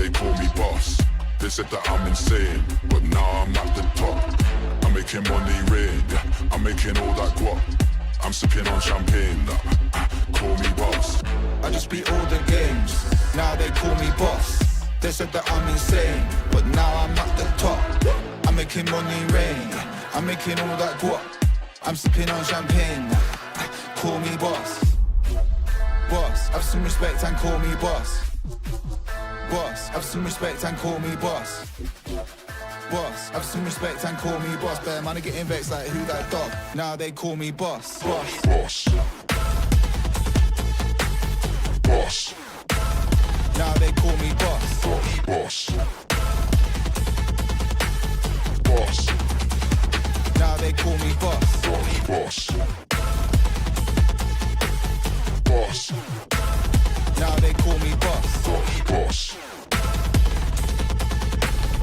they call me boss. They said that I'm insane, but now I'm at the top. I'm making money rain, I'm making all that guap. I'm sipping on champagne, call me boss. I just beat all the games, now they call me boss. They said that I'm insane, but now I'm at the top. I'm making money rain, I'm making all that guap. I'm sipping on champagne, call me boss. Boss, have some respect and call me boss. Boss, have some respect and call me boss. Boss, have some respect and call me boss. Bear man are getting vexed like who that dog. Now they call me boss. Boss. Boss. Boss. Now they call me boss. Boss. Boss. Now they call me boss. Boss. Boss. Now they call me boss. Boss.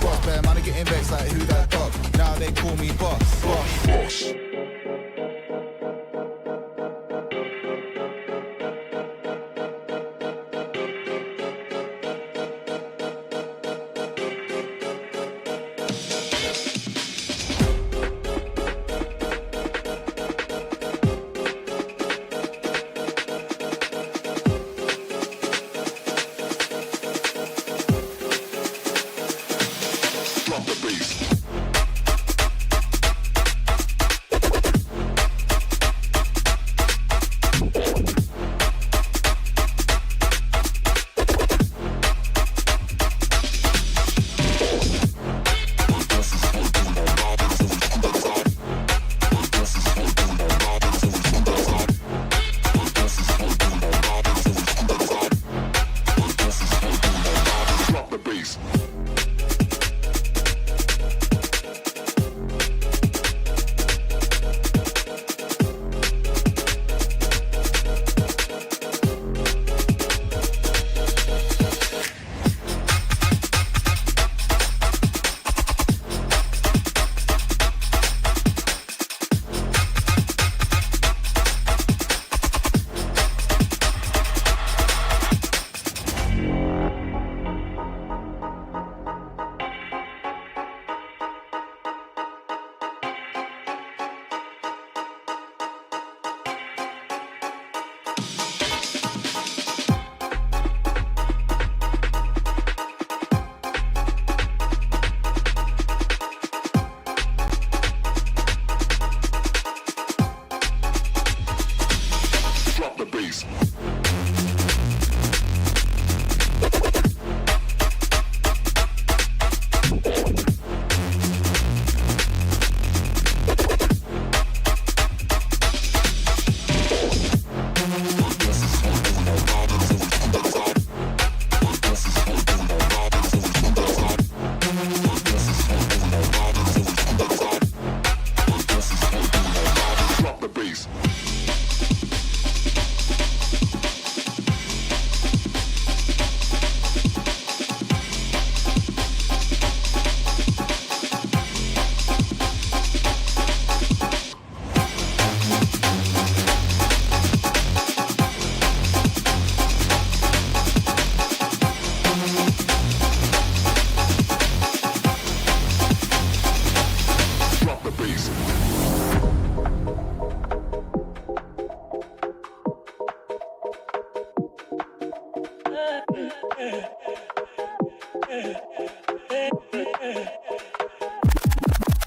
Boss, bear man are getting vexed like who that dog. Now they call me boss. Boss. Boss.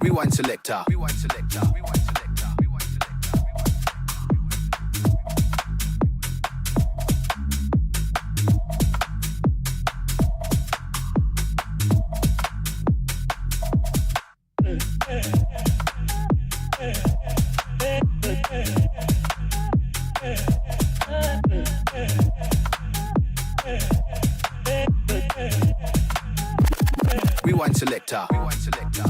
Rewind selector. Rewind selector. Rewind selector. Rewind selector. Rewind selector. Rewind selector. Rewind selector.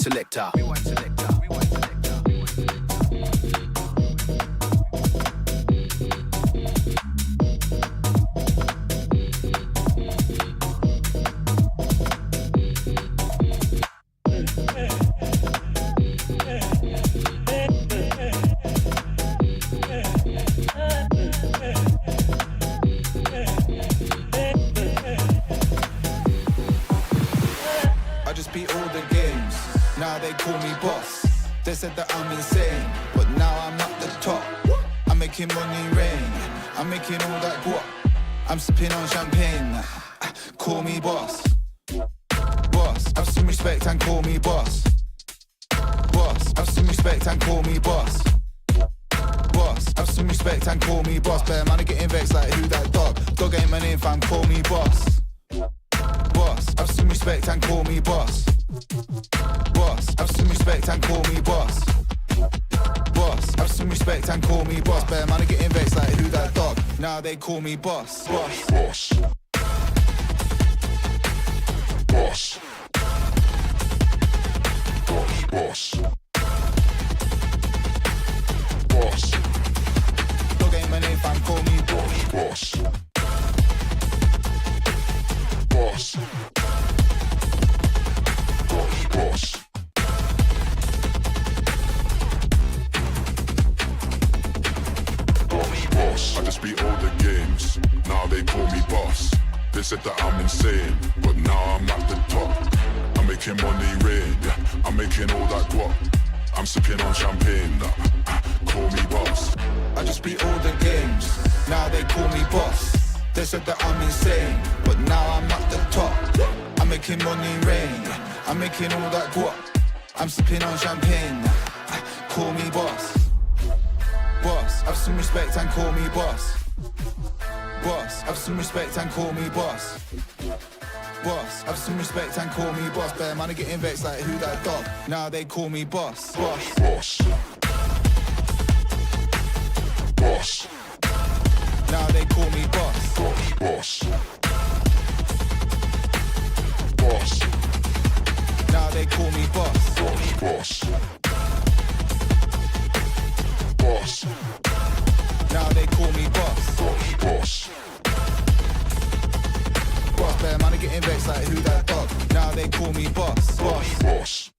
selector. They call me boss. They said that I'm insane, but now I'm at the top. I'm making money rain. I'm making all that guap. I'm sipping on champagne. Call me boss. Boss, have some respect and call me boss. Boss, have some respect and call me boss. Boss, have some respect and call me boss. Bear man, I getting vexed like who that dog? Dog ain't my name, fam. Call me boss. Boss, have some respect and call me boss. Boss, have some respect and call me boss. Boss, have some respect and call me boss. Bear man, I getting vexed like who that dog? Now they call me boss. Boss. Boss. Boss. Boss. Boss. Dog ain't my name, fam. Call me boss. Boss. Boss. Boss. I just beat all the games, now they call me boss. They said that I'm insane, but now I'm at the top. I'm making money rain, I'm making all that guap. I'm sipping on champagne, call me boss. I just beat all the games, now they call me boss. They said that I'm insane, but now I'm at the top. I'm making money rain, I'm making all that guap. I'm sipping on champagne, call me boss. Boss, have some respect and call me boss. Boss, have some respect and call me boss. Boss, have some respect and call me boss. Bear man, I getting vexed like who that dog? Now they call me boss. Boss. Boss. Boss. Now they call me boss. Boss. Boss. Now they call me boss. Boss. Boss. Now they call me boss. Boss. Boss, bear man, I getting vexed like who that dog? Now they call me boss. Boss. Boss.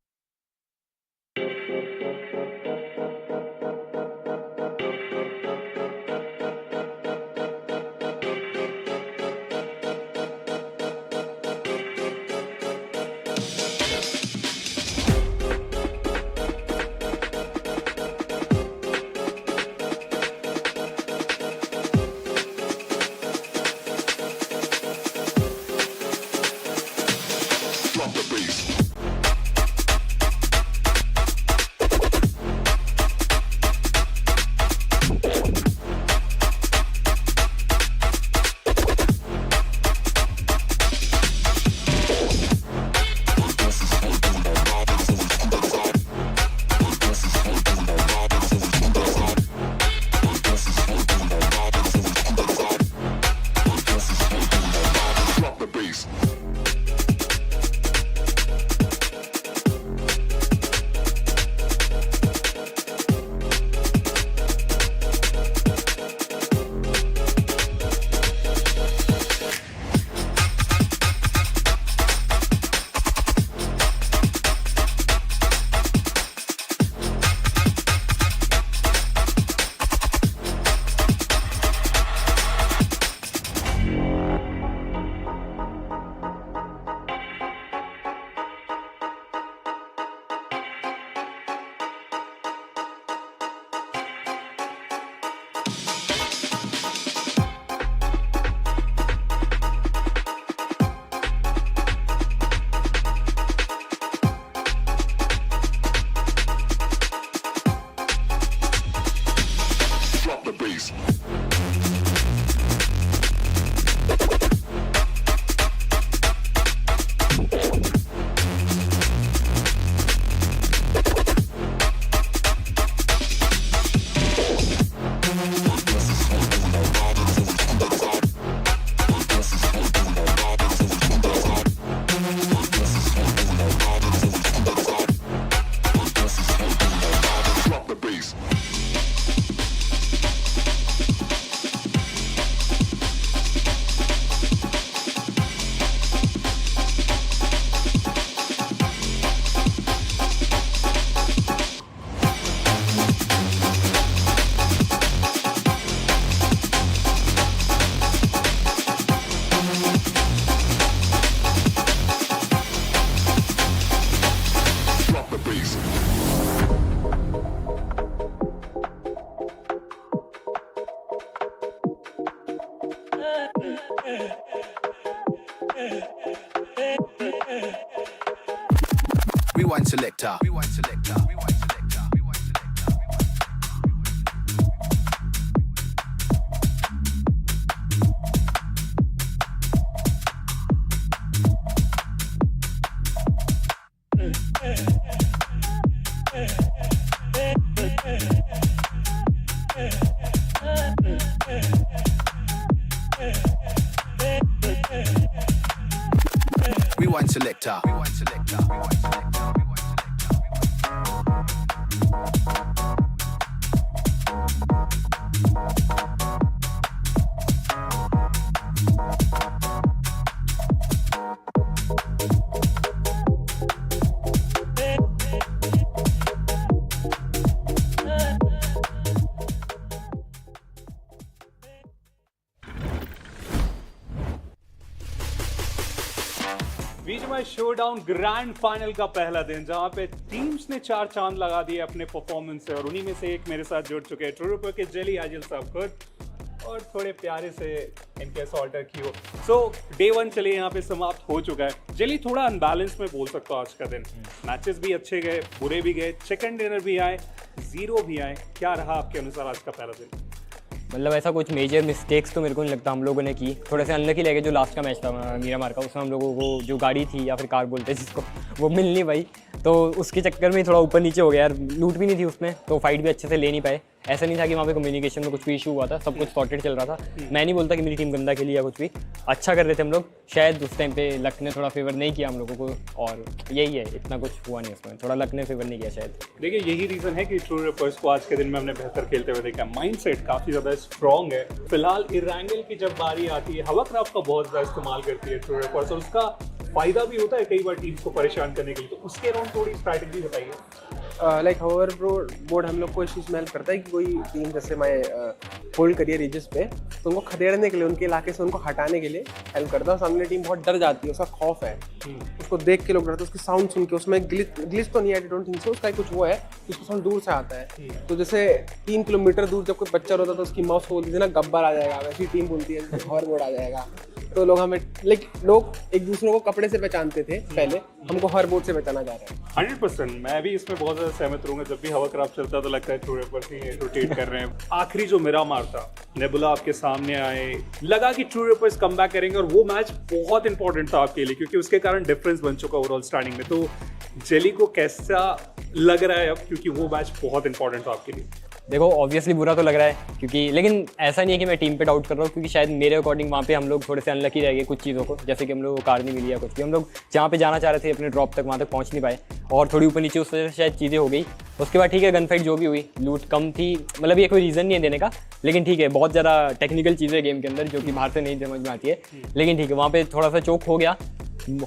Rewind selector. Rewind selector. Rewind selector. Rewind selector. Rewind selector. Rewind selector. Rewind selector. BGMI showdown grand final का पहला दिन, जहां पे teams ने 4 चांद लगा दिए अपने परफॉर्मेंस से, और उन्हीं में से एक मेरे साथ जुड़ चुके हैं ट्रूरिपर के जेली आजिल साहब खुद, और थोड़े प्यारे से इनके असॉल्टर की हो। सो डे 1 चलिए यहाँ पे समाप्त हो चुका है। जेली थोड़ा अनबैलेंस में बोल सकता हूँ आज का दिन। मैचेस भी अच्छे गए, बुरे भी गए, चिकन डिनर भी आए, जीरो भी आए। क्या रहा आपके अनुसार आज का पहला दिन? मतलब ऐसा कुछ मेजर मिस्टेक्स तो मेरे को नहीं लगता हम लोगों ने की। थोड़े से अनलकी लगे जो लास्ट का मैच था मीरामार का, उसमें हम लोगों को जो गाड़ी थी या फिर कार बोलते हैं जिसको, वो मिल नहीं पाई, तो उसके चक्कर में थोड़ा ऊपर नीचे हो गया यार। लूट भी नहीं थी उसमें, तो फाइट भी अच्छे से ले नहीं पाए। ऐसा नहीं था कि वहाँ पे कम्युनिकेशन में कुछ भी इशू हुआ था, सब कुछ सॉर्टेड चल रहा था। मैं नहीं बोलता कि मेरी टीम गंदा खेली या कुछ भी, अच्छा कर रहे थे हम लोग। शायद उस टाइम पे लक ने थोड़ा फेवर नहीं किया हम लोगों को, और यही है, इतना कुछ हुआ नहीं उसमें, थोड़ा लक ने फेवर नहीं किया शायद। देखिए यही रीज़न है कि ट्रूरिपर्स को आज के दिन में हमने बेहतर खेलते हुए देखा। माइंडसेट काफ़ी ज़्यादा स्ट्रॉन्ग है। फिलहाल इरैंगल की जब बारी आती है, हवाक्राफ्ट का बहुत ज़्यादा इस्तेमाल करती है ट्रूरिपर्स, और उसका फ़ायदा भी होता है कई बार टीम्स को परेशान करने के लिए। तो उसके अराउंड थोड़ी स्ट्रैटेजी बताइए। लाइक होवर बोर्ड हम लोग को इस चीज़ में हेल्प करता है कि कोई टीम जैसे मैं होल्ड करिए रीजस पे, तो उनको खदेड़ने के लिए, उनके इलाके से उनको हटाने के लिए हेल्प करता है। सामने टीम बहुत डर जाती है, उसका खौफ है, उसको देख के लोग डरते हैं, उसकी साउंड सुन के। उसमें ग्लिच तो नहीं है, आई डोंट थिंक सो, उसका कुछ वो है, उसका साउंड दूर से आता है। तो जैसे 3 किलोमीटर दूर जब कोई बच्चा रोता है तो उसकी माउस बोलती थी ना गब्बर आ जाएगा, वैसी टीम बोलती है होवर बोर्ड आ जाएगा। तो लोग हमें लोग एक दूसरे को कपड़े से पहचानते थे पहले, हमको होवर बोर्ड से पहचाना जा रहा है। 100% मैं भी इसमें बहुत ज़्यादा सहमत रहूँगा। जब भी हवाक्राफ्ट चलता है तो लगता है ट्रूरिपर्स ही रोटेट कर रहे हैं। आखिरी जो मिरामार था, नेबुला आपके सामने आए, लगा कि ट्रूरिपर्स कम बैक करेंगे, और वो मैच बहुत इंपॉर्टेंट था आपके लिए क्योंकि उसके कारण डिफरेंस बन चुका ओवरऑल स्टार्टिंग में। तो जेली को कैसा लग रहा है अब, क्योंकि वो मैच बहुत इंपॉर्टेंट था आपके लिए? देखो ऑब्वियसली बुरा तो लग रहा है, क्योंकि लेकिन ऐसा नहीं है कि मैं टीम पे डाउट कर रहा हूँ, क्योंकि शायद मेरे अकॉर्डिंग वहाँ पे हम लोग थोड़े से अनलकी रह गए कुछ चीज़ों को, जैसे कि हम लोग को कार नहीं मिली या कुछ भी। हम लोग जहाँ पे जाना चाह रहे थे अपने ड्रॉप तक, वहाँ तक पहुँच नहीं पाए, और थोड़ी ऊपर नीचे उस वजह से शायद चीज़ें हो गई। उसके बाद ठीक है, गन फाइट जो भी हुई, लूट कम थी, मतलब ये कोई रीज़न नहीं है देने का, लेकिन ठीक है, बहुत ज़्यादा टेक्निकल चीज़ें गेम के अंदर जो कि बाहर से नहीं समझ में आती है, लेकिन ठीक है, वहाँ पर थोड़ा सा चोक हो गया।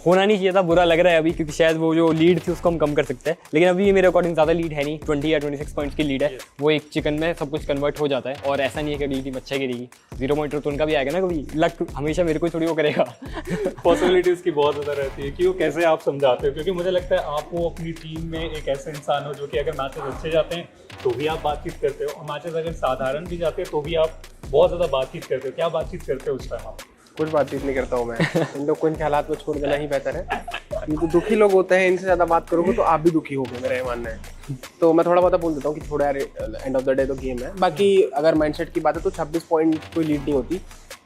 होना नहीं चाहिए था, बुरा लग रहा है अभी, क्योंकि शायद वो जो लीड थी उसको हम कम कर सकते हैं, लेकिन अभी मेरे अकॉर्डिंग ज़्यादा लीड है नहीं, 20 या 26 पॉइंट्स की लीड है। वो एक चिकन में सब कुछ कन्वर्ट हो जाता है, और ऐसा नहीं है कि अगली टीम अच्छा गिरेगी। 0 पॉइंटर तो उनका भी आएगा ना, कभी लक हमेशा मेरे को थोड़ी वो करेगा। पॉसिबिलिटीज़ की बहुत ज़्यादा रहती है कि वो कैसे आप समझाते हो, क्योंकि मुझे लगता है आप वो अपनी टीम में एक ऐसे इंसान हो जो कि अगर मैचेस अच्छे जाते हैं तो भी आप बातचीत करते हो, और मैचेस अगर साधारण भी जाते हैं तो भी आप बहुत ज़्यादा बातचीत करते हो। क्या बातचीत करते हो उस टाइम आप? कुछ बातचीत नहीं करता हूँ मैं, इन लोग को इनके हालात में छोड़ देना ही बेहतर है। क्योंकि दुखी लोग होते हैं, इनसे ज़्यादा बात करोगे तो आप भी दुखी होगे, मेरा ये मानना है। तो मैं थोड़ा बहुत बोल देता हूँ कि थोड़ा यार एंड ऑफ द डे तो गेम है। बाकी अगर माइंडसेट की बात है तो 26 पॉइंट कोई लीड नहीं होती,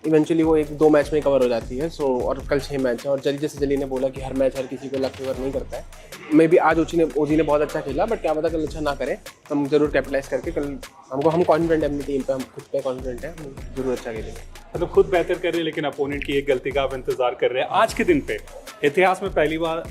इवेंचुअली वो 1-2 मैच में कवर हो जाती है। सो और कल 6 मैच है, और जैसे जली ने बोला कि हर मैच हर किसी को लक फेवर नहीं करता है। मे भी आज ओजी ने बहुत अच्छा खेला, बट क्या पता कल अच्छा ना करे, हम जरूर कैपिटलाइज करके कल हम कॉन्फिडेंट है अपनी टीम पे, हम खुद पे कॉन्फिडेंट है, हम जरूर अच्छा खेलेंगे। मतलब खुद बेहतर कर रहे हैं, लेकिन अपोनेंट की एक गलती का आप इंतजार कर रहे हैं। आज के दिन पे इतिहास में पहली बार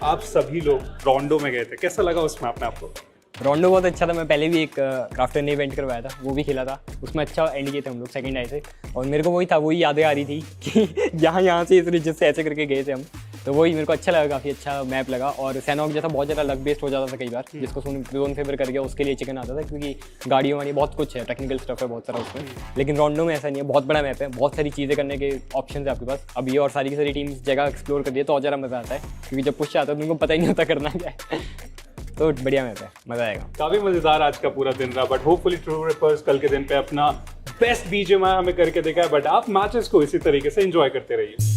आप सभी लोग रोंडो में गए थे, कैसा लगा उसमें अपने आपको? रोंडो बहुत अच्छा था। मैं पहले भी एक क्राफ्टर ने इवेंट करवाया था, वो भी खेला था, उसमें अच्छा एंड किए थे हम लोग, सेकंड आए थे। और मेरे को वही यादें आ रही थी कि यहाँ से इस रीजन से ऐसे करके गए थे हम, तो वही मेरे को अच्छा लगा, काफ़ी अच्छा मैप लगा। और सैनॉक जैसा बहुत ज़्यादा लक बेस्ड हो जाता था कई बार, जिसको जोन फेवर कर गया उसके लिए चिकन आता था, क्योंकि गाड़ियों वाड़ी बहुत कुछ है, टेक्निकल स्टफ है बहुत सारा उसमें। लेकिन रोंडो में ऐसा नहीं है, बहुत बड़ा मैप है, बहुत सारी चीज़ें करने के ऑप्शन है आपके पास अभी, और सारी की सारी टीम्स जगह एक्सप्लोर कर दिए तो और ज़्यादा मज़ा आता है, क्योंकि जब पुश आता है तो उनको पता ही नहीं होता करना क्या है। तो बढ़िया मैप है, मज़ा आएगा। काफ़ी मज़ेदार आज का पूरा दिन रहा, बट होपफुली ट्रूरिपर्स कल के दिन पे अपना बेस्ट बीजीएमआई हमें करके देखा है। बट आप मैचेस को इसी तरीके से एंजॉय करते रहिए।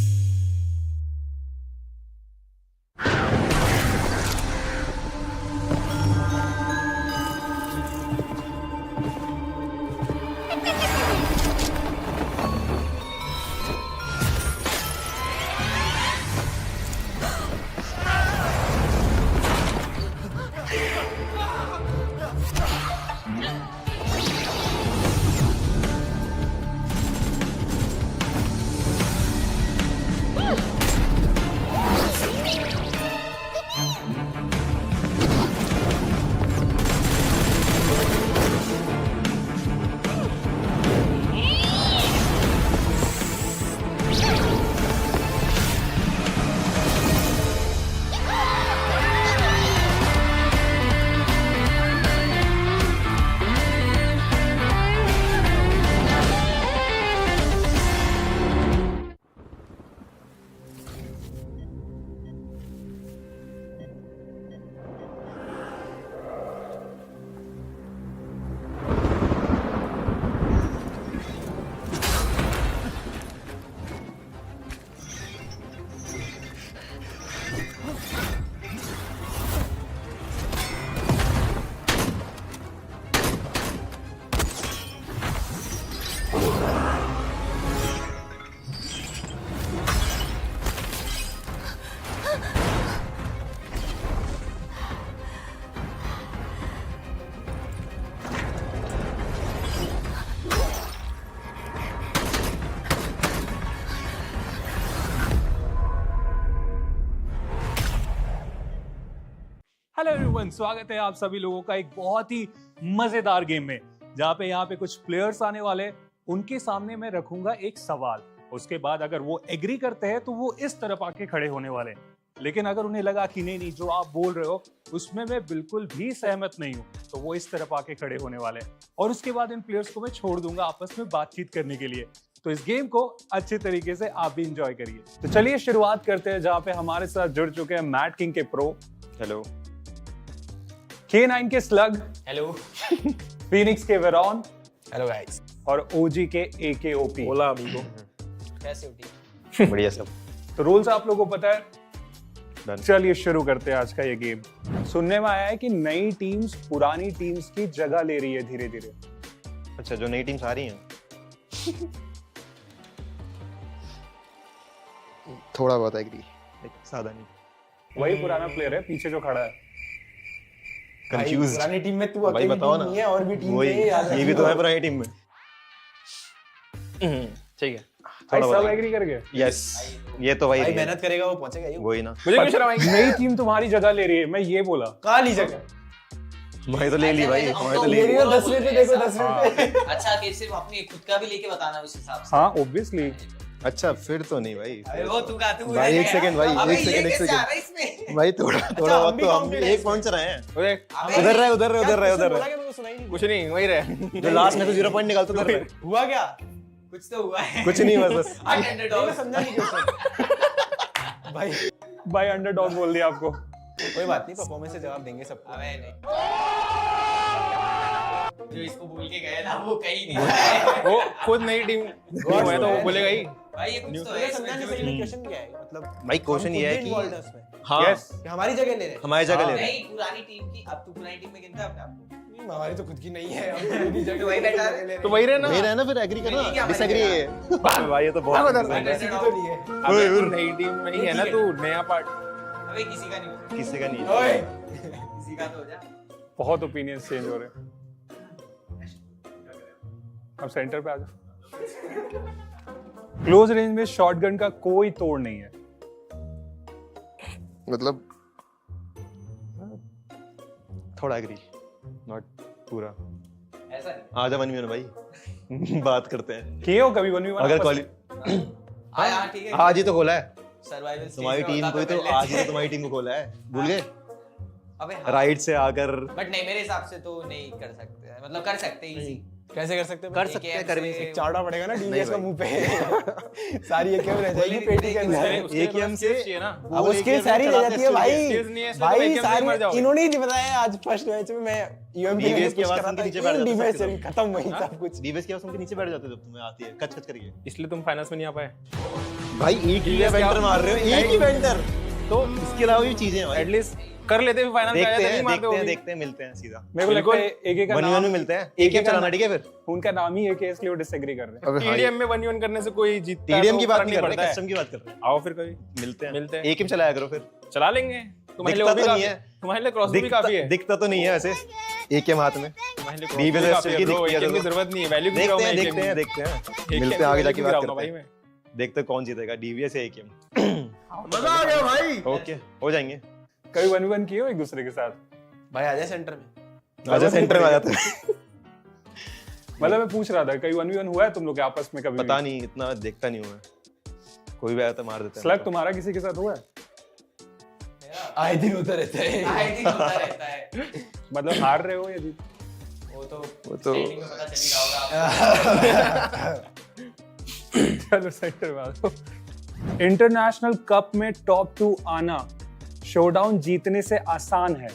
हेलो एवरीवन, स्वागत है आप सभी लोगों का एक बहुत ही मजेदार गेम में, जहाँ पे यहाँ पे कुछ प्लेयर्स आने वाले। उनके सामने मैं रखूंगा एक सवाल, उसके बाद अगर वो एग्री करते हैं तो वो इस तरफ आके खड़े होने वाले। लेकिन अगर उन्हें लगा कि नहीं जो आप बोल रहे हो उसमें मैं बिल्कुल भी सहमत नहीं हूँ, तो वो इस तरफ आके खड़े होने वाले। और उसके बाद इन प्लेयर्स को मैं छोड़ दूंगा आपस में बातचीत करने के लिए। तो इस गेम को अच्छे तरीके से आप भी इंजॉय करिए। तो चलिए शुरुआत करते हैं, जहाँ पे हमारे साथ जुड़ चुके हैं मैडकिंग के प्रो, हेलो, K9 के स्लग, हेलो, फिनिक्स के वेरॉन, हेलो गाइस, और ओजी के AKOP। बोला अभी को कैसे होती? बढ़िया सब। तो रूल्स आप लोगों को पता है? Done. चलिए शुरू करते हैं आज का ये गेम। सुनने में आया है कि नई टीम्स पुरानी टीम्स की जगह ले रही है धीरे धीरे। अच्छा, जो नई टीम्स आ रही हैं थोड़ा बहुत एग्री, ज्यादा नहीं। वही पुराना प्लेयर है पीछे जो खड़ा है। कंफ्यूज। पुरानी टीम में तू भाई अकेली बताओ टीम ना, नहीं है, और भी टीम वही है। ये भी तो है पुरानी टीम में। ठीक है, भाई थोड़ा सब बहुत एग्री कर गए? यस, ये तो भाई मेहनत करेगा वो पहुंचेगा ही। वही ना। मुझे कुछ नई टीम तुम्हारी जगह ले रही है, मैं ये बोला। कहाँ ली जगह? भाई तो ले ली भाई, हमारी तो ले मेरी ली। तो 10 रुपए देखो, 10 रुपए। अच्छा कि सिर्फ अपनी खुद का भी लेके बताना उस हिसाब से। हाँ ऑब्वियसली। अच्छा फिर तो नहीं भाई। अबे वो तू कहते हुए भाई एक सेकंड भाई, अबे एक ये सेकंड, एक कैसे आ रहा है सेकंड इसमें? भाई, थोड़ा बहुत तो हम एक पॉइंट रहे हैं। अबे उधर रहे, उधर रहे, उधर रहे, उधर बोला रहे। कि मेरे को सुनाई नहीं। कुछ नहीं, वही रहे जो लास्ट में तो 0 पॉइंट निकालते उधर रहे। हुआ क्या? कुछ तो हुआ है। कुछ नहीं, बस अंडरडॉग। मैं समझा नहीं क्वेश्चन। भाई अंडरडॉग बोल दिया आपको। कोई बात नहीं, परफॉर्मेंस से जवाब देंगे सबको। अबे नहीं, जो इसको बोल के गए ना वो कहीं नहीं है। वो खुद नई टीम वो है तो वो बोलेगा ही। भाई ये कुछ तो है मैं इसमें समझा नहीं जो- सही क्वेश्चन क्या है, मतलब भाई क्वेश्चन ये है कि involved है उसमें। हाँ Yes. कि हमारी जगह ले रहे हैं। हमारी जगह ले रहे हैं। नहीं पुरानी टीम की, अब तू पुरानी टीम में गिनता है अपने आप को? नहीं, हमारी तो खुद की नहीं है, हम खुद की जगह तो वही बैठा है। ले रहे हैं। तो वही रहे ना। नहीं रहे ना, फिर एग्री नहीं, क्या करना, हमारी डिसएग्री है। भाई ये तो बहुत किसी की तो नहीं है। अबे तू नई टीम में ही है ना, तू नया पार्ट। अबे किसी का नहीं होता, किसी का नहीं है। ओए, किसी का तो हो जा। बहुत ओपिनियंस चेंज हो रहे हैं। अब सेंटर पे आ जाओ। क्लोज रेंज में शॉटगन का कोई तोड़ नहीं है। मतलब थोड़ा एग्री, नॉट पूरा। ऐसा नहीं। आजा 1v1 भाई बात करते हैं। किए हो कभी 1v1? अगर आपस क्वाली में? हाँ ठीक है। आज ही तो खोला है सर्वाइवल तुम्हारी टीम को, ही तो आज ही तो तुम्हारी टीम को खोला है, भूल गए? अबे हाँ। राइट से आकर बट नहीं, मेरे हिसाब से तो नहीं कर सकते, मतलब कर सकते इजी। कैसे कर सकते हैं? कर सकते हैं, कर भी नहीं सकते। चावड़ा पड़ेगा ना डीवीएस का भाई। मुंह पे। सारी एक रह जाएगी पेटी के अंदर। एक ही हम से चाहिए ना। अब उसके सारी रह जाती है भाई। skills नहीं है, इसमें तो भाई vacuum से मर सारी जाओगे। इन्होंने ही नहीं बताया आज फर्स्ट मैच में। मैं यूएमपी में DBS की कुछ आवाज कर रहा सुन के था, नीचे बैठ जाते DBS थे। चल खत्म वही सब कुछ। डीबीएस की आवाज उनके नीचे बैठ जाते जब तुम्हें आती है कच कच करके। इसलिए तुम फाइनल्स में नहीं आ पाए। भाई एक ही वेंडर मार रहे हो, एक ही वेंडर, तो इसके अलावा भी चीजें हैं भाई। एटलीस्ट कर लेते भी फाइनल में, देखते नहीं हैं, मारते देखते हो हैं, भी। देखते हैं, मिलते हैं सीधा। मेरे को लगता है एक का 1v1 नाम में मिलते हैं, एक एक चलाना, ठीक है फिर। उनका नाम ही एक है, इसलिए वो डिसएग्री कर रहे हैं। अबे टीडीएम में 1v1 करने से कोई जीतता है टीडीएम तो की बात फर्क नहीं कर रहे, पड़ता है। कस्टम की बात कर रहे हैं। आओ फिर कभी मिलते हैं, मिलते हैं। एक ही चलाया करो फिर। चला लेंगे, तुम्हारे लिए दिखता वो भी तो काफी नहीं है, है, तुम्हारे लिए क्रॉस भी काफी है, दिखता तो नहीं है वैसे एक के हाथ में। तुम्हारे लिए डी cross भी पे काफी है की bro, दिखती है AKM की तो जरूरत नहीं है, वैल्यू क्यों देखते हैं मैं देखते हैं देखते हैं, मिलते हैं आगे जाके बात करते हैं, देखते हैं कौन जीतेगा डीवीएस या एकेएम। मजा आ गया भाई। ओके हो जाएंगे। कभी 1v1 किए हो एक दूसरे के साथ? भाई आ जाए सेंटर में। आजा सेंटर में आ जाते हैं। मतलब मैं पूछ रहा था कभी 1v1 हुआ है तुम लोग के आपस में कभी? पता नहीं, इतना देखता नहीं हूँ मैं, कोई भी आया तो मार देता है। स्लग तुम्हारा किसी के साथ हुआ है? आए दिन होता रहता है, आए दिन होता रहता है। मतलब हार रहे हो या जीत? वो तो standing में पता चल ही रहा होगा। चलो सेंटर में आ जाओ। इंटरनेशनल कप में टॉप 2 आना शोडाउन जीतने से आसान है।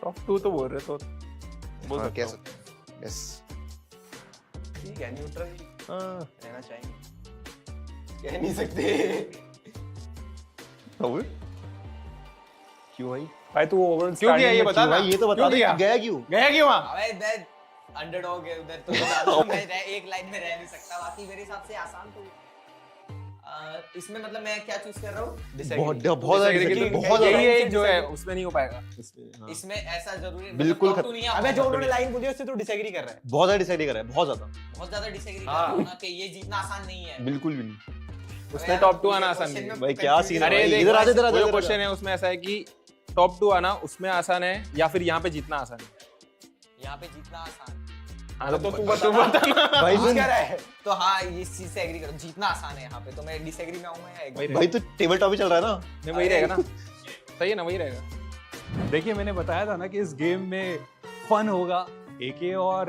टॉप 2 तो बोल रहे तो बोल हाँ, सकते कह हो। सकते हैं। यस ठीक है, न्यूट्रल हाँ रहना चाहिए। कह नहीं सकते। प्रभु क्यों भाई भाई तू ओवरऑल क्यों किया ये बता ना, भाई ये तो बता क्यों दे किया? गया क्यों? गया क्यों वहाँ? अबे इधर अंडरडॉग है, उधर तो मैं एक लाइन में रह नहीं सकता। बाकी मेरे हिसाब से आसान तो इसमें मतलब मैं क्या चूज कर रहा हूँ? बहुत यही है जो है उसमें नहीं हो पाएगा। इसमें ऐसा जरूरी बिल्कुल मतलब तो नहीं है। अबे जो उन्होंने लाइन बोली उससे तो डिसएग्री कर रहा है, बहुत ज्यादा डिसाइड कर रहा है, बहुत बहुत ज्यादा डिसएग्री कर रहा है ना कि ये जीतना आसान नहीं है। बिल्कुल भी नहीं। उसमें टॉप 2 आना आसान नहीं है। भाई क्या सीन है अरे भाई? देख, इधर आ जा, इधर आ जा, वो जो इधर आ जा। क्वेश्चन है उसमें ऐसा है कि टॉप 2 आना उसमें आसान है या फिर यहाँ पे जीतना आसान है? यहाँ पे जीतना आसान हाँ तो तू बता ना भाई पूछ सुन, क्या रहा है? तो हाँ इस चीज से एग्री करो, जीतना आसान है यहाँ पे। तो मैं डिसएग्री में आऊंगा या agree? भाई तो टेबल टॉप ही चल रहा है ना। नहीं वही रहेगा ना, सही है ना, वही रहेगा। देखिए मैंने बताया था ना कि इस गेम में फन होगा। एके और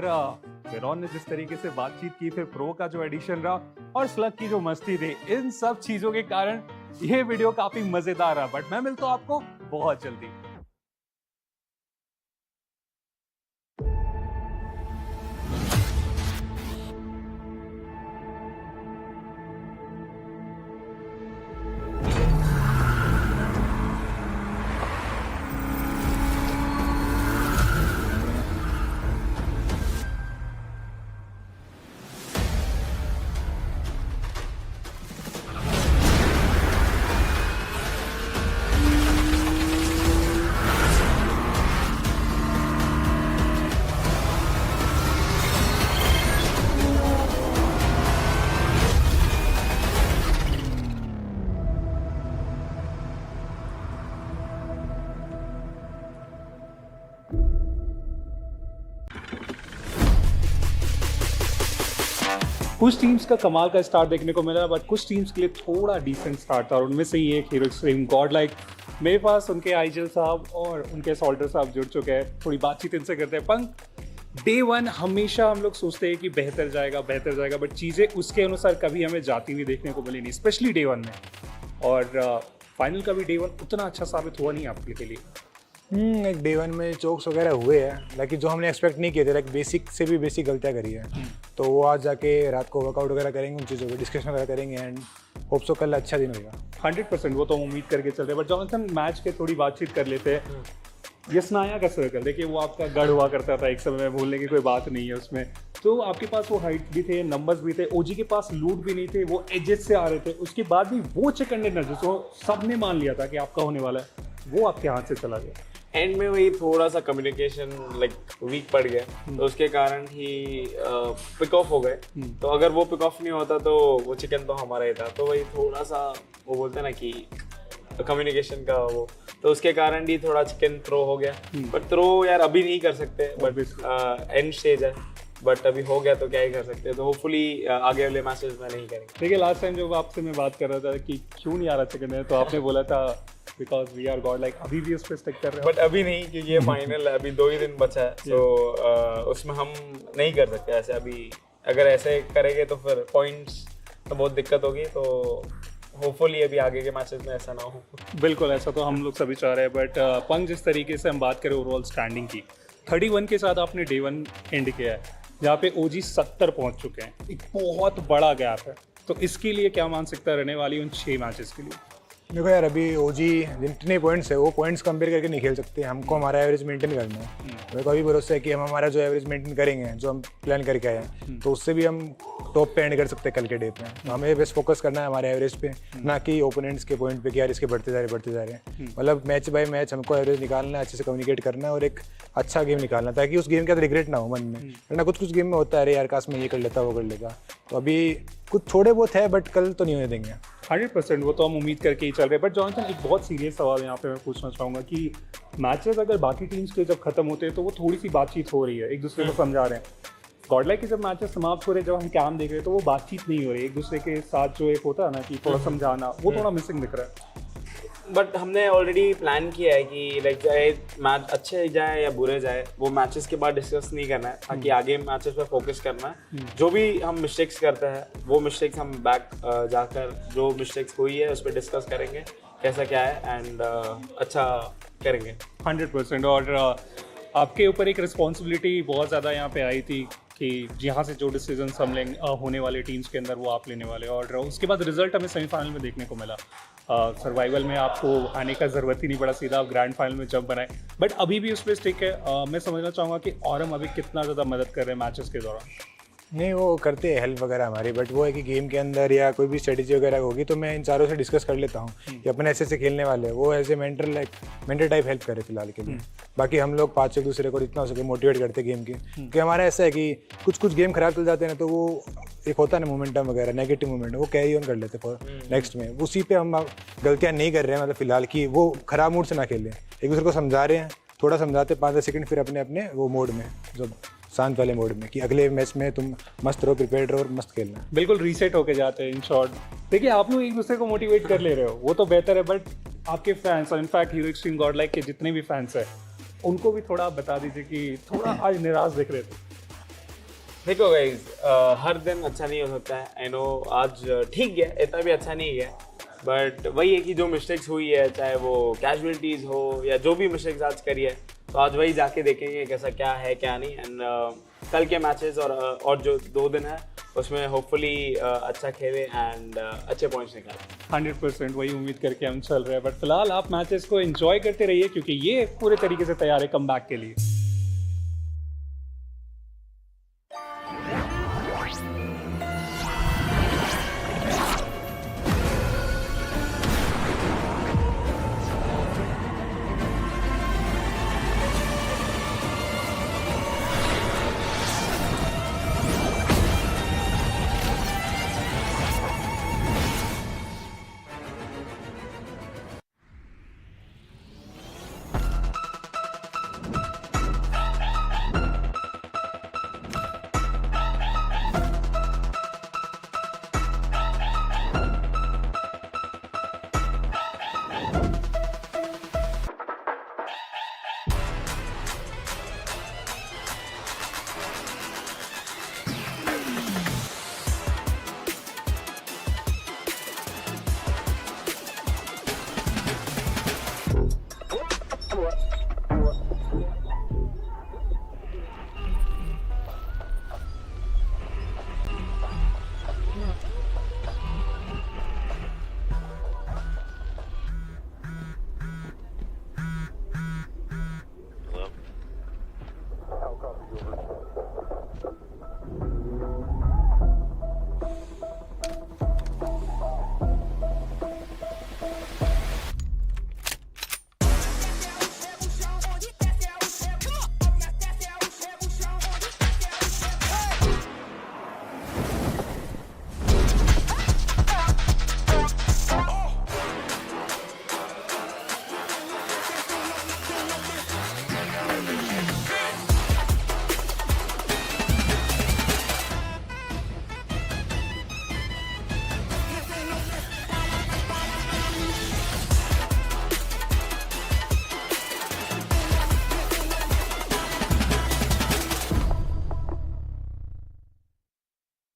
फिरौन ने जिस तरीके से बातचीत की, फिर प्रो का जो एडिशन रहा और स्लग की जो मस्ती थी, इन सब चीजों के कारण ये वीडियो काफी मजेदार रहा। बट मैं मिलता हूं आपको बहुत जल्दी। कुछ टीम्स का कमाल का स्टार्ट देखने को मिला, बट कुछ टीम्स के लिए थोड़ा डिसेंट स्टार्ट था और उनमें से ही एक हीरो एक्सट्रीम गॉडलाइक। मेरे पास उनके आइजल साहब और उनके सॉल्टर साहब जुड़ चुके हैं, थोड़ी बातचीत इनसे करते हैं। पंक डे 1 हमेशा हम लोग सोचते हैं कि बेहतर जाएगा, बट चीज़ें उसके अनुसार कभी हमें जाती हुई देखने को मिली नहीं, स्पेशली डे 1 में। और फाइनल का भी डे 1 उतना अच्छा साबित हुआ नहीं आपके लिए। एक डे 1 में चोक्स वगैरह हुए हैं, लेकिन जो हमने एक्सपेक्ट नहीं किए थे, लाइक बेसिक से भी बेसिक गलतियाँ करी है। तो वो आज जाके रात को वर्कआउट वगैरह करेंगे, उन चीज़ों पर डिस्कशन वगैरह करेंगे एंड होप सो कल अच्छा दिन होगा। 100% वो तो हम उम्मीद करके चल रहे हैं। बट जॉनसन मैच के थोड़ी बातचीत कर लेते हैं। ये स्नाया का सर्कल देखिए, वो आपका गढ़ हुआ करता था एक समय में, भूलने की कोई बात नहीं है उसमें। तो आपके पास वो हाइट भी थे, नंबर्स भी थे, ओजी के पास लूट भी नहीं थे, वो एजेस से आ रहे थे। उसके बाद भी वो चिकन डिनर जिसको सबने मान लिया था कि आपका होने वाला है, वो आपके हाथ से चला गया। एंड में वही थोड़ा सा कम्युनिकेशन लाइक वीक पड़ गया, तो उसके कारण ही पिक ऑफ हो गए। तो अगर वो पिक ऑफ नहीं होता तो वो चिकन तो हमारा ही था। तो वही थोड़ा सा वो बोलते हैं ना कि कम्युनिकेशन का वो, तो उसके कारण ही थोड़ा चिकन थ्रो हो गया। बट थ्रो यार अभी नहीं कर सकते, बट एंड स्टेज है, बट अभी हो गया तो क्या ही कर सकते हैं। तो होपफुली आगे वाले मैचेस में नहीं करेंगे। देखिए लास्ट टाइम जब आपसे मैं बात कर रहा था कि क्यों नहीं आ रहा चिकन डिनर, तो आपने बोला था because we are god like, अभी भी उस पर स्टिक कर रहे हैं। बट अभी नहीं, क्योंकि ये फाइनल है, अभी 2 ही दिन बचा है। तो उसमें हम नहीं कर सकते ऐसे। अभी अगर ऐसे करेंगे तो फिर पॉइंट्स तो बहुत दिक्कत होगी। तो होपफुली अभी आगे के मैचेस में ऐसा ना हो। बिल्कुल, ऐसा तो हम लोग सभी चाह रहे हैं। बट पंग जिस तरीके से हम बात करें ओवरऑल स्टैंडिंग की, 31 के साथ आपने डे 1 एंड किया है, जहाँ पे ओजी 70 पहुँच चुके हैं। एक बहुत बड़ा गैप है। तो इसके लिए क्या मानसिकता रहने वाली उन 6 मैचेस के लिए? देखो यार, अभी ओजी जितने पॉइंट्स है वो पॉइंट्स कंपेयर करके नहीं खेल सकते, हमको हमारा एवरेज मेंटेन करना है। मेरे को अभी भरोसा है कि हम हमारा जो एवरेज मेंटेन करेंगे, जो हम प्लान करके आए हैं, तो उससे भी हम टॉप पे एंड कर सकते हैं कल के डे पे। तो हमें बस फोकस करना है हमारे एवरेज पे, ना कि ओपोनेंट्स के पॉइंट पे कि यार इसके बढ़ते जा रहे हैं। मतलब मैच बाय मैच हमको एवरेज निकालना है, अच्छे से कम्युनिकेट करना है और एक अच्छा गेम निकालना, ताकि उस गेम के बाद रिग्रेट ना हो मन में। वरना कुछ गेम में होता है, अरे यार काश मैं ये कर लेता, वो कर लेता। तो अभी कुछ थोड़े बहुत है, बट कल तो नहीं होने देंगे। 100% वो तो हम उम्मीद करके ही चल रहे हैं। बट जॉनसन, एक बहुत सीरियस सवाल यहाँ पे मैं पूछना चाहूँगा कि मैचेस अगर बाकी टीम्स के जब खत्म होते हैं तो वो थोड़ी सी बातचीत हो रही है, एक दूसरे को समझा रहे हैं। गॉडलाइक के जब मैचेस समाप्त हो रहे हैं, जब हम कैम देख रहे हैं, तो वो बातचीत नहीं हो रही, एक दूसरे के साथ जो एक होता है ना कि थोड़ा समझाना, वो थोड़ा मिसिंग दिख रहा है। बट हमने ऑलरेडी प्लान किया है कि लाइक चाहे मैच अच्छे जाए या बुरे जाए, वो मैचेस के बाद डिस्कस नहीं करना है, ताकि आगे मैचेस पे फोकस करना है। जो भी हम मिस्टेक्स करते हैं, वो मिस्टेक्स हम बैक जाकर जो मिस्टेक्स हुई है उस पर डिस्कस करेंगे कैसा क्या है, एंड अच्छा करेंगे 100%। और आपके ऊपर एक रिस्पॉन्सिबिलिटी बहुत ज़्यादा यहाँ पे आई थी कि यहाँ से जो डिसीजन हम लेंगे होने वाले टीम्स के अंदर, वो आप लेने वाले। और उसके बाद रिजल्ट हमें सेमीफाइनल में देखने को मिला। सर्वाइवल में आपको आने का ज़रूरत ही नहीं पड़ा, सीधा आप ग्रैंड फाइनल में जंप बनाए। बट अभी भी उस पर स्टिक है। मैं समझना चाहूँगा कि औरम अभी कितना ज़्यादा मदद कर रहे हैं मैचेस के दौरान। नहीं, वो करते हैं हेल्प वगैरह हमारी, बट वो है कि गेम के अंदर या कोई भी स्ट्रेटेजी वगैरह होगी तो मैं इन चारों से डिस्कस कर लेता हूँ कि अपने ऐसे खेलने वाले हैं। वो ऐसे मेंटर टाइप हेल्प करे फिलहाल के लिए। बाकी हम लोग पाँच एक दूसरे को जितना हो सके मोटिवेट करते गेम के, क्योंकि हमारा ऐसा है कि कुछ गेम खराब चल जाते हैं ना, तो वो एक होता है ना मोमेंटम वगैरह, नेगेटिव मोमेंट, वो कैरी ऑन कर लेते फॉर नेक्स्ट में। उसी पे हम गलतियाँ नहीं कर रहे हैं, मतलब फिलहाल की वो खराब मूड से ना खेलें, एक दूसरे को समझा रहे हैं, थोड़ा समझाते 5-10 सेकंड, फिर अपने अपने वो मोड में, जो शांत वाले मोड में, कि अगले मैच में तुम मस्त रहो, प्रिपेयर्ड रहो और मस्त खेलना। बिल्कुल रीसेट होके जाते हैं इन शॉर्ट। देखिए, आप लोग एक दूसरे को मोटिवेट कर ले रहे हो, वो तो बेहतर है, बट आपके फैंस और इनफैक्ट हीरो एक्सट्रीम गॉडलाइक के जितने भी फैंस हैं, उनको भी थोड़ा बता दीजिए कि थोड़ा आज निराश दिख रहे थे। देखो गाइज, हर दिन अच्छा नहीं हो सकता है। आई नो आज ठीक है, इतना भी अच्छा नहीं है, बट वही है कि जो मिस्टेक्स हुई है, चाहे वो कैजुअलिटीज़ हो या जो भी मिस्टेक्स आज करी है, तो आज वही जाके देखेंगे कैसा क्या है क्या नहीं। एंड कल के मैचेस और जो 2 दिन है उसमें होपफुली अच्छा खेले एंड अच्छे पॉइंट्स निकालें। 100% वही उम्मीद करके हम चल रहे हैं। बट फिलहाल आप मैचेस को एंजॉय करते रहिए, क्योंकि ये पूरे तरीके से तैयार है कमबैक के लिए।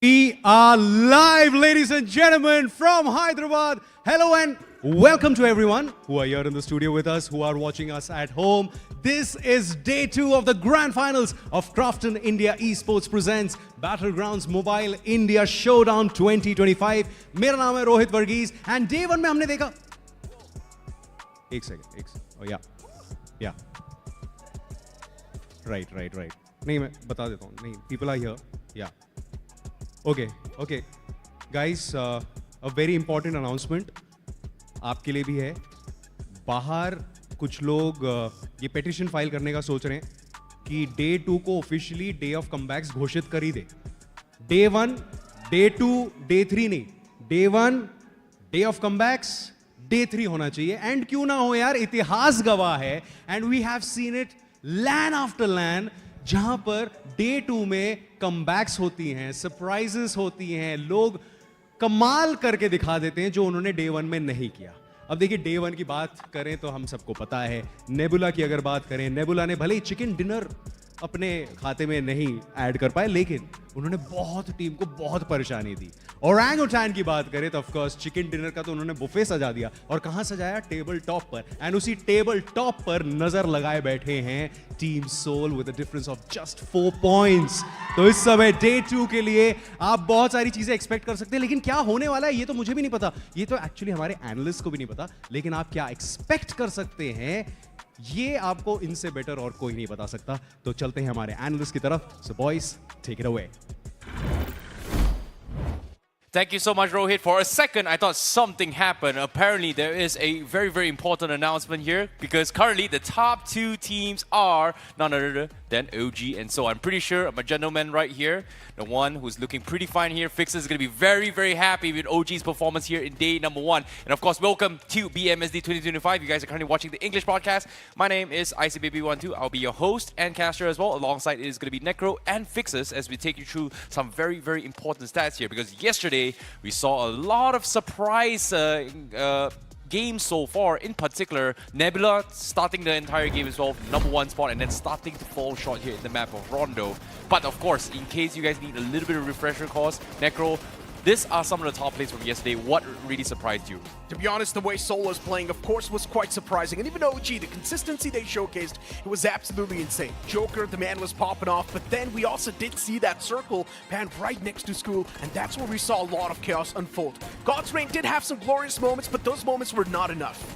We are live, ladies and gentlemen, from Hyderabad. Hello and welcome to everyone who are here in the studio with us, who are watching us at home. This is day 2 of the grand finals of Crafton India Esports presents Battlegrounds Mobile India Showdown 2025. मेरा नाम है Rohit Verghese and day 1 में हमने देखा एक second या right नहीं मैं बता देता हूँ नहीं पीपल आर हियर या okay guys a very important announcement आपके लिए भी है बाहर कुछ लोग ये पेटिशन फाइल करने का सोच रहे हैं कि डे 2 को ऑफिशियली डे ऑफ कमबैक्स घोषित कर ही दे डे 1 डे 2 डे 3 नहीं day 1 day of comebacks day 3 होना चाहिए एंड क्यों ना हो यार इतिहास गवाह है and we have seen it LAN after LAN जहां पर डे 2 में कमबैक्स होती हैं सरप्राइजेस होती हैं लोग कमाल करके दिखा देते हैं जो उन्होंने डे 1 में नहीं किया अब देखिए डे 1 की बात करें तो हम सबको पता है नेबुला की अगर बात करें नेबुला ने भले ही चिकन डिनर अपने खाते में नहीं ऐड कर पाए लेकिन उन्होंने बहुत टीम को बहुत परेशानी दी ओरंगुटान की बात करें तो ऑफ कोर्स चिकन डिनर का तो उन्होंने बुफे सजा दिया और कहां सजाया टेबल टॉप पर एंड उसी टेबल टॉप पर नजर लगाए बैठे हैं team Soul with a difference of just 4 points तो इस समय डे 2 के लिए आप बहुत सारी चीजें एक्सपेक्ट कर सकते हैं लेकिन क्या होने वाला है ये तो मुझे भी नहीं पता ये तो एक्चुअली हमारे एनालिस्ट को भी नहीं पता लेकिन आप क्या एक्सपेक्ट कर सकते हैं ये आपको इनसे बेटर और कोई नहीं बता सकता तो चलते हैं हमारे एनालिस्ट की तरफ so boys take it away Thank you so much, Rohit. For a second, I thought something happened. Apparently, there is a very, very important announcement here because currently the top 2 teams are none other than OG. And so I'm pretty sure my gentleman right here, the one who's looking pretty fine here, Fixes, is going to be very, very happy with OG's performance here in day number 1. And of course, welcome to BMSD 2025. You guys are currently watching the English broadcast. My name is ICBB12. I'll be your host and caster as well. Alongside is going to be Necro and Fixes as we take you through some very, very important stats here because yesterday, we saw a lot of surprise games so far. In particular, Nebula starting the entire game as well, #1 spot, and then starting to fall short here in the map of Rondo. But of course, in case you guys need a little bit of refresher course, Necro, these are some of the top plays from yesterday. What really surprised you? To be honest, the way Soul was playing, of course, was quite surprising. And even OG, the consistency they showcased, it was absolutely insane. Joker, the man was popping off, but then we also did see that circle pan right next to School, and that's where we saw a lot of chaos unfold. God's Reign did have some glorious moments, but those moments were not enough.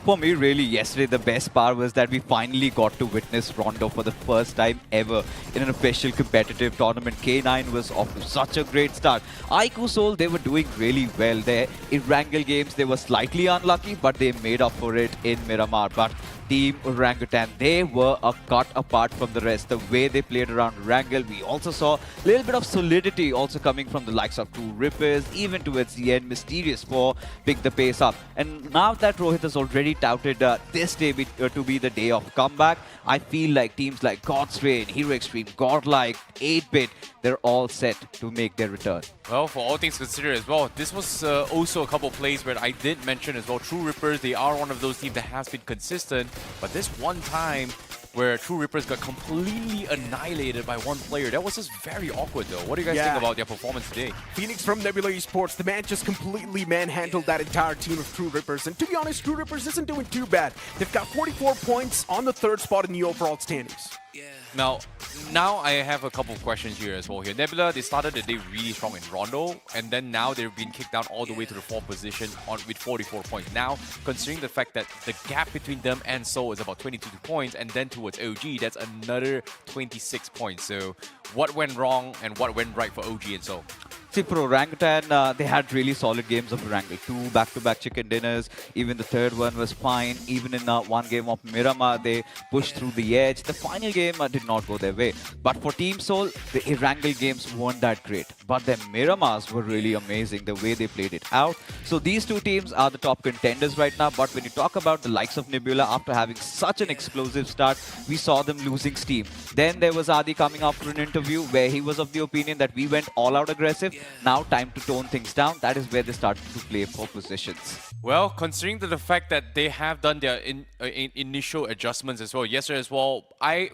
For me, really, yesterday, the best part was that we finally got to witness Rondo for the first time ever in an official competitive tournament. K9 was off to such a great start. iQOO Soul, they were doing really well there. Erangel games, they were slightly unlucky, but they made up for it in Miramar. But Team Orangutan, they were a cut apart from the rest. The way they played around Erangel, we also saw a little bit of solidity also coming from the likes of TrueRippers, even towards the end, Mysterious 4 picked the pace up. And now that Rohit has already touted this day to be the day of comeback, I feel like teams like God's Reign, Hero Xtreme, Godlike, 8-Bit, they're all set to make their return. Well, for all things considered as well, this was also a couple of plays where I did mention as well, TrueRippers, they are one of those teams that has been consistent, but this one time where TrueRippers got completely annihilated by one player, that was just very awkward though. What do you guys think about their performance today? Phoenix from Nebula Esports, the man just completely manhandled that entire team of TrueRippers. And to be honest, TrueRippers isn't doing too bad. They've got 44 points on the 3rd spot in the overall standings. Now I have a couple of questions here as well here. Nebula, they started the day really strong in Rondo, and then now they've been kicked down all the way to the 4th position with 44 points. Now, considering the fact that the gap between them and Seoul is about 22 points, and then towards OG, that's another 26 points. So, what went wrong and what went right for OG and Seoul? See, for Orangutan, they had really solid games of Erangel. 2 back-to-back chicken dinners. Even the 3rd one was fine. Even in one game of Miramar, they pushed through the edge. The final game did not go their way. But for Team Soul, the Erangel games weren't that great. But their Miramars were really amazing, the way they played it out. So these two teams are the top contenders right now. But when you talk about the likes of Nebula, after having such an explosive start, we saw them losing steam. Then there was Adi coming up for an interview where he was of the opinion that we went all-out aggressive. Now time to tone things down. That is where they started to play for positions. Well, considering the fact that they have done their initial adjustments as well, yesterday as well,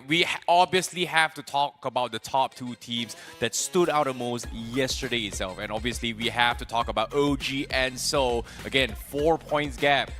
we obviously have to talk about the top 2 teams that stood out the most yesterday itself. And obviously we have to talk about OG and Seoul. Again, 4 points gap.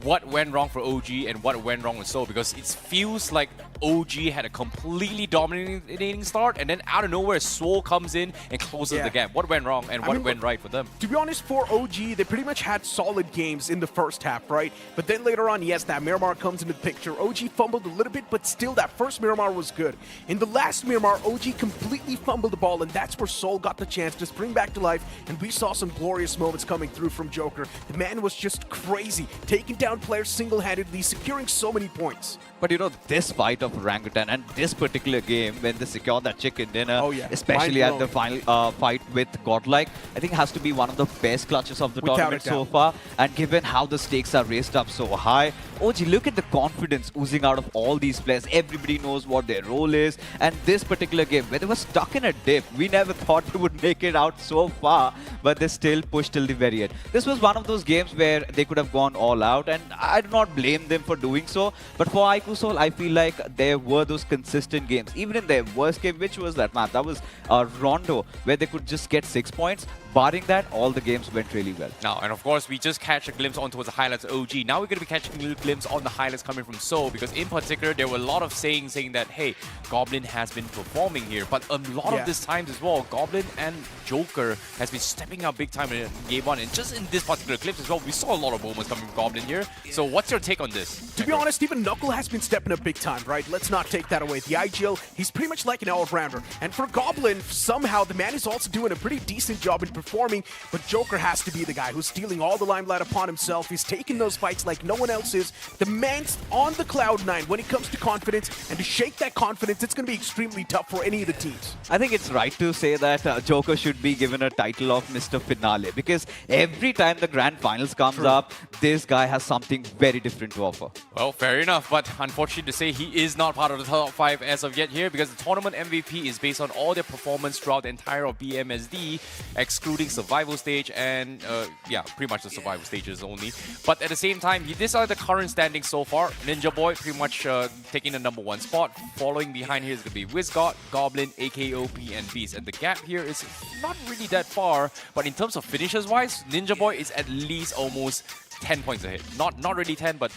what went wrong for OG and what went wrong with Seoul, because it feels like OG had a completely dominating start, and then out of nowhere, Seoul comes in and closes the gap. What went wrong and what went right for them? To be honest, for OG, they pretty much had solid games in the first half, right? But then later on, yes, that Miramar comes into the picture. OG fumbled a little bit, but still, that first Miramar was good. In the last Miramar, OG completely fumbled the ball, and that's where Seoul got the chance to spring back to life, and we saw some glorious moments coming through from Joker. The man was just crazy, taking down players single-handedly, securing so many points. But you know, this fight of Orangutan and this particular game, when they secured that chicken dinner, especially at the final fight with Godlike, I think has to be one of the best clutches of the tournament so far. And given how the stakes are raised up so high, OG, look at the confidence oozing out of all these players. Everybody knows what their role is. And this particular game, where they were stuck in a dip, we never thought they would make it out so far, but they still pushed till the very end. This was one of those games where they could have gone all out, and I do not blame them for doing so. But for iQOO Seoul, I feel like there were those consistent games. Even in their worst game, which was that, man, that was Rondo, where they could just get 6 points. Barring that, all the games went really well. Now, and of course, we just catch a glimpse on towards the highlights of OG. Now we're going to be catching a little glimpse on the highlights coming from Seoul, because in particular, there were a lot of saying that, hey, Goblin has been performing here. But a lot of these times as well, Goblin and Joker has been stepping up big time in Game 1. And just in this particular clip as well, we saw a lot of moments coming from Goblin here. So what's your take on this? To be honest, even Knuckle has been stepping up big time, right? Let's not take that away. The IGL, he's pretty much like an all-rounder. And for Goblin, somehow, the man is also doing a pretty decent job in performing. But Joker has to be the guy who's stealing all the limelight upon himself. He's taking those fights like no one else is. The man's on the Cloud9 when it comes to confidence, and to shake that confidence, it's going to be extremely tough for any of the teams. I think it's right to say that Joker should be given a title of Mr. Finale, because every time the Grand Finals comes up, this guy has something very different to offer. Well, fair enough, but unfortunately to say, he is not part of the top 5 as of yet here, because the tournament MVP is based on all their performance throughout the entire of BMSD, excluding Survival Stage and, yeah, pretty much the Survival Stages only. But at the same time, these are the current standings so far. Ninja Boy pretty much taking the #1 spot. Following behind here is going to be WizGod, Goblin, AKOP, and Beast. And the gap here is not really that far, but in terms of finishers-wise, Ninja Boy is at least almost 10 points ahead. Not really 10, but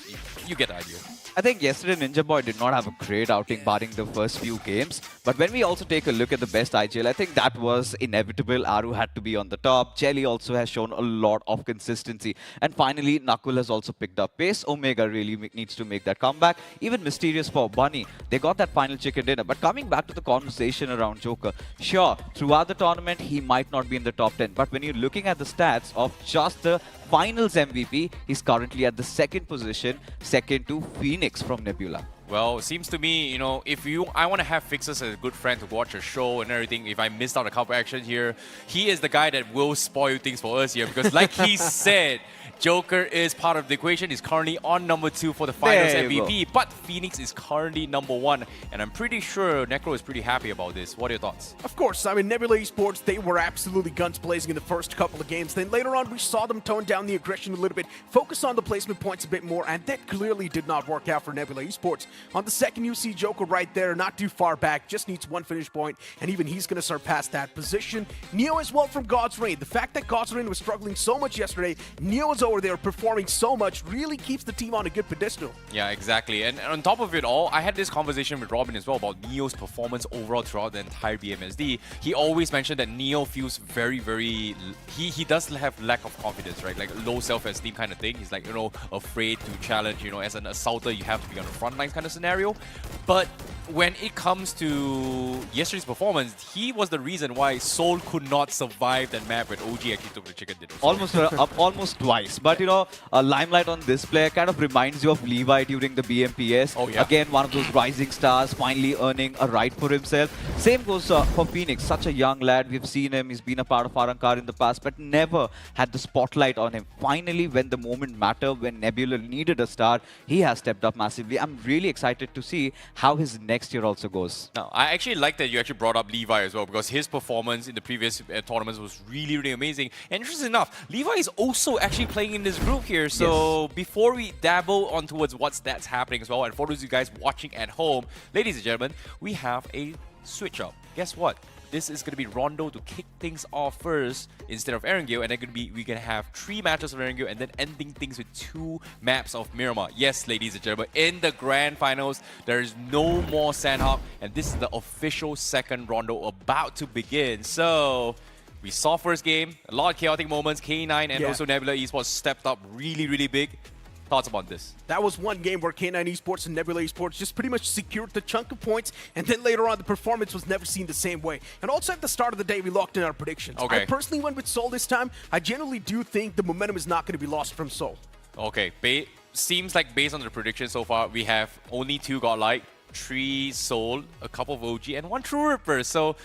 you get the idea. I think yesterday Ninja Boy did not have a great outing barring the first few games. But when we also take a look at the best IGL, I think that was inevitable. Aru had to be on the top. Jelly also has shown a lot of consistency. And finally, Knuckle has also picked up pace. Omega really needs to make that comeback. Even Mysterious for Bunny, they got that final chicken dinner. But coming back to the conversation around Joker, sure, throughout the tournament, he might not be in the top 10. But when you're looking at the stats of just the finals MVP, he's currently at the 2nd position, second to Phoenix from Nebula. Well, it seems to me, you know, if I want to have Fixers as a good friend to watch a show and everything, if I missed out a couple action here, he is the guy that will spoil things for us here, because like he said, Joker is part of the equation. He's currently on #2 for the finals MVP, but Phoenix is currently #1. And I'm pretty sure Necro is pretty happy about this. What are your thoughts? Of course, I mean, Nebula Esports, they were absolutely guns blazing in the first couple of games. Then later on, we saw them tone down the aggression a little bit, focus on the placement points a bit more, and that clearly did not work out for Nebula Esports. On the second, you see Joker right there, not too far back, just needs 1 finish point, and even he's going to surpass that position. Neo as well from God's Reign. The fact that God's Reign was struggling so much yesterday, Neo is over there performing so much, really keeps the team on a good pedestal. Yeah, exactly. And on top of it all, I had this conversation with Robin as well about Neo's performance overall throughout the entire BMSD. He always mentioned that Neo feels very, very... He does have lack of confidence, right? Like low self-esteem kind of thing. He's like, you know, afraid to challenge, you know, as an assaulter, you have to be on the front lines kind of scenario. But when it comes to yesterday's performance, he was the reason why Seoul could not survive that map when OG actually took the chicken dinner. Almost twice. But, you know, limelight on this player kind of reminds you of Levi during the BMPS. Oh, yeah. Again, one of those rising stars, finally earning a right for himself. Same goes for Phoenix, such a young lad. We've seen him, he's been a part of Arankar in the past, but never had the spotlight on him. Finally, when the moment mattered, when Nebula needed a star, he has stepped up massively. I'm really excited to see how his next year also goes. Now, I actually like that you actually brought up Levi as well, because his performance in the previous tournaments was really, really amazing. And interesting enough, Levi is also actually playing in this group here. So before we dabble on towards that's happening as well, and for those of you guys watching at home, ladies and gentlemen, we have a switch up. Guess what? this is going to be Rondo to kick things off first instead of Erangel, and then we're going to have 3 matches of Erangel and then ending things with 2 maps of Miramar. Yes, ladies and gentlemen, in the grand finals, there is no more Sandhawk, and this is the official second Rondo about to begin. So we saw first game, a lot of chaotic moments. K9 and also Nebula Esports stepped up really, really big. Thoughts about this? That was one game where K9 Esports and Nebula Esports just pretty much secured the chunk of points, and then later on the performance was never seen the same way. And also at the start of the day, we locked in our predictions. Okay. I personally went with Seoul this time. I generally do think the momentum is not going to be lost from Seoul. Okay, seems like based on the prediction so far, we have only 2 Godlike, 3 Soul, a couple of OG, and 1 TrueRippers. So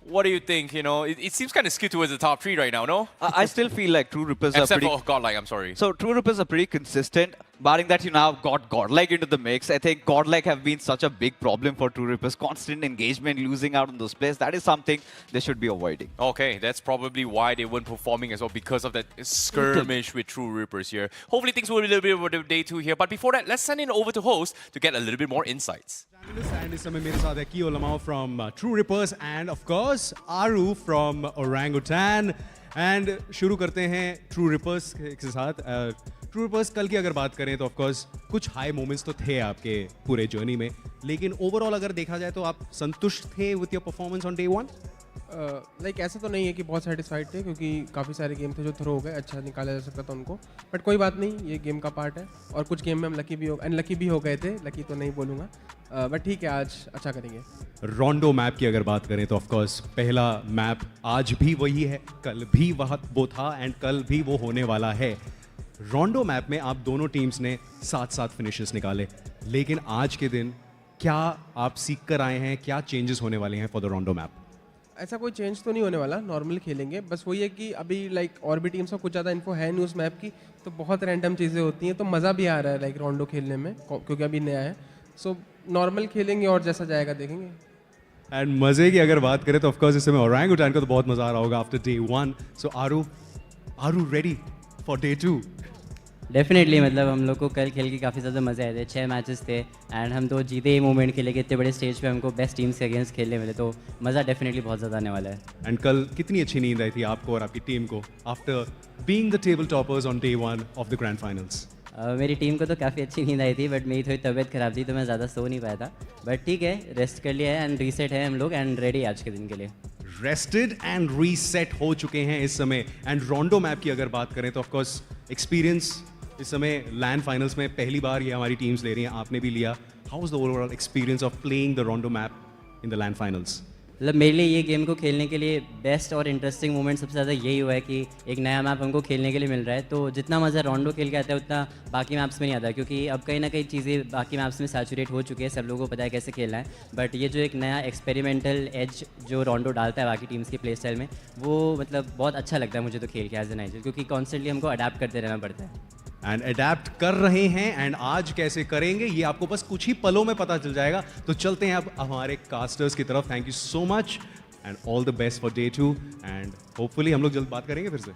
what do you think? You know, it seems kind of skewed towards the top 3 right now, no? I still feel like TrueRippers are Except pretty... for Godlike, I'm sorry. So TrueRippers are pretty consistent. Barring that, you now got Godlike into the mix. I think Godlike have been such a big problem for TrueRippers. Constant engagement, losing out on those plays. That is something they should be avoiding. Okay, that's probably why they weren't performing as well, because of that skirmish with TrueRippers here. Hopefully things will be a little bit over the day 2 here. But before that, let's send it over to host to get a little bit more insights. And इस समय मेरे साथ है कियो लमाओ from TrueRippers and of course Aru from Orangutan. And शुरू करते हैं TrueRippers के साथ. TrueRippers कल की अगर बात करें तो of course कुछ हाई मोमेंट्स तो थे आपके पूरे जर्नी में, लेकिन ओवरऑल अगर देखा जाए तो आप संतुष्ट थे with your performance on day 1? Like ऐसा तो नहीं है कि बहुत सेटिस्फाइड थे, क्योंकि काफ़ी सारे गेम थे जो थ्रो हो गए, अच्छा निकाला जा सकता था उनको, बट कोई बात नहीं, ये गेम का पार्ट है. और कुछ गेम में हम अनलकी भी हो गए थे, लकी तो नहीं बोलूँगा, बट ठीक है, आज अच्छा करेंगे. रोंडो मैप की अगर बात करें तो ऑफ कोर्स पहला मैप आज भी वही है, कल भी वो था एंड कल भी वो होने वाला है. रोंडो मैप में आप दोनों टीम्स ने 7-7 फिनिशेस निकाले, लेकिन आज के दिन क्या आप सीख कर आए हैं, क्या चेंजेस होने वाले हैं फॉर द रोंडो मैप? ऐसा कोई चेंज तो नहीं होने वाला, नॉर्मल खेलेंगे. बस वही है कि अभी लाइक और भी टीम्स को कुछ ज़्यादा इन्फो है नहीं उस मैप की, तो बहुत रैंडम चीज़ें होती हैं, तो मज़ा भी आ रहा है लाइक रोंडो खेलने में, क्योंकि अभी नया है. सो नॉर्मल खेलेंगे और जैसा जाएगा देखेंगे. एंड मज़े की अगर बात करें तो ऑफ कोर्स इस समय ओरंगुटान का तो बहुत मज़ा आ रहा होगा after day 1. So are you ready for day 2? Definitely, मतलब हम लोग को कल खेल के काफ़ी ज़्यादा मज़े आए थे. 6 मैचेस थे एंड हम तो जीते ही मूवमेंट खेले कि इतने बड़े स्टेज पे हमको बेस्ट टीम्स के अगेंस्ट खेलने मिले, तो मज़ा डेफिनेटली बहुत ज़्यादा आने वाला है. एंड कल कितनी अच्छी नींद आई थी आपको और आपकी टीम को after being the table toppers on day 1 of the grand finals? मेरी टीम को तो काफ़ी अच्छी नींद आई थी, बट मेरी थोड़ी तबीयत ख़राब थी तो मैं ज़्यादा सो नहीं पाया था, बट ठीक है, रेस्ट कर लिया है एंड रीसेट है हम लोग एंड रेडी आज के दिन के लिए. रेस्टेड एंड रीसेट हो चुके हैं इस समय. एंड रोंडो मैप की अगर बात करें तो ऑफ कोर्स एक्सपीरियंस इस समय लैंड फाइनल्स में पहली बार ये हमारी टीम्स ले रही हैं, आपने भी लिया. How was the overall experience of playing the रोंडो map in the land finals? मतलब मेरे लिए ये गेम को खेलने के लिए बेस्ट और इंटरेस्टिंग मोमेंट सबसे ज़्यादा यही हुआ है कि एक नया मैप हमको खेलने के लिए मिल रहा है. तो जितना मज़ा रोंडो खेल के आता है उतना बाकी मैप्स में नहीं आता, क्योंकि अब कहीं ना कहीं चीज़ें बाकी मैप्स में सैचुरेट हो चुकी है, सब लोगों को पता है कैसे खेलना है. बट ये जो एक नया एक्सपेरिमेंटल एज जो रोंडो डालता है बाकी टीम्स के प्ले स्टाइल में, वो मतलब बहुत अच्छा लगता है मुझे तो खेल के एज एन आइजल, क्योंकि कॉन्स्टेंटली हमको अडेप्ट करते रहना पड़ता है. एंड अडेप्ट कर रहे हैं, एंड आज कैसे करेंगे ये आपको बस कुछ ही पलों में पता चल जाएगा. तो चलते हैं अब हमारे कास्टर्स की तरफ. Thank you so much and all the best for day 2 and hopefully हम लोग जल्द बात करेंगे फिर से.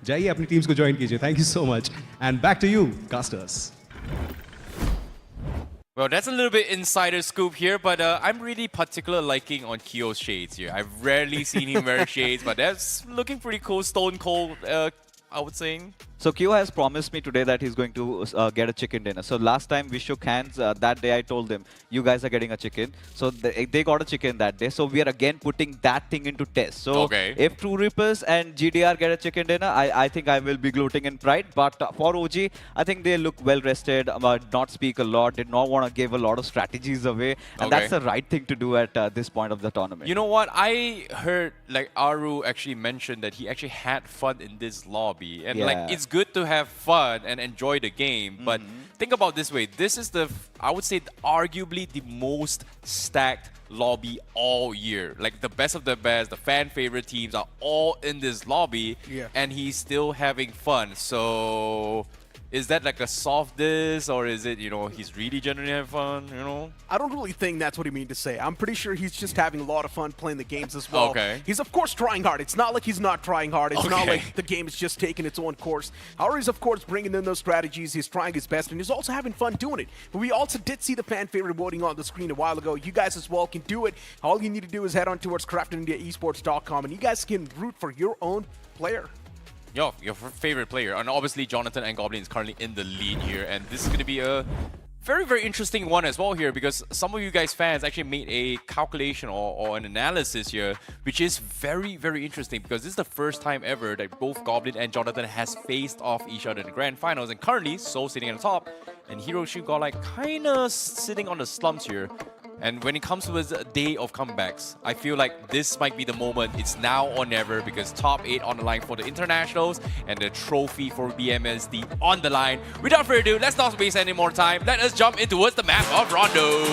जाइए अपनी टीम्स को ज्वाइन कीजिए. Thank you so much and back to you casters. Well, that's a little bit insider scoop here, but I'm really particular liking on Kyo's shades here. I've rarely seen him wear shades, but that's looking pretty cool. Stone cold, I would say. So Kyo has promised me today that he's going to get a chicken dinner. So last time we shook hands, that day I told them, you guys are getting a chicken. So they got a chicken that day. So we are again putting that thing into test. So if TrueRippers and GDR get a chicken dinner, I think I will be gloating in pride. But for OG, I think they look well rested, not speak a lot, did not want to give a lot of strategies away. And that's the right thing to do at this point of the tournament. You know what? I heard like Aru actually mentioned that he actually had fun in this lobby. And like it's good to have fun and enjoy the game, but think about this way, this is I would say arguably the most stacked lobby all year. Like the best of the best, the fan favorite teams are all in this lobby, and he's still having fun. So is that like a soft diss, or is it, you know, he's really genuinely having fun, you know? I don't really think that's what he mean to say. I'm pretty sure he's just having a lot of fun playing the games as well. Okay. He's of course trying hard. It's not like he's not trying hard. It's not like the game is just taking its own course. Ari's of course bringing in those strategies. He's trying his best, and he's also having fun doing it. But we also did see the fan favorite voting on the screen a while ago. You guys as well can do it. All you need to do is head on towards craftindiaesports.com, and you guys can root for your own player. Your favorite player. And obviously Jonathan and Goblin is currently in the lead here, and this is going to be a very, very interesting one as well here, because some of you guys fans actually made a calculation or an analysis here, which is very, very interesting, because this is the first time ever that both Goblin and Jonathan has faced off each other in the grand finals, and currently Soul sitting on the top and Hiroshi Godlike kind of sitting on the slumps here. And when it comes to a day of comebacks, I feel like this might be the moment. It's now or never, because top 8 on the line for the internationals and the trophy for BMSD on the line. Without further ado, let's not waste any more time. Let us jump in towards the map of Rondo.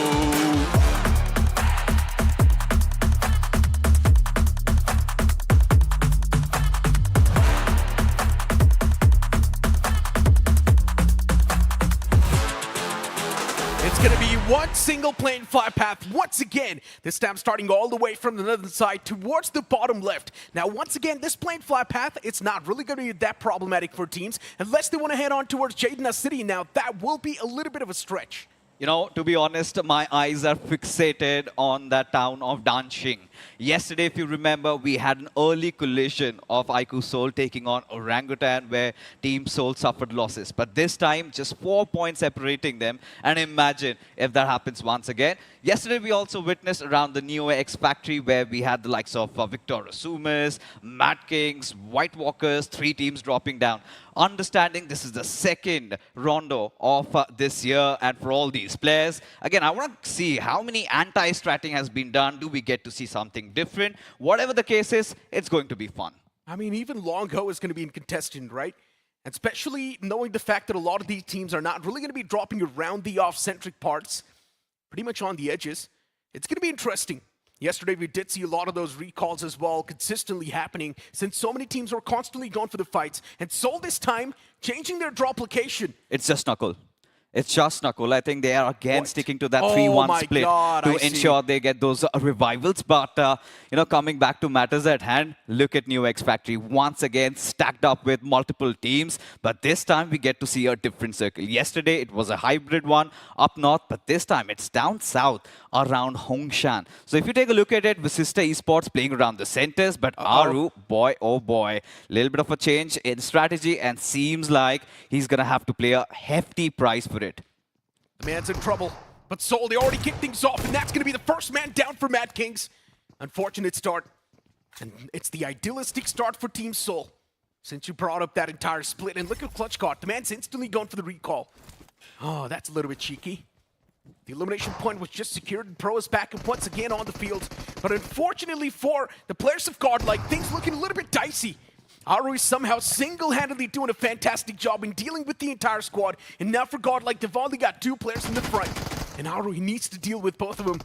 Going to be one single plane fly path once again. This time starting all the way from the northern side towards the bottom left. Now once again, this plane fly path, it's not really going to be that problematic for teams unless they want to head on towards Jaidana City. Now that will be a little bit of a stretch. You know, to be honest, my eyes are fixated on that town of Danxing. Yesterday, if you remember, we had an early collision of iQOO Seoul taking on Orangutan, where Team Seoul suffered losses. But this time, just 4 points separating them. And imagine if that happens once again. Yesterday, we also witnessed around the Neo X Factory, where we had the likes of Victoria Sumus, Madkings, White Walkers, 3 teams dropping down. Understanding this is the second Rondo of this year, and for all these players, again, I want to see how many anti-stratting has been done. Do we get to see something different? Whatever the case is, it's going to be fun. I mean, even Longo is going to be in contention, right? And especially knowing the fact that a lot of these teams are not really going to be dropping around the off-centric parts, pretty much on the edges. It's going to be interesting. Yesterday, we did see a lot of those recalls as well consistently happening since so many teams were constantly going for the fights. And Seoul this time, changing their drop location. It's just Knuckle. It's just Knuckle. I think they are again sticking to that 3-1 split to ensure they get those revivals. But, you know, coming back to matters at hand, look at New X Factory once again stacked up with multiple teams. But this time we get to see a different circle. Yesterday it was a hybrid one up north, but this time it's down south around Hongshan. So if you take a look at it, Vasista Esports playing around the centers, but Aru, boy, oh boy, little bit of a change in strategy, and seems like he's going to have to play a hefty price for it. The man's in trouble, but Seoul, they already kicked things off, and that's going to be the first man down for Madkings. Unfortunate start, and it's the idealistic start for Team Seoul. Since you brought up that entire split, and look at Clutch caught. The man's instantly going for the recall. Oh, that's a little bit cheeky. The elimination point was just secured, and Pro is back up once again on the field. But unfortunately for the players of Godlike, things looking a little bit dicey. Aru is somehow single-handedly doing a fantastic job in dealing with the entire squad. And now for Godlike, they've only got 2 players in the front. And Aru, he needs to deal with both of them.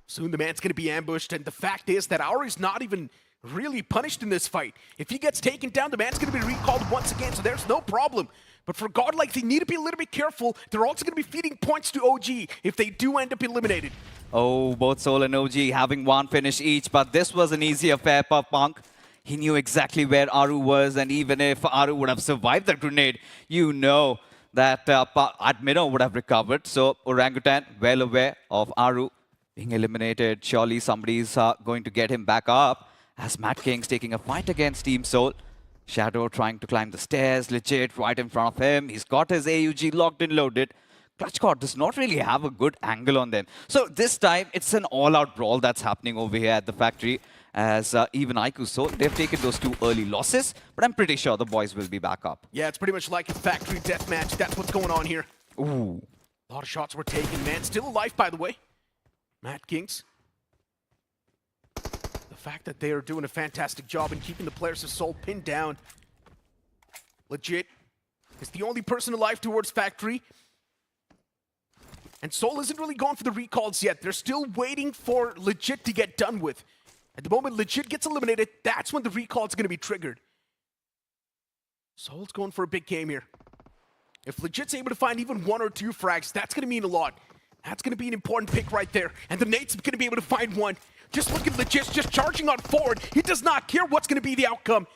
Soon the man's going to be ambushed. And the fact is that Aru is not even really punished in this fight. If he gets taken down, the man's going to be recalled once again. So there's no problem. But for Godlike, they need to be a little bit careful. They're also going to be feeding points to OG if they do end up eliminated. Oh, both Seoul and OG having 1 finish each. But this was an easy affair for Punk. He knew exactly where Aru was, and even if Aru would have survived that grenade, you know that Admiro would have recovered. So Orangutan, well aware of Aru being eliminated. Surely somebody's going to get him back up, as Madkings taking a fight against Team Seoul. Shadow trying to climb the stairs, legit right in front of him. He's got his AUG locked and loaded. Clutchcord does not really have a good angle on them. So this time, it's an all-out brawl that's happening over here at the factory. As even iQOO Seoul, they've taken those 2 early losses, but I'm pretty sure the boys will be back up. Yeah, it's pretty much like a factory deathmatch. That's what's going on here. Ooh. A lot of shots were taken, man. Still alive, by the way. Madkings. The fact that they are doing a fantastic job in keeping the players of Seoul pinned down. Legit. It's the only person alive towards factory. And Seoul isn't really going for the recalls yet. They're still waiting for Legit to get done with. At the moment Legit gets eliminated, that's when the recall is going to be triggered. Seoul's going for a big game here. If Legit's able to find even 1 or 2 frags, that's going to mean a lot. That's going to be an important pick right there. And the Nate's going to be able to find one. Just look at Legit just charging on forward. He does not care what's going to be the outcome.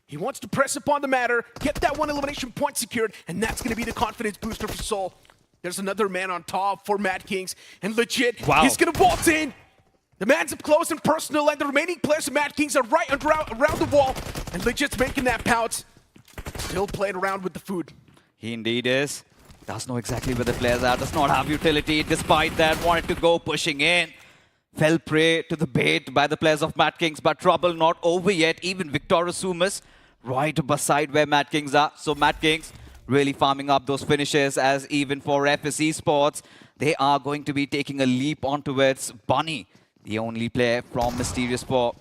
He wants to press upon the matter, get that 1 elimination point secured, and that's going to be the confidence booster for Soul. There's another man on top for Madkings, and Legit, he's going to vault in. The man's up close and personal, and the remaining players of Madkings are right around the wall, and Legit's making that pounce. Still playing around with the food. He indeed is. Does know exactly where the players are, does not have utility. Despite that, wanted to go pushing in. Fell prey to the bait by the players of Madkings, but trouble not over yet. Even Victoria Sumus right beside where Madkings are. So Madkings really farming up those finishes, as even for FS Esports, they are going to be taking a leap on towards Bunny, the only player from Mysterious 4.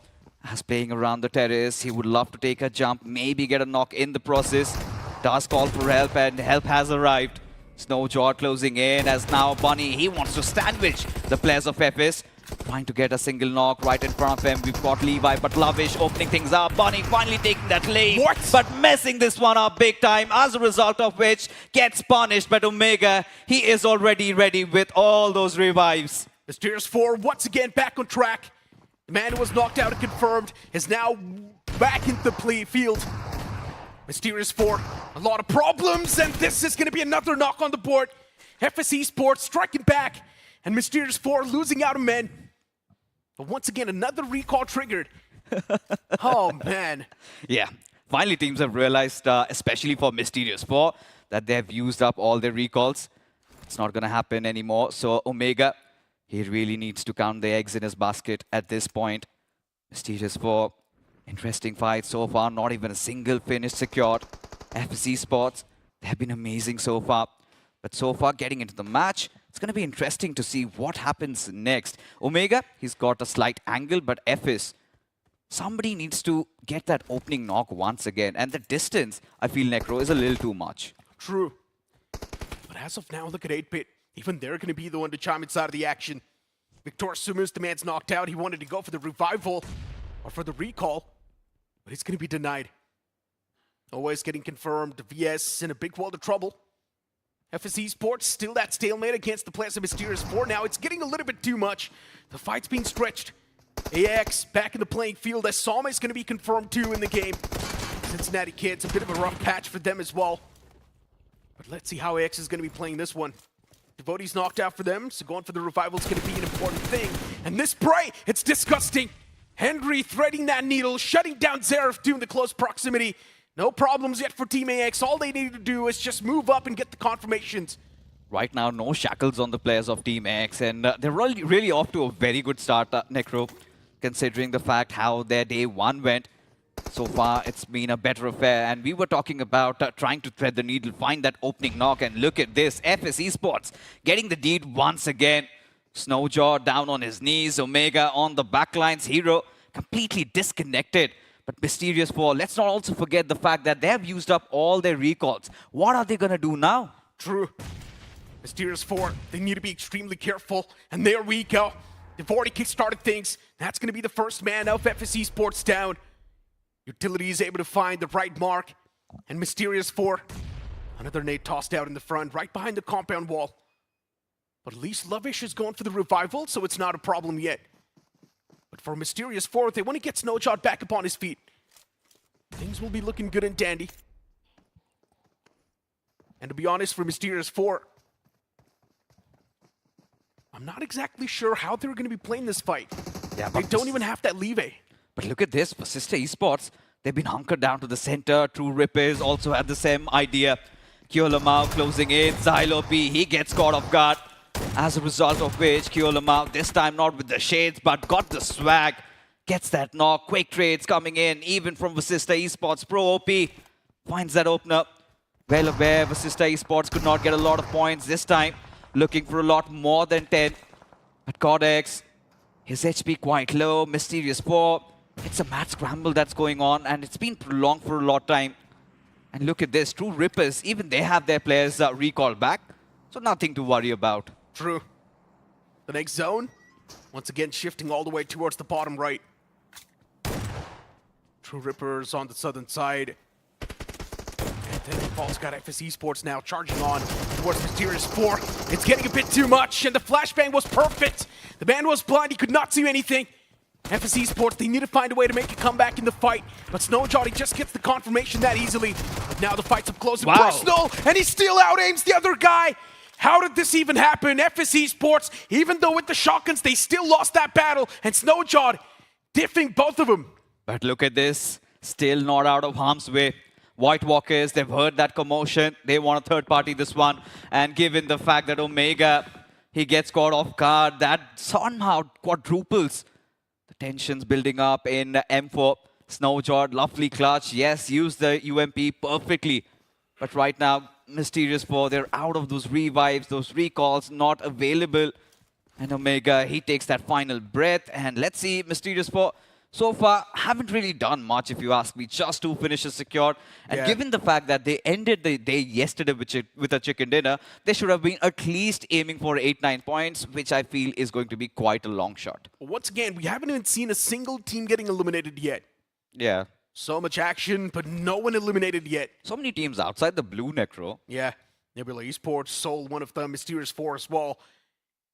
As playing around the terrace, he would love to take a jump, maybe get a knock in the process. Does call for help, and help has arrived. Snowjaw closing in, as now Bunny, he wants to sandwich the players of FS. Trying to get a single knock right in front of him. We've got Levi, but Lavish opening things up. Bunny finally taking that lead, but messing this one up big time, as a result of which gets punished. But Omega, he is already ready with all those revives. Mysterious 4 once again back on track. The man who was knocked out and confirmed is now back into the field. Mysterious 4, a lot of problems, and this is going to be another knock on the board. FS Esports striking back, and Mysterious 4 losing out on men. But once again, another recall triggered. Oh, man. Yeah, finally teams have realized, especially for Mysterious 4, that they have used up all their recalls. It's not going to happen anymore. So Omega, he really needs to count the eggs in his basket at this point. Mysterious 4, interesting fight so far. Not even a single finish secured. FS Esports, they have been amazing so far. But so far, getting into the match, it's going to be interesting to see what happens next. Omega, he's got a slight angle, but FS, somebody needs to get that opening knock once again. And the distance, I feel, Necro, is a little too much. True. But as of now, look at 8-Bit. Even they're going to be the one to chime inside of the action. Victor Sumus, the man's knocked out. He wanted to go for the revival or for the recall, but it's going to be denied. Always getting confirmed. VS in a big world of trouble. FS Esports, still that stalemate against the players of Mysterious 4. Now it's getting a little bit too much. The fight's being stretched. AX back in the playing field, as Sama is going to be confirmed too in the game. Cincinnati kids, a bit of a rough patch for them as well. But let's see how AX is going to be playing this one. Devotee's knocked out for them, so going for the revival is going to be an important thing. And this spray, it's disgusting. Henry threading that needle, shutting down Zeref due in the close proximity. No problems yet for Team AX. All they need to do is just move up and get the confirmations. Right now, no shackles on the players of Team AX, and they're really off to a very good start, Necro, considering the fact how their day 1 went. So far, it's been a better affair, and we were talking about trying to thread the needle, find that opening knock, and look at this. FS Esports getting the lead once again. Snowjaw down on his knees, Omega on the backlines, Hero completely disconnected. But Mysterious 4, let's not also forget the fact that they have used up all their recalls. What are they going to do now? True. Mysterious 4, they need to be extremely careful. And there we go. They've already kickstarted things. That's going to be the first man of FS Esports down. Utility is able to find the right mark. And Mysterious 4, another nade tossed out in the front, right behind the compound wall. But at least Lovish is going for the revival, so it's not a problem yet. But for Mysterious 4, they want to get Snowshot back upon his feet. Things will be looking good and dandy. And to be honest, for Mysterious 4, I'm not exactly sure how they're going to be playing this fight. Yeah, they don't even have that leeway. But look at this, Vasista Esports, they've been hunkered down to the center. TrueRippers also had the same idea. Kyolamau closing in, Xylope, he gets caught off guard. As a result of which, Kyolamau, this time not with the shades, but got the swag. Gets that knock, quick trades coming in, even from Vasista Esports. Pro OP finds that opener. Well aware, Vasista Esports could not get a lot of points this time. Looking for a lot more than 10. But Codex, his HP quite low. Mysterious 4, it's a mad scramble that's going on, and it's been prolonged for a lot of time. And look at this, TrueRippers, even they have their players recalled back. So nothing to worry about. True. The next zone, once again shifting all the way towards the bottom right. TrueRippers on the southern side. And Then they've also got FS Esports now charging on towards Mysterious 4. It's getting a bit too much, and the flashbang was perfect. The man was blind, he could not see anything. FS Esports, they need to find a way to make a comeback in the fight, but Snowjawdy just gets the confirmation that easily. But now the fight's up close and personal, and he still out-aims the other guy. How did this even happen? FS Esports, even though with the shotguns, they still lost that battle, and Snowjawdy diffing both of them. But look at this, still not out of harm's way. White Walkers, they've heard that commotion. They want a third party this one. And given the fact that Omega, he gets caught off guard, that somehow quadruples the tensions building up in M4. Snowjawd, lovely clutch. Yes, use the UMP perfectly. But right now, Mysterious 4, they're out of those revives, those recalls, not available. And Omega, he takes that final breath. And let's see, Mysterious 4, so far, haven't really done much, if you ask me. Just 2 finishes secured. And given the fact that they ended the day yesterday with a chicken dinner, they should have been at least aiming for 8-9 points, which I feel is going to be quite a long shot. Once again, we haven't even seen a single team getting eliminated yet. Yeah. So much action, but no one eliminated yet. So many teams outside the blue, Necro. Yeah. Nebula Esports, Soul, one of them, Mysterious 4 as well.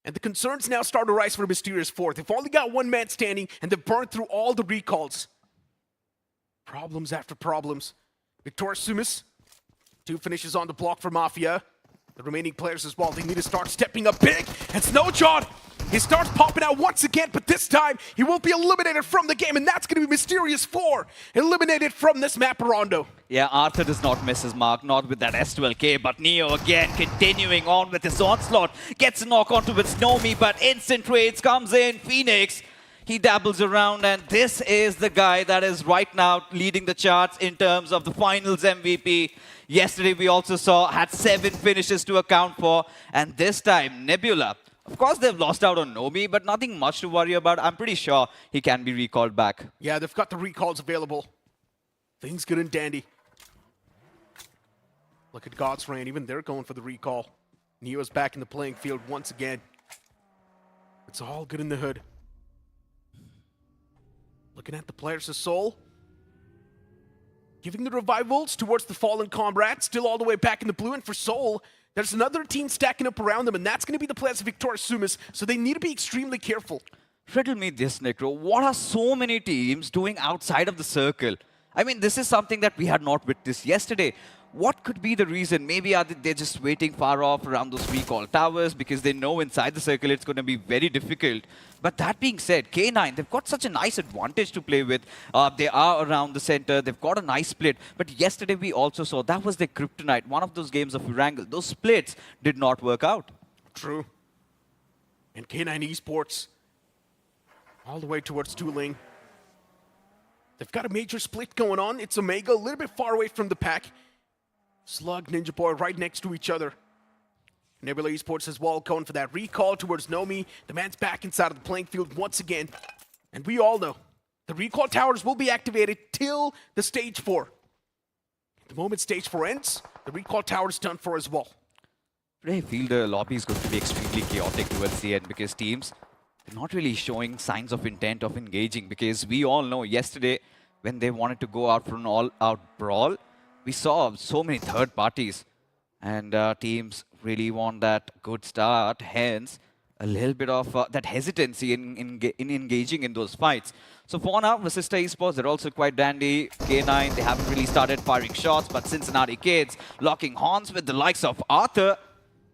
And the concerns now start to rise for Mysterious 4. They've only got one man standing, and they've burned through all the recalls. Problems after problems. Victor Sumus, 2 finishes on the block for Mafia. The remaining players as well, they need to start stepping up big. And Snowjawd, he starts popping out once again, but this time he will be eliminated from the game, and that's going to be Mysterious 4, eliminated from this map, Rondo. Yeah, Arthur does not miss his mark, not with that S12K, but Neo again continuing on with his onslaught. Gets a knock onto with Snowy, but instant trades comes in. Phoenix, he dabbles around, and this is the guy that is right now leading the charts in terms of the finals MVP. Yesterday we also saw, had 7 finishes to account for, and this time Nebula. Of course, they've lost out on Nomi, but nothing much to worry about. I'm pretty sure he can be recalled back. Yeah, they've got the recalls available. Things good and dandy. Look at God's Reign. Even they're going for the recall. Neo's back in the playing field once again. It's all good in the hood. Looking at the players of Soul. Giving the revivals towards the fallen comrade. Still all the way back in the blue. And for Soul, there's another team stacking up around them, and that's going to be the players of Victor Sumus, so they need to be extremely careful. Riddle me this, Necro. What are so many teams doing outside of the circle? I mean, this is something that we had not witnessed yesterday. What could be the reason? Maybe they're just waiting far off around those recall towers because they know inside the circle it's going to be very difficult. But that being said, K9, they've got such a nice advantage to play with. They are around the center. They've got a nice split. But yesterday we also saw that was their kryptonite. One of those games of Erangel. Those splits did not work out. True. And K9 Esports, all the way towards Tooling. They've got a major split going on. It's Omega, a little bit far away from the pack. Slug, Ninja Boy right next to each other. Nebula Esports as well going for that recall towards Nomi. The man's back inside of the playing field once again. And we all know the recall towers will be activated till the stage 4. The moment stage 4 ends, the recall tower is done for as well. I feel the lobby is going to be extremely chaotic towards the end because teams are not really showing signs of intent of engaging, because we all know yesterday when they wanted to go out for an all-out brawl, we saw so many third parties, and teams really want that good start, hence a little bit of that hesitancy in engaging in those fights. So for now, Vasista Esports, they're also quite dandy. K9, they haven't really started firing shots, but Cincinnati kids locking horns with the likes of Arthur,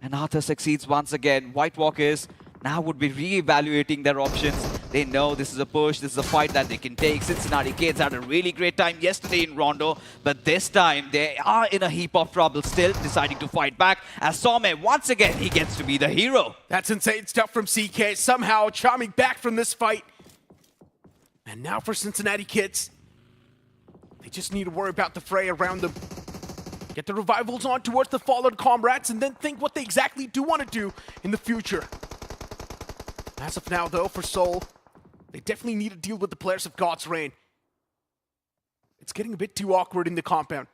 and Arthur succeeds once again. White Walkers now would be re-evaluating their options. They know this is a push, this is a fight that they can take. Cincinnati kids had a really great time yesterday in Rondo, but this time they are in a heap of trouble still, deciding to fight back. As Some, once again, he gets to be the hero. That's insane stuff from CK, somehow charming back from this fight. And now for Cincinnati kids, they just need to worry about the fray around them. Get the revivals on towards the fallen comrades, and then think what they exactly do want to do in the future. As of now, though, for Soul, they definitely need to deal with the players of God's Reign. It's getting a bit too awkward in the compound.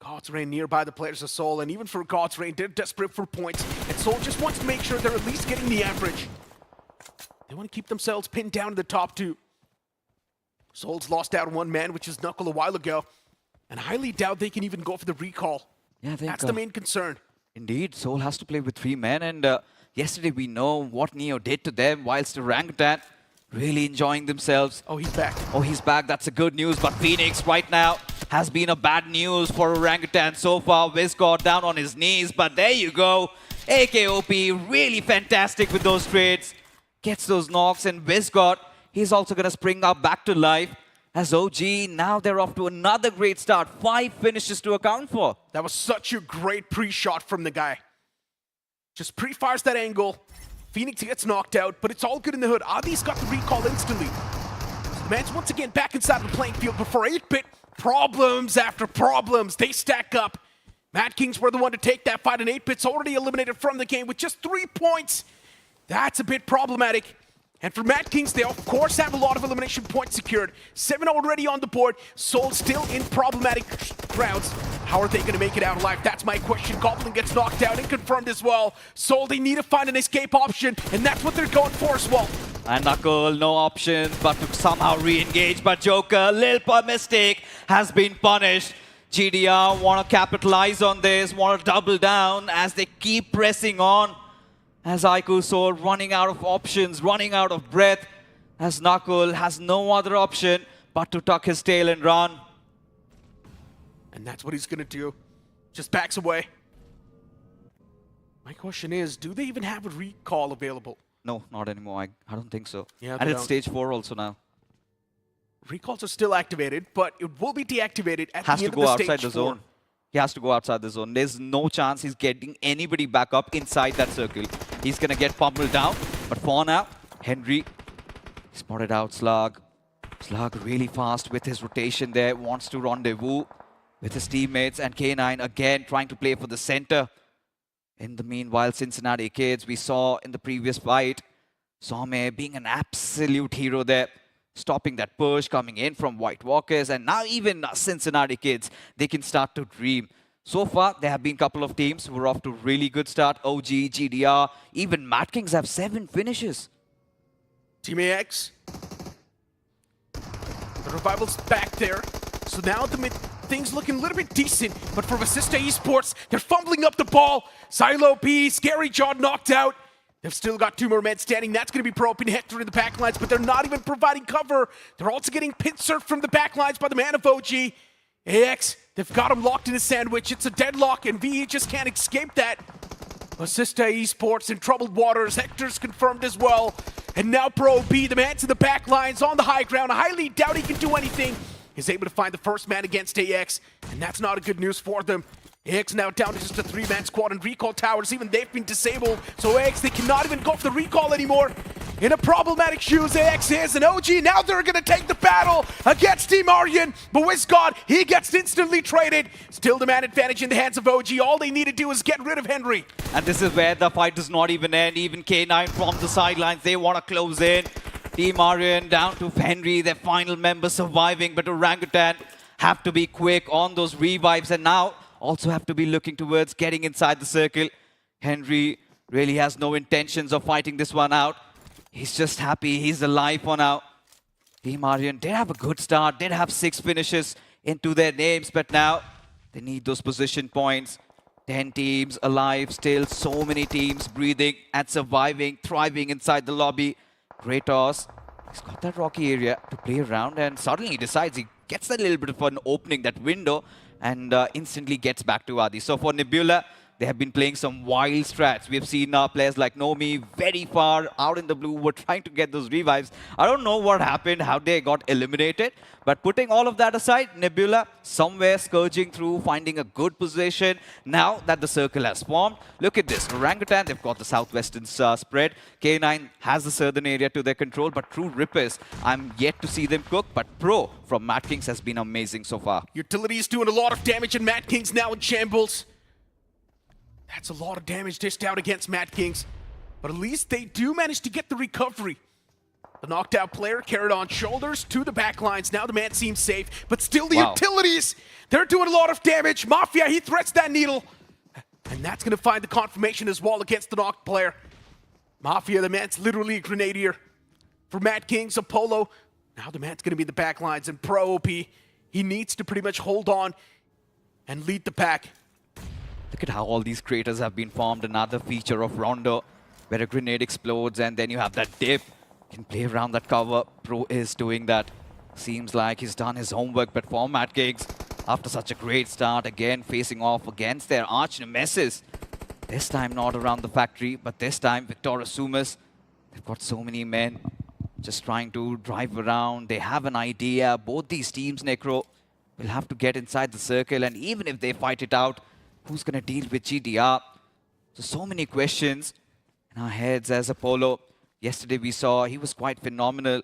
God's Reign nearby the players of Soul, and even for God's Reign, they're desperate for points, and Soul just wants to make sure they're at least getting the average. They want to keep themselves pinned down to the top 2. Soul's lost out one man, which is Knuckle a while ago. And I highly doubt they can even go for the recall. Yeah, That's the main concern. Indeed, Soul has to play with 3 men, and yesterday we know what Neo did to them, whilst Orangutan really enjoying themselves. Oh, he's back. Oh, he's back. That's a good news. But Phoenix right now has been a bad news for Orangutan so far. Viscott down on his knees, but there you go. AKOP really fantastic with those trades. Gets those knocks, and Viscott, he's also going to spring up back to life. As OG, now they're off to another great start. 5 finishes to account for. That was such a great pre-shot from the guy. Just pre-fires that angle. Phoenix gets knocked out, but it's all good in the hood. Adi's got the recall instantly. So the man's once again back inside the playing field before 8-bit. Problems after problems. They stack up. Madkings were the one to take that fight, and 8-bit's already eliminated from the game with just 3 points. That's a bit problematic. And for Madkings, they of course have a lot of elimination points secured. 7 already on the board. Soul still in problematic grounds. How are they going to make it out alive? That's my question. Goblin gets knocked out and confirmed as well. Soul, they need to find an escape option, and that's what they're going for as well. And Knuckle, no options but to somehow re-engage. But Joker, little mistake, has been punished. GDR want to capitalize on this, want to double down as they keep pressing on. As iQOO Soul running out of options, running out of breath, as Knuckle has no other option but to tuck his tail and run. And that's what he's going to do. Just backs away. My question is, do they even have a recall available? No, not anymore. I don't think so. Yeah, and they it's don't. stage 4 also now. Recalls are still activated, but it will be deactivated at Has the to end go of the outside stage the 4. zone. He has to go outside the zone. There's no chance he's getting anybody back up inside that circle. He's going to get pummeled down. But for now, Henry spotted out Slug. Slug really fast with his rotation there. Wants to rendezvous with his teammates. And K9 again trying to play for the center. In the meanwhile, Cincinnati kids, we saw in the previous fight, Some being an absolute hero there. Stopping that push coming in from White Walkers, and now even Cincinnati kids, they can start to dream. So far, there have been a couple of teams who are off to a really good start. OG, GDR, even Madkings have 7 finishes. Team AX. The revival's back there. So now the things looking a little bit decent, but for Vasista Esports, they're fumbling up the ball. Silo P, Scary John knocked out. They've still got 2 more men standing. That's going to be Pro and Hector in the backlines, but they're not even providing cover. They're also getting pincerfed from the backlines by the man of OG. AX, they've got him locked in a sandwich. It's a deadlock, and VE just can't escape that. Vasista Esports in troubled waters. Hector's confirmed as well. And now Pro B, the man's in the backlines on the high ground. I highly doubt he can do anything. He's able to find the first man against AX, and that's not a good news for them. AX now down to just a 3-man squad, and recall towers, even they've been disabled. So AX, they cannot even go for the recall anymore. In a problematic shoes, AX is, and OG, now they're going to take the battle against Team Aryan. But Viscott, he gets instantly traded. Still the man advantage in the hands of OG. All they need to do is get rid of Henry. And this is where the fight does not even end. Even K9 from the sidelines, they want to close in. Team Aryan down to Henry, their final member surviving, but Orangutan have to be quick on those revives, and now also have to be looking towards getting inside the circle. Henry really has no intentions of fighting this one out. He's just happy he's alive for now. Team Aryan did have a good start, did have 6 finishes into their names, but now they need those position points. 10 teams alive, still so many teams breathing and surviving, thriving inside the lobby. Kratos, he's got that rocky area to play around, and suddenly he decides he gets that little bit of an opening, that window, and instantly gets back to Adi. So for Nebula, they have been playing some wild strats. We have seen players like Nomi very far out in the blue were trying to get those revives. I don't know what happened, how they got eliminated, but putting all of that aside, Nebula somewhere scourging through, finding a good position. Now that the circle has formed, look at this. Orangutan, they've got the southwestern spread. K9 has the southern area to their control, but TrueRippers, I'm yet to see them cook, but Pro from Madkings has been amazing so far. Utilities doing a lot of damage, and Madkings now in shambles. That's a lot of damage dished out against Madkings, but at least they do manage to get the recovery. The knocked out player carried on shoulders to the back lines. Now the man seems safe, but still the utilities, they're doing a lot of damage. Mafia, he threats that needle, and that's going to find the confirmation as well against the knocked player. Mafia, the man's literally a grenadier. For Madkings, Apollo, now the man's going to be in the back lines, and Pro OP, He needs to pretty much hold on and lead the pack. Look at how all these craters have been formed. Another feature of Rondo, where a grenade explodes and then you have that dip. You can play around that cover. Pro is doing that. Seems like he's done his homework, but for Madkings, after such a great start, again facing off against their arch nemesis. This time not around the factory, but this time Victor Sumus. They've got so many men just trying to drive around. They have an idea. Both these teams, Necro, will have to get inside the circle, and even if they fight it out, who's going to deal with GDR? So many questions in our heads as Apollo. Yesterday we saw he was quite phenomenal.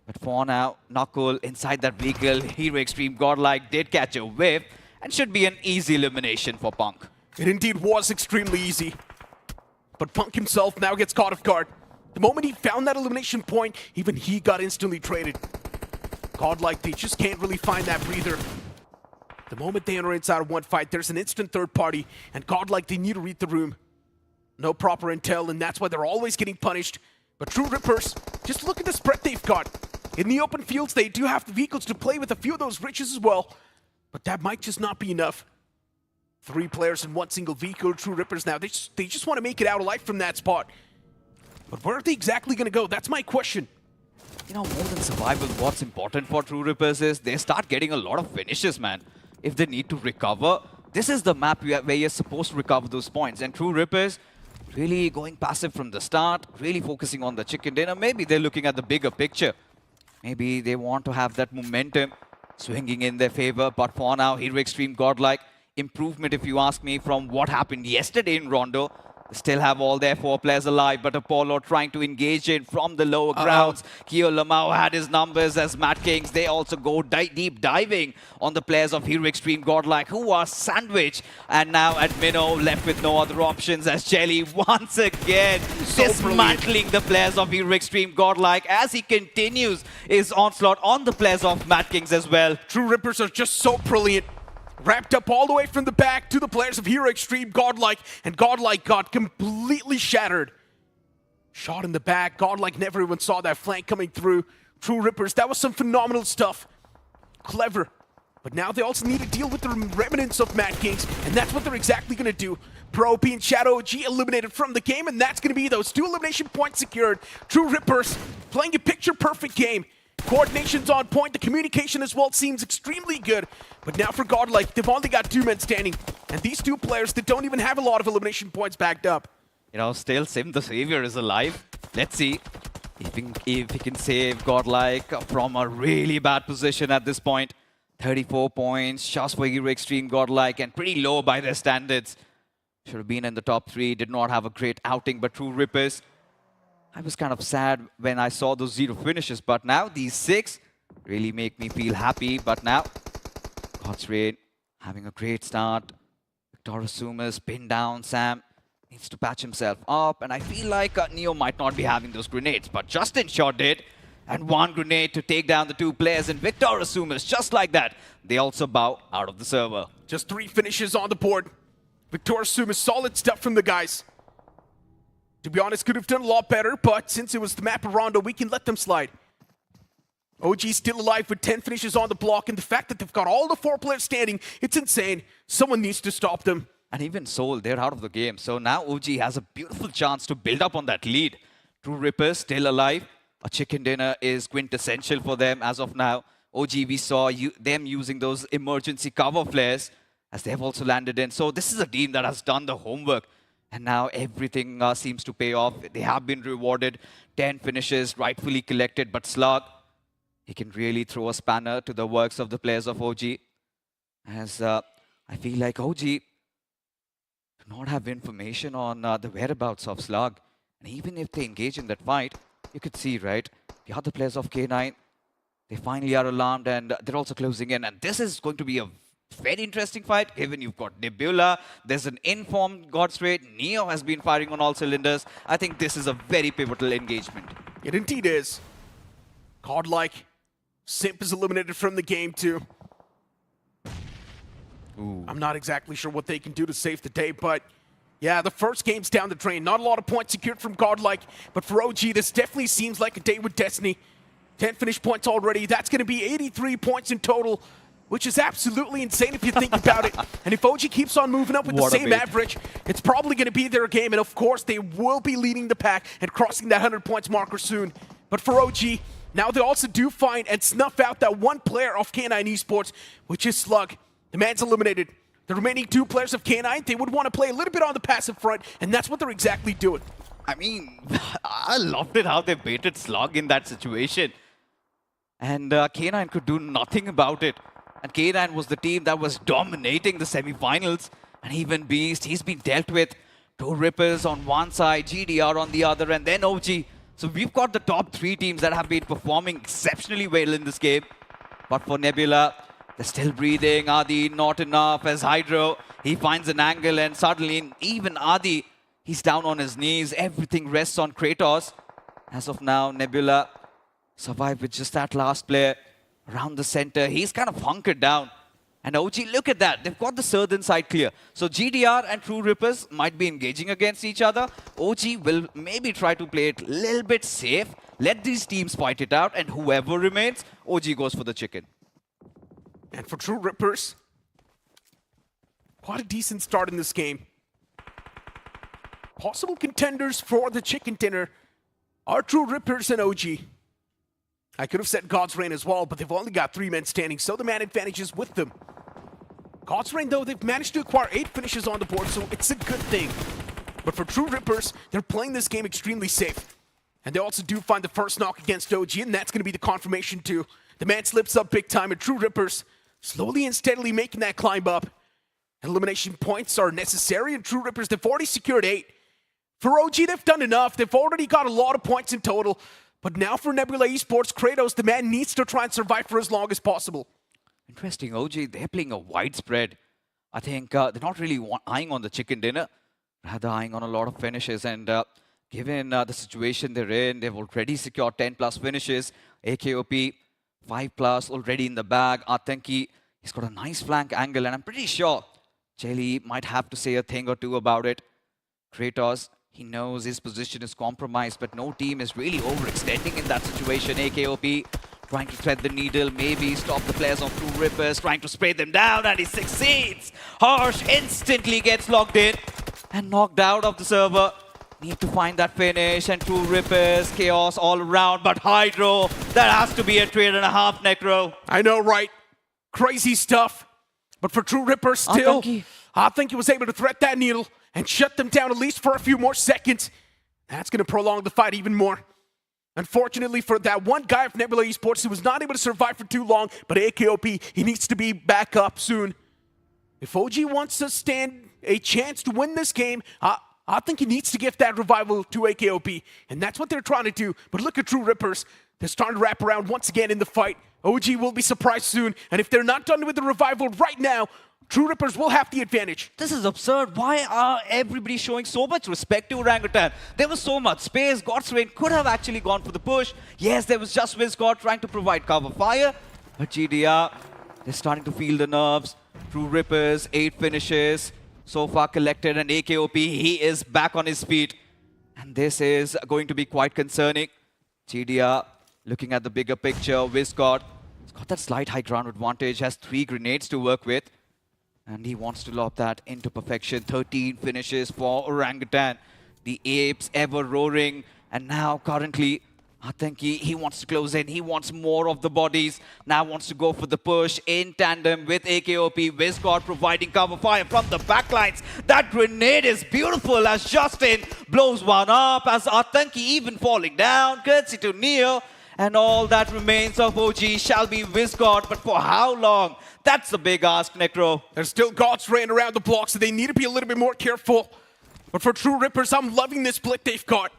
But for now, Knuckle inside that vehicle, Hero Xtreme Godlike did catch a whiff and should be an easy elimination for Punk. It indeed was extremely easy. But Punk himself now gets caught off guard. The moment he found that elimination point, even he got instantly traded. Godlike, they just can't really find that breather. The moment they enter inside of one fight, there's an instant third party, and Godlike, they need to read the room. No proper intel, and that's why they're always getting punished. But TrueRippers, just look at the spread they've got. In the open fields, they do have the vehicles to play with a few of those riches as well. But that might just not be enough. 3 players in one single vehicle, TrueRippers now. They just want to make it out alive from that spot. But where are they exactly going to go? That's my question. You know, more than survival, what's important for TrueRippers is they start getting a lot of finishes, man. If they need to recover, this is the map where you're supposed to recover those points. And TrueRippers really going passive from the start, really focusing on the chicken dinner. Maybe they're looking at the bigger picture. Maybe they want to have that momentum swinging in their favor. But for now, Hero Xtreme Godlike, improvement if you ask me from what happened yesterday in Rondo. They still have all their 4 players alive, but Apollo trying to engage it from the lower grounds. Keo Lamau had his numbers as Madkings. They also go deep diving on the players of Hero Xtreme Godlike, who are sandwiched. And now at Minnow, left with no other options as Jelly once again dismantling the players of Hero Xtreme Godlike as he continues his onslaught on the players of Madkings as well. TrueRippers are just so brilliant. Wrapped up all the way from the back to the players of Hero Xtreme Godlike, and Godlike got completely shattered. Shot in the back, Godlike never even saw that flank coming through. TrueRippers, that was some phenomenal stuff. Clever. But now they also need to deal with the remnants of Madkings, and that's what they're exactly going to do. Pro P and Shadow OG eliminated from the game, and that's going to be those 2 elimination points secured. TrueRippers playing a picture-perfect game. Coordination's on point, the communication as well seems extremely good. But now for Godlike, they've only got 2 men standing. And these 2 players that don't even have a lot of elimination points backed up. You know, still Sim the Savior is alive. Let's see if he can save Godlike from a really bad position at this point. 34 points, just for Hero Xtreme Godlike, and pretty low by their standards. Should have been in the top 3, did not have a great outing, but TrueRippers, I was kind of sad when I saw those 0 finishes, but now these 6 really make me feel happy. But now, God's Raid having a great start. Victor Sumus pinned down. Sam needs to patch himself up, and I feel like Neo might not be having those grenades, but Justin sure did. And 1 grenade to take down the 2 players, and Victor Sumus, just like that, they also bow out of the server. Just 3 finishes on the board. Victor Sumus, solid stuff from the guys. To be honest, could have done a lot better, but since it was the map of Rondo, we can let them slide. OG still alive with 10 finishes on the block, and the fact that they've got all the 4 players standing, it's insane. Someone needs to stop them. And even Soul, they're out of the game. So now OG has a beautiful chance to build up on that lead. TrueRippers still alive. A chicken dinner is quintessential for them as of now. OG, we saw them using those emergency cover flares as they've also landed in. So this is a team that has done the homework. And now everything seems to pay off. They have been rewarded. 10 finishes, rightfully collected. But Slug, he can really throw a spanner to the works of the players of OG. As I feel like OG do not have information on the whereabouts of Slug. And even if they engage in that fight, you could see, right? The other players of K9, they finally are alarmed and they're also closing in. And this is going to be a very interesting fight, given you've got Nebula, there's an informed God's Raid, Neo has been firing on all cylinders. I think this is a very pivotal engagement. It indeed is. Godlike, Simp is eliminated from the game too. Ooh. I'm not exactly sure what they can do to save the day, but yeah, the first game's down the drain. Not a lot of points secured from Godlike, but for OG, this definitely seems like a day with destiny. 10 finish points already. That's going to be 83 points in total. which is absolutely insane if you think about it. And if OG keeps on moving up with the same average, it's probably going to be their game. And of course, they will be leading the pack and crossing that 100 points marker soon. But for OG, now they also do find and snuff out that one player of K9 Esports, which is Slug. The man's eliminated. The remaining two players of K9, they would want to play a little bit on the passive front, and that's what they're exactly doing. I mean, I loved it how they baited Slug in that situation. And K9 could do nothing about it. And K9 was the team that was dominating the semi-finals. And even Beast, he's been dealt with. TrueRippers on one side, GDR on the other, and then OG. So we've got the top three teams that have been performing exceptionally well in this game. But for Nebula, they're still breathing. Adi, not enough. As Hydro, he finds an angle, and suddenly, even Adi, he's down on his knees. Everything rests on Kratos. As of now, Nebula survived with just that last player around the center. He's kind of hunkered down. And OG, look at that. They've got the southern side clear. So GDR and TrueRippers might be engaging against each other. OG will maybe try to play it a little bit safe. Let these teams fight it out. And whoever remains, OG goes for the chicken. And for TrueRippers, quite a decent start in this game. Possible contenders for the chicken dinner are TrueRippers and OG. I could have said God's Reign as well, but they've only got 3 men standing, so the man advantage is with them. God's Reign, though, they've managed to acquire 8 finishes on the board, so it's a good thing. But for TrueRippers, they're playing this game extremely safe. And they also do find the first knock against OG, and that's going to be the confirmation too. The man slips up big time, and TrueRippers slowly and steadily making that climb up. Elimination points are necessary, and TrueRippers, they've already secured 8. For OG, they've done enough. They've already got a lot of points in total. But now for Nebula Esports, Kratos, the man needs to try and survive for as long as possible. Interesting, OG, they're playing a wide spread. I think they're not really eyeing on the chicken dinner, rather eyeing on a lot of finishes. And given the situation they're in, they've already secured 10+ finishes. AKOP, 5+ already in the bag. Atanki, he's got a nice flank angle, and I'm pretty sure Jelly might have to say a thing or two about it. Kratos, he knows his position is compromised, but no team is really overextending in that situation. AKOP trying to thread the needle, maybe stop the players on TrueRippers, trying to spray them down, and he succeeds. Harsh instantly gets locked in and knocked out of the server. Need to find that finish, and TrueRippers, chaos all around, but Hydro, that has to be a 3.5 Necro. I know, right? Crazy stuff. But for TrueRippers still, I think he was able to thread that needle and shut them down at least for a few more seconds. That's going to prolong the fight even more. Unfortunately for that one guy of Nebula Esports, he was not able to survive for too long, but AKOP, he needs to be back up soon. If OG wants to stand a chance to win this game, I think he needs to give that revival to AKOP, and that's what they're trying to do. But look at TrueRippers. They're starting to wrap around once again in the fight. OG will be surprised soon, and if they're not done with the revival right now, TrueRippers will have the advantage. This is absurd. Why are everybody showing so much respect to Orangutan? There was so much space. God's Reign could have actually gone for the push. Yes, there was just WizGod trying to provide cover fire. But GDR, they're starting to feel the nerves. TrueRippers, 8 finishes so far collected. And AKOP, he is back on his feet. And this is going to be quite concerning. GDR, looking at the bigger picture, WizGod, he's got that slight high ground advantage, has 3 grenades to work with. And he wants to lob that into perfection. 13 finishes for Orangutan. The apes ever roaring. And now currently, I think he wants to close in. He wants more of the bodies. Now wants to go for the push in tandem with AKOP. WizGod providing cover fire from the backlines. That grenade is beautiful as Justin blows one up. As Atanki even falling down. Courtesy to Neo. And all that remains of OG shall be WizGod. But for how long? That's the big ask, Necro. There's still God's Reign around the block, so they need to be a little bit more careful. But for TrueRippers, I'm loving this split they've got.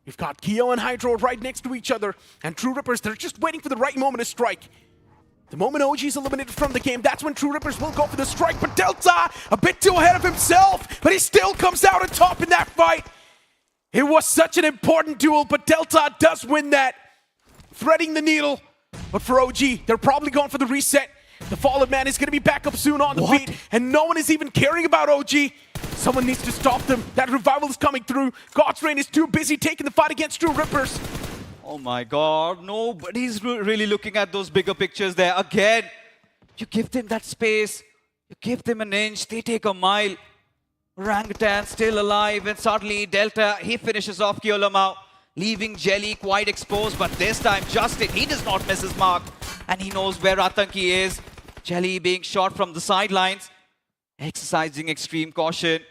You've got Keo and Hydro right next to each other. And TrueRippers, they're just waiting for the right moment to strike. The moment OG is eliminated from the game, that's when TrueRippers will go for the strike. But Delta, a bit too ahead of himself. But he still comes out on top in that fight. It was such an important duel, but Delta does win that. Threading the needle. But for OG, they're probably going for the reset. The Fallen Man is going to be back up soon on the feet, and no one is even caring about OG. Someone needs to stop them. That revival is coming through. God's Reign is too busy taking the fight against TrueRippers. Oh my god, nobody's really looking at those bigger pictures there. Again, You give them that space. You give them an inch. They take a mile. Orangutan still alive, and suddenly Delta, he finishes off Kyolamau, leaving Jelly quite exposed. But this time, Justin, he does not miss his mark, and he knows where Atanki is. Jelly being shot from the sidelines, exercising extreme caution.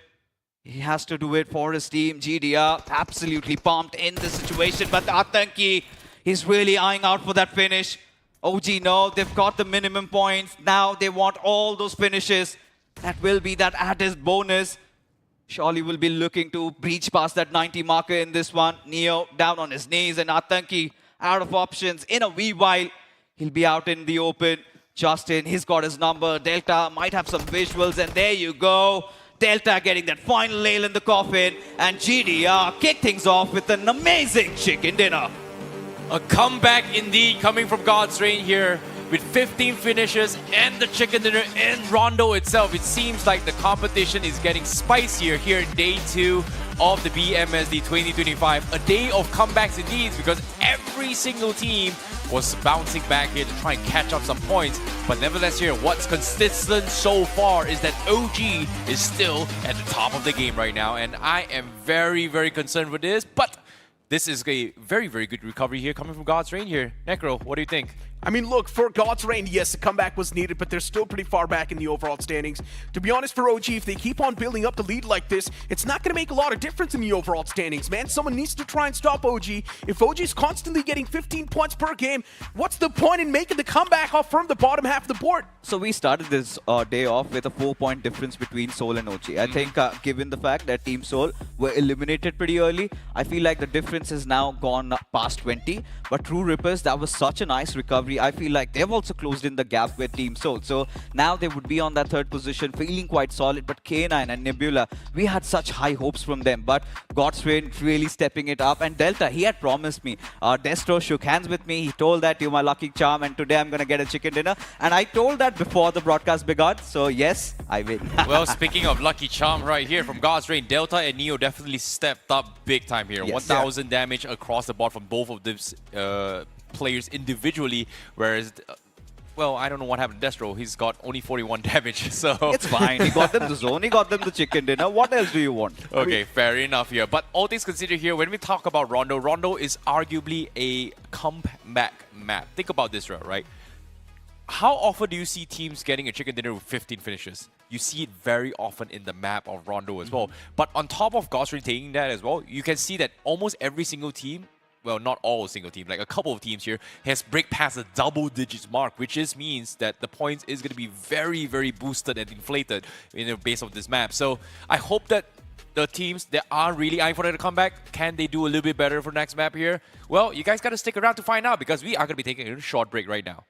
He has to do it for his team. GDR absolutely pumped in this situation, but Atanki is really eyeing out for that finish. OG, no, they've got the minimum points. Now they want all those finishes. That will be that added bonus. Surely will be looking to breach past that 90 marker in this one. Neo down on his knees, and Atanki out of options in a wee while. He'll be out in the open. Justin, he's got his number. Delta might have some visuals, and there you go. Delta getting that final nail in the coffin, and GDR kick things off with an amazing chicken dinner. A comeback indeed coming from God's Reign here with 15 finishes and the chicken dinner in Rondo itself. It seems like the competition is getting spicier here in day 2 of the BMSD 2025. A day of comebacks indeed, because every single team was bouncing back here to try and catch up some points. But nevertheless here, what's consistent so far is that OG is still at the top of the game right now. And I am very, very concerned with this. But this is a very, very good recovery here coming from God's Reign here. Necro, what do you think? I mean, look, for God's Reign, yes, a comeback was needed, but they're still pretty far back in the overall standings. To be honest, for OG, if they keep on building up the lead like this, it's not going to make a lot of difference in the overall standings, man. Someone needs to try and stop OG. If OG's constantly getting 15 points per game, what's the point in making the comeback off from the bottom half of the board? So we started this day off with a 4-point difference between Seoul and OG. I think given the fact that Team Seoul were eliminated pretty early, I feel like the difference has now gone past 20. But TrueRippers, that was such a nice recovery. I feel like they've also closed in the gap with Team Seoul. So now they would be on that 3rd position, feeling quite solid. But K9 and Nebula, we had such high hopes from them. But God's Reign really stepping it up. And Delta, he had promised me. Destro shook hands with me. He told that you're my lucky charm, and today I'm going to get a chicken dinner. And I told that before the broadcast began. So yes, I win. Well, speaking of lucky charm right here from God's Reign, Delta and Neo definitely stepped up big time here. Yes. 1,000 damage across the board from both of these players individually, whereas well, I don't know what happened to Destro. He's got only 41 damage, so it's fine. He got them the zone, he got them the chicken dinner. What else do you want? Okay, fair enough here. But all things considered here, when we talk about Rondo, Rondo is arguably a comeback map. Think about this, right? How often do you see teams getting a chicken dinner with 15 finishes? You see it very often in the map of Rondo as well. But on top of God's Reign taking that as well, you can see that almost every single team, well, not all single teams, like a couple of teams here, has break past the double digits mark, which just means that the points is going to be very, very boosted and inflated in the base of this map. So I hope that the teams that are really eyeing for it to come back, can they do a little bit better for next map here? Well, you guys got to stick around to find out, because we are going to be taking a short break right now.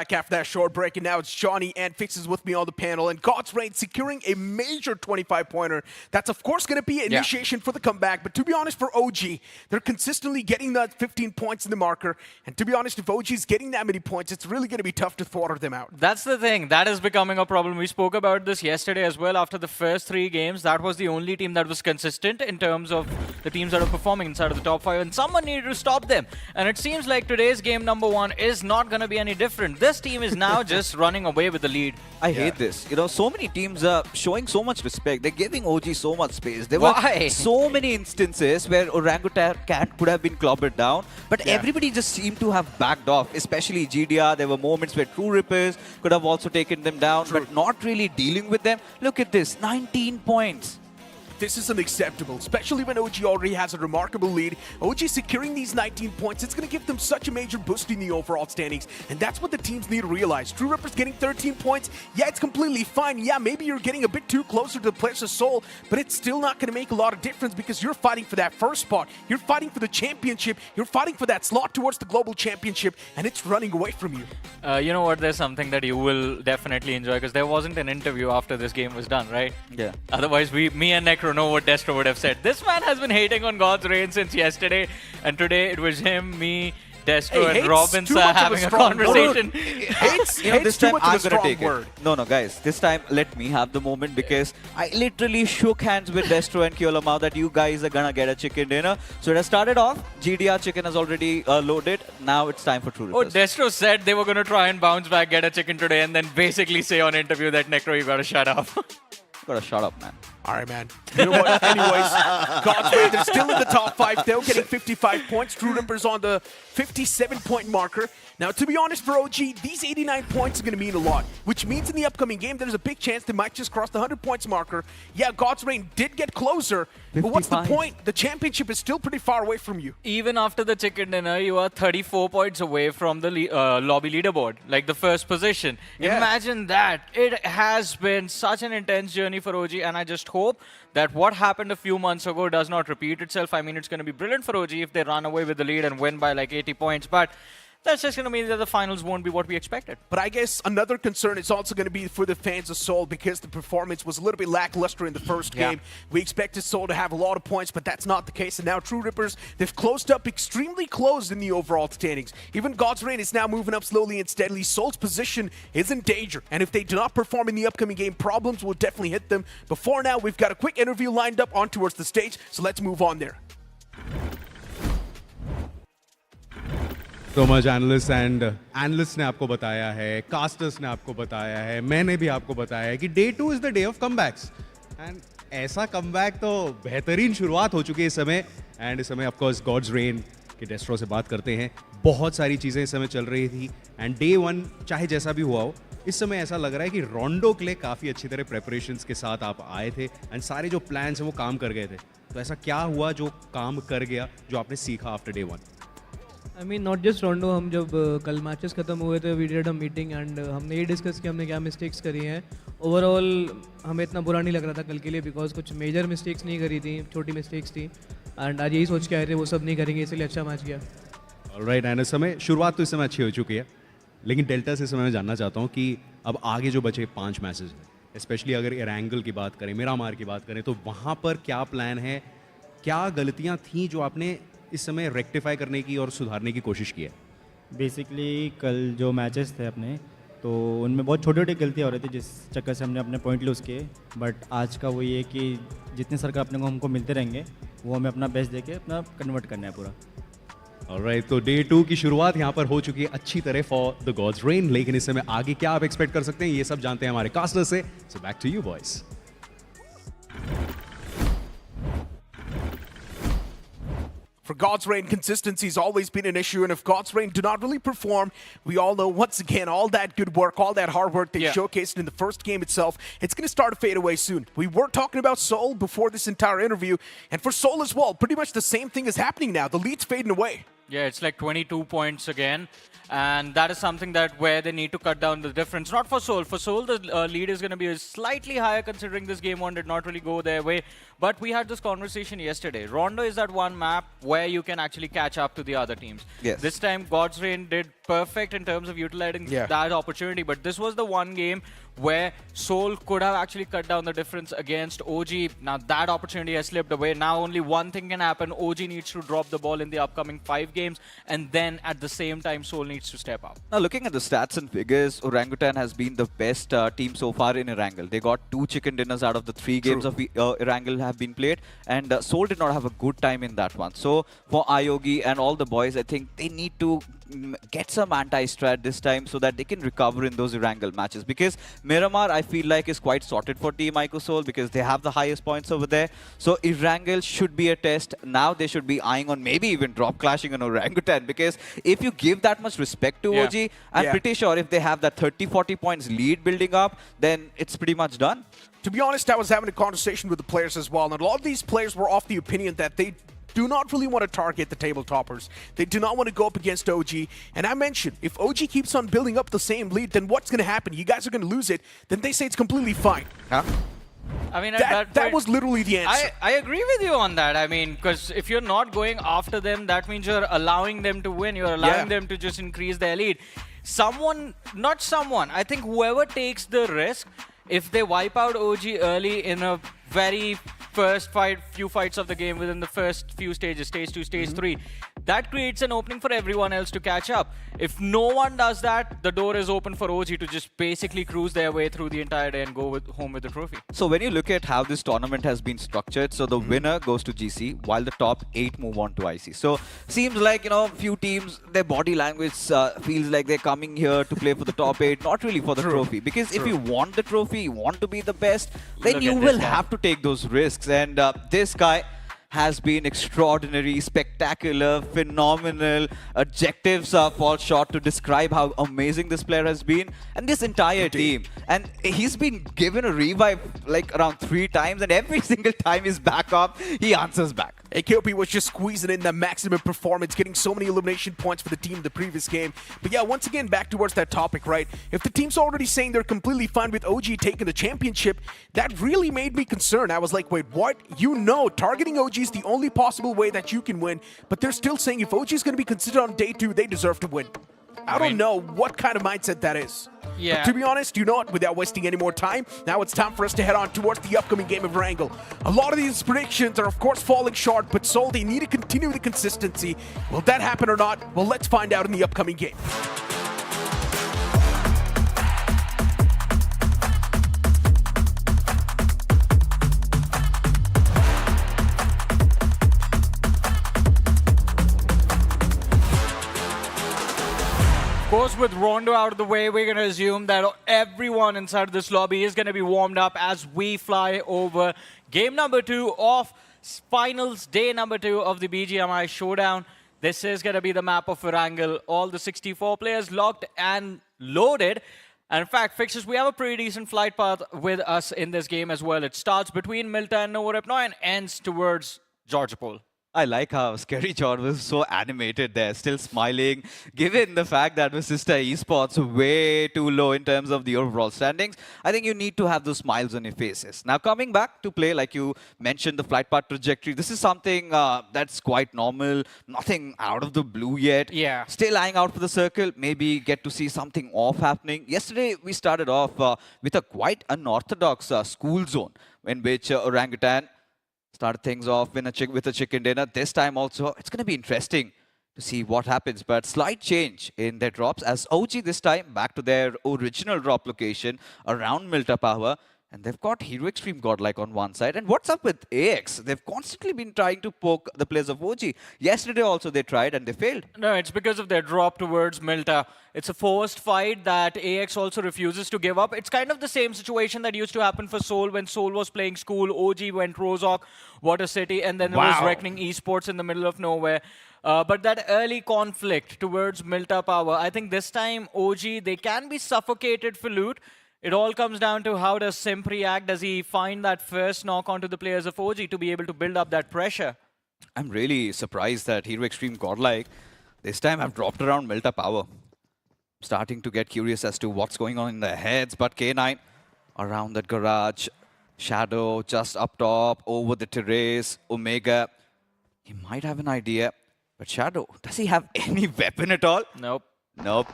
back after that short break, and now it's Johnny and Fixes with me on the panel, and God's Reign securing a major 25-pointer. That's of course going to be an initiation for the comeback, but to be honest, for OG, they're consistently getting that 15 points in the marker, and to be honest, if OG is getting that many points, it's really going to be tough to throttle them out. That's the thing. That is becoming a problem. We spoke about this yesterday as well. After the first 3 games, that was the only team that was consistent in terms of the teams that are performing inside of the top 5, and someone needed to stop them. And it seems like today's game number 1 is not going to be any different. This team is now just running away with the lead. I hate this. You know, so many teams are showing so much respect. They're giving OG so much space. There were so many instances where Orangutan could have been clobbered down, but everybody just seemed to have backed off, especially GDR. There were moments where TrueRippers could have also taken them down, but not really dealing with them. Look at this, 19 points. This is unacceptable, especially when OG already has a remarkable lead. OG securing these 19 points, it's going to give them such a major boost in the overall standings, and that's what the teams need to realize. TrueRippers getting 13 points, yeah, it's completely fine. Yeah, maybe you're getting a bit too closer to the players of Seoul, but it's still not going to make a lot of difference because you're fighting for that first spot, you're fighting for the championship, you're fighting for that slot towards the global championship, and it's running away from you. You know what, there's something that you will definitely enjoy, because there wasn't an interview after this game was done, right? Yeah. Otherwise, me and Necro know what Destro would have said. This man has been hating on God's Reign since yesterday, and today it was him, me, Destro, and Robin having a conversation. This time I'm going to take it. No, guys. This time, let me have the moment, because I literally shook hands with Destro and Kyolamau that you guys are going to get a chicken dinner. So it has started off. GDR chicken has already loaded. Now it's time for TrueRippers. Oh, Destro said they were going to try and bounce back, get a chicken today, and then basically say on interview that, Necro, you got to shut up. Gotta shut up, man. All right, man. You know what? Anyways, God's Reign, they're still in the top 5. They're getting 55 points. TrueRippers on the 57-point marker. Now, to be honest, for OG, these 89 points are going to mean a lot, which means in the upcoming game, there's a big chance they might just cross the 100 points marker. Yeah, God's Reign did get closer, 55. But what's the point? The championship is still pretty far away from you. Even after the chicken dinner, you are 34 points away from the lobby leaderboard, like the first position. Yeah. Imagine that. It has been such an intense journey for OG, and I just hope that what happened a few months ago does not repeat itself. I mean, it's going to be brilliant for OG if they run away with the lead and win by like 80 points, but that's just going to mean that the finals won't be what we expected. But I guess another concern is also going to be for the fans of Seoul, because the performance was a little bit lackluster in the first game. We expected Seoul to have a lot of points, but that's not the case. And now TrueRippers, they've closed up extremely close in the overall standings. Even God's Reign is now moving up slowly and steadily. Seoul's position is in danger. And if they do not perform in the upcoming game, problems will definitely hit them. But for now, we've got a quick interview lined up on towards the stage, so let's move on there. So much analysts and analysts ने आपको बताया है, casters ने आपको बताया है, मैंने भी आपको बताया है कि day 2 is the day of comebacks. And ऐसा comeback तो बेहतरीन शुरुआत हो चुकी है इस समय. And इस समय of course God's Reign के Destro से बात करते हैं. बहुत सारी चीज़ें इस समय चल रही थी. And day 1 चाहे जैसा भी हुआ हो, इस समय ऐसा लग रहा है कि रोंडो के लिए काफ़ी अच्छी तरह प्रेपरेशंस के साथ आप आए थे. एंड सारे जो प्लान्स हैं वो काम कर गए थे. तो ऐसा क्या हुआ जो काम कर गया, जो आपने सीखा after day 1? I mean not just Rondo. हम जब कल मैचेस खत्म हुए थे, we did a meeting and हमने ये डिस्कस किया हमने क्या मिस्टेक्स करी हैं. ओवरऑल हमें इतना बुरा नहीं लग रहा था कल के लिए, बिकॉज कुछ मेजर मिस्टेक्स नहीं करी थी, छोटी मिस्टेक्स थी. एंड आज यही सोच के आए थे वो सब नहीं करेंगे, इसलिए अच्छा मैच किया. ऑलराइट, एंड इस समय शुरुआत तो इस समय अच्छी हो चुकी है, लेकिन डेल्टा से इस समय मैं जानना चाहता हूँ कि अब आगे जो बचे 5 मैचेस हैं, स्पेशली अगर एरेंगल की बात करें, मिरामार की बात करें, तो वहाँ पर क्या प्लान है, क्या गलतियाँ थीं जो आपने इस समय रेक्टिफाई करने की और सुधारने की कोशिश की है? बेसिकली कल जो मैचेस थे अपने, तो उनमें बहुत छोटी छोटी गलतियाँ हो रही थी जिस चक्कर से हमने अपने पॉइंट लूज़ किए. बट आज का वो ये कि जितने सर्कल अपने को हमको मिलते रहेंगे वो हमें अपना बेस्ट देके अपना कन्वर्ट करना है पूरा. ऑलराइट, तो डे 2 की शुरुआत यहाँ पर हो चुकी है अच्छी तरह फॉर द गॉड्स रेन, लेकिन इस समय आगे क्या आप एक्सपेक्ट कर सकते हैं ये सब जानते हैं हमारे कास्टर से. So back to you boys. For God's Reign, consistency has always been an issue, and if God's Reign do not really perform, we all know once again all that good work, all that hard work they showcased in the first game itself, it's going to start to fade away soon. We were talking about Seoul before this entire interview, and for Seoul as well, pretty much the same thing is happening now. The lead's fading away. Yeah, it's like 22 points again. And that is something that where they need to cut down the difference. Not for Seoul. For Seoul, the lead is going to be slightly higher considering this game 1 did not really go their way. But we had this conversation yesterday. Rondo is that one map where you can actually catch up to the other teams. Yes. This time, God's Reign did perfect in terms of utilizing that opportunity. But this was the one game where Seoul could have actually cut down the difference against OG. Now that opportunity has slipped away. Now only one thing can happen. OG needs to drop the ball in the upcoming 5 games, and then at the same time Seoul needs to step up. Now looking at the stats and figures, Orangutan has been the best team so far in Erangel. They got 2 chicken dinners out of the 3 games of Erangel have been played, and Seoul did not have a good time in that one. So for iQOO and all the boys, I think they need to get some anti-strat this time so that they can recover in those Erangel matches, because Miramar I feel like is quite sorted for Team iQOO because they have the highest points over there. So Erangel should be a test. Now they should be eyeing on maybe even drop clashing on Orangutan, because if you give that much respect to OG, I'm pretty sure if they have that 30-40 points lead building up, then it's pretty much done. To be honest, I was having a conversation with the players as well, and a lot of these players were of the opinion that they do not really want to target the table toppers. They do not want to go up against OG. And I mentioned, if OG keeps on building up the same lead, then what's going to happen? You guys are going to lose it. Then they say it's completely fine. I mean, that was literally the answer. I agree with you on that. I mean, because if you're not going after them, that means you're allowing them to win. You're allowing them to just increase their lead. I think whoever takes the risk, if they wipe out OG early in a very first few fights of the game within the first few stages, stage 2, stage 3, that creates an opening for everyone else to catch up. If no one does that, the door is open for OG to just basically cruise their way through the entire day and go home with the trophy. So when you look at how this tournament has been structured, so the winner goes to GC while the top 8 move on to IC. So seems like, you know, few teams, their body language feels like they're coming here to play for the top 8, not really for the trophy. Because if you want the trophy, you want to be the best, then you will have to take those risks. And this guy has been extraordinary, spectacular, phenomenal. Adjectives fall short to describe how amazing this player has been, and this entire team. And he's been given a revive like around 3 times, and every single time he's back up, he answers back. iQOO was just squeezing in the maximum performance, getting so many elimination points for the team in the previous game. But yeah, once again, back towards that topic, right? If the team's already saying they're completely fine with OG taking the championship, that really made me concerned. I was like, wait, what? You know, targeting OG is the only possible way that you can win, but they're still saying if OG is going to be considered on day 2, they deserve to win. I don't know what kind of mindset that is. Yeah. But to be honest, you know what? Without wasting any more time, now it's time for us to head on towards the upcoming game of Erangel. A lot of these predictions are, of course, falling short, but Seoul, they need to continue the consistency. Will that happen or not? Well, let's find out in the upcoming game. Of course, with Rondo out of the way, we're going to assume that everyone inside this lobby is going to be warmed up as we fly over game number 2 of finals, day number 2 of the BGMI showdown. This is going to be the map of Erangel. All the 64 players locked and loaded. And in fact, Fixers, we have a pretty decent flight path with us in this game as well. It starts between Milta and NovaRep9 and ends towards Georgopol. I like how Scary John was so animated there, still smiling, given the fact that Vasista Esports way too low in terms of the overall standings. I think you need to have those smiles on your faces. Now, coming back to play, like you mentioned, the flight path trajectory, this is something that's quite normal, nothing out of the blue yet. Yeah. Still eyeing out for the circle, maybe get to see something off happening. Yesterday, we started off with a quite unorthodox school zone, in which Orangutan started things off with a chicken dinner. This time also, it's going to be interesting to see what happens. But slight change in their drops as OG this time back to their original drop location around Milta Power. And they've got Hero Xtreme Godlike on one side. And what's up with AX? They've constantly been trying to poke the players of OG. Yesterday also they tried and they failed. No, it's because of their drop towards Milta. It's a forced fight that AX also refuses to give up. It's kind of the same situation that used to happen for Seoul when Seoul was playing school. OG went Rozhok, Water City, and then there was Reckoning Esports in the middle of nowhere. But that early conflict towards Milta Power, I think this time OG, they can be suffocated for loot. It all comes down to how does Simp react? Does he find that first knock onto the players of OG to be able to build up that pressure? I'm really surprised that Hero Xtreme Godlike this time have dropped around Milta Power. Starting to get curious as to what's going on in their heads, but K9 around that garage, Shadow just up top, over the terrace, Omega. He might have an idea, but Shadow, does he have any weapon at all? Nope. Nope.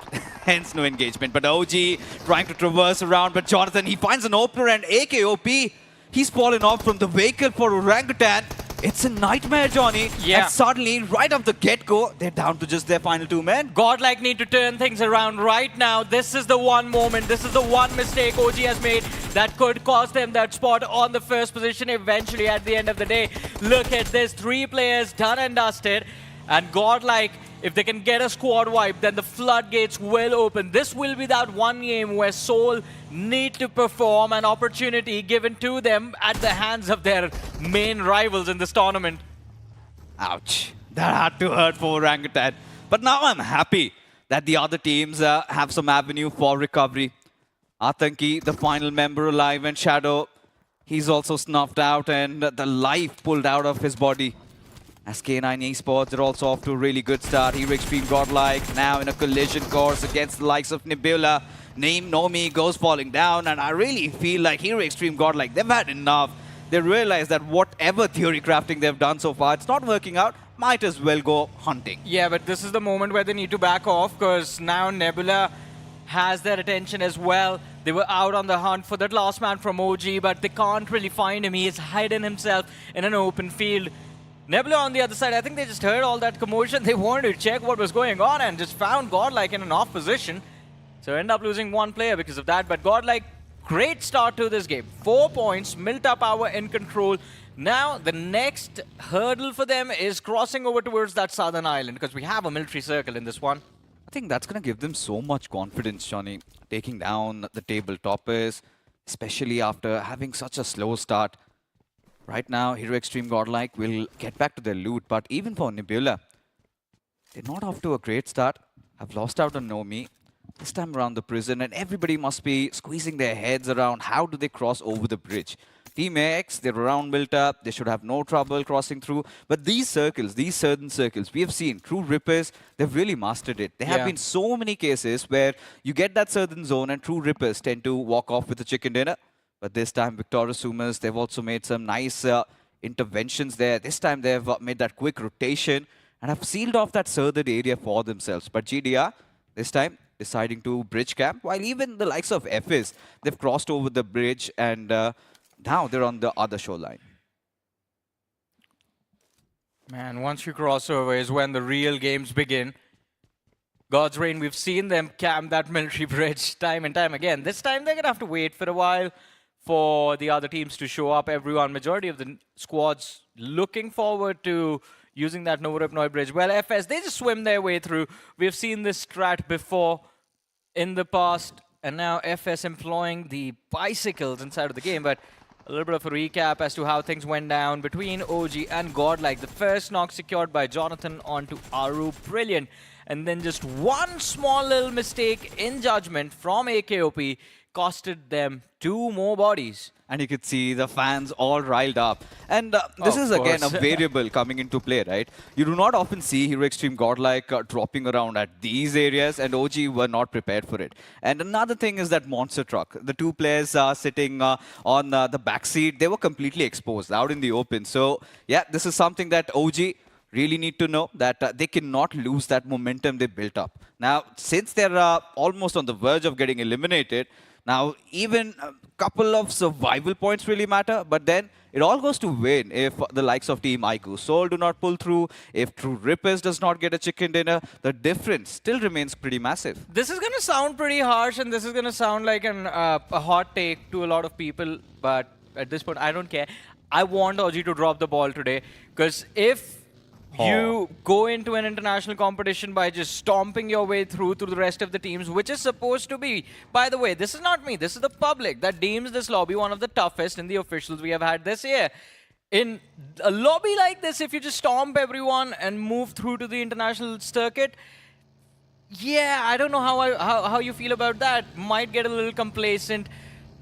Hence no engagement. But OG trying to traverse around. But Jonathan, he finds an opener and AKOP. He's fallen off from the vehicle for Orangutan. It's a nightmare, Johnny. Yeah. And suddenly, right off the get-go, they're down to just their final 2 men. Godlike need to turn things around right now. This is the one moment, this is the one mistake OG has made that could cost them that spot on the first position eventually at the end of the day. Look at this, 3 players done and dusted. And Godlike, if they can get a squad wipe, then the floodgates will open. This will be that one game where Seoul need to perform, an opportunity given to them at the hands of their main rivals in this tournament. Ouch. That had to hurt for Orangutan. But now I'm happy that the other teams have some avenue for recovery. Atanki, the final member alive, and Shadow, he's also snuffed out and the life pulled out of his body. As K9 Esports, they're also off to a really good start. Hero Xtreme Godlike now in a collision course against the likes of Nebula. Name Nomi goes falling down, and I really feel like Hero Xtreme Godlike, they've had enough. They realize that whatever theory crafting they've done so far, it's not working out. Might as well go hunting. Yeah, but this is the moment where they need to back off, because now Nebula has their attention as well. They were out on the hunt for that last man from OG, but they can't really find him. He has hidden himself in an open field. Nebula on the other side, I think they just heard all that commotion. They wanted to check what was going on and just found Godlike in an off position. So end up losing 1 player because of that. But Godlike, great start to this game. 4 points, Milta Power in control. Now the next hurdle for them is crossing over towards that southern island, because we have a military circle in this one. I think that's going to give them so much confidence, Johnny. Taking down the table toppers, especially after having such a slow start. Right now, Hero Xtreme Godlike will get back to their loot, but even for Nebula, they're not off to a great start. Have lost out on Nomi. This time around the prison, and everybody must be squeezing their heads around how do they cross over the bridge. Team X, they're around built up. They should have no trouble crossing through. But these circles, these certain circles, we have seen TrueRippers, they've really mastered it. There have been so many cases where you get that certain zone and TrueRippers tend to walk off with a chicken dinner. But this time, Victoria Sumus, they've also made some nice interventions there. This time, they've made that quick rotation and have sealed off that southern area for themselves. But GDR, this time, deciding to bridge camp, while even the likes of FS, they've crossed over the bridge and now they're on the other shoreline. Man, once you cross over is when the real games begin. God's Reign, we've seen them camp that military bridge time and time again. This time, they're going to have to wait for a while for the other teams to show up. Everyone, majority of the squads looking forward to using that Novoripnoi bridge. Well, FS, they just swim their way through. We've seen this strat before in the past, and now FS employing the bicycles inside of the game. But a little bit of a recap as to how things went down between OG and Godlike. The first knock secured by Jonathan onto Aru. Brilliant. And then just one small little mistake in judgment from AKOP costed them 2 more bodies. And you could see the fans all riled up. And this is again a variable coming into play, right? You do not often see Hero Xtreme Godlike dropping around at these areas, and OG were not prepared for it. And another thing is that monster truck. The 2 players sitting on the back seat, they were completely exposed out in the open. So yeah, this is something that OG really need to know, that they cannot lose that momentum they built up. Now, since they're almost on the verge of getting eliminated, now even a couple of survival points really matter, but then it all goes to win if the likes of Team iQOO Seoul do not pull through, if TrueRippers does not get a chicken dinner, the difference still remains pretty massive. This is going to sound pretty harsh, and this is going to sound like a hot take to a lot of people, but at this point, I don't care. I want OG to drop the ball today, because if you go into an international competition by just stomping your way through the rest of the teams, which is supposed to be, by the way, this is not me, this is the public that deems this lobby one of the toughest in the officials we have had this year. In a lobby like this, if you just stomp everyone and move through to the international circuit, yeah, I don't know how you feel about that. Might get a little complacent.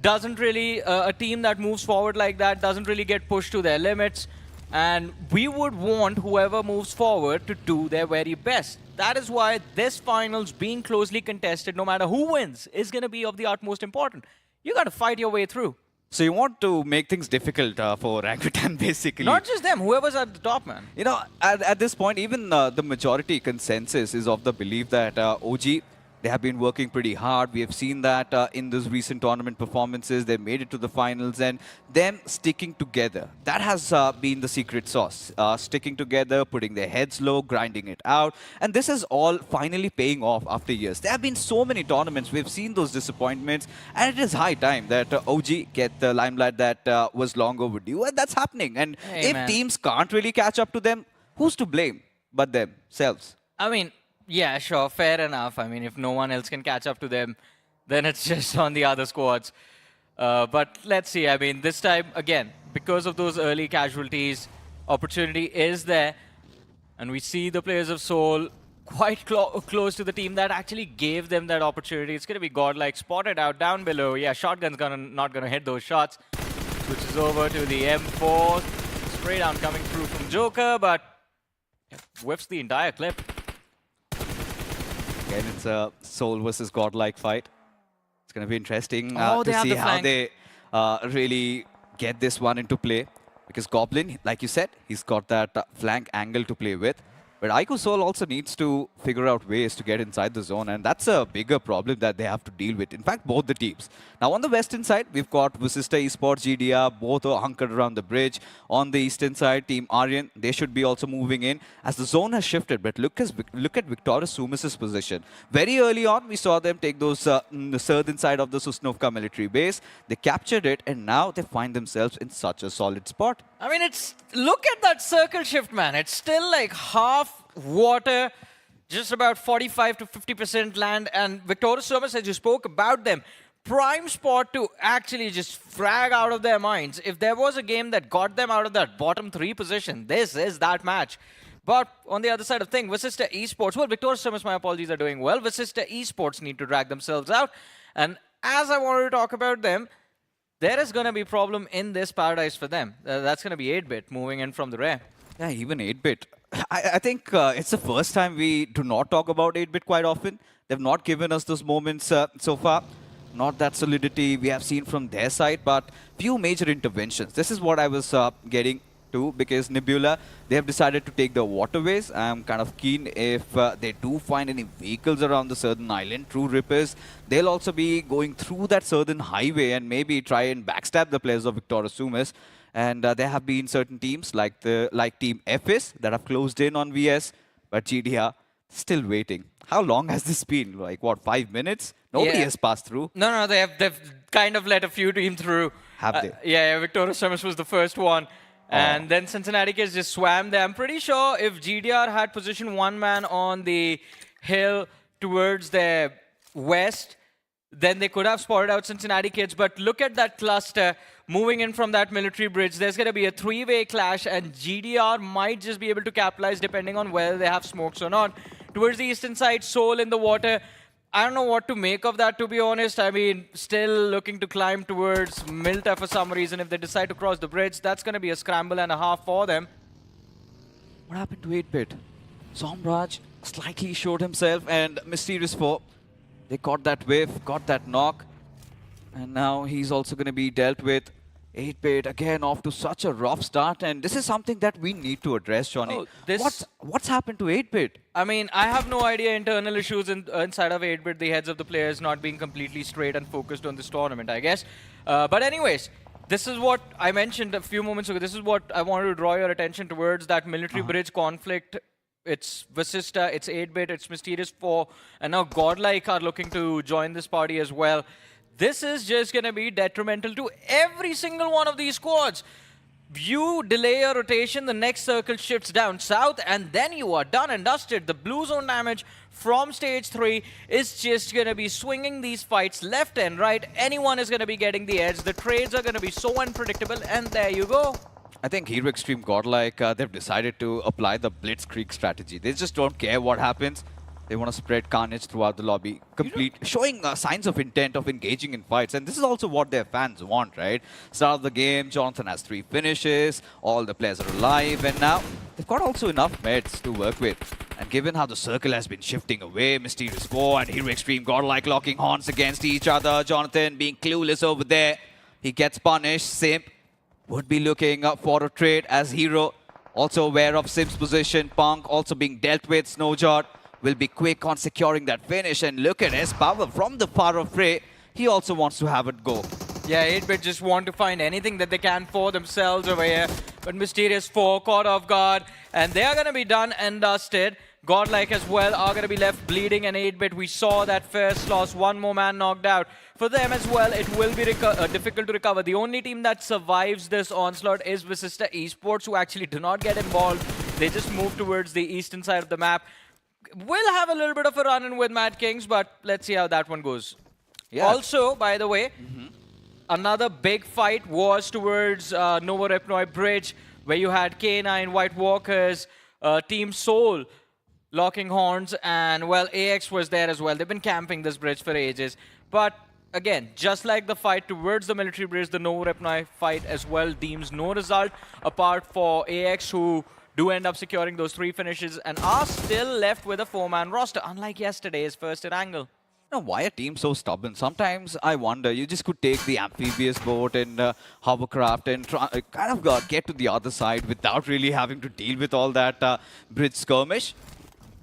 Doesn't really, a team that moves forward like that doesn't really get pushed to their limits. And we would want whoever moves forward to do their very best. That is why this finals being closely contested, no matter who wins, is going to be of the utmost important. You got to fight your way through. So you want to make things difficult for ORANGUTAN, basically. Not just them, whoever's at the top, man. You know, at this point, even the majority consensus is of the belief that OG, they have been working pretty hard. We have seen that in those recent tournament performances. They made it to the finals, and them sticking together. That has been the secret sauce. Sticking together, putting their heads low, grinding it out. And this is all finally paying off after years. There have been so many tournaments. We've seen those disappointments, and it is high time that OG get the limelight that was long overdue. And that's happening. And Hey, if man. teams can't really catch up to them, who's to blame but themselves? I mean, yeah, sure, fair enough. I mean, if no one else can catch up to them, then it's just on the other squads. But let's see. I mean, this time, again, because of those early casualties, opportunity is there. And we see the players of Seoul quite close to the team that actually gave them that opportunity. It's going to be Godlike spotted out down below. Yeah, shotgun's not going to hit those shots. Switches over to the M4. Spray down coming through from Joker, but whiffs the entire clip. Again, it's a Seoul versus Godlike fight. It's going to be interesting Oh, they to have see the how flank. they really get this one into play. Because Goblin, like you said, he's got that flank angle to play with. But iQOO Seoul also needs to figure out ways to get inside the zone, and that's a bigger problem that they have to deal with. In fact, both the teams. Now, on the western side, we've got Vasista Esports, GDR, both are hunkered around the bridge. On the eastern side, Team Aryan, they should be also moving in as the zone has shifted. But look at Victorious Sumus' position. Very early on, we saw them take those the southern side of the Susnovka military base. They captured it, and now they find themselves in such a solid spot. I mean, look at that circle shift, man. It's still like half water, just about 45 to 50% land. And Victorious Sumus, as you spoke about them, prime spot to actually just frag out of their minds. If there was a game that got them out of that bottom 3 position, this is that match. But on the other side of things, Vasista Esports, well, Victorious Sumus, my apologies, are doing well. Vasista Esports need to drag themselves out. And as I wanted to talk about them, there is going to be a problem in this paradise for them. That's going to be 8-bit moving in from the rear. Yeah, even 8-bit. I think it's the first time we do not talk about 8-bit quite often. They've not given us those moments so far. Not that solidity we have seen from their side, but few major interventions. This is what I was getting to, because Nebula, they have decided to take the waterways. I'm kind of keen if they do find any vehicles around the southern island, TrueRippers, they'll also be going through that southern highway and maybe try and backstab the players of Victorious Sumus. And there have been certain teams like Team FS that have closed in on VS, but GDR still waiting. How long has this been? Like, what, 5 minutes? Nobody has passed through. No, they've kind of let a few teams through. Have they? Yeah, Victorious Sumus was the first one. And then Cincinnati kids just swam there. I'm pretty sure if GDR had positioned one man on the hill towards the west, then they could have spotted out Cincinnati kids. But look at that cluster moving in from that military bridge. There's going to be a 3-way clash, and GDR might just be able to capitalize depending on whether they have smokes or not. Towards the eastern side, Seoul in the water. I don't know what to make of that, to be honest. I mean, still looking to climb towards Milta for some reason. If they decide to cross the bridge, that's going to be a scramble and a half for them. What happened to 8-bit? Somraj slightly showed himself, and Mysterious 4, they got that whiff, got that knock, and now he's also going to be dealt with. 8-bit again off to such a rough start, and this is something that we need to address, Johnny. What's happened to 8-bit? I mean, I have no idea internal issues inside of 8-bit, the heads of the players not being completely straight and focused on this tournament, I guess. But anyways, this is what I mentioned a few moments ago. This is what I wanted to draw your attention towards, that military bridge conflict. It's Vasista, it's 8-bit, it's Mysterious 4, and now Godlike are looking to join this party as well. This is just going to be detrimental to every single one of these squads. You delay a rotation, the next circle shifts down south, and then you are done and dusted. The blue zone damage from stage 3 is just going to be swinging these fights left and right. Anyone is going to be getting the edge. The trades are going to be so unpredictable, and there you go. I think Hero Xtreme Godlike, they've decided to apply the Blitzkrieg strategy. They just don't care what happens. They want to spread carnage throughout the lobby, showing signs of intent of engaging in fights. And this is also what their fans want, right? Start of the game, Jonathan has 3 finishes, all the players are alive, and now they've got also enough meds to work with. And given how the circle has been shifting away, Mysterious 4 and Hero Xtreme Godlike locking horns against each other, Jonathan being clueless over there. He gets punished. Simp would be looking for a trade as Hero. Also aware of Simp's position. Punk also being dealt with. Snowjot will be quick on securing that finish. And look at his power from the far of Frey. He also wants to have it go. Yeah, 8-Bit just want to find anything that they can for themselves over here. But Mysterious 4 caught off guard. And they are going to be done and dusted. Godlike as well are going to be left bleeding, and 8-Bit, we saw that first loss, one more man knocked out. For them as well, it will be difficult to recover. The only team that survives this onslaught is Vasista Esports, who actually do not get involved. They just move towards the eastern side of the map. We'll have a little bit of a run-in with Madkings, but let's see how that one goes. Yeah. Also, by the way, another big fight was towards Nova Repnoi Bridge, where you had K9, White Walkers, Team Soul, locking horns, and well, AX was there as well. They've been camping this bridge for ages. But again, just like the fight towards the military bridge, the Nova Repnoi fight as well deems no result, apart for AX, who do end up securing those 3 finishes and are still left with a 4-man roster, unlike yesterday's first Erangel. Now, why are teams so stubborn? Sometimes I wonder, you just could take the amphibious boat and hovercraft and kind of get to the other side without really having to deal with all that bridge skirmish.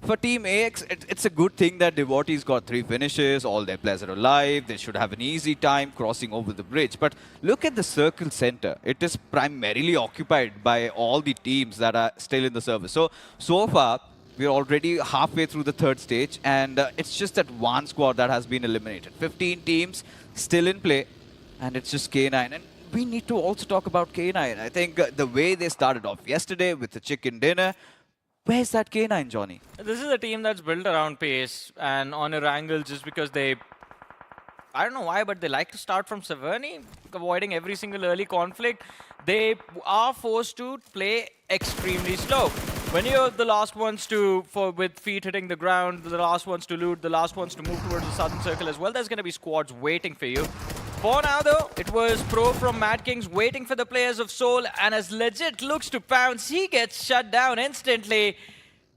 For Team AX, it's a good thing that Devotee's got 3 finishes, all their players are alive, they should have an easy time crossing over the bridge. But look at the circle center. It is primarily occupied by all the teams that are still in the service. So far, we're already halfway through the 3rd stage, and it's just that one squad that has been eliminated. 15 teams still in play, and it's just K9. And we need to also talk about K9. I think the way they started off yesterday with the chicken dinner, where's that K9, Johnny? This is a team that's built around pace and on Erangel, just because they, I don't know why, but they like to start from Severny, avoiding every single early conflict. They are forced to play extremely slow. When you're the last ones with feet hitting the ground, the last ones to loot, the last ones to move towards the southern circle as well, there's going to be squads waiting for you. For now, though, it was Pro from Madkings waiting for the players of Soul, and as Legit looks to pounce, he gets shut down instantly.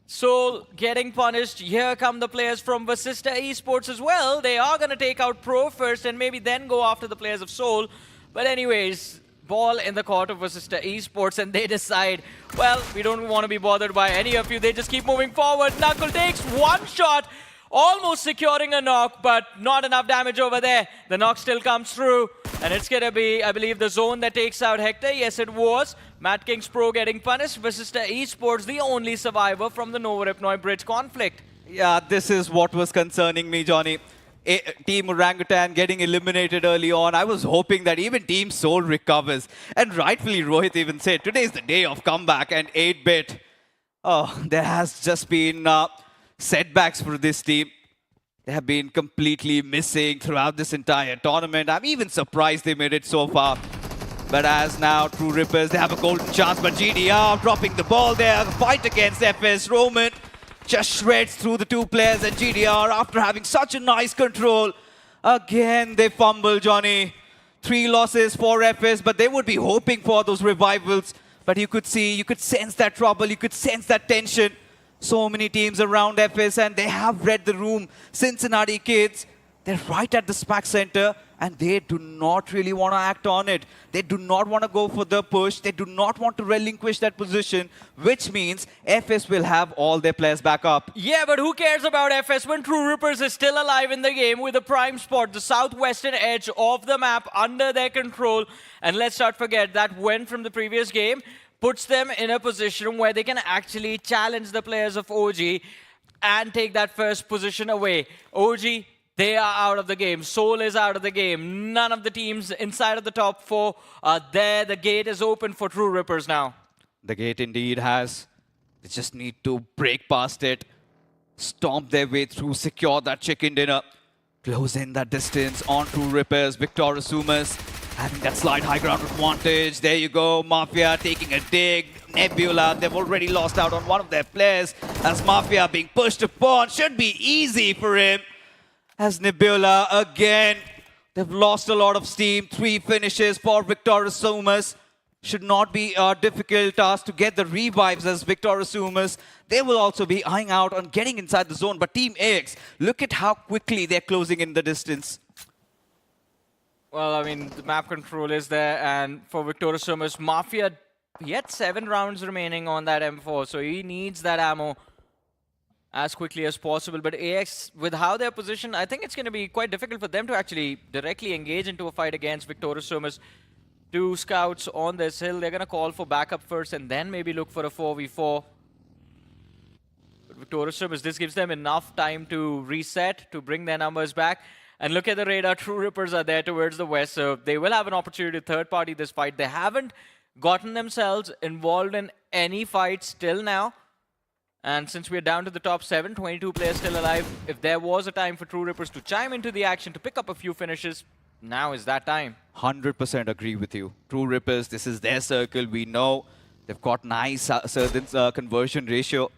Soul getting punished. Here come the players from Vasista Esports as well. They are going to take out Pro first and maybe then go after the players of Soul. But anyways, ball in the court of Vasista Esports, and they decide, well, we don't want to be bothered by any of you. They just keep moving forward. Knuckle takes one shot, almost securing a knock, but not enough damage over there. The knock still comes through, and it's going to be, I believe, the zone that takes out Hector. Yes, it was. Madkings Pro getting punished. Vasista Esports, the only survivor from the Nova Repnoi Bridge conflict. Yeah, this is what was concerning me, Johnny. Team Orangutan getting eliminated early on. I was hoping that even Team Soul recovers. And rightfully, Rohit even said, today is the day of comeback, and 8-Bit. Oh, there has just been setbacks for this team. They have been completely missing throughout this entire tournament. I'm even surprised they made it so far. But as now, TrueRippers, they have a golden chance, but GDR dropping the ball there. Fight against FS. Roman just shreds through the 2 players, and GDR, after having such a nice control, again they fumble, Johnny. 3 losses for FS, but they would be hoping for those revivals. But you could see, you could sense that trouble, you could sense that tension. So many teams around FS, and they have read the room. Cincinnati kids, they're right at the SPAC center, and they do not really want to act on it. They do not want to go for the push. They do not want to relinquish that position, which means FS will have all their players back up. Yeah, but who cares about FS when TrueRippers is still alive in the game with a prime spot, the southwestern edge of the map under their control. And let's not forget that win from the previous game puts them in a position where they can actually challenge the players of OG and take that first position away. OG, they are out of the game. Soul is out of the game. None of the teams inside of the top 4 are there. The gate is open for TrueRippers now. The gate indeed has. They just need to break past it, stomp their way through, secure that chicken dinner, close in that distance on TrueRippers. Victor Sumus having that slight high ground advantage. There you go. Mafia taking a dig. Nebula, they've already lost out on one of their players as Mafia being pushed upon. Should be easy for him. As Nebula again, they've lost a lot of steam. 3 finishes for Victor Sumus. Should not be a difficult task to get the revives as Victor Sumus. They will also be eyeing out on getting inside the zone. But Team AX, look at how quickly they're closing in the distance. Well, I mean, the map control is there, and for Victorious Sumus, Mafia, he had 7 rounds remaining on that M4, so he needs that ammo as quickly as possible. But AX, with how they're positioned, I think it's going to be quite difficult for them to actually directly engage into a fight against Victorious Sumus. 2 scouts on this hill. They're going to call for backup first and then maybe look for a 4v4. But Victorious Sumus, this gives them enough time to reset, to bring their numbers back. And look at the radar. TrueRippers are there towards the west, so they will have an opportunity to third-party this fight. They haven't gotten themselves involved in any fights till now. And since we're down to the top 7, 22 players still alive, if there was a time for TrueRippers to chime into the action, to pick up a few finishes, now is that time. 100% agree with you. TrueRippers, this is their circle. We know they've got nice certain conversion ratio.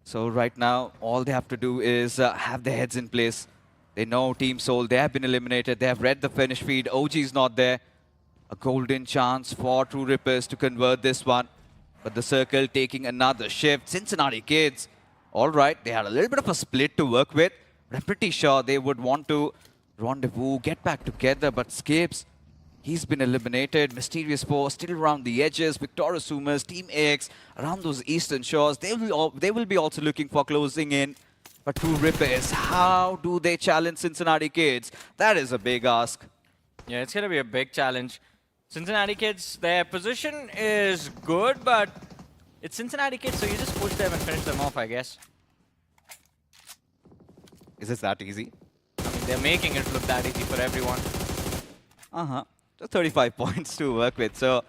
So right now, all they have to do is have their heads in place. They know Team Soul, they have been eliminated. They have read the finish feed. OG is not there. A golden chance for TrueRippers to convert this one. But the circle taking another shift. Cincinnati Kids, all right, they had a little bit of a split to work with. But I'm pretty sure they would want to rendezvous, get back together. But Skips, he's been eliminated. Mysterious Four still around the edges. Victorious Sumus, Team AX around those eastern shores. They will be also looking for closing in. But TrueRippers, how do they challenge Cincinnati Kids? That is a big ask. Yeah, it's going to be a big challenge. Cincinnati Kids, their position is good, but it's Cincinnati Kids, so you just push them and finish them off, I guess. Is it that easy? I mean, they're making it look that easy for everyone. Just 35 points to work with. So,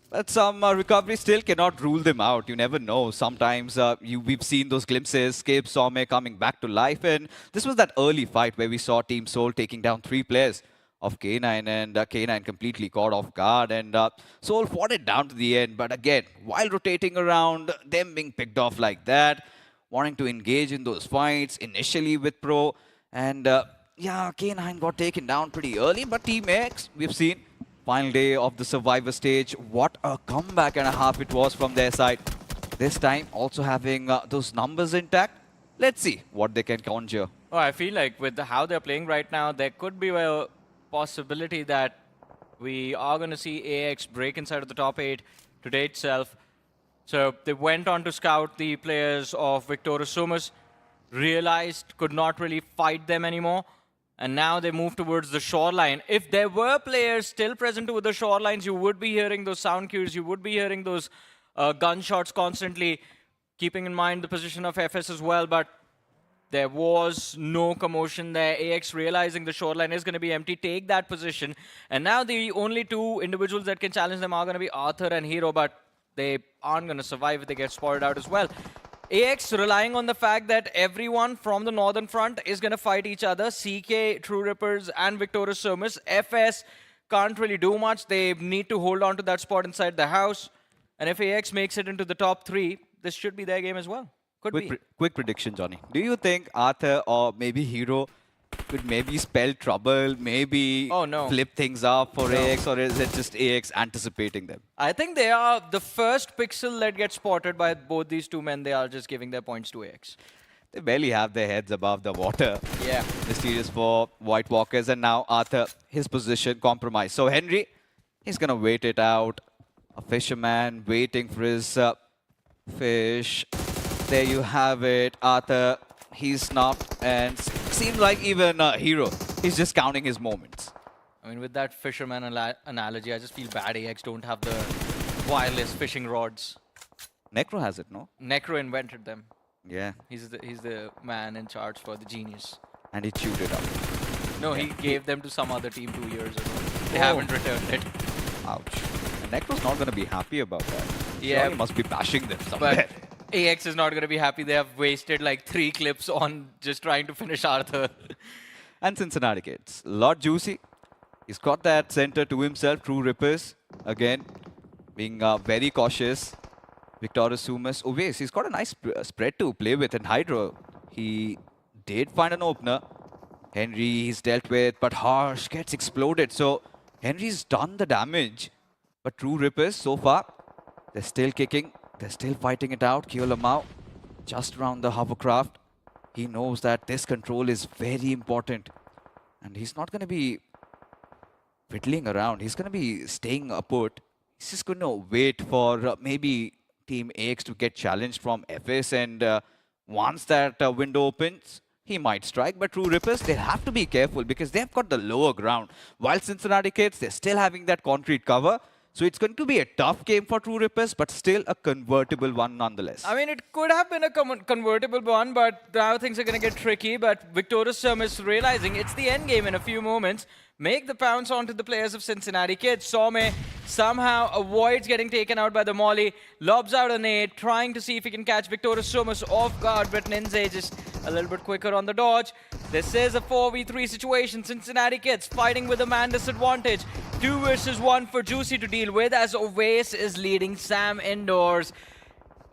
but some recovery still cannot rule them out. You never know. Sometimes we've seen those glimpses. Skip, Some coming back to life. And this was that early fight where we saw Team Soul taking down 3 players of K9, and K9 completely caught off guard. And Soul fought it down to the end. But again, while rotating around, them being picked off like that, wanting to engage in those fights initially with Pro. And yeah, K9 got taken down pretty early. But Team X, we've seen. Final day of the Survivor stage. What a comeback and a half it was from their side. This time also having those numbers intact. Let's see what they can conjure. Oh, I feel like with how they're playing right now, there could be a possibility that we are going to see AX break inside of the top 8 today itself. So they went on to scout the players of Victorious Sumus, realized could not really fight them anymore. And now they move towards the shoreline. If there were players still present to the shorelines, you would be hearing those sound cues. You would be hearing those gunshots constantly, keeping in mind the position of FS as well. But there was no commotion there. AX realizing the shoreline is going to be empty, take that position. And now the only 2 individuals that can challenge them are going to be Arthur and Hero, but they aren't going to survive if they get spotted out as well. AX relying on the fact that everyone from the northern front is going to fight each other. CK, TrueRippers, and Victorious Sumus. FS can't really do much. They need to hold on to that spot inside the house. And if AX makes it into the top 3, this should be their game as well. Could be. Quick prediction, Johnny. Do you think Arthur or maybe Hero could maybe spell trouble, maybe flip things up for AX, or is it just AX anticipating them? I think they are the first pixel that gets spotted by both these 2 men. They are just giving their points to AX. They barely have their heads above the water. Yeah. Mysterious for White Walkers, and now Arthur, his position compromised. So Henry, he's going to wait it out. A fisherman waiting for his fish. There you have it. Arthur, he's snuffed, and seems like even Hero, he's just counting his moments. I mean, with that fisherman analogy, I just feel bad AX don't have the wireless fishing rods. Necro has it, no? Necro invented them. Yeah. He's the man in charge for the genius. And he chewed it up. No, he gave them to some other team 2 years ago. They haven't returned it. Ouch. And Necro's not going to be happy about that. Yeah. Sure, he must be bashing them somewhere. But AX is not going to be happy. They have wasted like 3 clips on just trying to finish Arthur. And Cincinnati Kids. Lord Juicy. He's got that center to himself. TrueRippers. Again, being very cautious. Victorious Sumus. Oh, wait, he's got a nice spread to play with. And Hydro, he did find an opener. Henry, he's dealt with. But Harsh gets exploded. So Henry's done the damage. But TrueRippers, so far, they're still kicking. They're still fighting it out. Kiolamau, just around the hovercraft. He knows that this control is very important. And he's not going to be fiddling around. He's going to be staying put. He's just going to wait for maybe Team AX to get challenged from FS, and once that window opens, he might strike. But TrueRippers, they'll have to be careful because they've got the lower ground. While Cincinnati Kids, they're still having that concrete cover. So it's going to be a tough game for TrueRippers, but still a convertible one nonetheless. I mean, it could have been a convertible one, but now things are going to get tricky. But Victorious Sumus realizing it's the end game in a few moments. Make the pounce onto the players of Cincinnati Kids. Some somehow avoids getting taken out by the molly, lobs out a nade, trying to see if he can catch Victorious Sumus off guard, but Ninja just a little bit quicker on the dodge. This is a 4v3 situation. Cincinnati Kids fighting with a man disadvantage. 2 versus 1 for Juicy to deal with, as Ovace is leading Sam indoors.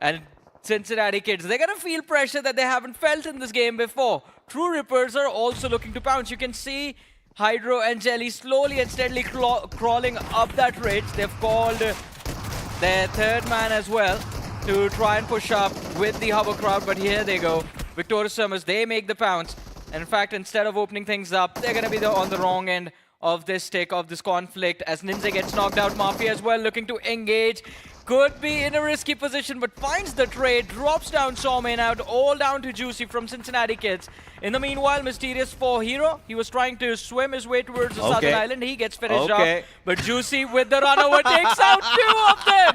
And Cincinnati Kids, they're going to feel pressure that they haven't felt in this game before. TrueRippers are also looking to pounce. You can see Hydro and Jelly slowly and steadily crawling up that ridge. They've called their third man as well to try and push up with the hover crowd, but here they go. Victorious Sumus, they make the pounce. And in fact, instead of opening things up, they're going to be on the wrong end of this stick, of this conflict, as Ninja gets knocked out. Mafia as well, looking to engage. Could be in a risky position, but finds the trade, drops down Sawmain out, all down to Juicy from Cincinnati Kids. In the meanwhile, Mysterious for Hero, he was trying to swim his way towards the southern island. He gets finished off, but Juicy with the run over takes out 2 of them.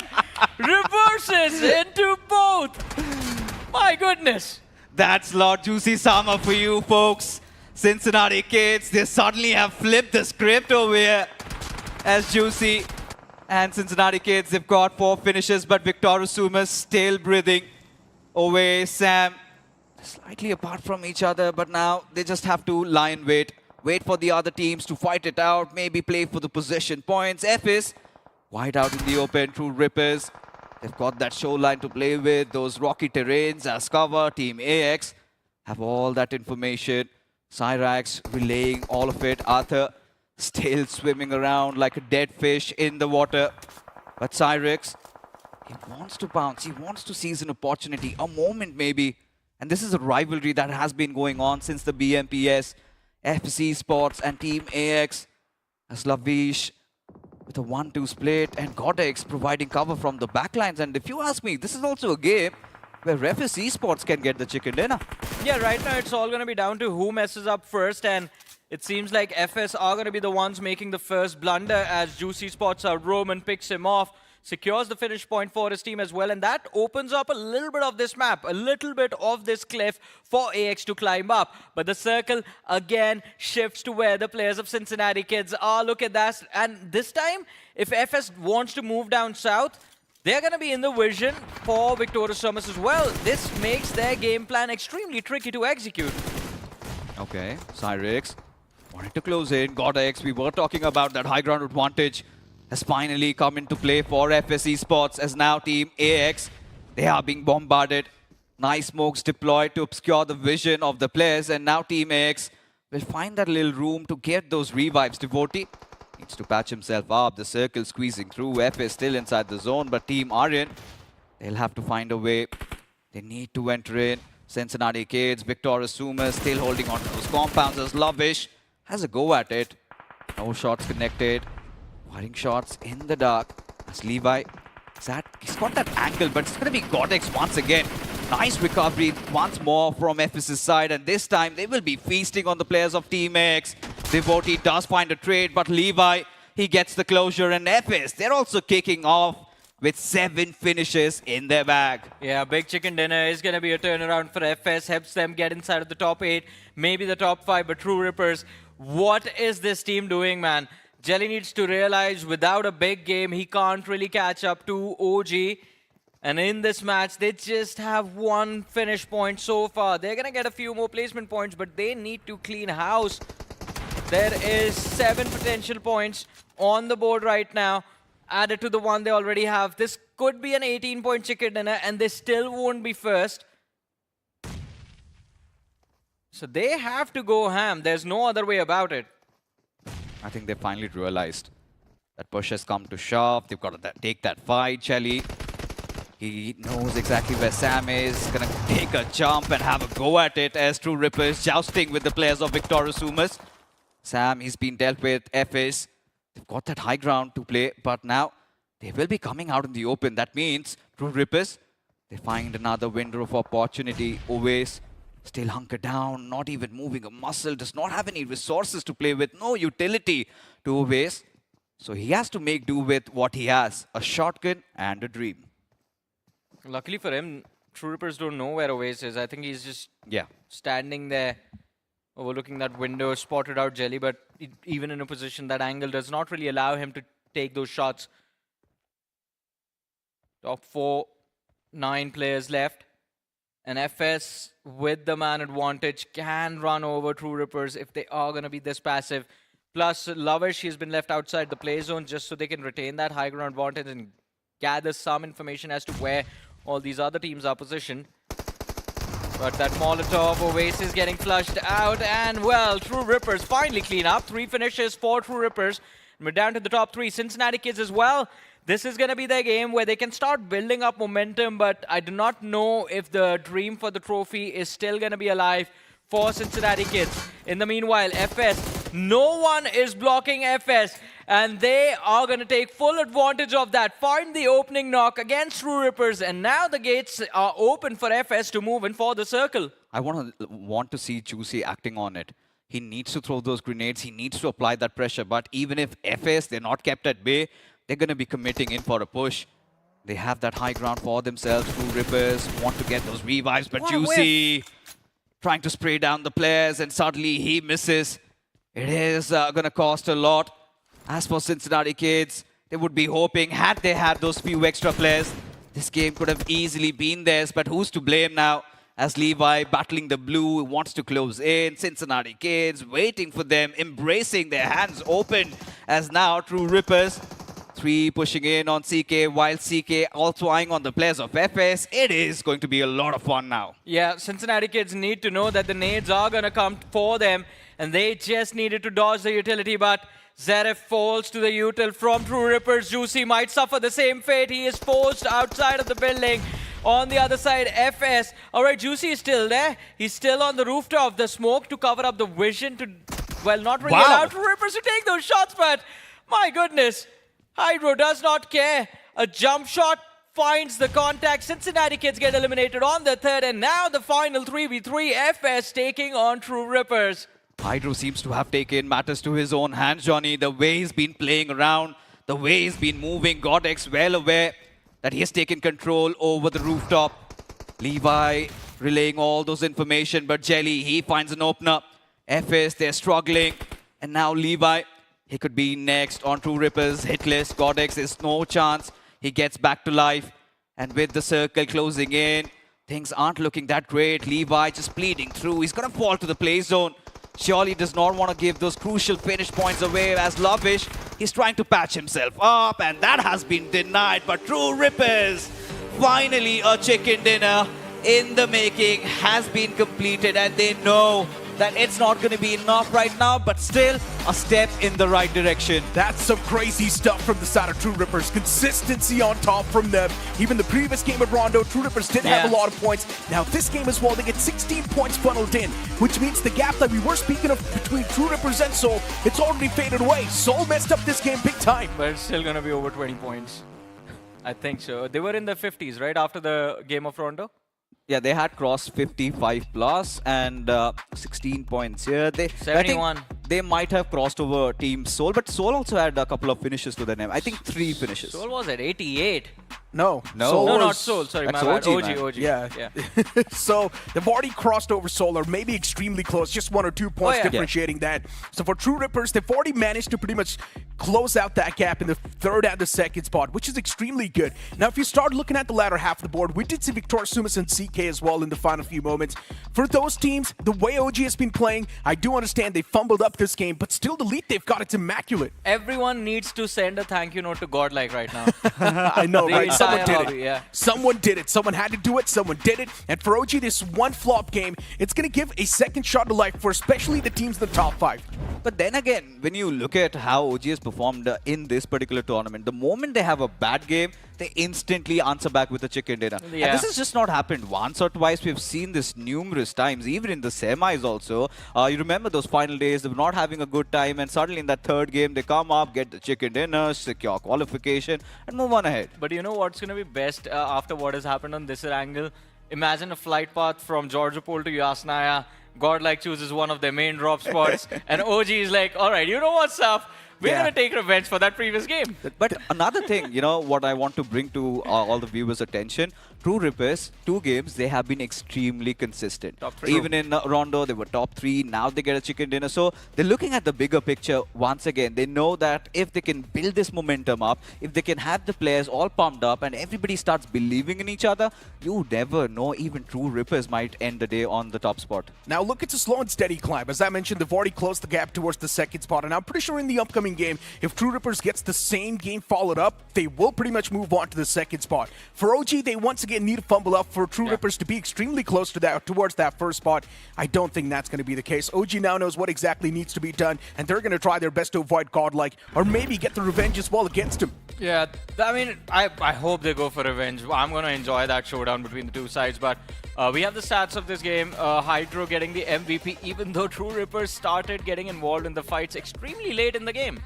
Reverses into both. My goodness. That's Lord Juicy Sama for you folks. Cincinnati Kids, they suddenly have flipped the script over here as Juicy and Cincinnati Kids, they've got 4 finishes, but Victorious Sumus still breathing away. Sam, slightly apart from each other, but now they just have to lie in wait. Wait for the other teams to fight it out, maybe play for the possession points. FS, wide out in the open, TrueRippers. They've got that shoreline to play with, those rocky terrains as cover. Team AX have all that information. Cyrax relaying all of it. Arthur still swimming around like a dead fish in the water. But Cyrax, he wants to bounce. He wants to seize an opportunity, a moment maybe. And this is a rivalry that has been going on since the BMPS, FC Sports and Team AX. As Lavish with a 1-2 split and Godlike providing cover from the backlines. And if you ask me, this is also a game where FS Esports can get the chicken dinner. Yeah, right now it's all going to be down to who messes up first, and it seems like FS are going to be the ones making the first blunder as Juicy spots out Roman, picks him off, secures the finish point for his team as well, and that opens up a little bit of this map, a little bit of this cliff for AX to climb up. But the circle again shifts to where the players of Cincinnati Kids are. Look at that, and this time, if FS wants to move down south, they're going to be in the vision for Victorious Sumus as well. This makes their game plan extremely tricky to execute. Okay, Cyrax wanted to close in. Godlike, we were talking about that high ground advantage has finally come into play for FS Esports, as now Team AX, they are being bombarded. Nice smokes deployed to obscure the vision of the players, and now Team AX will find that little room to get those revives. Devotee needs to patch himself up. The circle squeezing through. FS still inside the zone, but Team Aryan, they'll have to find a way. They need to enter in. Cincinnati Kids, Victorious Sumus still holding on to those compounds as Lavish has a go at it. No shots connected. Firing shots in the dark. As Levi, he's got that angle, but it's going to be Godlike once again. Nice recovery once more from FS's side, and this time they will be feasting on the players of Team X. Devotee does find a trade, but Levi, he gets the closure, and FS, they're also kicking off with 7 finishes in their bag. Yeah, big chicken dinner is going to be a turnaround for FS, helps them get inside of the top 8, maybe the top 5, but TrueRippers, what is this team doing, man? Jelly needs to realize without a big game, he can't really catch up to OG. And in this match, they just have 1 finish point so far. They're going to get a few more placement points, but they need to clean house. There is 7 potential points on the board right now, added to the 1 they already have. This could be an 18-point chicken dinner, and they still won't be first. So they have to go ham. There's no other way about it. I think they finally realized that push has come to shove. They've got to take that fight. Jelly, he knows exactly where Sam is. Gonna take a jump and have a go at it as TrueRippers jousting with the players of Victorious Sumus. Sam, he's been dealt with. FS, They've got that high ground to play, but now they will be coming out in the open. That means TrueRippers, they find another window of opportunity. Always still hunkered down, not even moving a muscle, does not have any resources to play with, no utility to Always. So he has to make do with what he has, a shotgun and a dream. Luckily for him, TrueRippers don't know where Oasis is. I think he's just standing there, overlooking that window, spotted out Jelly, but even in a position, that angle does not really allow him to take those shots. Top 4, 9 players left. And FS, with the man advantage, can run over TrueRippers if they are going to be this passive. Plus, Lavish, he's been left outside the play zone just so they can retain that high ground advantage and gather some information as to where all these other teams are positioned. But that Molotov, Oasis getting flushed out, and well, TrueRippers finally clean up. 3 finishes for TrueRippers. And we're down to the top 3. Cincinnati Kids as well. This is going to be their game where they can start building up momentum, but I do not know if the dream for the trophy is still going to be alive for Cincinnati Kids. In the meanwhile, FS, no one is blocking FS, and they are going to take full advantage of that. Find the opening knock against TrueRippers, and now the gates are open for FS to move in for the circle. I want to see Juicy acting on it. He needs to throw those grenades. He needs to apply that pressure. But even if FS, they're not kept at bay, they're going to be committing in for a push. They have that high ground for themselves. TrueRippers want to get those revives, but Juicy trying to spray down the players, and suddenly he misses. It is going to cost a lot. As for Cincinnati Kids, they would be hoping, had they had those few extra players, this game could have easily been theirs. But who's to blame now? As Levi battling the blue, wants to close in. Cincinnati Kids waiting for them, embracing their hands open. As now TrueRippers, 3 pushing in on CK, while CK also eyeing on the players of FS. It is going to be a lot of fun now. Yeah, Cincinnati Kids need to know that the nades are going to come for them, and they just needed to dodge the utility, but Zaref falls to the util from TrueRippers. Juicy might suffer the same fate. He is forced outside of the building. On the other side, FS. All right, Juicy is still there. He's still on the rooftop. The smoke to cover up the vision to, well, not really allow TrueRippers to take those shots, but my goodness, Hydro does not care. A jump shot finds the contact. Cincinnati Kids get eliminated on the 3rd, and now the final 3v3, FS taking on TrueRippers. Hydro seems to have taken matters to his own hands, Johnny. The way he's been playing around, the way he's been moving, Godx well aware that he has taken control over the rooftop. Levi relaying all those information, but Jelly, he finds an opener. FS, they're struggling. And now Levi, he could be next on TrueRippers. Hitless, Godx, there's no chance. He gets back to life. And with the circle closing in, things aren't looking that great. Levi just bleeding through. He's going to fall to the play zone. Surely does not want to give those crucial finish points away as Lavish, he's trying to patch himself up, and that has been denied. But TrueRippers, finally a chicken dinner in the making has been completed, and they know that it's not going to be enough right now, but still a step in the right direction. That's some crazy stuff from the side of TrueRippers. Consistency on top from them. Even the previous game at Rondo, TrueRippers did have a lot of points. Now this game as well, they get 16 points funneled in, which means the gap that we were speaking of between TrueRippers and Soul, it's already faded away. Soul messed up this game big time. But it's still going to be over 20 points. I think so. They were in the 50s, right, after the game of Rondo? Yeah, they had crossed 55 plus and 16 points here. 71. I think they might have crossed over Team Soul, but Soul also had a couple of finishes to their name. I think 3 finishes. Soul was at 88. No. No, not Soul. Sorry, my bad. OG. Yeah. So they've already crossed over Soul, or maybe extremely close, just 1 or 2 points differentiating that. So for TrueRippers, they've already managed to pretty much close out that gap in the 3rd and the 2nd spot, which is extremely good. Now, if you start looking at the latter half of the board, we did see Victor, Sumus, and CK as well in the final few moments. For those teams, the way OG has been playing, I do understand they fumbled up this game, but still the lead they've got, it's immaculate. Everyone needs to send a thank you note to Godlike right now. I know, right? Someone did lobby, it. yeah. Someone did it. Someone had to do it. Someone did it. And for OG, this one flop game, it's going to give a second shot to life for especially the teams in the top 5. But then again, when you look at how OG has performed in this particular tournament, the moment they have a bad game, they instantly answer back with a chicken dinner. Yeah. And this has just not happened once or twice. We've seen this numerous times, even in the semis also. You remember those final days, they were not having a good time, and suddenly in that third game, they come up, get the chicken dinner, secure qualification, and move on ahead. But you know what's going to be best after what has happened on this Erangel? Imagine a flight path from Georgopol to Yasnaya. Godlike chooses one of their main drop spots, and OG is like, all right, you know what's up? We're going to take revenge for that previous game. But another thing, you know, what I want to bring to all the viewers' attention, TrueRippers, 2 games, they have been extremely consistent. Top 3. Even in Rondo, they were top 3. Now they get a chicken dinner. So they're looking at the bigger picture once again. They know that if they can build this momentum up, if they can have the players all pumped up and everybody starts believing in each other, you never know, even TrueRippers might end the day on the top spot. Now look, it's a slow and steady climb. As I mentioned, they've already closed the gap towards the second spot, and I'm pretty sure in the upcoming game, if TrueRippers gets the same game followed up, they will pretty much move on to the second spot. For OG, they once again need to fumble up for TrueRippers to be extremely close to that, towards that first spot. I don't think that's going to be the case. OG now knows what exactly needs to be done, and they're going to try their best to avoid Godlike, or maybe get the revenge as well against him. Yeah, I mean, I hope they go for revenge. I'm going to enjoy that showdown between the two sides, but we have the stats of this game. Hydro getting the MVP, even though TrueRippers started getting involved in the fights extremely late in the game.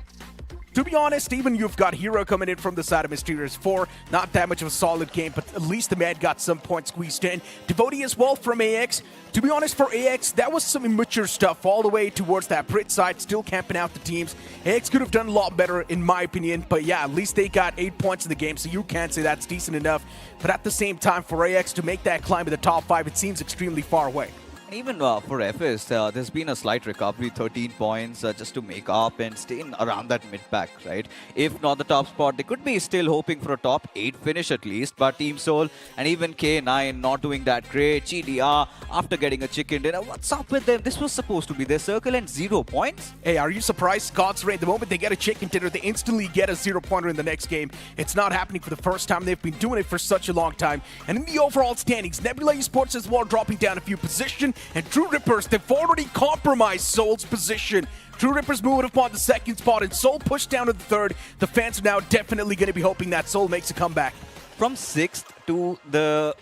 To be honest, even you've got Hero coming in from the side of Mysterious 4. Not that much of a solid game, but at least the man got some points squeezed in. Devotee as well from AX. To be honest, for AX, that was some immature stuff all the way towards that Brit side, still camping out the teams. AX could have done a lot better, in my opinion, but yeah, at least they got 8 points in the game, so you can't say that's decent enough. But at the same time, for AX to make that climb to the top 5, it seems extremely far away. Even for FS, there's been a slight recovery, 13 points just to make up and stay in around that mid-pack, right? If not the top spot, they could be still hoping for a top 8 finish at least, but Team Soul and even K9 not doing that great. GDR, after getting a chicken dinner, what's up with them? This was supposed to be their circle and 0 points. Hey, are you surprised? God's Ray, the moment they get a chicken dinner, they instantly get a 0-pointer in the next game. It's not happening for the first time. They've been doing it for such a long time. And in the overall standings, Nebula Esports as well dropping down a few positions, and TrueRippers, they've already compromised Soul's position. TrueRippers moving upon the second spot, and Soul pushed down to the third. The fans are now definitely going to be hoping that Soul makes a comeback. From 6th to the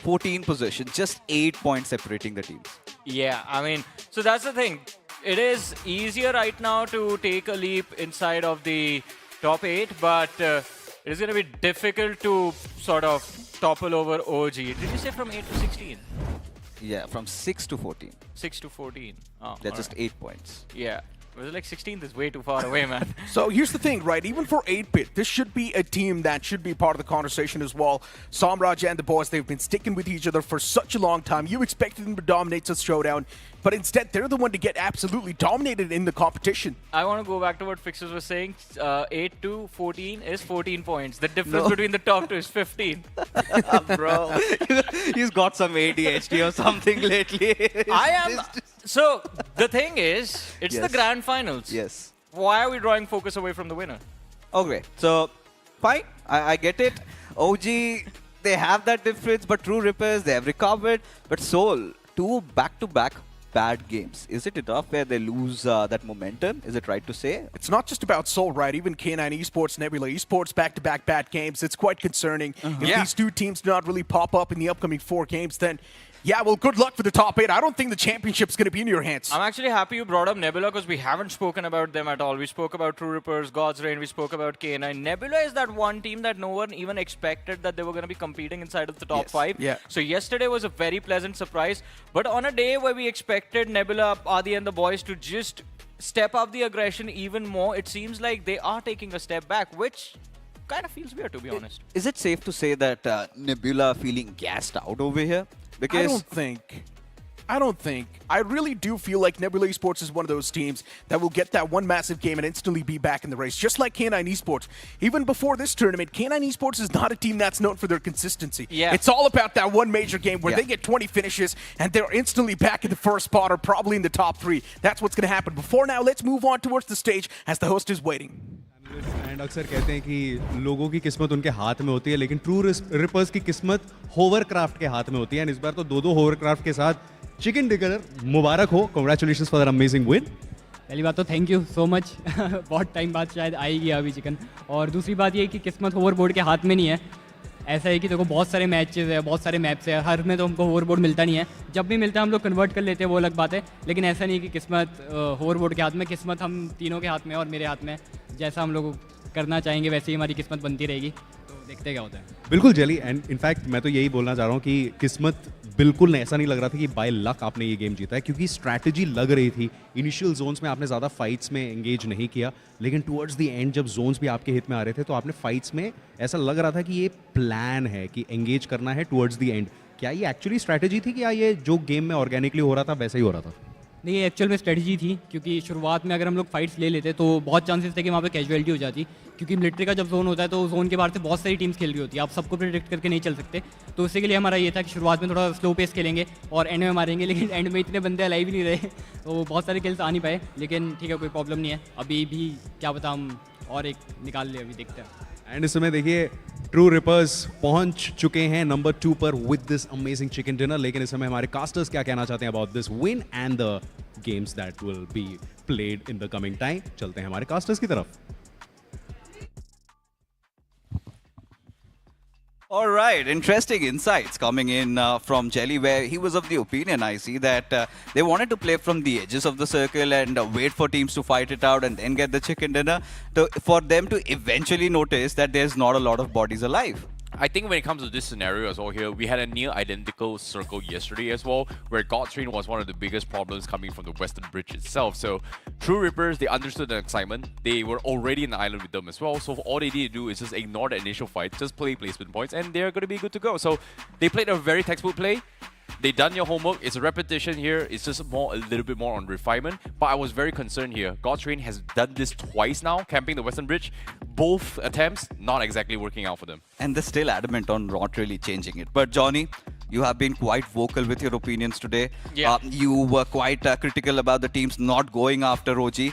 14th position, just 8 points separating the teams. Yeah, I mean, so that's the thing. It is easier right now to take a leap inside of the top 8, but it is going to be difficult to sort of topple over OG. Did you say from 8 to 16? Yeah, from 6 to 14. 6 to 14. Oh, That's just 8 points. Yeah. Was it like 16th is way too far away, man. So here's the thing, right? Even for 8-Bit, this should be a team that should be part of the conversation as well. Samraj and the boys, they've been sticking with each other for such a long time. You expected them to dominate this showdown, but instead they're the one to get absolutely dominated in the competition. I want to go back to what Fixers was saying. 8 to 14 is 14 points. The difference between the top two is 15. Bro, he's got some ADHD or something lately. I am... So, the thing is, it's the grand finals. Yes. Why are we drawing focus away from the winner? Okay, so, fine, I get it. OG, they have that difference, but TrueRippers, they have recovered. But Soul, 2 back-to-back bad games. Is it enough where they lose that momentum? Is it right to say? It's not just about Soul, right? Even K9 Esports, Nebula Esports, back-to-back bad games. It's quite concerning. If these two teams do not really pop up in the upcoming 4 games, then yeah, well, good luck for the top 8. I don't think the championship's going to be in your hands. I'm actually happy you brought up Nebula because we haven't spoken about them at all. We spoke about TrueRippers, God's Reign, we spoke about K9. Nebula is that one team that no one even expected that they were going to be competing inside of the top 5. Yeah. So yesterday was a very pleasant surprise. But on a day where we expected Nebula, Adi and the boys to just step up the aggression even more, it seems like they are taking a step back, which kind of feels weird, to be honest. Is it safe to say that Nebula feeling gassed out over here? Because I don't think. I really do feel like Nebula Esports is one of those teams that will get that one massive game and instantly be back in the race, just like K9 Esports. Even before this tournament, K9 Esports is not a team that's known for their consistency. Yeah. It's all about that one major game where they get 20 finishes and they're instantly back in the first spot or probably in the top 3. That's what's going to happen. Before now, let's move on towards the stage as the host is waiting. And अक्सर कहते हैं कि लोगों की किस्मत उनके हाथ में होती है, लेकिन ट्रू रिपर्स की किस्मत होवरक्राफ्ट के हाथ में होती है। एंड इस बार तो 2-2 होवरक्राफ्ट के साथ चिकन डिनर मुबारक हो। Congratulations for that amazing win. पहली बात तो थैंक यू सो मच बहुत टाइम बाद शायद आएगी अभी चिकन। और दूसरी बात ये है कि किस्मत होवरबोर्ड के हाथ में नहीं है। ऐसा है कि देखो बहुत सारे मैचेस है, बहुत सारे मैप्स है, हर में तो हमको होवरबोर्ड मिलता नहीं है। जब भी मिलता है हम लोग कन्वर्ट कर लेते हैं, वो अलग बात है। लेकिन ऐसा नहीं है कि किस्मत होवरबोर्ड के हाथ में, किस्मत हम तीनों के हाथ में और मेरे हाथ में। जैसा हम लोग करना चाहेंगे वैसे ही हमारी किस्मत बनती रहेगी। तो देखते क्या होता है। बिल्कुल जेली, एंड इनफैक्ट मैं तो यही बोलना चाह रहा हूँ कि किस्मत बिल्कुल ऐसा नहीं लग रहा था कि बाय लक आपने ये गेम जीता है, क्योंकि स्ट्रैटेजी लग रही थी। इनिशियल जोन्स में आपने ज़्यादा फाइट्स में एंगेज नहीं किया, लेकिन टुवर्ड्स द एंड जब जोन्स भी आपके हित में आ रहे थे तो आपने फाइट्स में ऐसा लग रहा था कि ये प्लान है कि एंगेज करना है टुवर्ड्स द एंड। क्या ये एक्चुअली स्ट्रैटेजी थी, क्या ये जो गेम में ऑर्गेनिकली हो रहा था वैसे ही हो रहा था? नहीं, ये एक्चुअल में स्ट्रेटजी थी, क्योंकि शुरुआत में अगर हम लोग फाइट्स ले लेते तो बहुत चांसेस थे कि वहाँ पे कैजुअलिटी हो जाती, क्योंकि मिलिट्री का जब जोन होता है तो जोन के बाहर से बहुत सारी टीम्स खेल रही होती है, आप सबको प्रेडिक्ट करके नहीं चल सकते। तो उसी के लिए हमारा ये था कि शुरुआत में थोड़ा स्लो पेस खेलेंगे और एंड में मारेंगे, लेकिन एंड में इतने बंदे अलाइव ही नहीं रहे तो बहुत सारे किल्स आ नहीं पाए। लेकिन ठीक है, कोई प्रॉब्लम नहीं है, अभी भी क्या पता हम और एक निकाल ले, अभी देखते हैं। एंड इस समय देखिए ट्रू रिपर्स पहुंच चुके हैं नंबर 2 पर with this amazing chicken dinner. लेकिन इस समय हमारे कास्टर्स क्या कहना चाहते हैं about this win and the games that will be played in the coming time. चलते हैं हमारे कास्टर्स की तरफ। All right, interesting insights coming in from Jelly, where he was of the opinion, I see, that they wanted to play from the edges of the circle and wait for teams to fight it out and then get the chicken dinner, for them to eventually notice that there's not a lot of bodies alive. I think when it comes to this scenario as well here, we had a near identical circle yesterday as well, where Godlike was one of the biggest problems coming from the Western Bridge itself. So TrueRippers, they understood the excitement. They were already in the island with them as well. So all they need to do is just ignore the initial fight, just play placement points, and they're going to be good to go. So they played a very textbook play. They done your homework. It's a repetition here. It's just a little bit more on refinement. But I was very concerned here. Godlike has done this twice now, camping the Western Bridge. Both attempts not exactly working out for them. And they're still adamant on not really changing it. But Johnny, you have been quite vocal with your opinions today. Yeah. You were quite critical about the teams not going after OG.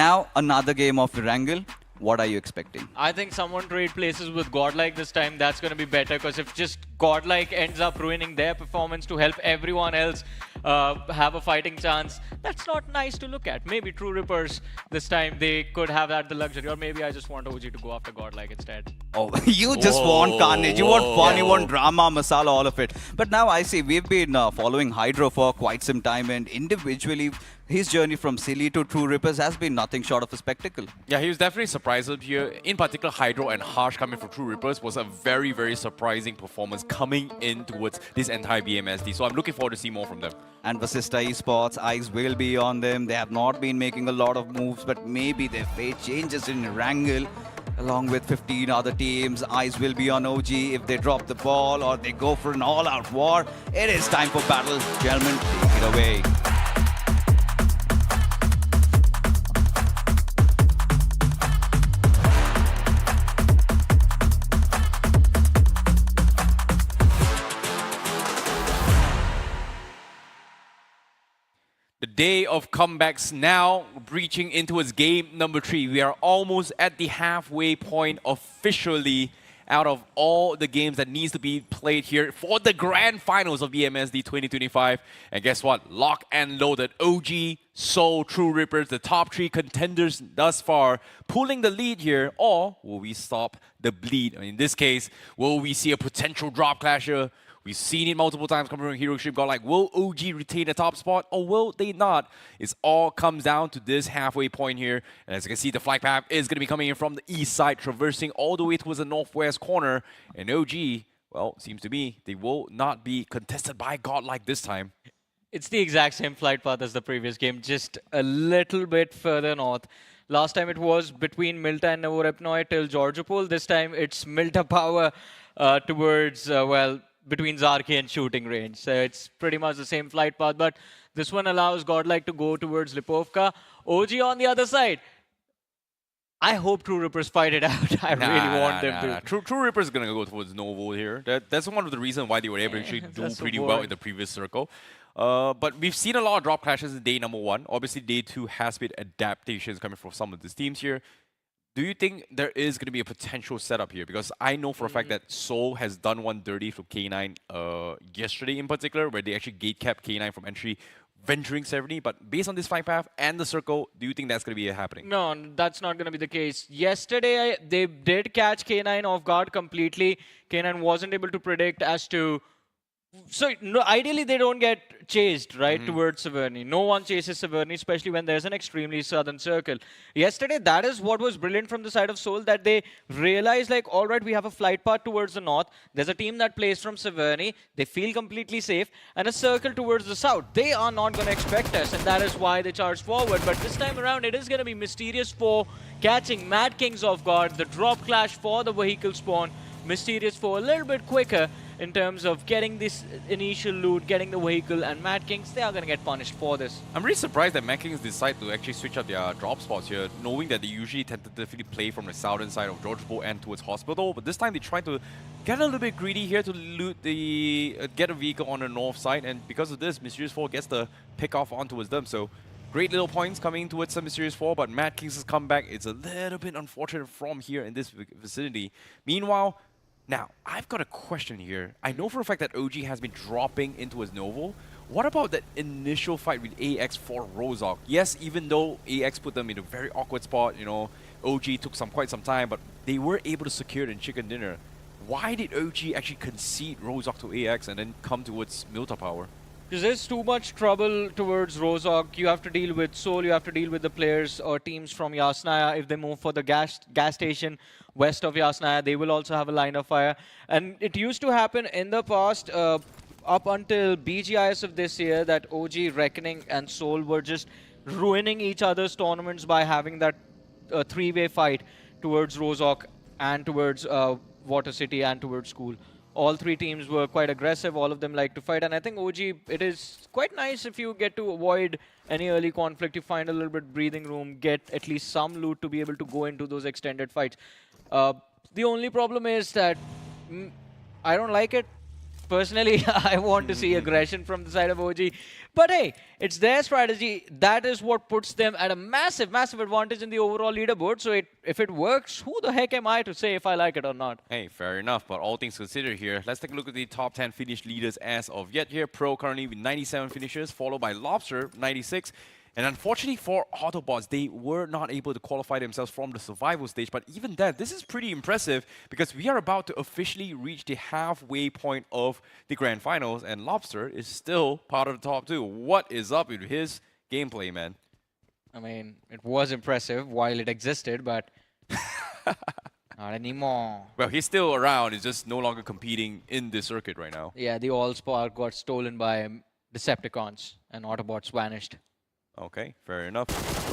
Now another game of Erangel. What are you expecting? I think someone trade places with Godlike this time. That's going to be better, because if just Godlike ends up ruining their performance to help everyone else have a fighting chance, that's not nice to look at. Maybe TrueRippers this time, they could have had the luxury, or maybe I just want OG to go after Godlike instead. Oh, you just want carnage, you want fun, you want drama, masala, all of it. But now I see we've been following Hydro for quite some time, and individually his journey from Silly to TrueRippers has been nothing short of a spectacle. Yeah, he was definitely surprised up here. In particular, Hydro and Harsh coming from TrueRippers was a very, very surprising performance coming in towards this entire BMSD. So I'm looking forward to see more from them. And Vasista Esports, eyes will be on them. They have not been making a lot of moves, but maybe their fate changes in Erangel. Along with 15 other teams, eyes will be on OG if they drop the ball or they go for an all-out war. It is time for battle. Gentlemen, take it away. The day of comebacks now reaching into its game number 3. We are almost at the halfway point officially out of all the games that needs to be played here for the grand finals of BMSD 2025. And guess what? Lock and loaded. OG, Soul, TrueRippers, the top 3 contenders thus far, pulling the lead here. Or will we stop the bleed? In this case, will we see a potential drop clasher? We've seen it multiple times coming from Hero Extreme. Godlike, will OG retain the top spot or will they not? It all comes down to this halfway point here. And as you can see, the flag path is going to be coming in from the east side, traversing all the way towards the northwest corner. And OG, well, seems to me they will not be contested by Godlike this time. It's the exact same flight path as the previous game, just a little bit further north. Last time it was between Milta and Novorepnoi till Georgiopol. This time it's Milta Power towards, well, between Zarki and shooting range. So it's pretty much the same flight path, but this one allows Godlike to go towards Lipovka. OG on the other side. I hope TrueRippers fight it out. I really want them to. TrueRippers is going to go towards Novo here. That's one of the reasons why they were able to actually do pretty well in the previous circle. But we've seen a lot of drop clashes in day number 1. Obviously, day 2 has been adaptations coming from some of these teams here. Do you think there is going to be a potential setup here? Because I know for a fact that Seoul has done one dirty for K9 yesterday in particular, where they actually gate-capped K9 from entry venturing Severny, but based on this fight path and the circle, do you think that's going to be happening? No, that's not going to be the case. Yesterday, they did catch K9 off guard completely. K9 wasn't able to predict as to... So, no, ideally, they don't get chased, right, towards Severny. No one chases Severny, especially when there's an extremely southern circle. Yesterday, that is what was brilliant from the side of Seoul, that they realized, like, all right, we have a flight path towards the north. There's a team that plays from Severny. They feel completely safe. And a circle towards the south. They are not going to expect us, and that is why they charge forward. But this time around, it is going to be Mysterious 4 catching Madkings off guard. The drop clash for the vehicle spawn. Mysterious 4 a little bit quicker in terms of getting this initial loot, getting the vehicle, and Madkings, they are going to get punished for this. I'm really surprised that Madkings decide to actually switch up their drop spots here, knowing that they usually tentatively play from the southern side of Georgetown and towards Hospital, but this time they try to get a little bit greedy here to loot the get a vehicle on the north side, and because of this, Mysterious 4 gets the pick off on towards them. So great little points coming towards some Mysterious 4, but Madkings' comeback is a little bit unfortunate from here in this vicinity. Meanwhile, now, I've got a question here. I know for a fact that OG has been dropping into his Novel. What about that initial fight with AX for Rozok? Yes, even though AX put them in a very awkward spot, you know, OG took quite some time, but they were able to secure it in chicken dinner. Why did OG actually concede Rozok to AX and then come towards Milta Power? Because there's too much trouble towards Rozok. You have to deal with Seoul, you have to deal with the players or teams from Yasnaya. If they move for the gas station west of Yasnaya, they will also have a line of fire. And it used to happen in the past, up until BGIS of this year, that OG, Reckoning, and Seoul were just ruining each other's tournaments by having that three-way fight towards Rozok and towards Water City and towards School. All three teams were quite aggressive. All of them like to fight. And I think OG, it is quite nice if you get to avoid any early conflict. You find a little bit breathing room, get at least some loot to be able to go into those extended fights. The only problem is that I don't like it. Personally, I want to see aggression from the side of OG. But hey, it's their strategy. That is what puts them at a massive, massive advantage in the overall leaderboard. So if it works, who the heck am I to say if I like it or not? Hey, fair enough. But all things considered here, let's take a look at the top 10 finished leaders as of yet here. Pro currently with 97 finishes, followed by Lobster, 96. And unfortunately for Autobots, they were not able to qualify themselves from the survival stage. But even then, this is pretty impressive because we are about to officially reach the halfway point of the Grand Finals, and Lobster is still part of the top 2. What is up with his gameplay, man? I mean, it was impressive while it existed, but not anymore. Well, he's still around. He's just no longer competing in this circuit right now. Yeah, the All-Spark got stolen by Decepticons, and Autobots vanished. Okay, fair enough.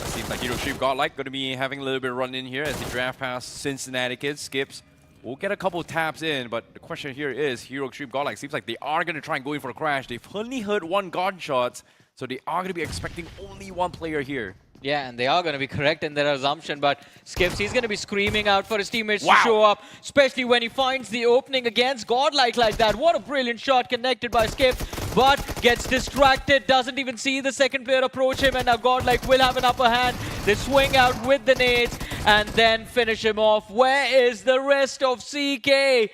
Seems like Xtreme Godlike going to be having a little bit of run in here as they draft past Cincinnati kids. Skips will get a couple taps in, but the question here is Xtreme Godlike seems like they are going to try and go in for a crash. They've only heard one gunshot, so they are going to be expecting only one player here. Yeah, and they are going to be correct in their assumption, but Skips, he's going to be screaming out for his teammates to show up, especially when he finds the opening against Godlike like that. What a brilliant shot connected by Skips, but gets distracted, doesn't even see the second player approach him, and now Godlike will have an upper hand. They swing out with the nades and then finish him off. Where is the rest of CK?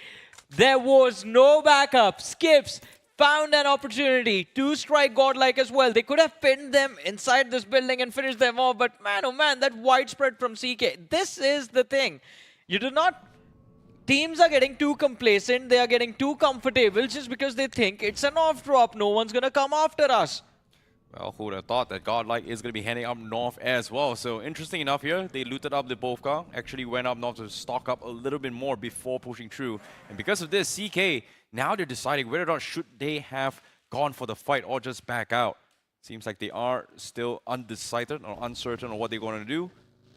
There was no backup. Skips found an opportunity to strike Godlike as well. They could have pinned them inside this building and finished them off, but man, oh man, that widespread from CK. This is the thing. You do not... Teams are getting too complacent, they are getting too comfortable just because they think it's an off drop, no one's gonna come after us. Well, who would have thought that Godlike is going to be heading up north as well. So interesting enough here, they looted up the Bovka, actually went up north to stock up a little bit more before pushing through. And because of this, CK, now they're deciding whether or not should they have gone for the fight or just back out. Seems like they are still undecided or uncertain on what they're going to do.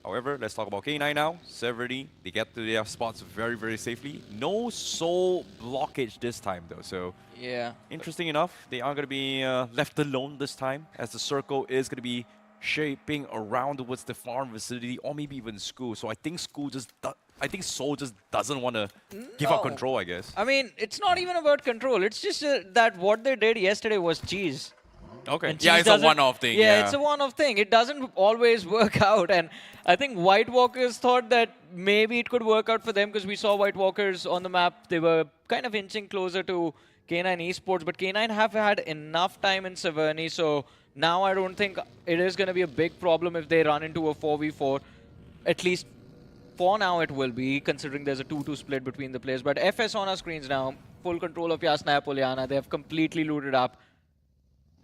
However, let's talk about K9 now. Severity, they get to their spots very, very safely. No soul blockage this time, though. So, yeah, interesting enough, they are going to be left alone this time, as the circle is going to be shaping around towards the farm vicinity or maybe even school. So I think Soul just doesn't want to give up control, I guess. I mean, it's not even about control. It's just that what they did yesterday was cheese. Okay. Yeah, it's a one-off thing. Yeah, it's a one-off thing. It doesn't always work out. And I think White Walkers thought that maybe it could work out for them because we saw White Walkers on the map. They were kind of inching closer to K9 Esports, but K9 have had enough time in Severny, so now I don't think it is going to be a big problem if they run into a 4v4. At least for now it will be, considering there's a 2-2 split between the players. But FS on our screens now, full control of Yasnaya Poliana. They have completely looted up.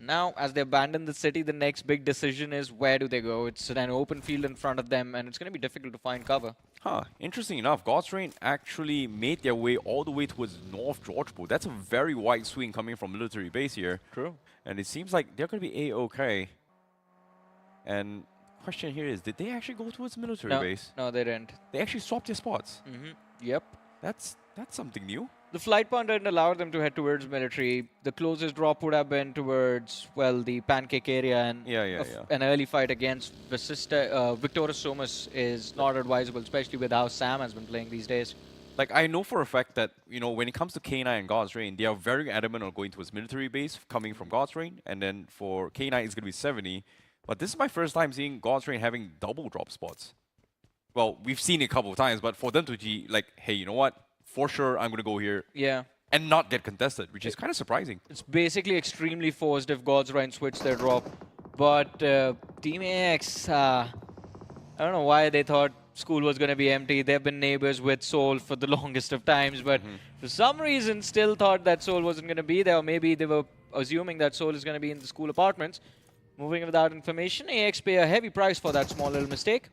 Now, as they abandon the city, the next big decision is where do they go? It's an open field in front of them, and it's going to be difficult to find cover. Huh. Interesting enough, Godstrain actually made their way all the way towards North Georgeport. That's a very wide swing coming from military base here. True. And it seems like they're going to be A-okay. And question here is, did they actually go towards military base? No, they didn't. They actually swapped their spots. Yep. That's something new. The flight path didn't allow them to head towards military. The closest drop would have been towards, well, the pancake area, and an early fight against Vasista. Victoria Sumus is not advisable, especially with how Sam has been playing these days. Like, I know for a fact that, you know, when it comes to K9 and God's Reign, they are very adamant on going towards military base, coming from God's Reign, and then for K9 it's going to be 70. But this is my first time seeing God's Reign having double drop spots. Well, we've seen it a couple of times, but for them to be like, hey, you know what? For sure, I'm going to go here. Yeah. And not get contested, which is kind of surprising. It's basically extremely forced if God's Reign switch their drop. But Team AX, I don't know why they thought school was going to be empty. They've been neighbors with Seoul for the longest of times, but for some reason still thought that Seoul wasn't going to be there. Or maybe they were assuming that Seoul is going to be in the school apartments. Moving without information, AX pay a heavy price for that small little mistake.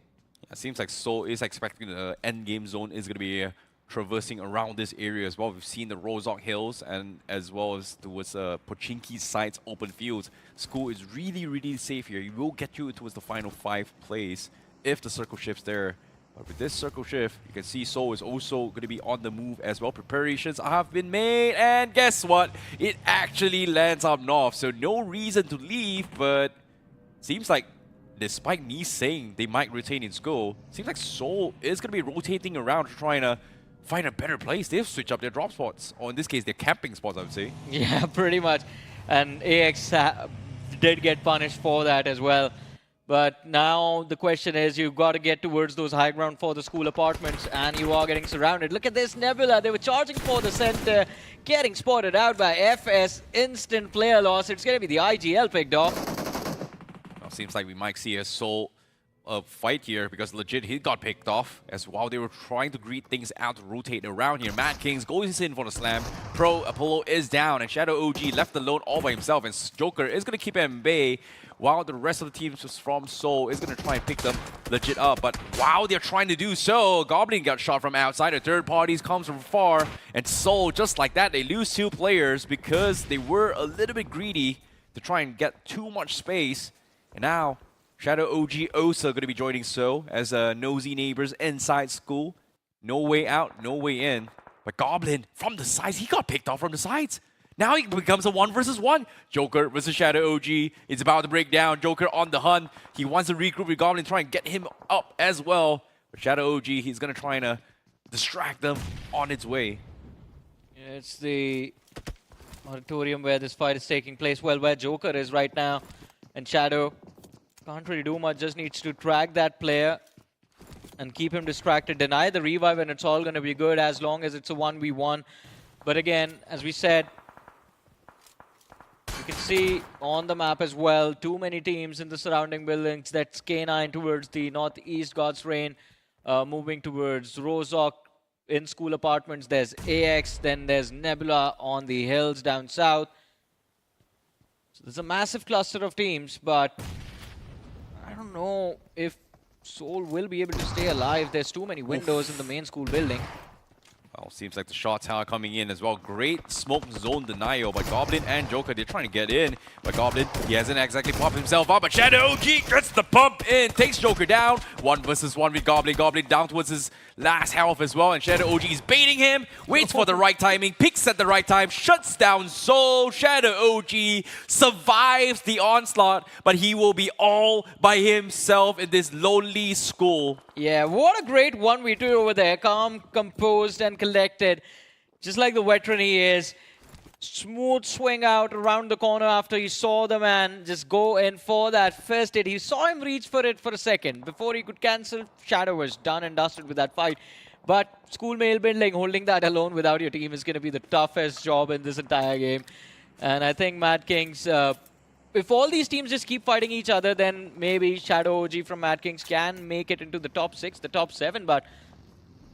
It seems like Seoul is expecting the end game zone is going to be traversing around this area as well. We've seen the Rozok Hills and as well as towards Pochinki sites, open fields. School is really, really safe here. It will get you towards the final 5 place if the circle shifts there. But with this circle shift, you can see Seoul is also going to be on the move as well. Preparations have been made, and guess what? It actually lands up north, so no reason to leave, but seems like despite me saying they might retain in school, seems like Seoul is going to be rotating around trying to find a better place. They've switched up their drop spots, or in this case, their camping spots, I would say. Yeah, pretty much. And AX did get punished for that as well. But now the question is, you've got to get towards those high ground for the school apartments, and you are getting surrounded. Look at this Nebula. They were charging for the center, getting spotted out by FS. Instant player loss. It's going to be the IGL picked off. Now, seems like we might see a Seoul fight here, because legit he got picked off as while they were trying to greet things out to rotate around here. Madkings goes in for the slam. Pro Apollo is down, and Shadow OG left alone all by himself, and Joker is going to keep him at bay, while the rest of the teams from Seoul is going to try and pick them legit up. But while they're trying to do so, Goblin got shot from outside. The third parties comes from far, and Seoul, just like that, they lose 2 players because they were a little bit greedy to try and get too much space. And now Shadow OG also going to be joining So as nosy neighbors inside school. No way out, no way in. But Goblin, from the sides, he got picked off from the sides. Now he becomes a 1 versus 1. Joker versus Shadow OG. It's about to break down. Joker on the hunt. He wants to regroup with Goblin, try and get him up as well. But Shadow OG, he's going to try and distract them on its way. Yeah, it's the auditorium where this fight is taking place. Well, where Joker is right now. And Shadow can't really do much, just needs to track that player and keep him distracted. Deny the revive and it's all going to be good as long as it's a 1v1. But again, as we said, you can see on the map as well, too many teams in the surrounding buildings. That's K9 towards the northeast, God's Reign, moving towards Rozok in school apartments. There's AX, then there's Nebula on the hills down south. So there's a massive cluster of teams, but I don't know if Seoul will be able to stay alive. There's too many windows in the main school building. Well, seems like the shot tower coming in as well. Great smoke zone denial by Goblin and Joker. They're trying to get in, but Goblin, he hasn't exactly popped himself up. But Shadow OG gets the pump in, takes Joker down. 1 versus 1 with Goblin. Goblin down towards his last health as well. And Shadow OG is baiting him, waits for the right timing, picks at the right time, shuts down Soul. Shadow OG survives the onslaught, but he will be all by himself in this lonely school. Yeah, what a great 1v2 over there. Calm, composed, and collected. Just like the veteran he is. Smooth swing out around the corner after he saw the man just go in for that first hit. He saw him reach for it for a second. Before he could cancel, Shadow was done and dusted with that fight. But school mail building, holding that alone without your team is going to be the toughest job in this entire game. And I think Madkings, if all these teams just keep fighting each other, then maybe Shadow OG from Madkings can make it into the top 6, the top 7, but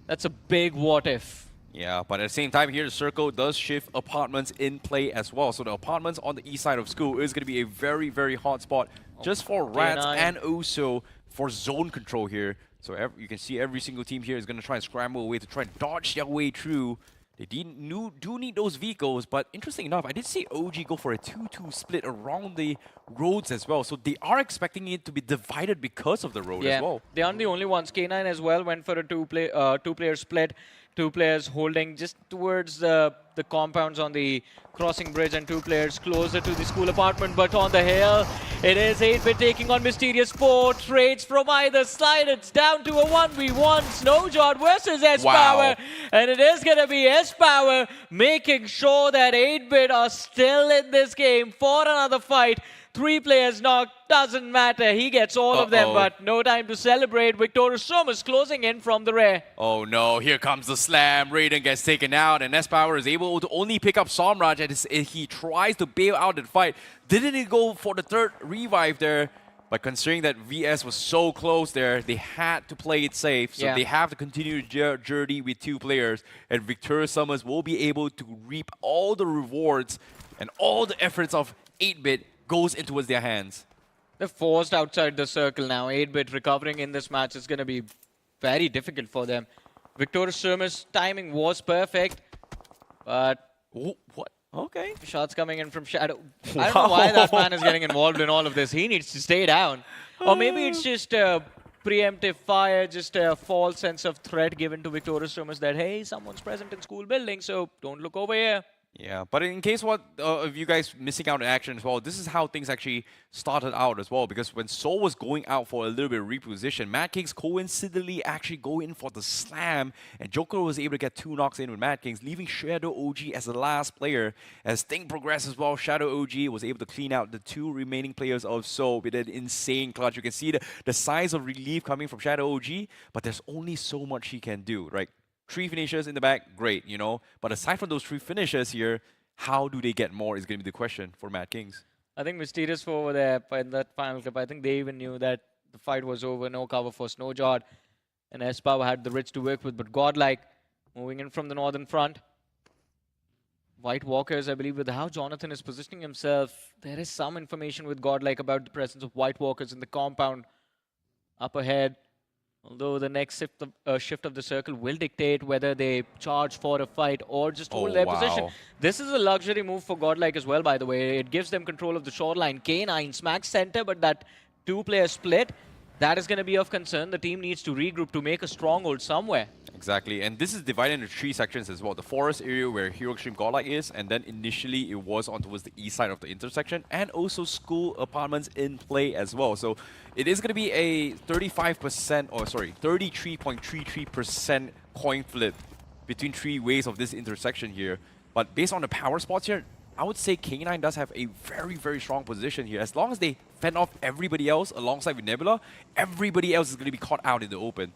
that's a big what if. Yeah, but at the same time here, the circle does shift apartments in play as well. So the apartments on the east side of school is going to be a very, very hot spot just for Rats K9. and also for zone control here. So you can see every single team here is going to try and scramble away to try and dodge their way through. They do need those vehicles, but interesting enough, I did see OG go for a 2-2 split around the roads as well. So they are expecting it to be divided because of the road as well. They aren't the only ones. K9 as well went for a two-player split. 2 players holding just towards the compounds on the crossing bridge and 2 players closer to the school apartment. But on the hill, it is 8-bit taking on Mysterious 4. Trades from either side. It's down to a 1v1. Snowjod versus S-Power. And it is going to be S-Power making sure that 8-bit are still in this game for another fight. 3 players knocked, doesn't matter. He gets all of them, but no time to celebrate. Victorious Sumus closing in from the rear. Oh no, here comes the slam. Raiden gets taken out, and S-Power is able to only pick up Somraj as he tries to bail out the fight. Didn't he go for the 3rd revive there? But considering that VS was so close there, they had to play it safe. So they have to continue the journey with 2 players. And Victorious Sumus will be able to reap all the rewards and all the efforts of 8-bit goes into their hands. They're forced outside the circle now. 8-bit recovering in this match is going to be very difficult for them. Victorious Sumus' timing was perfect, but... what? Okay. Shots coming in from Shadow. I don't know why that man is getting involved in all of this. He needs to stay down. Or maybe it's just a preemptive fire, just a false sense of threat given to Victorious Sumus that, hey, someone's present in school building, so don't look over here. Yeah, but in case of you guys missing out on action as well, this is how things actually started out as well. Because when Soul was going out for a little bit of reposition, Madkings coincidentally actually go in for the slam, and Joker was able to get 2 knocks in with Madkings, leaving Shadow OG as the last player. As things progress as well, Shadow OG was able to clean out the 2 remaining players of Soul with an insane clutch. You can see the size of relief coming from Shadow OG, but there's only so much he can do, right? 3 finishers in the back, great, you know. But aside from those 3 finishers here, how do they get more is going to be the question for Madkings. I think Mysterious 4 were there in that final clip. I think they even knew that the fight was over, no cover for Snowjod. And S-Power had the Rich to work with, but Godlike moving in from the northern front. White Walkers, I believe, with how Jonathan is positioning himself, there is some information with Godlike about the presence of White Walkers in the compound up ahead. Although the next shift of the circle will dictate whether they charge for a fight or just hold their position. This is a luxury move for Godlike as well, by the way. It gives them control of the shoreline. K9 smacks center, but that 2-player split, that is going to be of concern. The team needs to regroup to make a stronghold somewhere. Exactly, and this is divided into 3 sections as well. The forest area where Hero Extreme Godlike is, and then initially it was on towards the east side of the intersection, and also school apartments in play as well. So it is going to be a 33.33% coin flip between 3 ways of this intersection here. But based on the power spots here, I would say K9 does have a very, very strong position here. As long as they fend off everybody else alongside with Nebula, everybody else is going to be caught out in the open.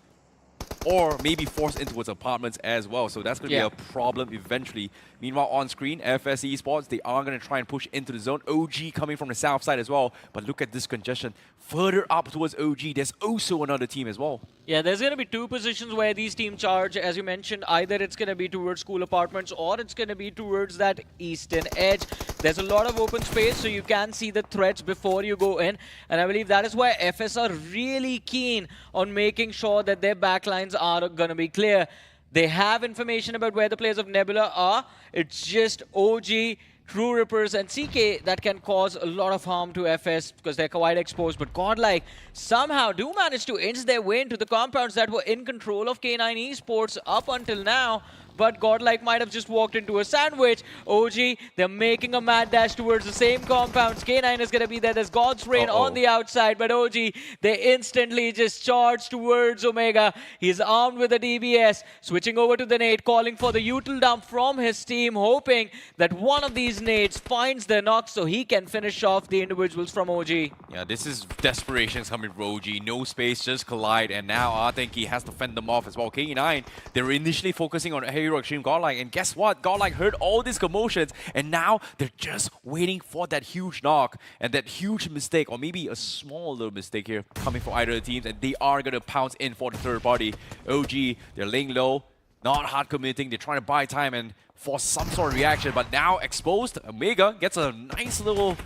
Or maybe forced into its apartments as well. So that's going to be a problem eventually. Meanwhile, on screen, Vasista Esports, they are going to try and push into the zone. OG coming from the south side as well. But look at this congestion. Further up towards OG, there's also another team as well. Yeah, there's going to be 2 positions where these teams charge. As you mentioned, either it's going to be towards school apartments or it's going to be towards that eastern edge. There's a lot of open space, so you can see the threats before you go in. And I believe that is why FS are really keen on making sure that their backlines are going to be clear. They have information about where the players of Nebula are. It's just OG, TrueRippers, and CK that can cause a lot of harm to FS because they're quite exposed. But Godlike somehow do manage to inch their way into the compounds that were in control of K9 Esports up until now. but Godlike might have just walked into a sandwich. OG, they're making a mad dash towards the same compounds. K9 is going to be there. There's God's Rain on the outside, but OG, they instantly just charge towards Omega. He's armed with a DBS, switching over to the nade, calling for the util dump from his team, hoping that one of these nades finds the knock so he can finish off the individuals from OG. Yeah, this is desperation coming from OG. No space, just collide, and now I think he has to fend them off as well. K9, they were initially focusing on Hero Xtreme Godlike, and guess what? Godlike heard all these commotions, and now they're just waiting for that huge knock and that huge mistake, or maybe a small little mistake here coming from either of the teams, and they are going to pounce in for the third party. OG, they're laying low, not hard committing, they're trying to buy time and force some sort of reaction, but now exposed, Omega gets a nice little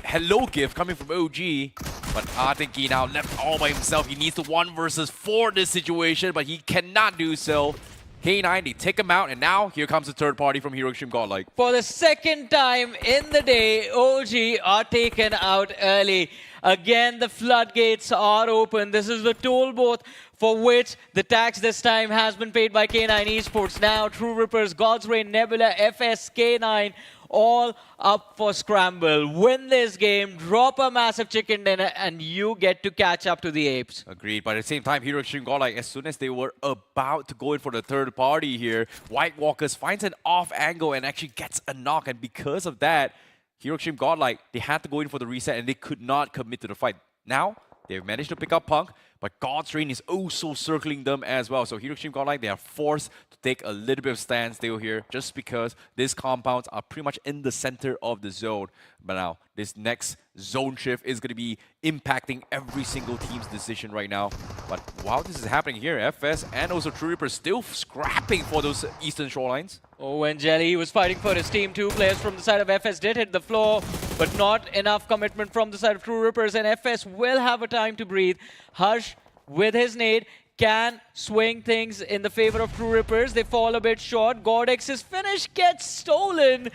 hello gift coming from OG, but I think he now left all by himself. He needs to 1 versus 4 this situation, but he cannot do so. K9, they take him out, and now here comes the third party from Hero Xtreme Godlike. For the second time in the day, OG are taken out early. Again, the floodgates are open. This is the toll booth for which the tax this time has been paid by K9 Esports. Now, TrueRippers, God's Rain, Nebula, FS, K9, all up for scramble. Win this game, drop a massive chicken dinner, and you get to catch up to the apes. Agreed, but at the same time, Hero Xtreme Godlike, as soon as they were about to go in for the third party here, White Walkers finds an off angle and actually gets a knock, and because of that, Hero Xtreme Godlike, they had to go in for the reset and they could not commit to the fight. Now, they've managed to pick up Punk, but God's Rain is also circling them as well. So Hero Xtreme Godlike, they are forced to take a little bit of standstill here just because these compounds are pretty much in the center of the zone. But now, this next zone shift is going to be impacting every single team's decision right now. But while this is happening here, FS and also TrueRippers still scrapping for those eastern shorelines. Oh, and Jelly was fighting for his team. 2 players from the side of FS did hit the floor, but not enough commitment from the side of TrueRippers, and FS will have a time to breathe. Hush, with his nade, can swing things in the favor of TrueRippers. They fall a bit short. Godex's finish gets stolen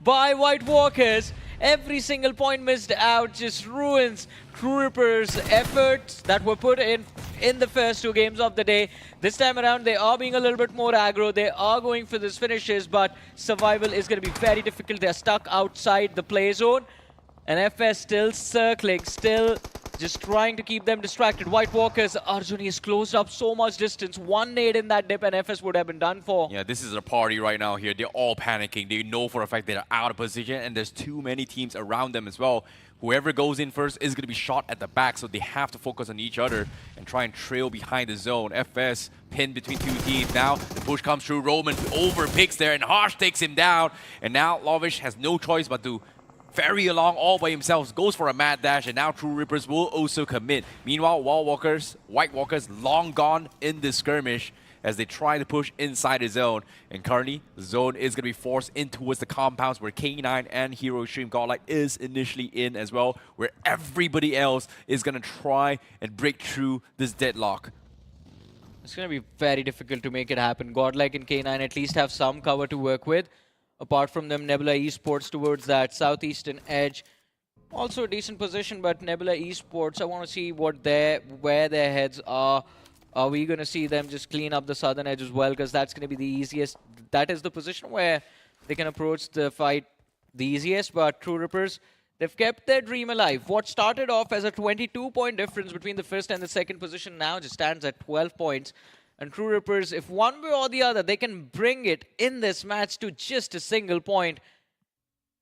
by White Walkers. Every single point missed out just ruins TrueRippers' efforts that were put in the first 2 games of the day. This time around, they are being a little bit more aggro. They are going for these finishes, but survival is going to be very difficult. They're stuck outside the play zone, and FS still circling, still just trying to keep them distracted. White Walkers, Arjuni has closed up so much distance. 1 nade in that dip and FS would have been done for. Yeah, this is a party right now here. They're all panicking. They know for a fact they're out of position and there's too many teams around them as well. Whoever goes in first is going to be shot at the back, so they have to focus on each other and try and trail behind the zone. FS pinned between 2 teams. Now the push comes through. Roman overpicks there and Harsh takes him down. And now Lovish has no choice but to ferry along all by himself, goes for a mad dash, and now TrueRippers will also commit. Meanwhile, White Walkers long gone in this skirmish as they try to push inside the zone. And currently, the zone is going to be forced in towards the compounds where K9 and Hero Xtreme Godlike is initially in as well, where everybody else is going to try and break through this deadlock. It's going to be very difficult to make it happen. Godlike and K9 at least have some cover to work with. Apart from them, Nebula Esports towards that southeastern edge. Also a decent position, but Nebula Esports, I want to see where their heads are. Are we going to see them just clean up the southern edge as well? Because that's going to be the easiest. That is the position where they can approach the fight the easiest. But TrueRippers, they've kept their dream alive. What started off as a 22-point difference between the first and the second position now just stands at 12 points. And TrueRippers, if one way or the other, they can bring it in this match to just a single point.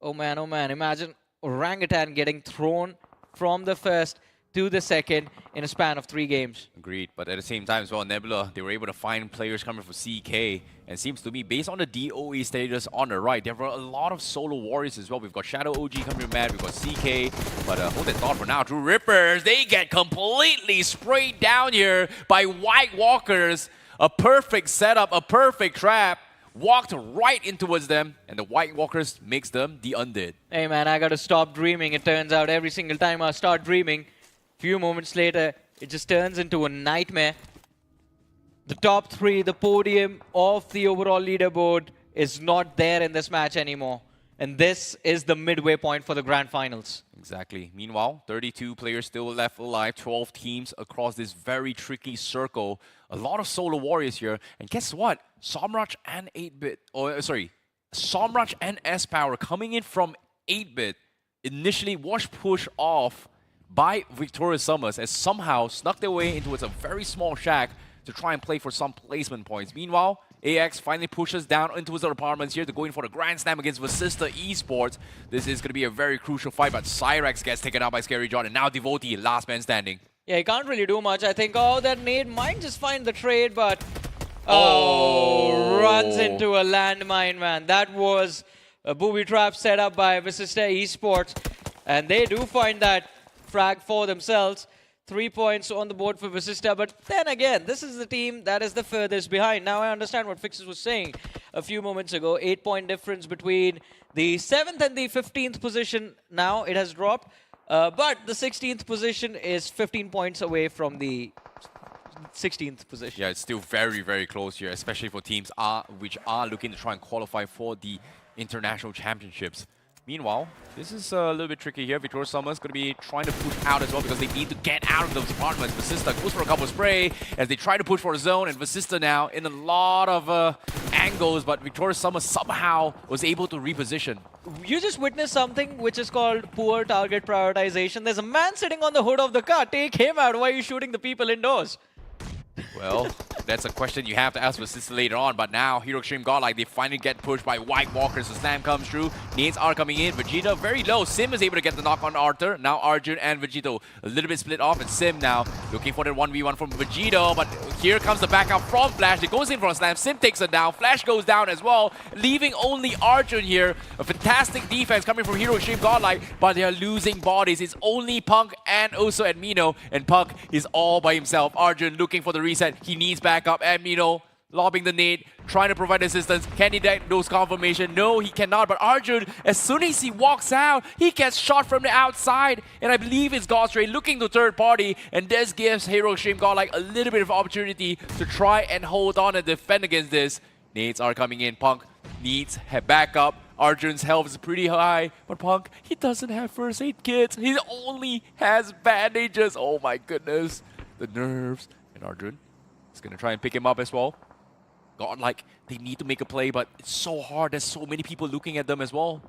Oh man, imagine Orangutan getting thrown from the first to the second in a span of 3 games. Agreed, but at the same time as well, Nebula, they were able to find players coming from CK, and seems to me, based on the DOE status on the right, there were a lot of solo warriors as well. We've got Shadow OG coming from Mad, we've got CK, but hold that thought for now. TrueRippers, they get completely sprayed down here by White Walkers. A perfect setup, a perfect trap, walked right in towards them, and the White Walkers makes them the undead. Hey man, I gotta stop dreaming. It turns out every single time I start dreaming, few moments later, it just turns into a nightmare. The top 3, the podium of the overall leaderboard is not there in this match anymore. And this is the midway point for the grand finals. Exactly. Meanwhile, 32 players still left alive, 12 teams across this very tricky circle. A lot of solo warriors here. And guess what? Somraj and Somraj and S-Power coming in from 8-bit initially was pushed off by Victorious Summers as somehow snuck their way into a very small shack to try and play for some placement points. Meanwhile, AX finally pushes down into his apartments here to go in for the Grand Slam against Vasista Esports. This is going to be a very crucial fight, but Cyrex gets taken out by Scary John, and now Devotee, last man standing. Yeah, he can't really do much. I think, that nade might just find the trade, but... runs into a landmine, man. That was a booby trap set up by Vasista Esports, and they do find that frag for themselves. 3 points on the board for Vasista, but then again, this is the team that is the furthest behind. Now I understand what Fixes was saying a few moments ago. 8-point difference between the 7th and the 15th position. Now it has dropped, but the 16th position is 15 points away from the 16th position. Yeah, it's still very, very close here, especially for teams which are looking to try and qualify for the international championships. Meanwhile, this is a little bit tricky here. Victorious Summers going to be trying to push out as well because they need to get out of those apartments. Vasista goes for a couple of spray as they try to push for a zone, and Vasista now in a lot of angles, but Victorious Summers somehow was able to reposition. You just witnessed something which is called poor target prioritization. There's a man sitting on the hood of the car. Take him out. Why are you shooting the people indoors? Well, that's a question you have to ask Vasista later on, but now Hero Xtreme Godlike, they finally get pushed by White Walkers. The slam comes through. Nades are coming in. Vegeta very low. Sim is able to get the knock on Arthur. Now Arjun and Vegito a little bit split off, and Sim now looking for the 1v1 from Vegito, but here comes the backup from Flash. It goes in for a slam. Sim takes it down. Flash goes down as well, leaving only Arjun here. A fantastic defense coming from Hero Xtreme Godlike, but they are losing bodies. It's only Punk and also Admino, and Punk is all by himself. Arjun looking for the reset. He needs backup. Admino lobbing the nade, trying to provide assistance. Can he get those confirmation? No, he cannot. But Arjun, as soon as he walks out, he gets shot from the outside. And I believe it's Godstray looking to third party. And this gives Hero Xtreme Godlike a little bit of opportunity to try and hold on and defend against this. Nades are coming in. Punk needs backup. Arjun's health is pretty high, but Punk, he doesn't have first aid kits. He only has bandages. Oh my goodness. The nerves. And Arjun is going to try and pick him up as well. Godlike, they need to make a play, but it's so hard. There's so many people looking at them as well.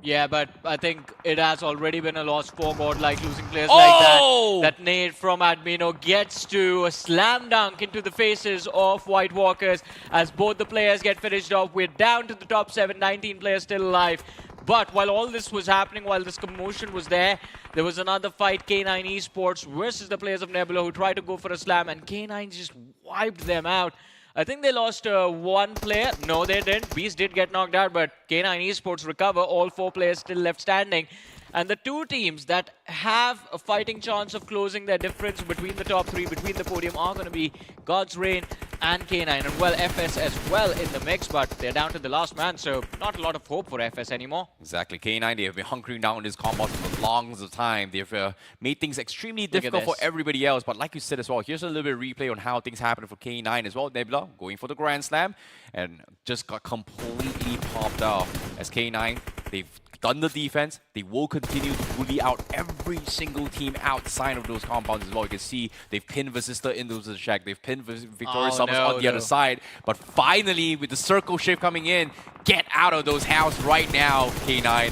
Yeah, but I think it has already been a loss for Godlike, losing players like that. That nade from Admino gets to a slam dunk into the faces of White Walkers as both the players get finished off. We're down to the top 7, 19 players still alive. But while all this was happening, while this commotion was there was another fight, K9 Esports versus the players of Nebula, who tried to go for a slam, and K9 just wiped them out. I think they lost one player. No, they didn't. Beast did get knocked out, but K9 Esports recover. All 4 players still left standing. And the 2 teams that have a fighting chance of closing their difference between the top 3, between the podium, are going to be God's Reign and K9. And well, FS as well in the mix, but they're down to the last man, so not a lot of hope for FS anymore. Exactly. K9, they have been hunkering down this combat for the longest of time. They've made things extremely difficult for everybody else. But like you said as well, here's a little bit of replay on how things happened for K9 as well. Nebula going for the Grand Slam and just got completely popped off as K9. They've done the defense. They will continue to bully out every single team outside of those compounds as well. You can see they've pinned Vasista into the shack. They've pinned Victorious Summers on the other side. But finally, with the circle shift coming in, get out of those houses right now, K9.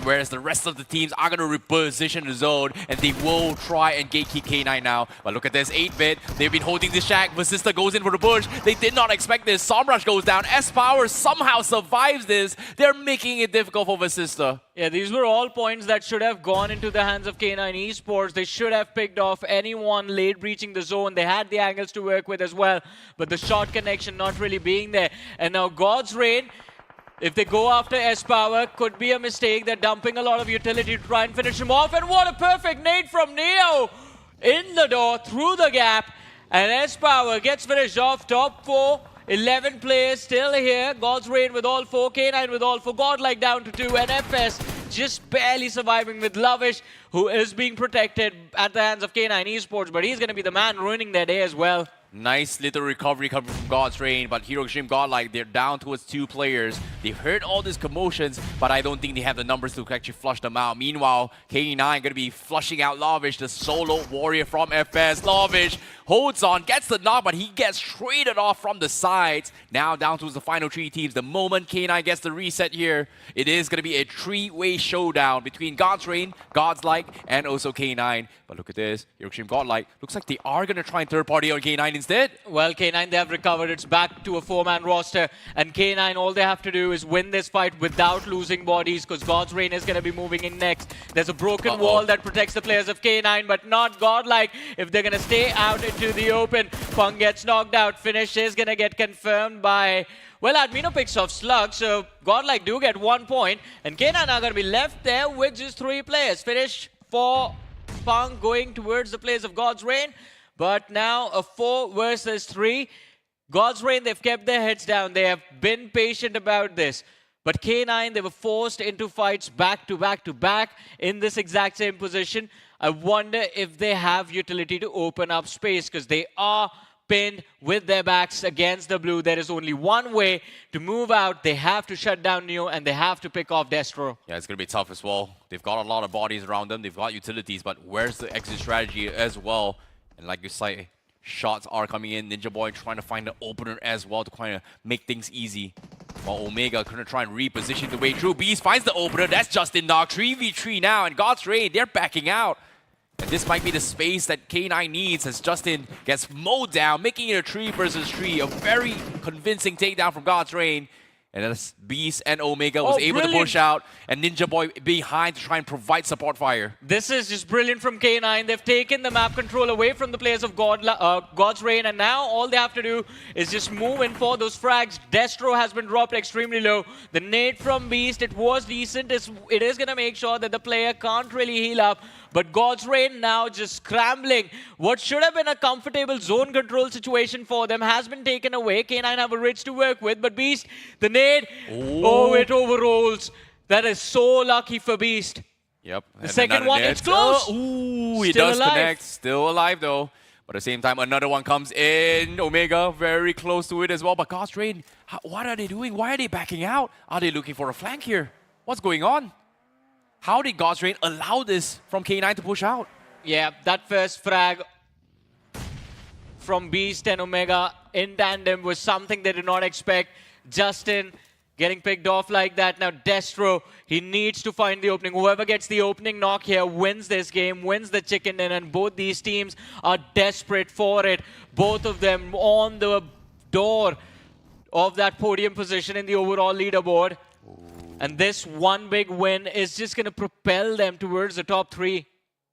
Whereas the rest of the teams are going to reposition the zone, and they will try and gatekeep K9 now. But look at this, 8-bit. They've been holding the shack. Vasista goes in for the push. They did not expect this. Somrush goes down. S-Power somehow survives this. They're making it difficult for Vasista. Yeah, these were all points that should have gone into the hands of K9 Esports. They should have picked off anyone late breaching the zone. They had the angles to work with as well, but the shot connection not really being there. And now God's Reign, if they go after S-Power, could be a mistake. They're dumping a lot of utility to try and finish him off. And what a perfect nade from Neo in the door, through the gap. And S-Power gets finished off. Top 4, 11 players still here. God's Reign with all 4, K9 with all 4, Godlike down to 2, and FS just barely surviving with Lovish, who is being protected at the hands of K9 Esports, but he's going to be the man ruining their day as well. Nice little recovery coming from God's Reign, but Hero Xtreme Godlike, they're down towards 2 players. They've heard all these commotions, but I don't think they have the numbers to actually flush them out. Meanwhile, K9 going to be flushing out Lavish, the solo warrior from FS. Lavish holds on, gets the knock, but he gets traded off from the sides. Now down towards the final 3 teams. The moment K9 gets the reset here, it is going to be a 3-way showdown between God's Reign, Godlike, and also K9. But look at this, Hero Xtreme Godlike, looks like they are going to try and third party on K9 instead. Well, K9, they have recovered. It's back to a 4-man roster. And K9, all they have to do is win this fight without losing bodies, because God's Reign is going to be moving in next. There's a broken wall that protects the players of K9, but not Godlike. If they're going to stay out into the open, Punk gets knocked out. Finish is going to get confirmed by... Well, Admino picks off Slug, so Godlike do get 1 point. And K9 are going to be left there with just 3 players. Finish for Punk going towards the players of God's Reign. But now a 4 versus 3. God's Reign, they've kept their heads down. They have been patient about this. But K9, they were forced into fights back to back to back in this exact same position. I wonder if they have utility to open up space, because they are pinned with their backs against the blue. There is only one way to move out. They have to shut down Neo, and they have to pick off Destro. Yeah, it's going to be tough as well. They've got a lot of bodies around them. They've got utilities, but where's the exit strategy as well? And like you say, shots are coming in. Ninja Boy trying to find the opener as well to kind of make things easy. While Omega going to try and reposition the way through. Beast finds the opener. That's Justin Dog. 3v3 now. And God's Reign, they're backing out. And this might be the space that K9 needs as Justin gets mowed down, making it a 3 versus 3. A very convincing takedown from God's Reign. And as Beast and Omega was able to push out, and Ninja Boy behind to try and provide support fire. This is just brilliant from K9. They've taken the map control away from the players of God's Reign, and now all they have to do is just move in for those frags. Destro has been dropped extremely low. The nade from Beast, it was decent. It is going to make sure that the player can't really heal up. But God's Reign now just scrambling. What should have been a comfortable zone control situation for them has been taken away. K9 have a ridge to work with, but Beast, the nade, oh, it overrolls. That is so lucky for Beast. Yep. The second one, it's close. Ooh, he does connect. Still alive though. But at the same time, another one comes in. Omega very close to it as well. But God's Reign, what are they doing? Why are they backing out? Are they looking for a flank here? What's going on? How did God's Reign allow this from K9 to push out? Yeah, that first frag from Beast and Omega in tandem was something they did not expect. Justin getting picked off like that. Now Destro, he needs to find the opening. Whoever gets the opening knock here wins this game, wins the chicken dinner, and both these teams are desperate for it. Both of them on the door of that podium position in the overall leaderboard. And this one big win is just going to propel them towards the top 3.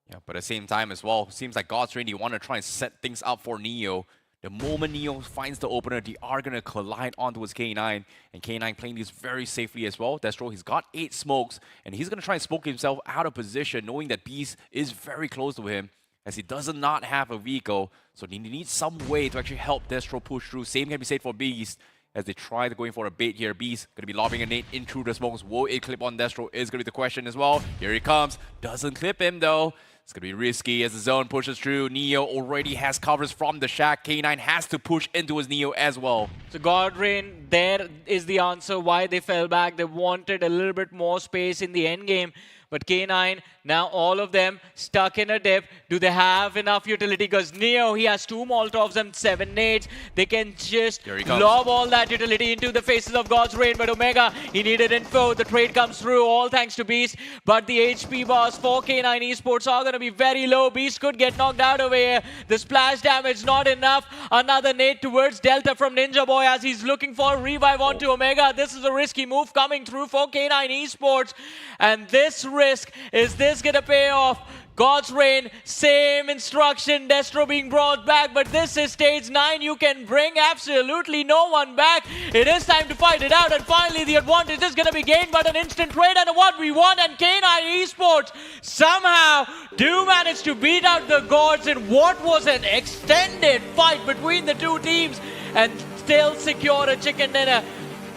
Yeah, but at the same time as well, seems like God's Reign, you want to try and set things up for Neo. The moment Neo finds the opener, they are going to collide onto his K9. And K9 playing this very safely as well. Destro, he's got 8 smokes, and he's going to try and smoke himself out of position, knowing that Beast is very close to him, as he does not have a vehicle. So he needs some way to actually help Destro push through. Same can be said for Beast, as they try to go in for a bait here. Beast going to be lobbing a nade in through the smokes. Will it clip on Destro is going to be the question as well. Here he comes. Doesn't clip him though. It's going to be risky as the zone pushes through. Neo already has covers from the shack. K9 has to push into his Neo as well. So God's Reign, there is the answer why they fell back. They wanted a little bit more space in the end game. But K9, now all of them stuck in a dip. Do they have enough utility? Because Neo, he has 2 Molotovs and 7 nades. They can just lob all that utility into the faces of God's Reign. But Omega, he needed info. The trade comes through, all thanks to Beast. But the HP bars for K9 Esports are going to be very low. Beast could get knocked out over here. The splash damage not enough. Another nade towards Delta from Ninja Boy as he's looking for a revive onto Omega. This is a risky move coming through for K9 Esports. And this risk, is this going to pay off? God's Reign, same instruction, Destro being brought back, but this is stage 9. You can bring absolutely no one back. It is time to fight it out, and finally the advantage is going to be gained by an instant trade and a 1v1, and K9 Esports somehow do manage to beat out the gods in what was an extended fight between the two teams and still secure a chicken dinner.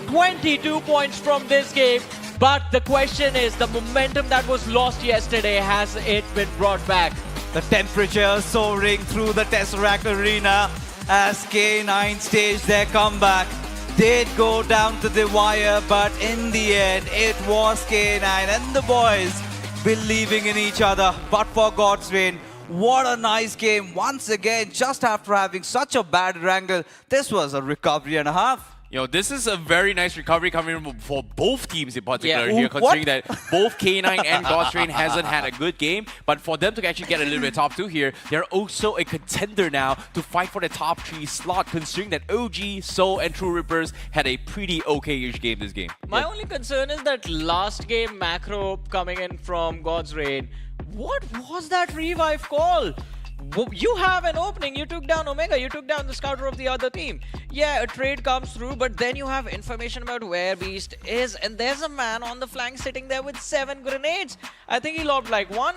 22 points from this game. But the question is, the momentum that was lost yesterday, has it been brought back? The temperature soaring through the Tesseract Arena. as K9 staged their comeback. Did go down to the wire, but in the end, it was K9 and the boys believing in each other. But for God's reign, what a nice game. Once again, just after having such a bad Erangel, this was a recovery and a half. You know, this is a very nice recovery coming from for both teams in particular Yeah. here, considering What? that both K9 and Godstrain hasn't had a good game. But for them to actually get a little bit top 2 here, they're also a contender now to fight for the top 3 slot, considering that OG, Soul, and TrueRippers had a pretty okay-ish game this game. My only concern is that last game macro coming in from God's Reign. What was that revive call? You have an opening, you took down Omega, you took down the scouter of the other team. Yeah, a trade comes through, but then you have information about where Beast is, and there's a man on the flank sitting there with 7 grenades. I think he lobbed like 1.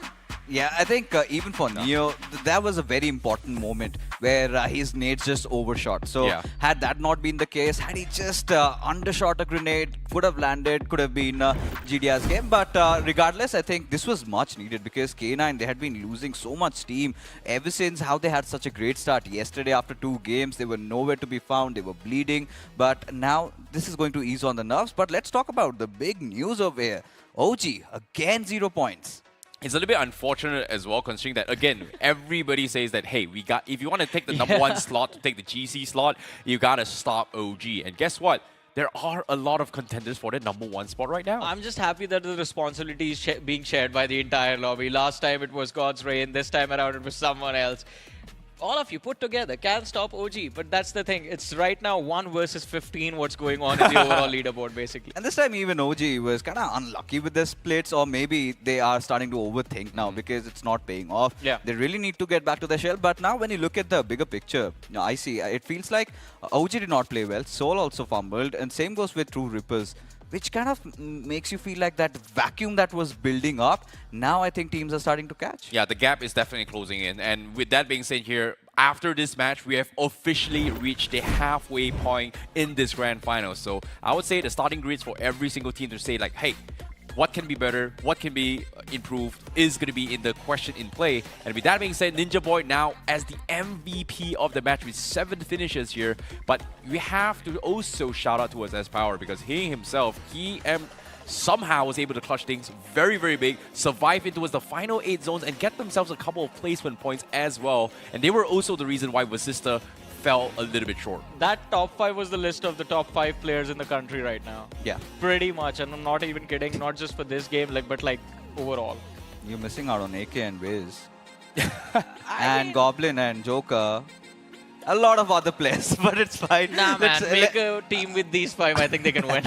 Yeah, I think even for Neo, that was a very important moment where his nades just overshot. So Yeah. had that not been the case, had he just undershot a grenade, could have landed, could have been GDR's game. But regardless, I think this was much needed because K9, they had been losing so much steam ever since how they had such a great start. Yesterday, after 2 games, they were nowhere to be found. They were bleeding. But now this is going to ease on the nerves. But let's talk about the big news over here. OG, again 0 points. It's a little bit unfortunate as well, considering that, again, everybody says that, hey, if you want to take the number 1 slot, to take the GC slot, you got to stop OG. And guess what? There are a lot of contenders for the number 1 spot right now. I'm just happy that the responsibility is being shared by the entire lobby. Last time it was God's Reign, this time around it was someone else. All of you put together can stop OG, but that's the thing. It's right now 1 versus 15 what's going on in the overall leaderboard, basically. And this time even OG was kind of unlucky with their splits, or maybe they are starting to overthink now because it's not paying off. Yeah. They really need to get back to their shell. But now when you look at the bigger picture, I see it feels like OG did not play well. Soul also fumbled, and same goes with TrueRippers, which kind of makes you feel like that vacuum that was building up, now I think teams are starting to catch. Yeah, the gap is definitely closing in. And with that being said here, after this match, we have officially reached the halfway point in this grand final. So I would say the starting grids for every single team to say like, hey, what can be better, what can be improved is going to be in the question in play. And with that being said, Ninja Boy now as the MVP of the match with 7 finishes here. But we have to also shout out towards S-Power because he himself, somehow was able to clutch things very, very big, survive into the final 8 zones and get themselves a couple of placement points as well. And they were also the reason why Vasista fell a little bit short. That top 5 was the list of the top 5 players in the country right now. Yeah. Pretty much, and I'm not even kidding, not just for this game, but overall. You're missing out on AK and Wiz. And Goblin and Joker. A lot of other players, but it's fine. Nah, man, make a team with these 5, I think they can win.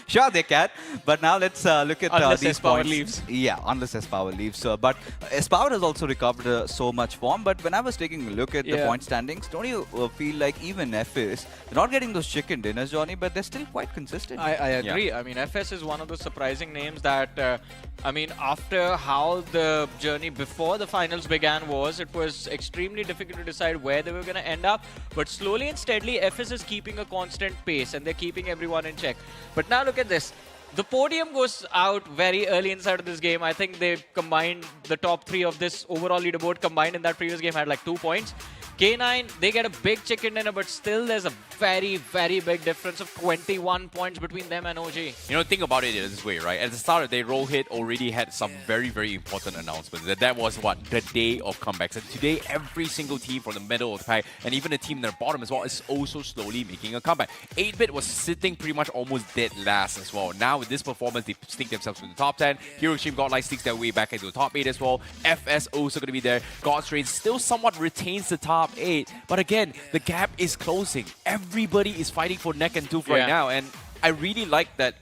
Sure, they can. But now let's look at Unless these S-Power points. leaves. Yeah, unless S-Power leaves. But S-Power has also recovered so much form. But when I was taking a look at the point standings, don't you feel like even FS, they're not getting those chicken dinners, Johnny, but they're still quite consistent. I agree. Yeah. I mean, FS is one of those surprising names that, after how the journey before the finals began it was extremely difficult to decide where they were going to end up. But slowly and steadily, FS is keeping a constant pace and they're keeping everyone in check. But now look at this. The podium goes out very early inside of this game. I think they combined the top 3 of this overall leaderboard combined in that previous game had like 2 points. K9, they get a big chicken dinner, but still there's a very, very big difference of 21 points between them and OG. You know, think about it this way, right? At the start of the day, Rohit already had some very, very important announcements. That was what? The day of comebacks. And today, every single team from the middle of the pack, and even the team in the bottom as well, is also slowly making a comeback. 8-Bit was sitting pretty much almost dead last as well. Now, with this performance, they sneak themselves to the top 10. Hero Extreme Godlike sneaks their way back into the top 8 as well. FS also going to be there. God's Reign still somewhat retains the top 8. But again, the gap is closing. Everybody is fighting for neck and tooth right now. And I really like that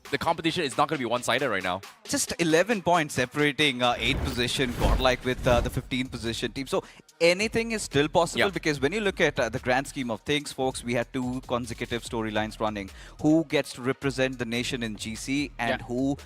the competition is not going to be one-sided right now. Just 11 points separating 8th position Godlike with the 15th position team. So anything is still possible because when you look at the grand scheme of things, folks, we had 2 consecutive storylines running. Who gets to represent the nation in GC and who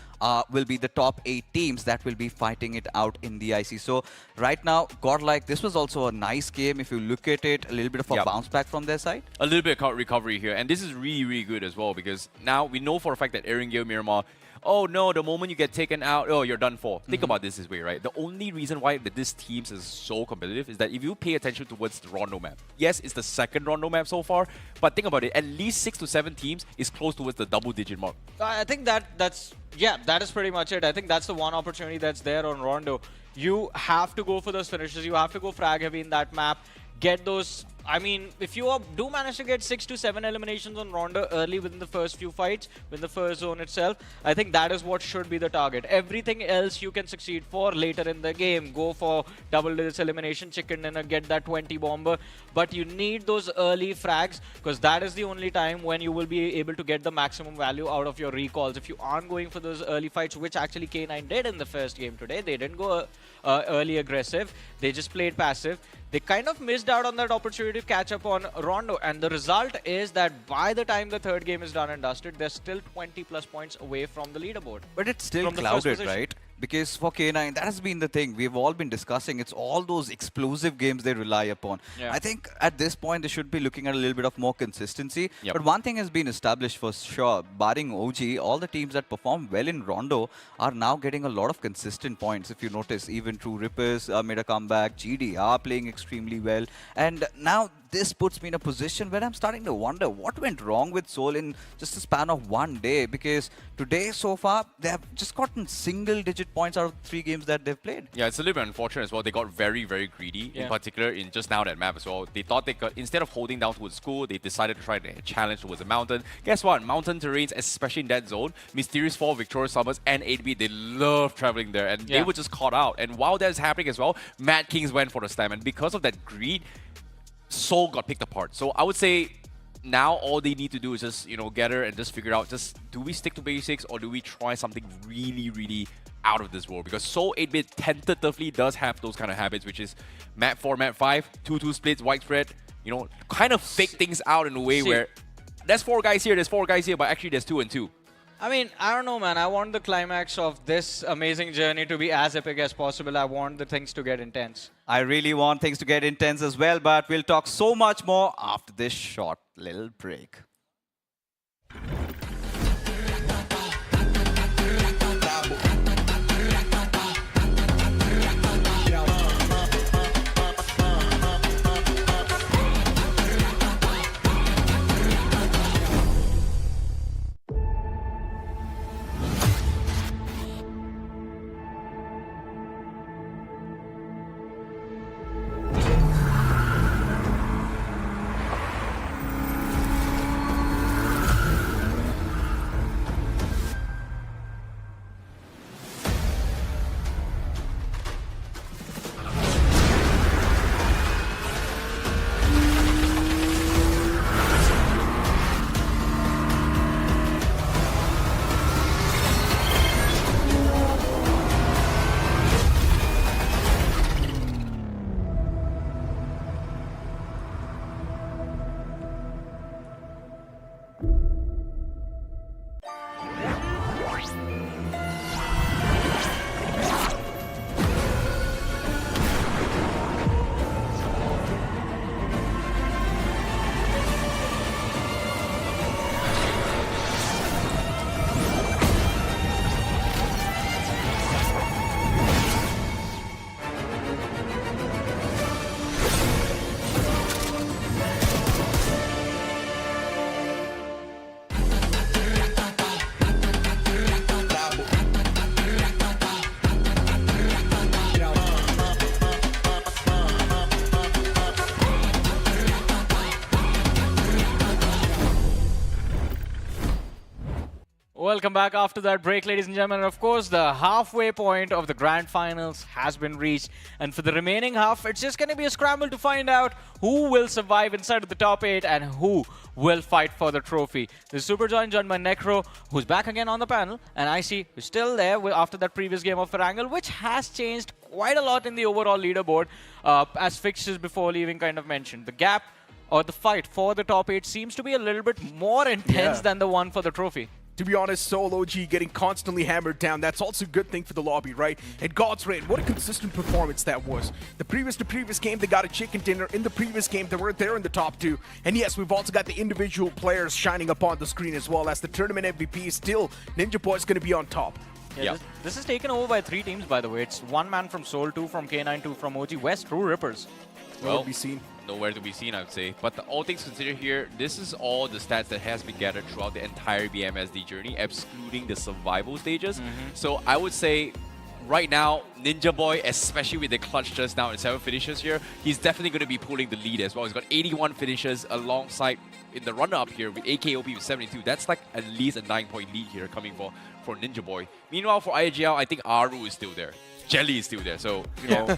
will be the top 8 teams that will be fighting it out in the IC. So right now, Godlike, this was also a nice game. If you look at it, a little bit of a bounce back from their side. A little bit of recovery here. And this is really, really good as well because now we know for a fact that Erangel, Miramar, oh no, the moment you get taken out, oh, you're done for. Think about this way, right? The only reason why this teams is so competitive is that if you pay attention towards the Rondo map, yes, it's the second Rondo map so far, but think about it, at least 6 to 7 teams is close towards the double-digit mark. I think that is pretty much it. I think that's the one opportunity that's there on Rondo. You have to go for those finishes. You have to go frag heavy in that map. Get those. I mean, if you do manage to get 6 to 7 eliminations on Rondo early within the first few fights, within the first zone itself, I think that is what should be the target. Everything else you can succeed for later in the game. Go for double digits elimination, chicken dinner, get that 20 bomber. But you need those early frags because that is the only time when you will be able to get the maximum value out of your recalls. If you aren't going for those early fights, which actually K9 did in the first game today, they didn't go early aggressive. They just played passive. They kind of missed out on that opportunity to catch up on Rondo, and the result is that by the time the third game is done and dusted, they're still 20 plus points away from the leaderboard. But it's still clouded, right? Because for K9, that has been the thing we've all been discussing. It's all those explosive games they rely upon. Yeah. I think at this point, they should be looking at a little bit of more consistency. Yep. But one thing has been established for sure. Barring OG, all the teams that perform well in Rondo are now getting a lot of consistent points. If you notice, even TrueRippers made a comeback. GD are playing extremely well. And now this puts me in a position where I'm starting to wonder what went wrong with Seoul in just a span of one day. Because today, so far, they have just gotten single-digit points out of 3 games that they've played. Yeah, it's a little bit unfortunate as well. They got very, very greedy, in particular in just now that map as well. They thought they could, instead of holding down towards school, they decided to try to challenge towards the mountain. Guess what? Mountain terrains, especially in that zone, Mysterious Fall, Victorious Summers, and 8B, they love traveling there, and they were just caught out. And while that's happening as well, Madkings went for the slam, and because of that greed, Seoul got picked apart. So I would say now all they need to do is just, you know, gather and just figure out, just do we stick to basics or do we try something really, really out of this world? Because Seoul 8-bit tentatively does have those kind of habits, which is map 4, map 5, 2-2 splits, widespread, you know, kind of fake things out in a way where there's 4 guys here, there's 4 guys here, but actually there's 2 and 2. I mean, I don't know, man. I want the climax of this amazing journey to be as epic as possible. I want the things to get intense. I really want things to get intense as well, but we'll talk so much more after this short little break. Welcome back after that break, ladies and gentlemen. And of course, the halfway point of the grand finals has been reached. And for the remaining half, it's just going to be a scramble to find out who will survive inside of the top 8 and who will fight for the trophy. This is Super joined by Necro, who's back again on the panel, and Icy, who's still there after that previous game of Erangel, which has changed quite a lot in the overall leaderboard, as fixtures before leaving kind of mentioned. The gap or the fight for the top 8 seems to be a little bit more intense than the one for the trophy. To be honest, Soul OG getting constantly hammered down, that's also a good thing for the lobby, right? And God's Reign, what a consistent performance that was. The previous game, they got a chicken dinner. In the previous game, they were there in the top 2. And yes, we've also got the individual players shining up on the screen as well, as the tournament MVP is still Ninja Boy's going to be on top. Yeah, this is taken over by 3 teams, by the way. It's 1 man from Seoul, 2 from K9, 2 from OG West, TrueRippers. Well, to be seen. Nowhere to be seen, I would say. But all things considered here, this is all the stats that has been gathered throughout the entire BMSD journey, excluding the survival stages. So I would say right now, Ninja Boy, especially with the clutch just now and 7 finishes here, he's definitely going to be pulling the lead as well. He's got 81 finishes alongside in the runner-up here with AKOP with 72. That's like at least a 9-point lead here coming for Ninja Boy. Meanwhile, for IGL, I think Aru is still there. Jelly is still there, so, you know,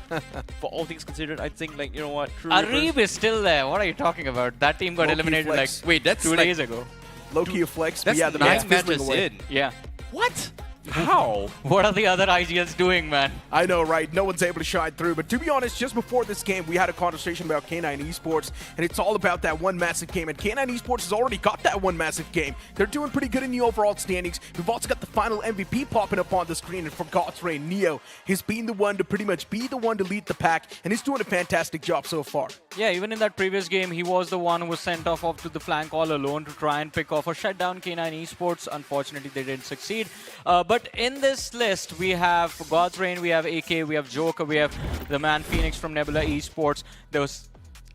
for all things considered, I think, like, you know what, Arib is still there. What are you talking about? That team got eliminated like wait, that's 2 days ago. Low-key flex, that's yeah, the 9 matches in. Yeah. What? How? What are the other IGLs doing, man? I know, right? No one's able to shine through. But to be honest, just before this game, we had a conversation about K9 Esports, and it's all about that one massive game. And K9 Esports has already got that one massive game. They're doing pretty good in the overall standings. We've also got the final MVP popping up on the screen, and for God's Reign, Neo has been the one to pretty much be the one to lead the pack, and he's doing a fantastic job so far. Yeah, even in that previous game, he was the one who was sent off to the flank all alone to try and pick off or shut down K9 Esports. Unfortunately, they didn't succeed. But in this list, we have God's Reign, we have AK, we have Joker, we have the man Phoenix from Nebula Esports. There was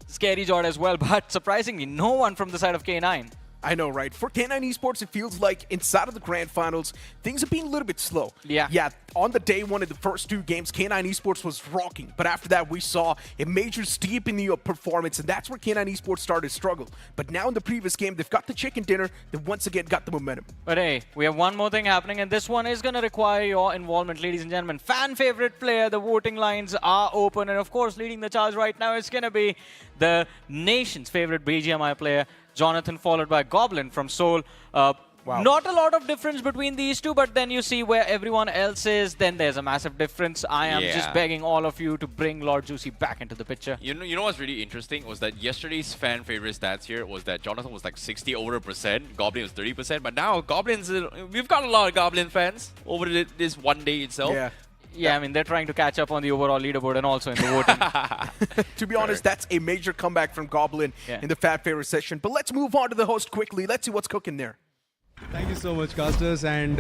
Scary Jord as well, but surprisingly, no one from the side of K9. I know, right? For K9 Esports, it feels like inside of the grand finals, things have been a little bit slow. Yeah, on the day 1 of the first 2 games, K9 Esports was rocking. But after that, we saw a major steepening of performance, and that's where K9 Esports started to struggle. But now in the previous game, they've got the chicken dinner. They've once again got the momentum. But hey, we have one more thing happening, and this one is going to require your involvement, ladies and gentlemen. Fan favorite player, the voting lines are open, and of course, leading the charge right now is going to be the nation's favorite BGMI player, Jonathan, followed by Goblin from Seoul. Not a lot of difference between these two, but then you see where everyone else is, then there's a massive difference. I am just begging all of you to bring Lord Juicy back into the picture. You know what's really interesting was that yesterday's fan favorite stats here was that Jonathan was like 60%, Goblin was 30%, but now Goblins, we've got a lot of Goblin fans over this one day itself. Yeah, I mean, they're trying to catch up on the overall leaderboard and also in the voting. To be honest, that's a major comeback from Goblin in the Fat Favorite session. But let's move on to the host quickly. Let's see what's cooking there. Thank you so much, casters. And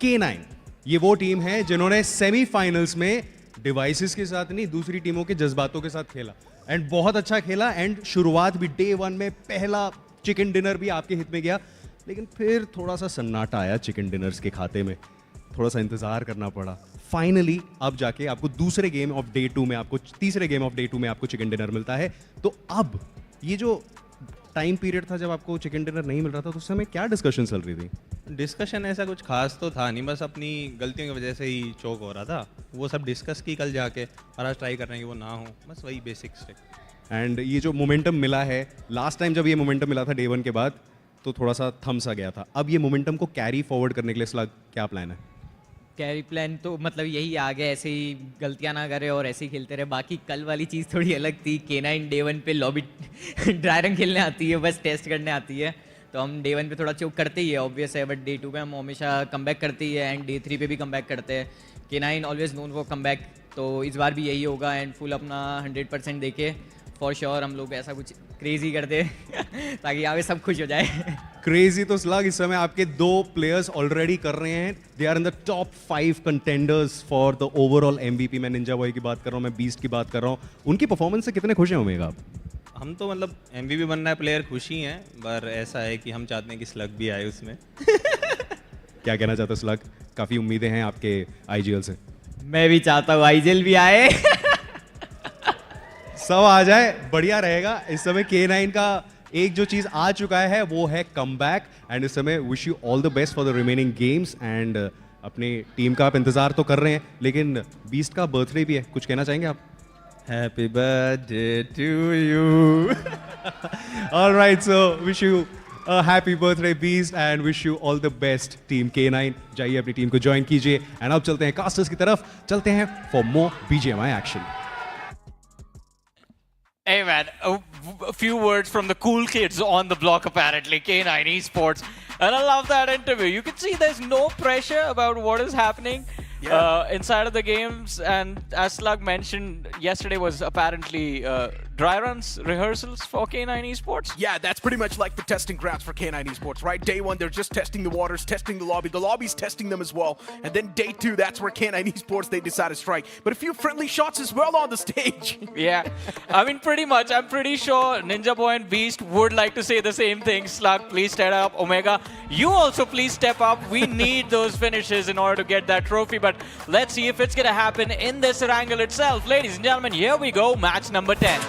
K9, ये वो team है जिन्होंने semifinals में devices के साथ नहीं, दूसरी टीमों के जज्बातों के साथ खेला. एंड बहुत अच्छा खेला. एंड शुरुआत भी डे 1 में पहला चिकन डिनर भी आपके हित में गया. लेकिन फिर थोड़ा सा सन्नाटा आया चिकन डिनर्स के खाते में. थोड़ा सा इंतजार करना पड़ा. फाइनली अब जाके आपको दूसरे गेम ऑफ डे 2 में, आपको तीसरे गेम ऑफ डे 2 में आपको चिकन डिनर मिलता है. तो अब ये जो टाइम पीरियड था जब आपको चिकन डिनर नहीं मिल रहा था, तो उस समय क्या डिस्कशन चल रही थी? डिस्कशन ऐसा कुछ खास तो था नहीं, बस अपनी गलतियों की वजह से ही चौक हो रहा था. वो सब डिस्कस की कल जाके, और आज ट्राई कर रहे हैं कि वो ना हो. बस वही बेसिक स्टेप. एंड ये जो मोमेंटम मिला है, लास्ट टाइम जब ये मोमेंटम मिला था डे 1 के बाद, तो थोड़ा सा थम सा गया था. अब ये मोमेंटम को कैरी फॉरवर्ड करने के लिए स्लग क्या प्लान है? कैरी प्लान तो मतलब यही आ गया, ऐसे ही गलतियां ना करे और ऐसे ही खेलते रहे. बाकी कल वाली चीज़ थोड़ी अलग थी. K9 डे 1 पे लॉबी ड्राई रन खेलने आती है, बस टेस्ट करने आती है. तो हम डे 1 पे थोड़ा चौक करते ही है, ऑब्वियस है. बट डे 2 पे हम हमेशा कमबैक करते ही है, एंड डे 3 पे भी कमबैक करते हैं. K9 always known for comeback. तो इस बार भी यही होगा, एंड फुल अपना 100% देके फॉर श्योर हम लोग ऐसा कुछ क्रेजी करते ताकि यहाँ पे सब खुश हो जाए. क्रेजी तो स्लग इस समय आपके 2 प्लेयर्स ऑलरेडी कर रहे हैं. They are in the top 5 contenders for the overall MVP. मैं निंजा बॉय की बात कर रहा हूँ, मैं बीस्ट की बात कर रहा हूँ. उनकी परफॉर्मेंस से कितने खुश हैं ओमेगा आप? हम तो मतलब MVP बनना है, प्लेयर खुशी हैं, पर ऐसा है कि हम चाहते हैं कि स्लग भी आए उसमें. क्या कहना चाहते हो स्लग? काफ़ी उम्मीदें हैं आपके IGL से. मैं भी चाहता हूँ IGL भी आए. सब आ जाए, बढ़िया रहेगा. इस समय K9 का एक जो चीज़ आ चुका है वो है कमबैक. एंड इस समय wish you all the best for the remaining games. And अपनी टीम का आप इंतज़ार तो कर रहे हैं, लेकिन बीस्ट का बर्थडे भी है. कुछ कहना चाहेंगे आप? Happy birthday to you. Alright, so wish you happy birthday beast and wish you all the best team K9. जाइए अपनी टीम को ज्वाइन कीजिए. एंड अब चलते हैं कास्टर्स की तरफ, चलते हैं for more BGMI action. Hey man, a few words from the cool kids on the block apparently, K9 Esports. And I love that interview. You can see there's no pressure about what is happening inside of the games. And as Slug mentioned, yesterday was apparently dry runs, rehearsals for K9 Esports. Yeah, that's pretty much like the testing grounds for K9 Esports, right? Day one, they're just testing the waters, testing the lobby. The lobby's testing them as well. And then day two, that's where K9 Esports, they decide to strike. But a few friendly shots as well on the stage. Yeah, I mean, pretty much. I'm pretty sure Ninja Boy and Beast would like to say the same thing. Slug, please step up. Omega, you also please step up. We need those finishes in order to get that trophy. But let's see if it's going to happen in this Erangel itself. Ladies and gentlemen, here we go. Match number 10.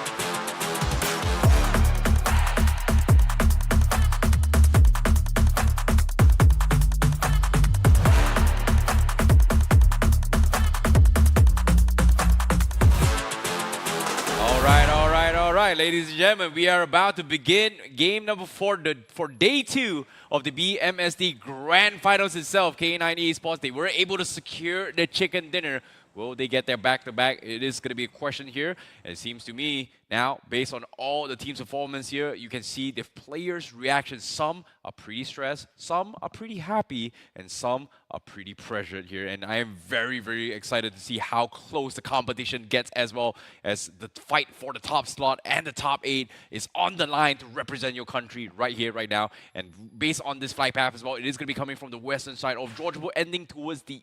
All right, ladies and gentlemen, we are about to begin game number 4 for day 2 of the BMSD Grand Finals itself. K9 Esports, they were able to secure the chicken dinner. Will they get their back-to-back? It is going to be a question here. And it seems to me now, based on all the team's performance here, you can see the players' reactions. Some are pretty stressed, some are pretty happy, and some are pretty pressured here. And I am very, very excited to see how close the competition gets, as well as the fight for the top slot and the top 8 is on the line to represent your country right here, right now. And based on this flight path as well, it is going to be coming from the western side of Georgia, ending towards the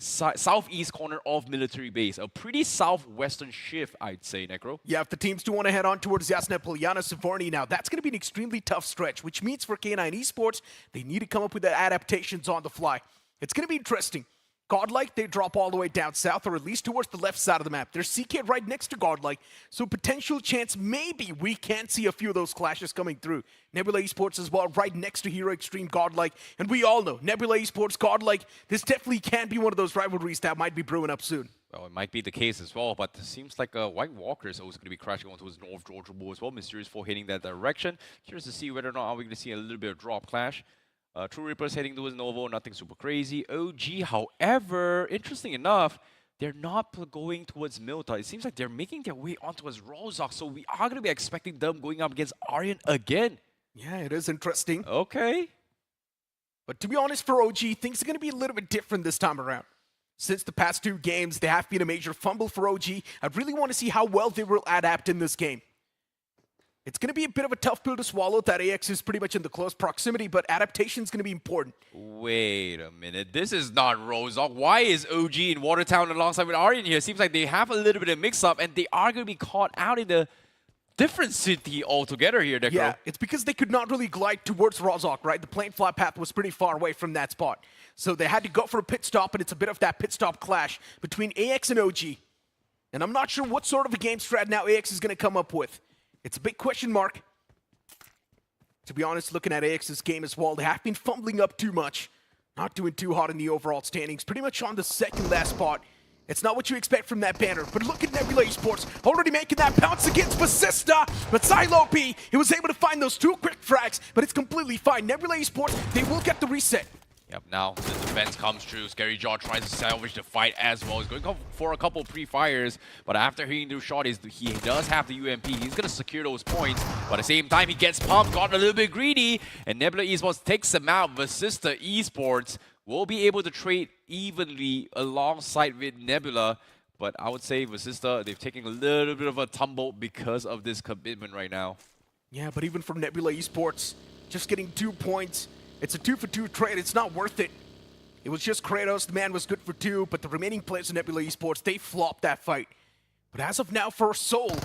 southeast corner of military base. A pretty southwestern shift, I'd say, Necro. Yeah, if the teams do want to head on towards Yasna Polyana Savorny now, that's going to be an extremely tough stretch, which means for K9 Esports, they need to come up with the adaptations on the fly. It's going to be interesting. Godlike, they drop all the way down south, or at least towards the left side of the map. There's CK right next to Godlike, so potential chance maybe we can see a few of those clashes coming through. Nebula Esports as well, right next to Hero Xtreme Godlike, and we all know, Nebula Esports, Godlike, this definitely can be one of those rivalries that might be brewing up soon. Well, it might be the case as well, but it seems like White Walker is also going to be crashing onto his North Georgia Bull as well. Mysterious 4 hitting that direction. Curious to see whether or not are we going to see a little bit of drop clash. TrueRippers heading towards Novo, nothing super crazy. OG, however, interesting enough, they're not going towards Milta. It seems like they're making their way onto his Rozok, so we are going to be expecting them going up against Aryan again. Yeah, it is interesting. Okay. But to be honest, for OG, things are going to be a little bit different this time around. Since the past 2 games, they have been a major fumble for OG. I really want to see how well they will adapt in this game. It's going to be a bit of a tough pill to swallow that AX is pretty much in the close proximity, but adaptation is going to be important. Wait a minute. This is not Rozok. Why is OG in Watertown alongside with Aryan here? Seems like they have a little bit of mix-up, and they are going to be caught out in a different city altogether here, Necro. Yeah, it's because they could not really glide towards Rozok, right? The plane fly path was pretty far away from that spot. So they had to go for a pit stop, and it's a bit of that pit stop clash between AX and OG. And I'm not sure what sort of a game strat now AX is going to come up with. It's a big question mark. To be honest, looking at AX's game as well, they have been fumbling up too much. Not doing too hot in the overall standings. Pretty much on the second last spot. It's not what you expect from that banner. But look at Nebula Esports, already making that pounce against Vasista. But Silo P, he was able to find those 2 quick frags, but it's completely fine. Nebula Esports, they will get the reset. Yep, now the defense comes true. Scary Jaw tries to salvage the fight as well. He's going for a couple pre-fires, but after hitting the shot, he does have the UMP. He's going to secure those points, but at the same time, he gets pumped, got a little bit greedy, and Nebula Esports takes him out. Vasista Esports will be able to trade evenly alongside with Nebula, but I would say Vasista, they've taken a little bit of a tumble because of this commitment right now. Yeah, but even from Nebula Esports, just getting 2 points, it's a 2-for-2 trade. It's not worth it. It was just Kratos. The man was good for 2, but the remaining players in Nebula Esports, they flopped that fight. But as of now, for Soul,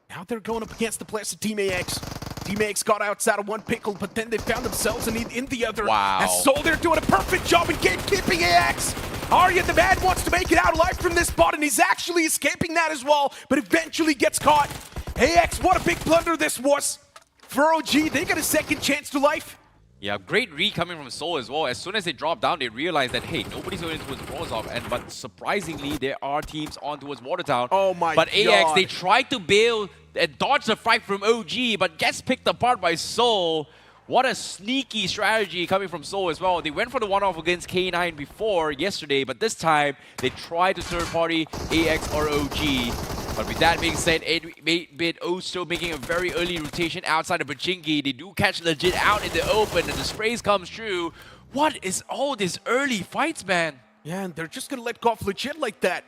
now they're going up against the players of Team AX. Team AX got outside of one pickle, but then they found themselves in the other. Wow. As Soul, they're doing a perfect job in gatekeeping AX. Arya, the man, wants to make it out alive from this spot, and he's actually escaping that as well, but eventually gets caught. AX, what a big blunder this was. For OG, they got a second chance to life. Yeah, great read coming from Seoul as well. As soon as they drop down, they realize that, hey, nobody's going towards Rozok. But surprisingly, there are teams on towards Watertown. Oh my God. But AX, God. they tried to bail and dodge the fight from OG, but gets picked apart by Seoul. What a sneaky strategy coming from Seoul as well. They went for the one-off against K9 before yesterday, but this time they tried to third-party AX or OG. But with that being said, 8-bit also making a very early rotation outside of Pachinki. They do catch Legit out in the open, and the sprays comes through. What is all these early fights, man? Yeah, and they're just gonna let go of Legit like that.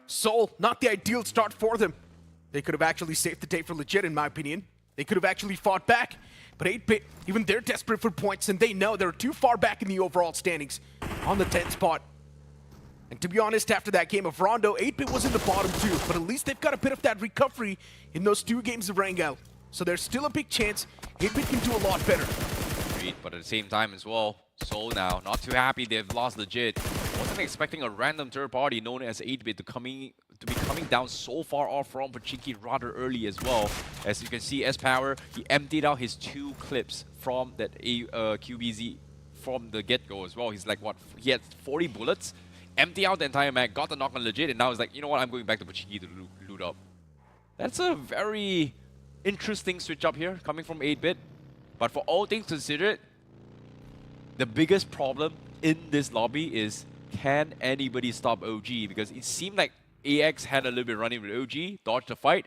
Soul, not the ideal start for them. They could have actually saved the day for Legit, in my opinion. They could have actually fought back. But 8-bit, even they're desperate for points, and they know they're too far back in the overall standings on the 10th spot. And to be honest, after that game of Rondo, 8-bit was in the bottom too, but at least they've got a bit of that recovery in those 2 games of Erangel. So there's still a big chance 8-bit can do a lot better. Agreed, but at the same time as well, Seoul now not too happy they've lost Legit. Wasn't expecting a random third party known as 8-bit to be coming down so far off from Pachinki rather early as well. As you can see, S-Power, he emptied out his 2 clips from that QBZ from the get-go as well. He's like, what, he had 40 bullets, empty out the entire mag, got the knock on Legit, and now he's like, you know what, I'm going back to Pachinki to loot up. That's a very interesting switch up here coming from 8-bit. But for all things considered, the biggest problem in this lobby is, can anybody stop OG? Because it seemed like AX had a little bit running with OG, dodged the fight,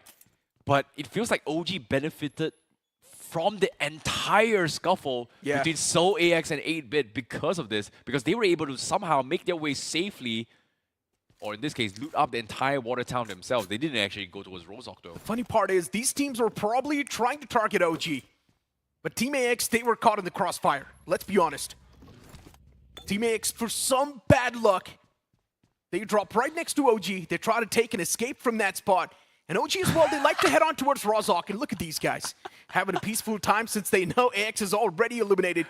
but it feels like OG benefited from the entire scuffle between Seoul, AX, and 8-bit because of this, because they were able to somehow make their way safely, or in this case, loot up the entire water town themselves. They didn't actually go towards Rozok though. The funny part is, these teams were probably trying to target OG, but Team AX, they were caught in the crossfire. Let's be honest. Team AX, for some bad luck, they drop right next to OG. They try to take an escape from that spot. And OG as well, they like to head on towards Rozok. And look at these guys, having a peaceful time since they know AX is already eliminated.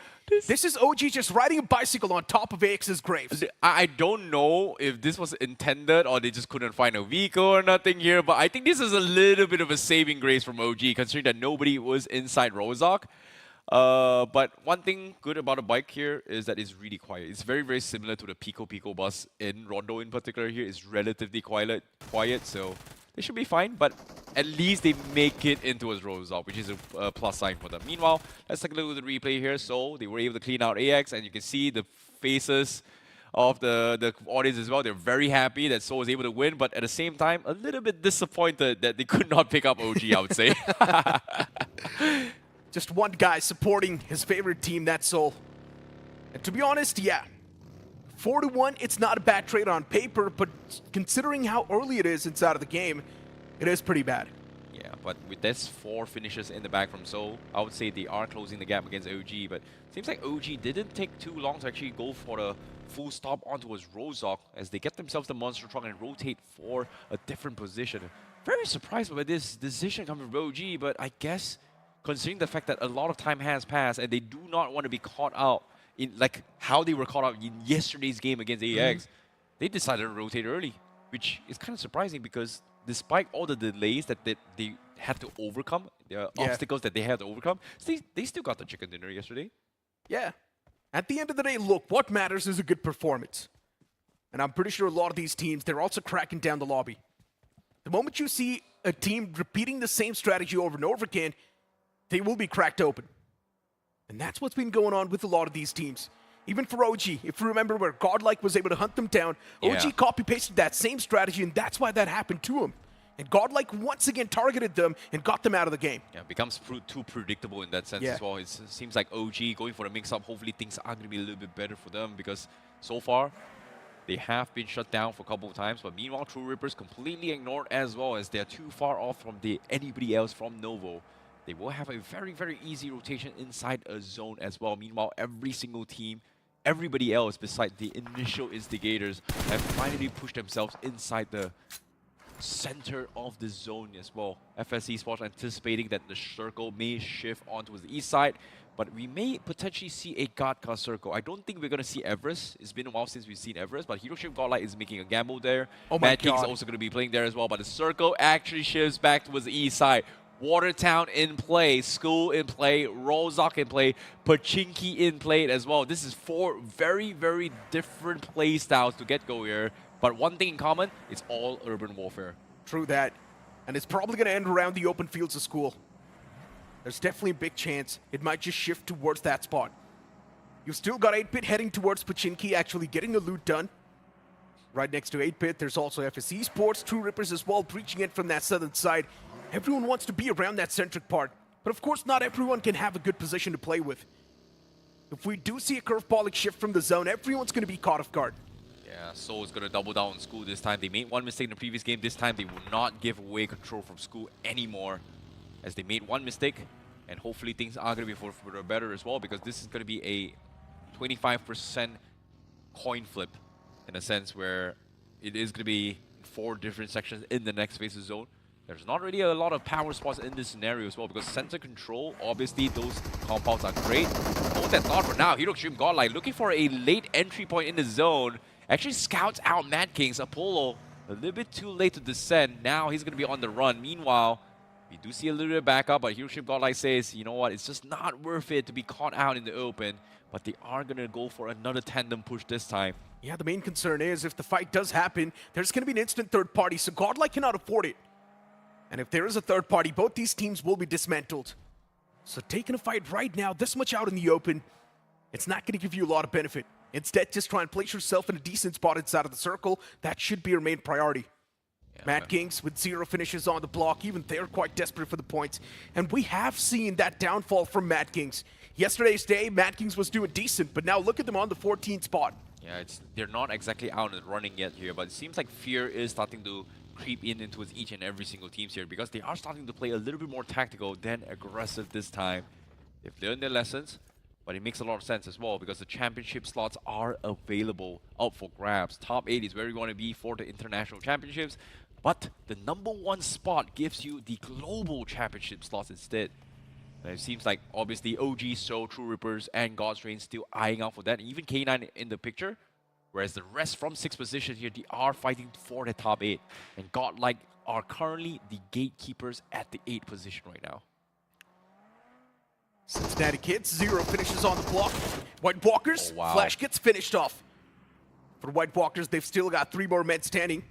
This is OG just riding a bicycle on top of AX's graves. I don't know if this was intended or they just couldn't find a vehicle or nothing here, but I think this is a little bit of a saving grace from OG, considering that nobody was inside Rozok. But one thing good about a bike here is that it's really quiet. It's very, very similar to the Pico bus in Rondo in particular here. It's relatively quiet, so they should be fine, but at least they make it into a Rozok, which is a plus sign for them. Meanwhile, let's take a look at the replay here. So they were able to clean out AX, and you can see the faces of the audience as well. They're very happy that Seoul was able to win, but at the same time, a little bit disappointed that they could not pick up OG, I would say. Just one guy supporting his favorite team, that's Seoul. And to be honest, yeah, 4-1, it's not a bad trade on paper, but considering how early it is inside of the game, it is pretty bad. Yeah, but with this 4 finishes in the back from Seoul, I would say they are closing the gap against OG, but it seems like OG didn't take too long to actually go for the full stop onto his Rozok as they get themselves the monster truck and rotate for a different position. Very surprised by this decision coming from OG, but I guess considering the fact that a lot of time has passed and they do not want to be caught out in like how they were caught out in yesterday's game against AX, they decided to rotate early, which is kind of surprising because despite all the delays that they had to overcome, the obstacles that they had to overcome, they still got the chicken dinner yesterday. Yeah. At the end of the day, look, what matters is a good performance. And I'm pretty sure a lot of these teams, they're also cracking down the lobby. The moment you see a team repeating the same strategy over and over again, they will be cracked open. And that's what's been going on with a lot of these teams. Even for OG, if you remember where Godlike was able to hunt them down, OG copy-pasted that same strategy, and that's why that happened to him. And Godlike once again targeted them and got them out of the game. Yeah, it becomes too predictable in that sense as well. It seems like OG going for the mix-up, hopefully things are going to be a little bit better for them because so far, they have been shut down for a couple of times, but meanwhile, TrueRippers completely ignored as well as they're too far off from anybody else from Novo. They will have a very, very easy rotation inside a zone as well. Meanwhile, every single team, everybody else besides the initial instigators have finally pushed themselves inside the center of the zone as well. FS Esports anticipating that the circle may shift onto the east side, but we may potentially see a Godka circle. I don't think we're going to see Everest. It's been a while since we've seen Everest, but Hiroshima Godlike is making a gamble there. Madkings also going to be playing there as well, but the circle actually shifts back towards the east side. Watertown in play, School in play, Rozok in play, Pachinki in play as well. This is 4 very, very different play styles to get go here. But one thing in common, it's all urban warfare. True that. And it's probably going to end around the open fields of School. There's definitely a big chance it might just shift towards that spot. You've still got 8-bit heading towards Pachinki, actually getting the loot done. Right next to 8-Bit, there's also FS Esports, TrueRippers as well, breaching it from that southern side. Everyone wants to be around that centric part, but of course not everyone can have a good position to play with. If we do see a curveballing shift from the zone, everyone's going to be caught off guard. Yeah, Seoul is going to double down on School this time. They made one mistake in the previous game. This time they will not give away control from School anymore, as they made one mistake, and hopefully things are going to be for the better as well, because this is going to be a 25% coin flip, in a sense where it is going to be 4 different sections in the next phase of zone. There's not really a lot of power spots in this scenario as well, because center control, obviously those compounds are great. Hold that thought for now. Xtreme Godlike looking for a late entry point in the zone. Actually scouts out Madkings. Apollo a little bit too late to descend. Now he's going to be on the run. Meanwhile, we do see a little bit of backup, but Xtreme Godlike says, you know what, it's just not worth it to be caught out in the open. But they are going to go for another tandem push this time. Yeah, the main concern is if the fight does happen, there's going to be an instant third party, so Godlike cannot afford it. And if there is a third party, both these teams will be dismantled. So taking a fight right now, this much out in the open, it's not going to give you a lot of benefit. Instead, just try and place yourself in a decent spot inside of the circle. That should be your main priority. Madkings with 0 finishes on the block, even they're quite desperate for the points. And we have seen that downfall from Madkings. Yesterday's day, Madkings was doing decent, but now look at them on the 14th spot. Yeah, they're not exactly out and running yet here, but it seems like fear is starting to creep in into each and every single teams here, because they are starting to play a little bit more tactical than aggressive this time. They've learned their lessons, but it makes a lot of sense as well, because the championship slots are available out for grabs. Top 8 is where you want to be for the international championships, but the #1 spot gives you the global championship slots instead. And it seems like obviously OG, So, TrueRippers, and Godstrain still eyeing out for that, and even K9 in the picture. Whereas the rest from 6 positions here, they are fighting for the top 8. And Godlike are currently the gatekeepers at the 8th position right now. Cincinnati Kids, 0 finishes on the block. White Walkers, Flash gets finished off. For White Walkers, they've still got 3 more men standing.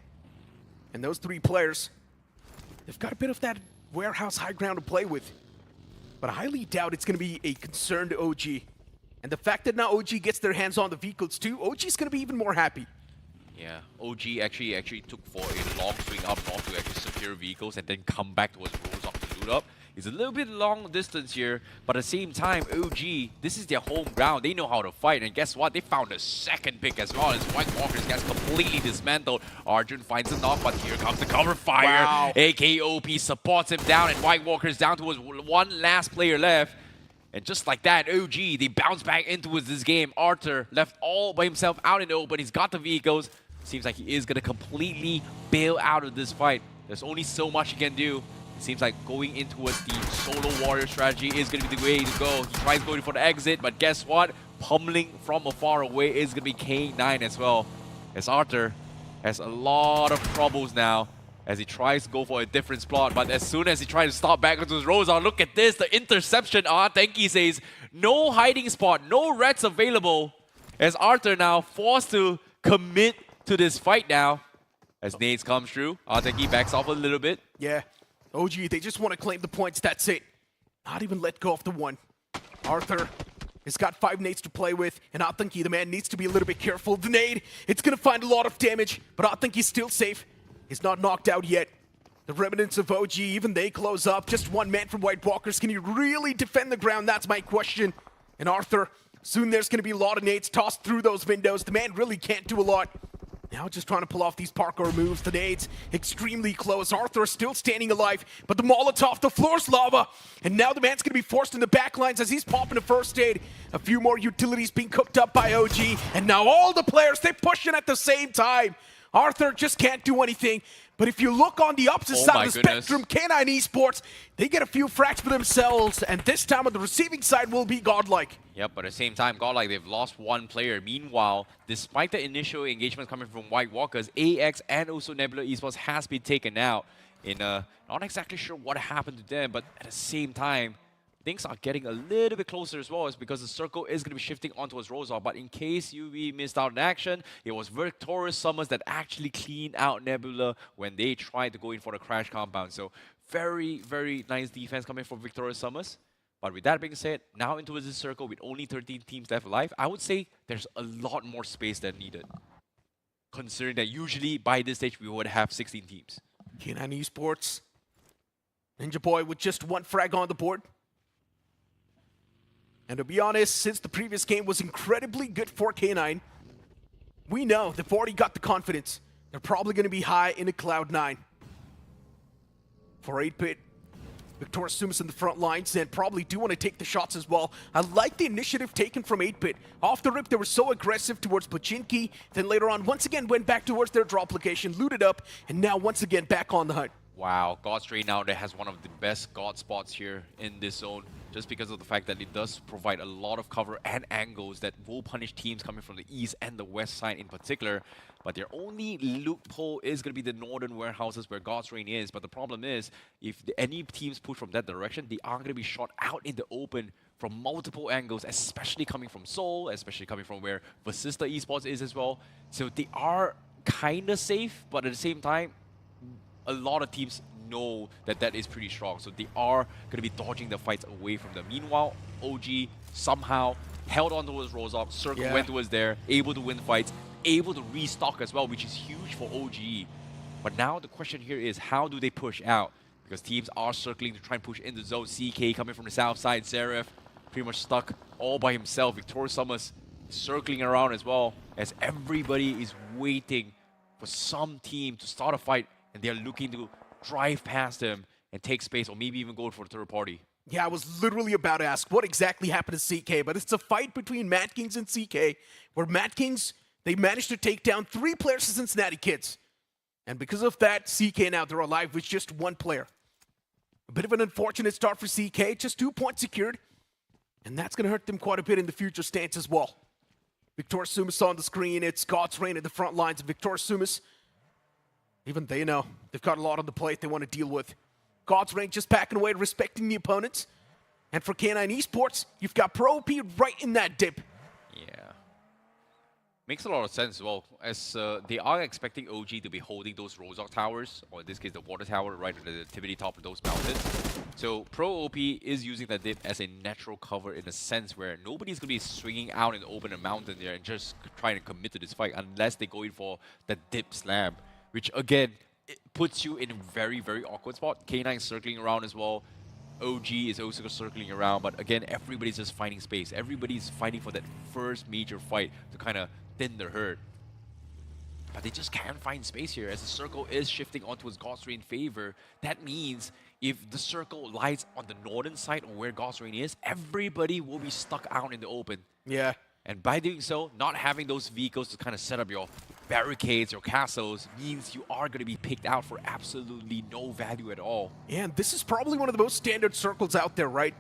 And those 3 players, they've got a bit of that warehouse high ground to play with. But I highly doubt it's going to be a concern to OG. And the fact that now OG gets their hands on the vehicles too, OG's going to be even more happy. Yeah, OG actually took for a long swing up north to actually secure vehicles and then come back towards Rose up to loot up. It's a little bit long distance here, but at the same time, OG, this is their home ground. They know how to fight, and guess what? They found a second pick as well as White Walkers gets completely dismantled. Arjun finds a knock, but here comes the cover fire. Wow. AKOP supports him down, and White Walkers down to one last player left. And just like that, OG, they bounce back into this game. Arthur left all by himself out in the open. He's got the vehicles. Seems like he is going to completely bail out of this fight. There's only so much he can do. It seems like going in towards the solo warrior strategy is going to be the way to go. He tries going for the exit, but guess what? Pummeling from afar away is going to be K9 as well. As Arthur has a lot of troubles now as he tries to go for a different spot. But as soon as he tries to stop back into his Rosa, look at this, the interception. Tenki says, no hiding spot, no reds available. As Arthur now forced to commit to this fight now. As nades comes through, Tenki backs off a little bit. Yeah, OG, they just want to claim the points, that's it. Not even let go of the one. Arthur has got 5 nades to play with, and Tenki, the man, needs to be a little bit careful. The nade, it's going to find a lot of damage, but Tenki's still safe. He's not knocked out yet. The remnants of OG, even they close up. Just 1 man from White Walkers. Can he really defend the ground? That's my question. And Arthur, soon there's going to be a lot of nades tossed through those windows. The man really can't do a lot. Now just trying to pull off these parkour moves. The nades extremely close. Arthur is still standing alive, but the Molotov, the floor's lava. And now the man's going to be forced in the back lines as he's popping a first aid. A few more utilities being cooked up by OG. And now all the players, they're pushing at the same time. Arthur just can't do anything. But if you look on the opposite side of the spectrum, K9 Esports, they get a few frags for themselves, and this time on the receiving side will be Godlike. Yep, but at the same time, Godlike, they've lost 1 player. Meanwhile, despite the initial engagement coming from White Walkers, AX and also Nebula Esports has been taken out. Not exactly sure what happened to them, but at the same time, things are getting a little bit closer as well, is because the circle is going to be shifting onto his Rosa. But in case UV missed out in action, it was Victorious Summers that actually cleaned out Nebula when they tried to go in for the crash compound. So very, very nice defense coming from Victorious Summers. But with that being said, now into this circle with only 13 teams left alive, I would say there's a lot more space than needed. considering that usually by this stage we would have 16 teams. K9 Esports. Ninja Boy with just one frag on the board. And to be honest, since the previous game was incredibly good for K9, we know they've already got the confidence. They're probably going to be high in a Cloud9. For 8-Bit, Victor Sumus in the front lines and probably do want to take the shots as well. I like the initiative taken from 8-Bit. Off the rip, they were so aggressive towards Pochinki, then later on, once again, went back towards their drop location, looted up, and now once again back on the hunt. Wow, Godstraight now that has one of the best God spots here in this zone, just because of the fact that it does provide a lot of cover and angles that will punish teams coming from the east and the west side in particular. But their only loophole is going to be the northern warehouses where Godstrain is. But the problem is, if any teams push from that direction, they are going to be shot out in the open from multiple angles, especially coming from Seoul, especially coming from where Vasista Esports is as well. So they are kind of safe, but at the same time, a lot of teams know that that is pretty strong, so they are going to be dodging the fights away from them. Meanwhile, OG somehow held on towards Rozok, Circle went towards there, able to win fights, able to restock as well, which is huge for OG. But now the question here is, how do they push out? Because teams are circling to try and push in the zone. CK coming from the south side, Seraph pretty much stuck all by himself. Victor Sumus circling around as well, as everybody is waiting for some team to start a fight, and they're looking to drive past him and take space, or maybe even go for the third party. Yeah, I was literally about to ask what exactly happened to CK, but it's a fight between Madkings and CK, where Madkings, they managed to take down 3 players of Cincinnati Kids. And because of that, CK now, they're alive with just 1 player. A bit of an unfortunate start for CK, just 2 points secured. And that's going to hurt them quite a bit in the future stance as well. Victor Sumus on the screen, it's God's Reign in the front lines. Victor Sumus, even they know they've got a lot on the plate they want to deal with. God's Reign just backing away, respecting the opponents. And for K9 Esports, you've got Pro OP right in that dip. Yeah. Makes a lot of sense as well, as they are expecting OG to be holding those Rozok towers, or in this case the water tower right at the activity top of those mountains. So Pro OP is using that dip as a natural cover in a sense where nobody's going to be swinging out in the open mountain there and just trying to commit to this fight unless they go in for the dip slam, which again, it puts you in a very, very awkward spot. K9 circling around as well. OG is also circling around, but again, everybody's just finding space. Everybody's fighting for that first major fight to kind of thin their herd. But they just can't find space here as the circle is shifting onto his Godstrain in favor. That means if the circle lies on the northern side of where Godstrain is, everybody will be stuck out in the open. Yeah. And by doing so, not having those vehicles to kind of set up your barricades or castles means you are going to be picked out for absolutely no value at all. Yeah, and this is probably one of the most standard circles out there, right?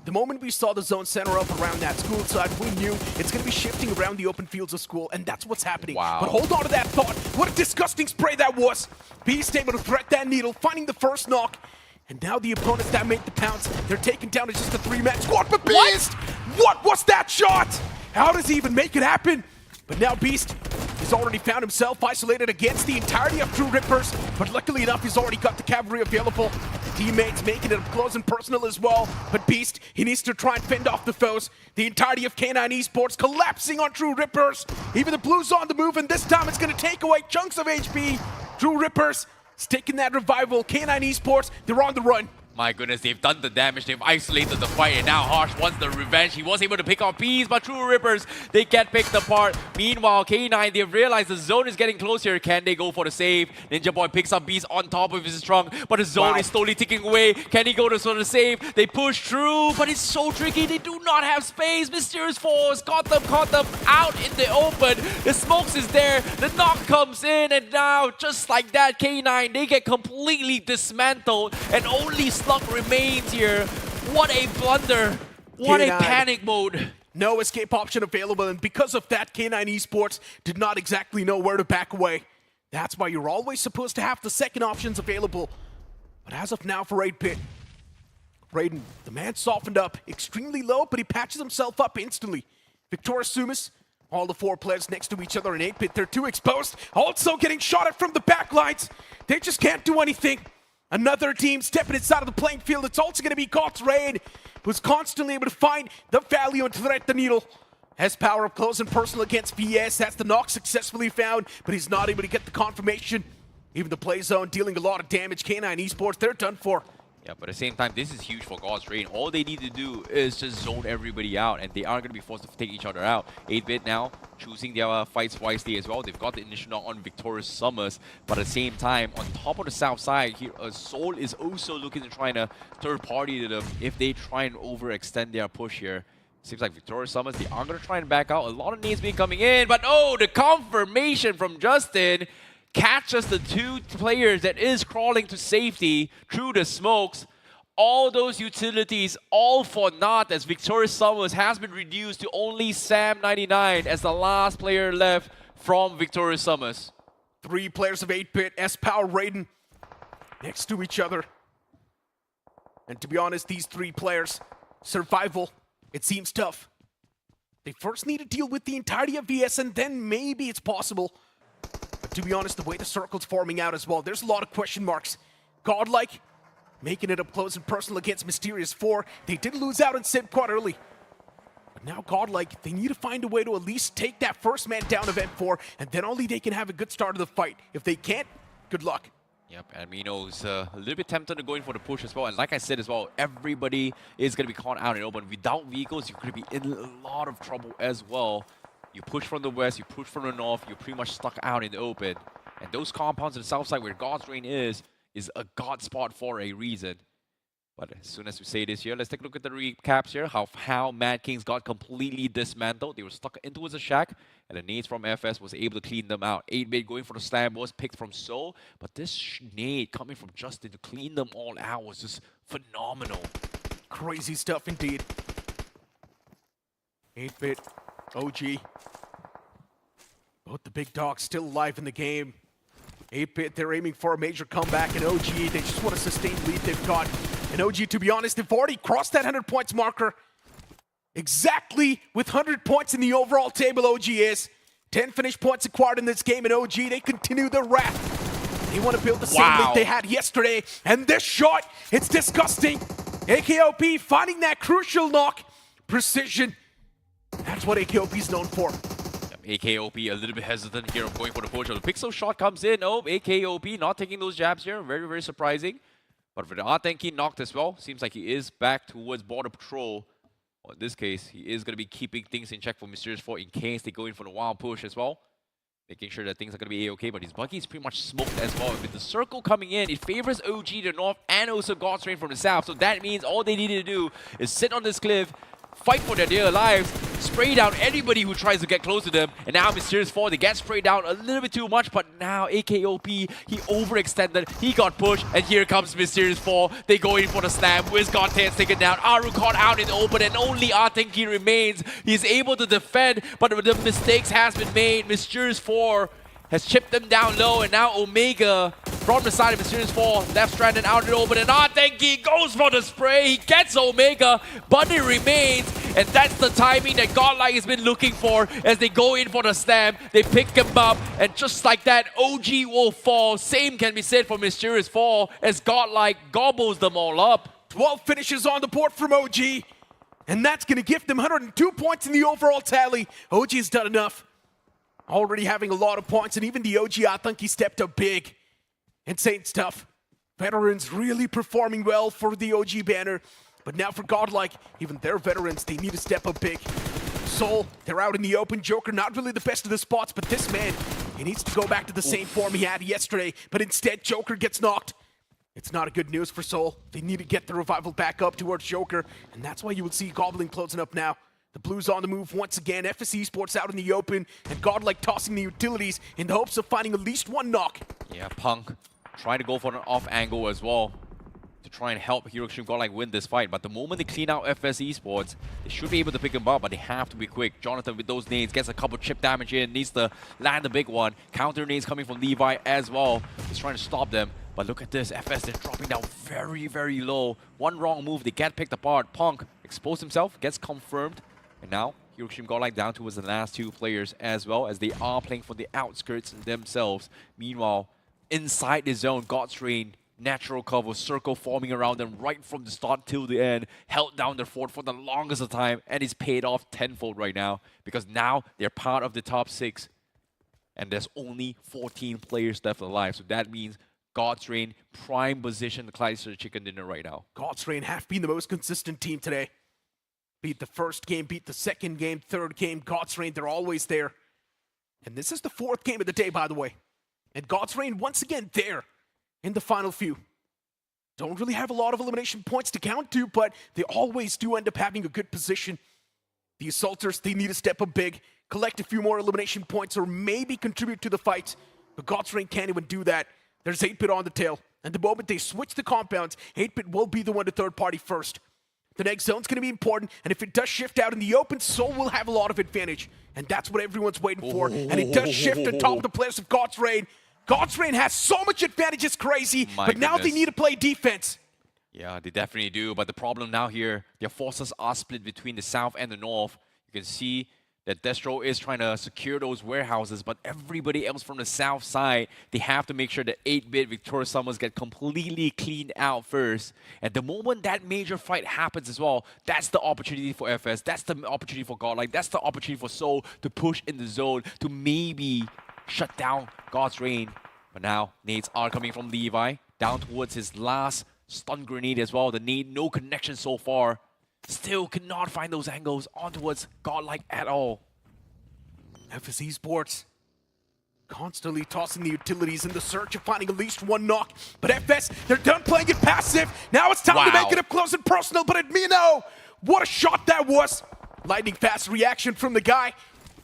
The moment we saw the zone center up around that school side, we knew it's going to be shifting around the open fields of school, and that's what's happening. Wow. But hold on to that thought. What a disgusting spray that was. Beast able to threat that needle, finding the first knock. And now the opponents that made the pounce, they're taken down to just a 3-man squad. But Beast, what was that shot? How does he even make it happen? But now Beast has already found himself isolated against the entirety of TrueRippers. But luckily enough, he's already got the cavalry available. Teammates making it up close and personal as well. But Beast, he needs to try and fend off the foes. The entirety of K9 Esports collapsing on TrueRippers. Even the Blues on the move, and this time it's going to take away chunks of HP. TrueRippers sticking that revival. K9 Esports, they're on the run. My goodness, they've done the damage, they've isolated the fight, and now Harsh wants the revenge. He was able to pick off Peas, but TrueRippers, they get picked apart. Meanwhile, K9, they've realized the zone is getting closer. Can they go for the save? Ninja Boy picks up Beast on top of his trunk, but the zone is slowly ticking away. Can he go to sort of save? They push through, but it's so tricky. They do not have space. Mysterious Force caught them out in the open. The smokes is there. The knock comes in, and now, just like that, K9, they get completely dismantled, and only Slug remains here. What a blunder. What a panic mode. No escape option available, and because of that, K9 Esports did not exactly know where to back away. That's why you're always supposed to have the second options available. But as of now for 8-Bit, Raiden, the man softened up extremely low, but he patches himself up instantly. Victor Sumus, all the 4 players next to each other in 8-Bit, they're too exposed. Also getting shot at from the back lines. They just can't do anything. Another team stepping inside of the playing field. It's also going to be God's Raid, who's constantly able to find the value and threat the needle. Has power up close and personal against VS. That's the knock successfully found, but he's not able to get the confirmation. Even the play zone dealing a lot of damage. K9 Esports, they're done for. Yeah, but at the same time, this is huge for God's Reign. All they need to do is just zone everybody out, and they are going to be forced to take each other out. 8-Bit now choosing their fights wisely as well. They've got the initial knock on Victorious Summers, but at the same time, on top of the south side, here, Seoul is also looking to try to third party to them if they try and overextend their push here. Seems like Victorious Summers, they are going to try and back out. A lot of nades being coming in, but oh, the confirmation from Justin catches the two players that is crawling to safety through the smokes. All those utilities, all for naught, as Victorious Summers has been reduced to only Sam99 as the last player left from Victorious Summers. 3 players of 8-Bit, S-Power, Raiden, next to each other. And to be honest, these 3 players, survival, it seems tough. They first need to deal with the entirety of VS, and then maybe it's possible. But to be honest, the way the circle's forming out as well, there's a lot of question marks. Godlike, making it up close and personal against Mysterious 4. They did lose out on Sid quite early. But now Godlike, they need to find a way to at least take that first man down of M4, and then only they can have a good start of the fight. If they can't, good luck. Yep, and Mino's a little bit tempted to go in for the push as well. And like I said as well, everybody is going to be caught out in open. Without vehicles, you could be in a lot of trouble as well. You push from the west, you push from the north, you're pretty much stuck out in the open. And those compounds on the south side where God's Reign is a god spot for a reason. But as soon as we say this here, let's take a look at the recaps here. How Madkings got completely dismantled. They were stuck into a shack, and the nades from FS was able to clean them out. 8-Bit going for the slam was picked from Seoul, but this nade coming from Justin to clean them all out was just phenomenal. Crazy stuff indeed. 8-Bit, OG. Both the big dogs still alive in the game. 8-Bit, they're aiming for a major comeback, and OG, they just want to sustain the lead they've got. And OG, to be honest, they've already crossed that 100 points marker. Exactly with 100 points in the overall table, OG is. 10 finished points acquired in this game, and OG, they continue their wrath. They want to build the same lead they had yesterday, and this shot, it's disgusting. AKOP finding that crucial knock. Precision. That's what AKOP is known for. AKOP a little bit hesitant here of going for the push. The pixel shot comes in. Oh, AKOP not taking those jabs here. Very, very surprising. But for the Artenki knocked as well. Seems like he is back towards border patrol. Well, in this case, he is going to be keeping things in check for Mysterious 4 in case they go in for the wild push as well. Making sure that things are going to be A-okay. But his buggy is pretty much smoked as well. With the circle coming in, it favors OG to the north and also God's Reign from the south. So that means all they need to do is sit on this cliff, fight for their dear lives, spray down anybody who tries to get close to them. And now Mysterious 4, they get sprayed down a little bit too much, but now AKOP, he overextended, he got pushed, and here comes Mysterious 4. They go in for the slam. Wiz got taken down. Aru caught out in the open, and only Artenki remains. He's able to defend, but the mistakes has been made. Mysterious 4 has chipped them down low, and now Omega from the side of Mysterious 4, left stranded out in the open, and Artenki goes for the spray. He gets Omega, but it remains, and that's the timing that Godlike has been looking for as they go in for the slam. They pick him up, and just like that, OG will fall. Same can be said for Mysterious 4 as Godlike gobbles them all up. 12 finishes on the board from OG, and that's going to give them 102 points in the overall tally. OG has done enough. Already having a lot of points, and even the OG Artenki stepped up big. Insane stuff. Veterans really performing well for the OG banner. But now for Godlike, even their veterans, they need to step up big. Seoul, they're out in the open. Joker, not really the best of the spots, but this man, he needs to go back to the same form he had yesterday. But instead, Joker gets knocked. It's not a good news for Seoul. They need to get the revival back up towards Joker, and that's why you will see Goblin closing up now. The Blues on the move once again. FS Esports out in the open, and Godlike tossing the utilities in the hopes of finding at least one knock. Yeah, Punk trying to go for an off angle as well to try and help Hero Extreme Godlike win this fight. But the moment they clean out FS Esports, they should be able to pick him up, but they have to be quick. Jonathan with those nades gets a couple chip damage in, needs to land the big one. Counter nades coming from Levi as well. He's trying to stop them. But look at this, FS, they're dropping down very, very low. One wrong move, they get picked apart. Punk exposed himself, gets confirmed. And now, Hero Extreme Godlike down towards the last two players as well, as they are playing for the outskirts themselves. Meanwhile, inside the zone, God's Reign natural cover, circle forming around them right from the start till the end, held down their fort for the longest of time, and it's paid off tenfold right now because now they're part of the top 6, and there's only 14 players left alive. So that means God's Reign prime position the Chrysler chicken dinner right now. God's Reign have been the most consistent team today. Beat the first game, beat the second game, third game. God's Reign, they're always there. And this is the 4th game of the day, by the way. And God's Reign once again there in the final few. Don't really have a lot of elimination points to count to, but they always do end up having a good position. The Assaulters, they need to step up big, collect a few more elimination points, or maybe contribute to the fight. But God's Reign can't even do that. There's 8-Bit on the tail. And the moment they switch the compounds, 8-Bit will be the one to third party first. The next zone's going to be important, and if it does shift out in the open, Soul will have a lot of advantage. And that's what everyone's waiting for. And it does shift on top of the players of God's Reign. God's Reign has so much advantage, it's crazy, but now they need to play defense. Yeah, they definitely do, but the problem now here, their forces are split between the south and the north. You can see that Destro is trying to secure those warehouses, but everybody else from the south side, they have to make sure that 8-Bit Victoria Summers get completely cleaned out first. And the moment that major fight happens as well, that's the opportunity for FS, that's the opportunity for Godlike, that's the opportunity for Soul to push in the zone, to maybe shut down God's Reign. But now, nades are coming from Levi, down towards his last stun grenade as well. The nade, no connection so far. Still cannot find those angles on towards Godlike at all. FS Esports constantly tossing the utilities in the search of finding at least one knock. But FS, they're done playing it passive. Now it's time to make it up close and personal. But Admino, what a shot that was. Lightning fast reaction from the guy.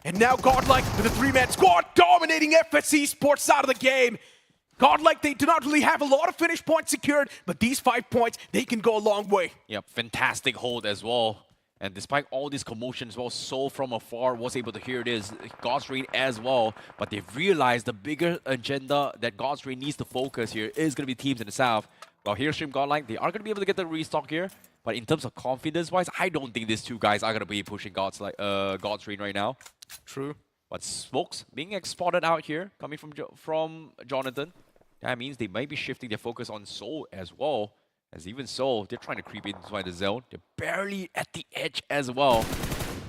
And now Godlike with a 3-man squad dominating FS Esports out of the game. Godlike, they do not really have a lot of finish points secured, but these 5 points, they can go a long way. Yep, fantastic hold as well. And despite all these commotions, well, Soul from afar was able to hear this. God's Reign as well, but they've realized the bigger agenda that God's Reign needs to focus here is going to be teams in the south. Well, here, Xtreme Godlike, they are going to be able to get the restock here, but in terms of confidence-wise, I don't think these two guys are going to be pushing God's Reign right now. True. But Smokes being spotted out here, coming from Jonathan. That means they might be shifting their focus on Soul as well. As even so, they're trying to creep inside the zone. They're barely at the edge as well.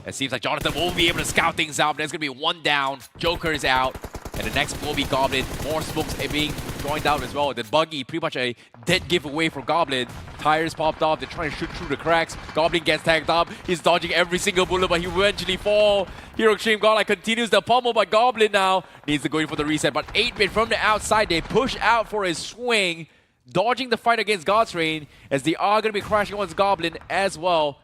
It seems like Jonathan will be able to scout things out. There's going to be one down. Joker is out. And the next will be Goblin. More Smokes being joined out as well. The Buggy, pretty much a dead giveaway for Goblin. Tires popped off. They're trying to shoot through the cracks. Goblin gets tagged up. He's dodging every single bullet, but he will eventually fall. Hero Xtreme Godlike continues the pummel, but Goblin now needs to go in for the reset. But 8-Bit from the outside, they push out for his swing, dodging the fight against God's Reign, as they are going to be crashing against Goblin as well.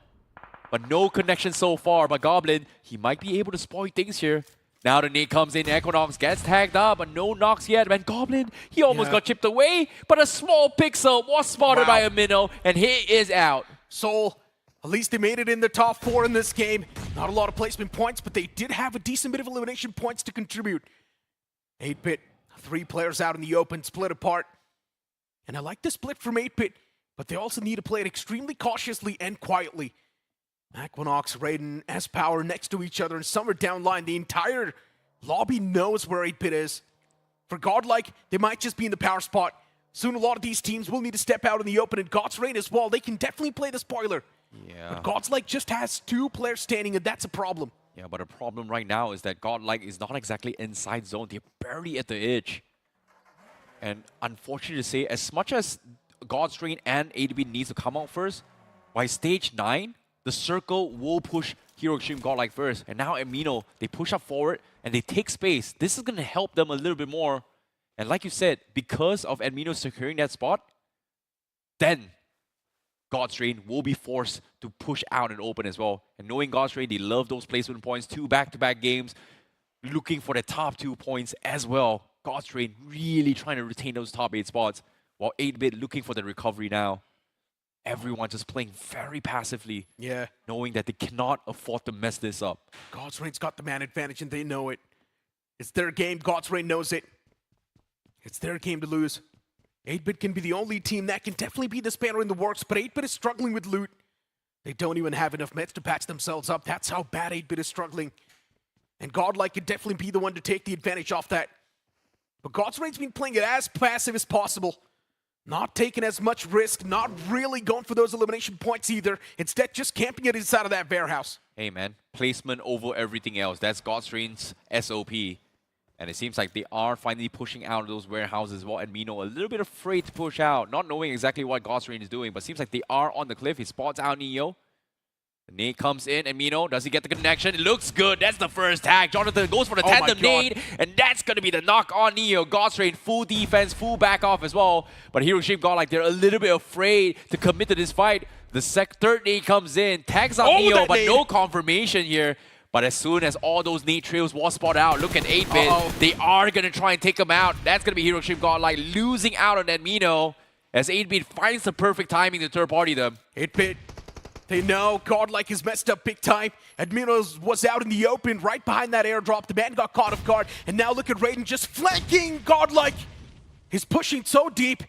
But no connection so far. But Goblin, he might be able to spoil things here. Now the nade comes in, Equinox gets tagged up, but no knocks yet. And Goblin, he almost got chipped away, but a small pixel was spotted by a minnow, and he is out. Soul, at least they made it in the top 4 in this game. Not a lot of placement points, but they did have a decent bit of elimination points to contribute. 8-Bit, 3 players out in the open, split apart. And I like the split from 8-Bit, but they also need to play it extremely cautiously and quietly. Equinox, Raiden, S-Power next to each other, and some are downline. The entire lobby knows where 8-Bit is. For Godlike, they might just be in the power spot. Soon a lot of these teams will need to step out in the open, and God's Reign as well. They can definitely play the spoiler. Yeah. But Godlike just has 2 players standing, and that's a problem. Yeah, but the problem right now is that Godlike is not exactly inside zone. They're barely at the edge. And unfortunately to say, as much as God's Reign and 8-Bit needs to come out first, by stage 9, the circle will push Hero Xtreme Godlike first. And now Amino, they push up forward and they take space. This is going to help them a little bit more. And like you said, because of Amino securing that spot, then God's Reign will be forced to push out and open as well. And knowing God's Reign, they love those placement points, 2 back-to-back games, looking for the top 2 points as well. God's Reign really trying to retain those top 8 spots, while 8-Bit looking for the recovery now. Everyone just playing very passively, knowing that they cannot afford to mess this up. God's Reign's got the man advantage and they know it. It's their game, God's Reign knows it. It's their game to lose. 8-Bit can be the only team that can definitely be the spanner in the works, but 8-Bit is struggling with loot. They don't even have enough meds to patch themselves up. That's how bad 8-Bit is struggling. And Godlike could definitely be the one to take the advantage off that. But God's Reign's been playing it as passive as possible. Not taking as much risk, not really going for those elimination points either. Instead, just camping it inside of that warehouse. Hey man, placement over everything else. That's Godstrain's SOP. And it seems like they are finally pushing out of those warehouses as well. And Mino a little bit afraid to push out, not knowing exactly what Godstrain is doing. But seems like they are on the cliff. He spots out Neo. The nade comes in, and Mino, does he get the connection? It looks good. That's the first tag. Jonathan goes for the tandem nade, and that's going to be the knock on Neo. Godstrain, full defense, full back off as well. But Hiroshima Godlike, they're a little bit afraid to commit to this fight. The third nade comes in, tags on Neo, but no confirmation here. But as soon as all those nade trails was spotted out, look at 8-Bit. They are going to try and take him out. That's going to be Hiroshima Godlike losing out on that Mino as 8-Bit finds the perfect timing to third party them. 8-Bit. They know Godlike is messed up big time. Admiros was out in the open right behind that airdrop. The man got caught off guard. And now look at Raiden just flanking Godlike. He's pushing so deep.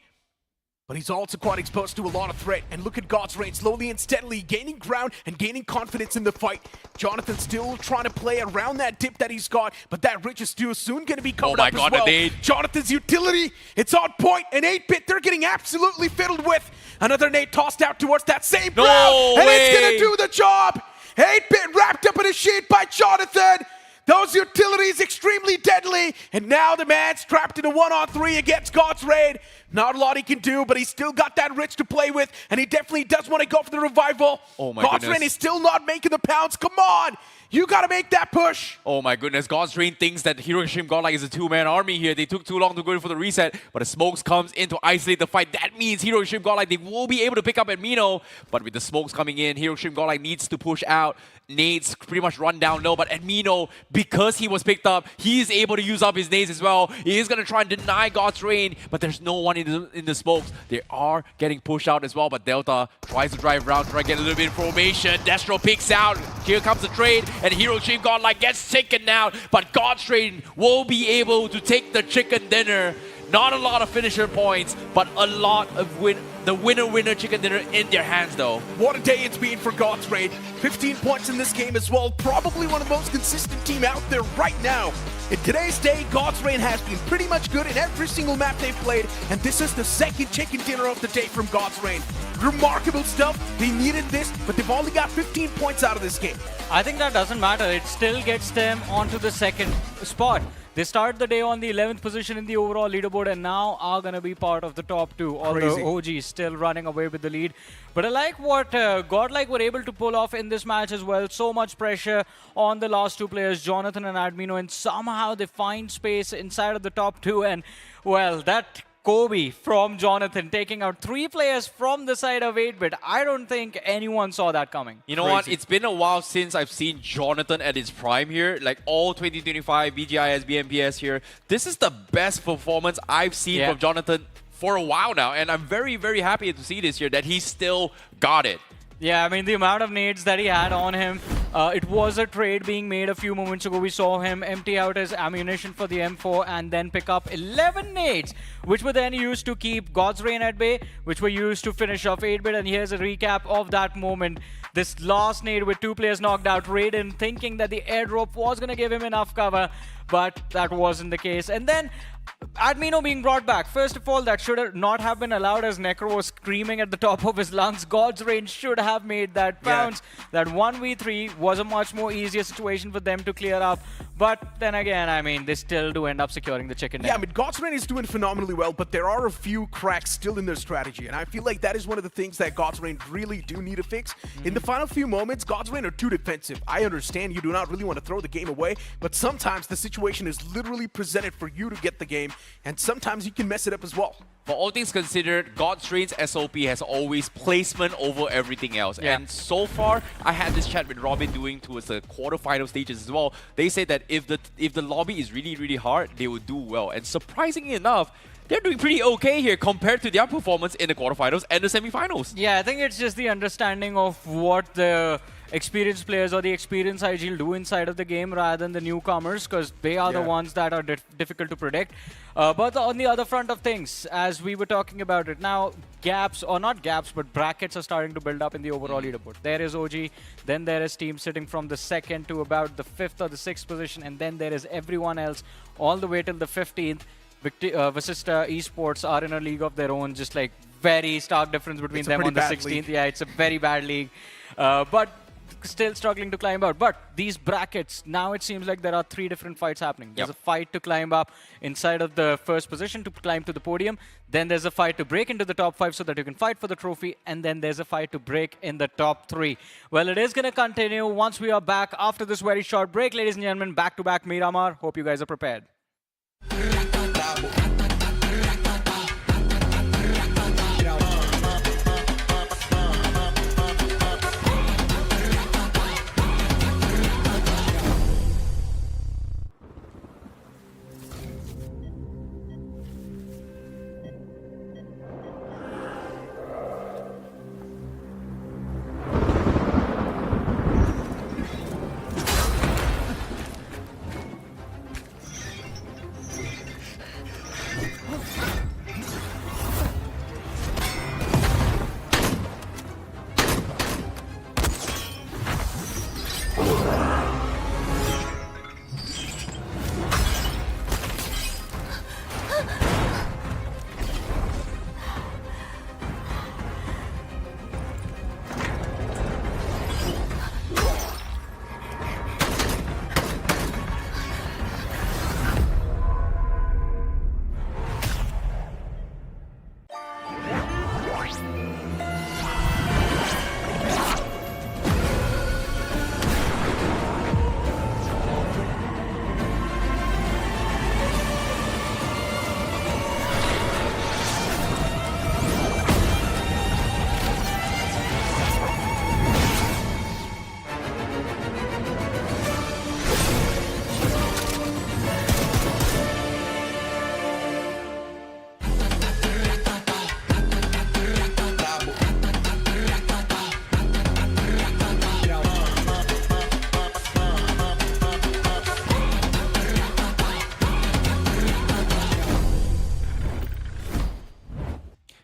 But he's also quite exposed to a lot of threat. And look at Godstrain slowly and steadily gaining ground and gaining confidence in the fight. Jonathan still trying to play around that dip that he's got. But that Ridge is still soon going to be covered up as well. Jonathan's utility, it's on point. And 8-Bit, they're getting absolutely fiddled with. Another nade tossed out towards that same ground. And it's going to do the job. 8-Bit wrapped up in a sheet by Jonathan. Those utilities extremely deadly. And now the man's trapped in a 1-on-3 against Godstrain. Not a lot he can do, but he's still got that Rich to play with. And he definitely does want to go for the revival. Oh my Godstrain goodness. is still not making the pounds. Come on. You got to make that push. Oh my goodness, Godstrain thinks that Hiroshima Godlike is a two-man army here. They took too long to go in for the reset, but the smokes comes in to isolate the fight. That means Hiroshima Godlike, they will be able to pick up Admino, but with the smokes coming in, Hiroshima Godlike needs to push out. Nades pretty much run down low, but Admino, because he was picked up, he is able to use up his nades as well. He is going to try and deny Godstrain, but there's no one in the smokes. They are getting pushed out as well, but Delta tries to drive around, try to get a little bit of formation. Destro picks out. Here comes the trade, and Hiroshima Godlike gets taken out, but Godstrain will be able to take the chicken dinner. Not a lot of finisher points, but a lot of the winner chicken dinner in their hands though. What a day it's been for Godstrain. 15 points in this game as well. Probably one of the most consistent team out there right now. In today's day, Godstrain has been pretty much good in every single map they've played, and this is the second chicken dinner of the day from Godstrain. Remarkable stuff. They needed this, but they've only got 15 points out of this game. I think that doesn't matter. It still gets them onto the second spot. They start the day on the 11th position in the overall leaderboard and now are going to be part of the top two. Although OG is still running away with the lead. But I like what Godlike were able to pull off in this match as well. So much pressure on the last two players, Jonathan and Admino, and somehow they find space inside of the top two. And, well, that Kobe from Jonathan taking out 3 players from the side of 8-Bit. I don't think anyone saw that coming. You know what? It's been a while since I've seen Jonathan at his prime here. Like all 2025 BGIS, BMPS here. This is the best performance I've seen from Jonathan for a while now. And I'm very, very happy to see this year that he still got it. Yeah, I mean, the amount of nades that he had on him, it was a trade being made a few moments ago. We saw him empty out his ammunition for the M4 and then pick up 11 nades, which were then used to keep Godstrain at bay, which were used to finish off 8-Bit. And here's a recap of that moment. This last nade with 2 players knocked out, Raiden thinking that the airdrop was going to give him enough cover, but that wasn't the case. And then Admino being brought back. First of all, that should not have been allowed as Necro was screaming at the top of his lungs. Godstrain should have made that bounce. That 1v3 was a much more easier situation for them to clear up. But then again, I mean, they still do end up securing the chicken dinner. Yeah, I mean, Godstrain is doing phenomenally well, but there are a few cracks still in their strategy. And I feel like that is one of the things that Godstrain really do need to fix. In the final few moments, Godstrain are too defensive. I understand you do not really want to throw the game away, but sometimes the situation is literally presented for you to get the game, and sometimes you can mess it up as well. For all things considered, Godstrain's SOP has always placement over everything else. And so far, I had this chat with Robin doing towards the quarterfinal stages as well. They say that if the lobby is really, really hard, they will do well. And surprisingly enough, they're doing pretty okay here compared to their performance in the quarterfinals and the semifinals. Yeah, I think it's just the understanding of what the experienced players or the experienced IGL do inside of the game rather than the newcomers, because they are the ones that are difficult to predict. But on the other front of things, as we were talking about it, now gaps, or not gaps, but brackets are starting to build up in the overall leaderboard. There is OG, then there is team sitting from the 2nd to about the 5th or the 6th position, and then there is everyone else all the way till the 15th. Vasista Esports are in a league of their own, just like very stark difference between them on the 16th. League. Yeah, it's a very bad league. But still struggling to climb out. But these brackets, now it seems like there are 3 different fights happening. There's a fight to climb up inside of the first position to climb to the podium. Then there's a fight to break into the top 5 so that you can fight for the trophy. And then there's a fight to break in the top 3. Well, it is going to continue once we are back after this very short break. Ladies and gentlemen, back-to-back Miramar. Hope you guys are prepared.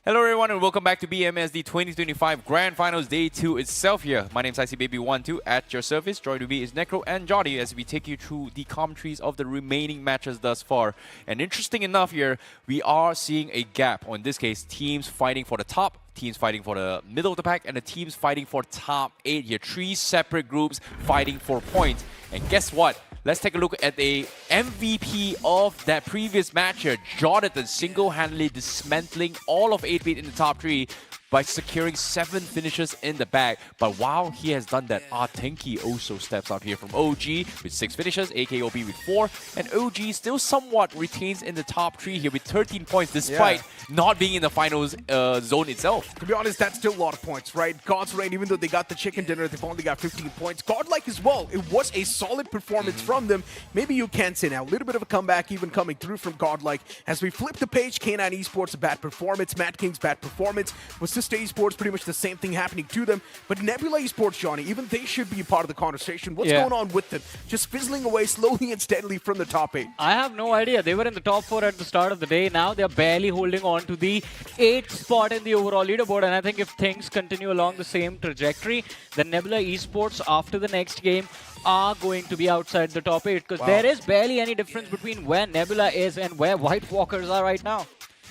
Hello everyone and welcome back to BMSD 2025 Grand Finals Day 2 itself here. My name is ICBaby12 at your service. Joined with me is Necro and Jody as we take you through the commentaries of the remaining matches thus far. And interesting enough here, we are seeing a gap, or in this case, teams fighting for the top, teams fighting for the middle of the pack, and the teams fighting for top 8 here. 3 separate groups fighting for points. And guess what? Let's take a look at the MVP of that previous match here. Jonathan single-handedly dismantling all of 8-bit in the top 3 by securing 7 finishes in the bag. But while he has done that, Tenki also steps out here from OG with 6 finishes, AKOB with 4, and OG still somewhat retains in the top 3 here with 13 points despite not being in the finals zone itself. To be honest, that's still a lot of points, right? God's Reign, even though they got the chicken dinner, they've only got 15 points. Godlike as well, it was a solid performance from them. Maybe you can say now, a little bit of a comeback even coming through from Godlike. As we flip the page, K9 Esports, a bad performance, Madkings, bad performance. Vasista Esports, pretty much the same thing happening to them. But Nebula Esports, Johnny, even they should be a part of the conversation. What's going on with them? Just fizzling away slowly and steadily from the top 8. I have no idea. They were in the top 4 at the start of the day. Now they're barely holding on to the 8th spot in the overall leaderboard. And I think if things continue along the same trajectory, then Nebula Esports after the next game are going to be outside the top 8 because there is barely any difference between where Nebula is and where White Walkers are right now.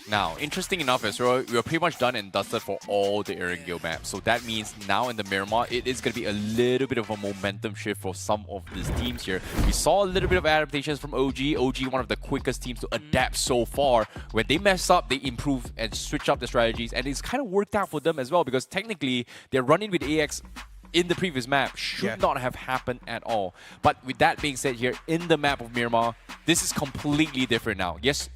Now, interesting enough is we're pretty much done and dusted for all the Erangel maps. So that means now in the Miramar, it is going to be a little bit of a momentum shift for some of these teams here. We saw a little bit of adaptations from OG. OG, one of the quickest teams to adapt so far. When they mess up, they improve and switch up the strategies. And it's kind of worked out for them as well because technically, they're running with AX in the previous map should not have happened at all. But with that being said here, in the map of Miramar, this is completely different now. Yes,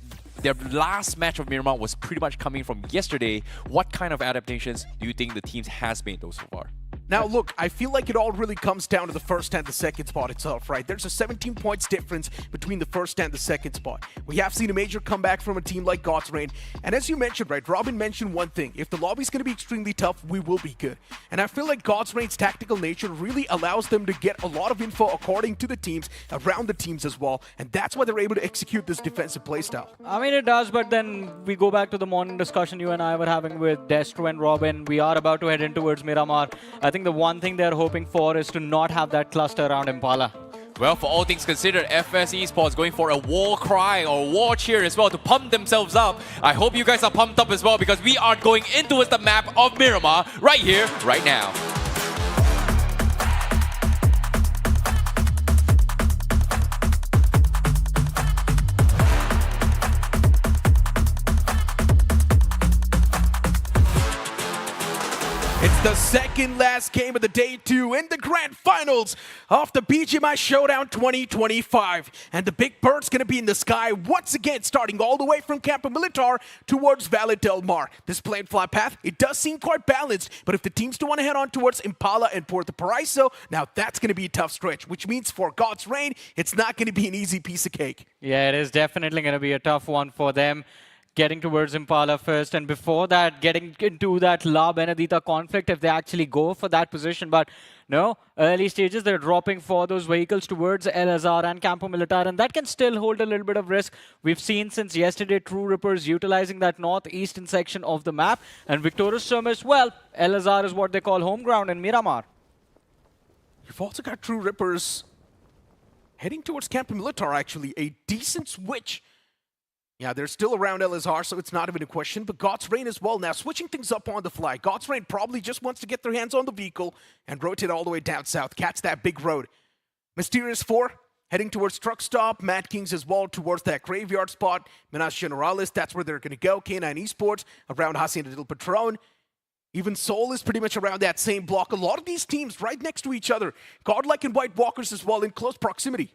their last match of Miramar was pretty much coming from yesterday. What kind of adaptations do you think the teams has made those so far? Now, look, I feel like it all really comes down to the first and the second spot itself, right? There's a 17 points difference between the first and the second spot. We have seen a major comeback from a team like God's Reign. And as you mentioned, right, Robin mentioned one thing. If the lobby's going to be extremely tough, we will be good. And I feel like God's Reign's tactical nature really allows them to get a lot of info according to the teams, around the teams as well. And that's why they're able to execute this defensive playstyle. I mean, it does, but then we go back to the morning discussion you and I were having with Destro and Robin. We are about to head in towards Miramar. I think the one thing they're hoping for is to not have that cluster around Impala. Well, for all things considered, FS Esports going for a war cry or war cheer as well to pump themselves up. I hope you guys are pumped up as well because we are going in towards the map of Miramar right here, right now. It's the second last game of the day 2 in the grand finals of the BGMI Showdown 2025. And the big bird's going to be in the sky once again, starting all the way from Campo Militar towards Valle del Mar. This plain flat path, it does seem quite balanced, but if the teams do want to head on towards Impala and Puerto Paraiso, now that's going to be a tough stretch, which means for God's Reign, it's not going to be an easy piece of cake. Yeah, it is definitely going to be a tough one for them. Getting towards Impala first, and before that, getting into that La Benedita conflict if they actually go for that position. But no, early stages, they're dropping for those vehicles towards El Azhar and Campo Militar, and that can still hold a little bit of risk. We've seen since yesterday TrueRippers utilizing that northeastern section of the map, and Victorious Sumus, well, El Azhar is what they call home ground in Miramar. You've also got TrueRippers heading towards Campo Militar, actually. A decent switch. Yeah, they're still around El Azhar, so it's not even a question. But God's Reign as well now, switching things up on the fly. God's Reign probably just wants to get their hands on the vehicle and rotate all the way down south, catch that big road. Mysterious 4 heading towards Truck Stop. Madkings as well towards that graveyard spot. Minas Generalis, that's where they're going to go. K9 Esports around Hacienda del Patron. Even Seoul is pretty much around that same block. A lot of these teams right next to each other. Godlike and White Walkers as well in close proximity.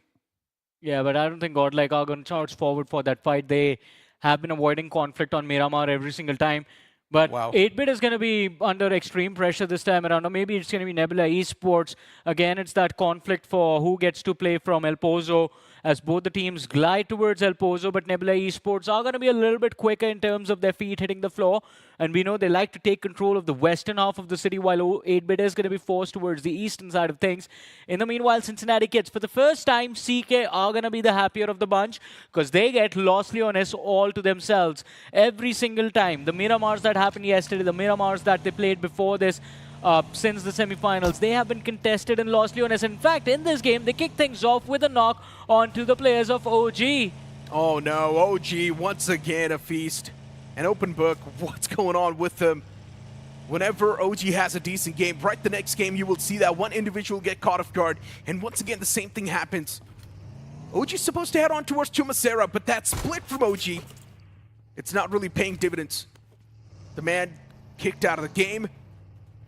Yeah, but I don't think Godlike are going to charge forward for that fight. They have been avoiding conflict on Miramar every single time. But 8-bit is going to be under extreme pressure this time around. Or maybe it's going to be Nebula Esports. Again, it's that conflict for who gets to play from El Pozo, as both the teams glide towards El Pozo, but Nebula Esports are going to be a little bit quicker in terms of their feet hitting the floor. And we know they like to take control of the western half of the city, while 8-bit is going to be forced towards the eastern side of things. In the meanwhile, Cincinnati kids, for the first time, CK are going to be the happier of the bunch because they get Los Leones all to themselves every single time. The Miramars that happened yesterday, the Miramars that they played before this, since the semifinals, they have been contested in Los Leones. In fact, in this game, they kick things off with a knock onto the players of OG. Oh no, OG once again a feast. An open book, what's going on with them? Whenever OG has a decent game, right the next game you will see that one individual get caught off guard, and once again the same thing happens. OG's supposed to head on towards Chumacera, but that split from OG, it's not really paying dividends. The man kicked out of the game.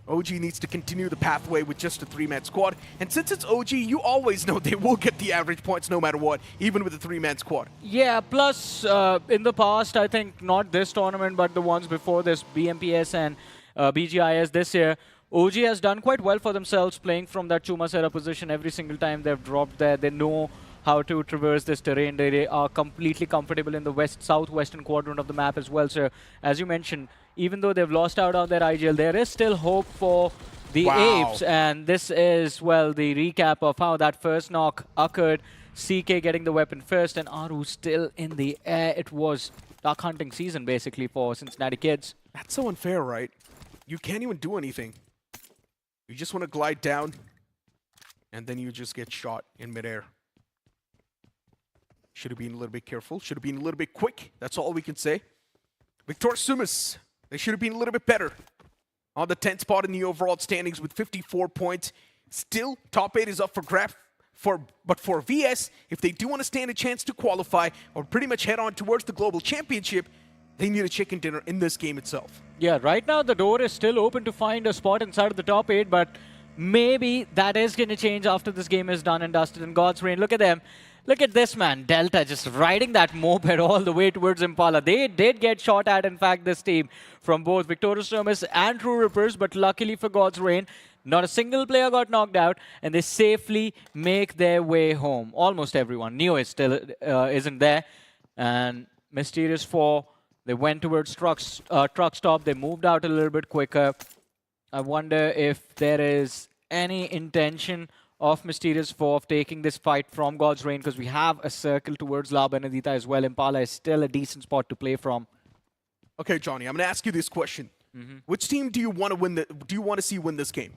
OG needs to continue the pathway with just a 3-man squad. And since it's OG, you always know they will get the average points no matter what, even with a 3-man squad. Yeah, plus in the past, I think not this tournament, but the ones before this, BMPS and BGIS this year, OG has done quite well for themselves playing from that Chumacera position every single time they've dropped there. They know how to traverse this terrain. They are completely comfortable in the southwestern quadrant of the map as well. So, as you mentioned, even though they've lost out on their IGL, there is still hope for the Apes. And this is, well, the recap of how that first knock occurred. CK getting the weapon first, and Aru still in the air. It was duck hunting season, basically, for Cincinnati kids. That's so unfair, right? You can't even do anything. You just want to glide down, and then you just get shot in midair. Should have been a little bit careful. Should have been a little bit quick. That's all we can say. Victorious Sumus, they should have been a little bit better. On the 10th spot in the overall standings with 54 points. Still, top 8 is up for grab. But for VS, if they do want to stand a chance to qualify or pretty much head on towards the global championship, they need a chicken dinner in this game itself. Yeah, right now the door is still open to find a spot inside of the top 8, but maybe that is going to change after this game is done and dusted in God's Reign. Look at them. Look at this man, Delta, just riding that moped all the way towards Impala. They did get shot at, in fact, this team from both Victorious Sumus and TrueRippers, but luckily for God's Reign, not a single player got knocked out, and they safely make their way home. Almost everyone. Neo is still isn't there, and Mysterious 4, they went towards truck stop. They moved out a little bit quicker. I wonder if there is any intention of Mysterious 4 of taking this fight from God's Reign, because we have a circle towards La Benedita as well. Impala is still a decent spot to play from. Okay, Johnny, I'm going to ask you this question. Which team do you want to win? Do you want to see win this game?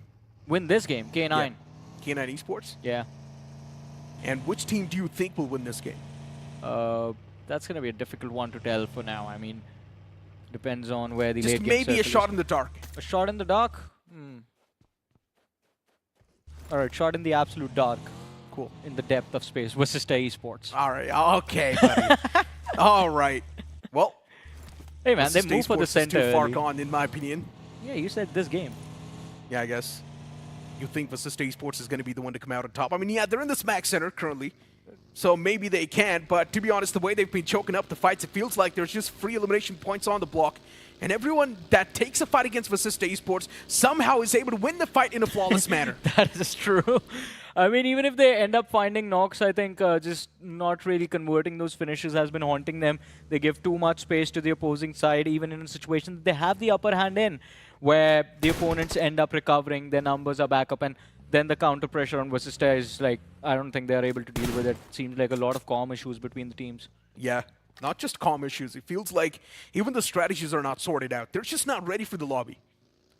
Win this game? K9. Yeah. K9 Esports? Yeah. And which team do you think will win this game? That's going to be a difficult one to tell for now. I mean, depends on where the Just late game maybe a circle shot is. in the dark. A shot in the dark? All right, shot in the absolute dark. Cool. In the depth of space. Vasista Esports. All right, okay, buddy. All right. Well, hey man, they Vasista move for the Esports is center. too far early. gone, in my opinion. Yeah, you said this game. Yeah, I guess. You think Vasista Esports is going to be the one to come out on top? I mean, yeah, they're in the Smack Center currently, so maybe they can, but to be honest, the way they've been choking up the fights, it feels like there's just free elimination points on the block, and everyone that takes a fight against Vasista Esports somehow is able to win the fight in a flawless manner. That is true. I mean, even if they end up finding knocks, I think just not really converting those finishes has been haunting them. They give too much space to the opposing side, even in a situation that they have the upper hand in, where the opponents end up recovering, their numbers are back up, and then the counter pressure on Vasista is like, I don't think they're able to deal with it. Seems like a lot of comm issues between the teams. Yeah, not just comm issues. It feels like even the strategies are not sorted out. They're just not ready for the lobby.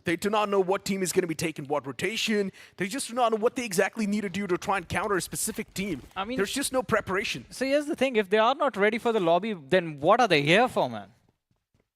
They do not know what team is going to be taking what rotation. They just do not know what they exactly need to do to try and counter a specific team. I mean, there's just no preparation. So here's the thing, if they are not ready for the lobby, then what are they here for, man?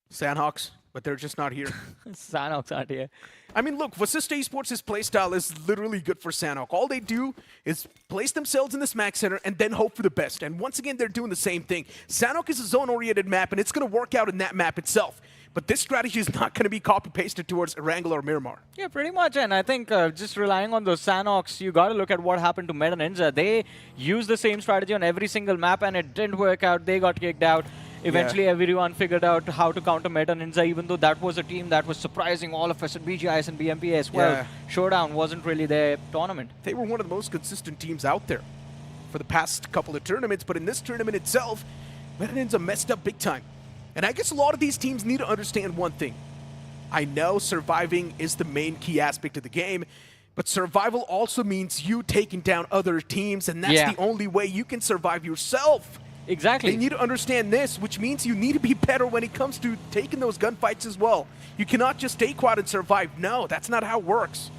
Sandhawks, but they're just not here. Sandhawks aren't here. I mean, look, Vasista Esports' playstyle is literally good for Sandhawk. All they do is place themselves in the Smack Center and then hope for the best. And once again, they're doing the same thing. Sandhawk is a zone-oriented map, and it's going to work out in that map itself. But this strategy is not going to be copy-pasted towards Erangel or Miramar. Yeah, pretty much. And I think just relying on those Sandhawks, you got to look at what happened to Meta Ninja. They used the same strategy on every single map, and it didn't work out. They got kicked out. Eventually, everyone figured out how to counter Meta Ninja, even though that was a team that was surprising all of us at BGIS and BMP as well. Yeah. Showdown wasn't really their tournament. They were one of the most consistent teams out there for the past couple of tournaments, but in this tournament itself, Meta Ninja messed up big time. And I guess a lot of these teams need to understand one thing. I know surviving is the main key aspect of the game, but survival also means you taking down other teams, and that's the only way you can survive yourself. Exactly. They need to understand this, which means you need to be better when it comes to taking those gunfights as well. You cannot just stay quiet and survive. No, that's not how it works.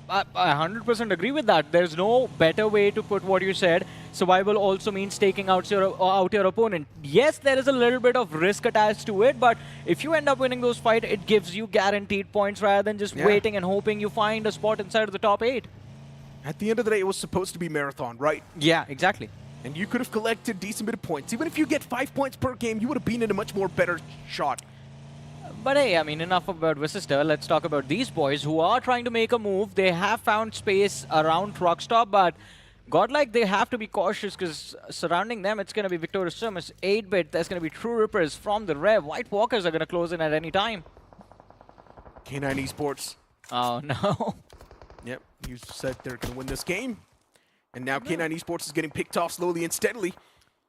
I 100% agree with that. There's no better way to put what you said. Survival also means taking out your opponent. Yes, there is a little bit of risk attached to it, but if you end up winning those fights, it gives you guaranteed points rather than just waiting and hoping you find a spot inside of the top 8. At the end of the day, it was supposed to be marathon, right? Yeah, exactly. And you could have collected a decent bit of points. Even if you get 5 points per game, you would have been in a much more better shot. But hey, I mean, enough about Vasista. Let's talk about these boys who are trying to make a move. They have found space around truck stop, but Godlike, they have to be cautious because surrounding them, it's going to be Victorious Sumus, 8-bit. There's going to be TrueRippers from the Rev. White Walkers are going to close in at any time. K9 Esports. Oh, no. Yep, you said they're going to win this game. And now K9 Esports is getting picked off slowly and steadily.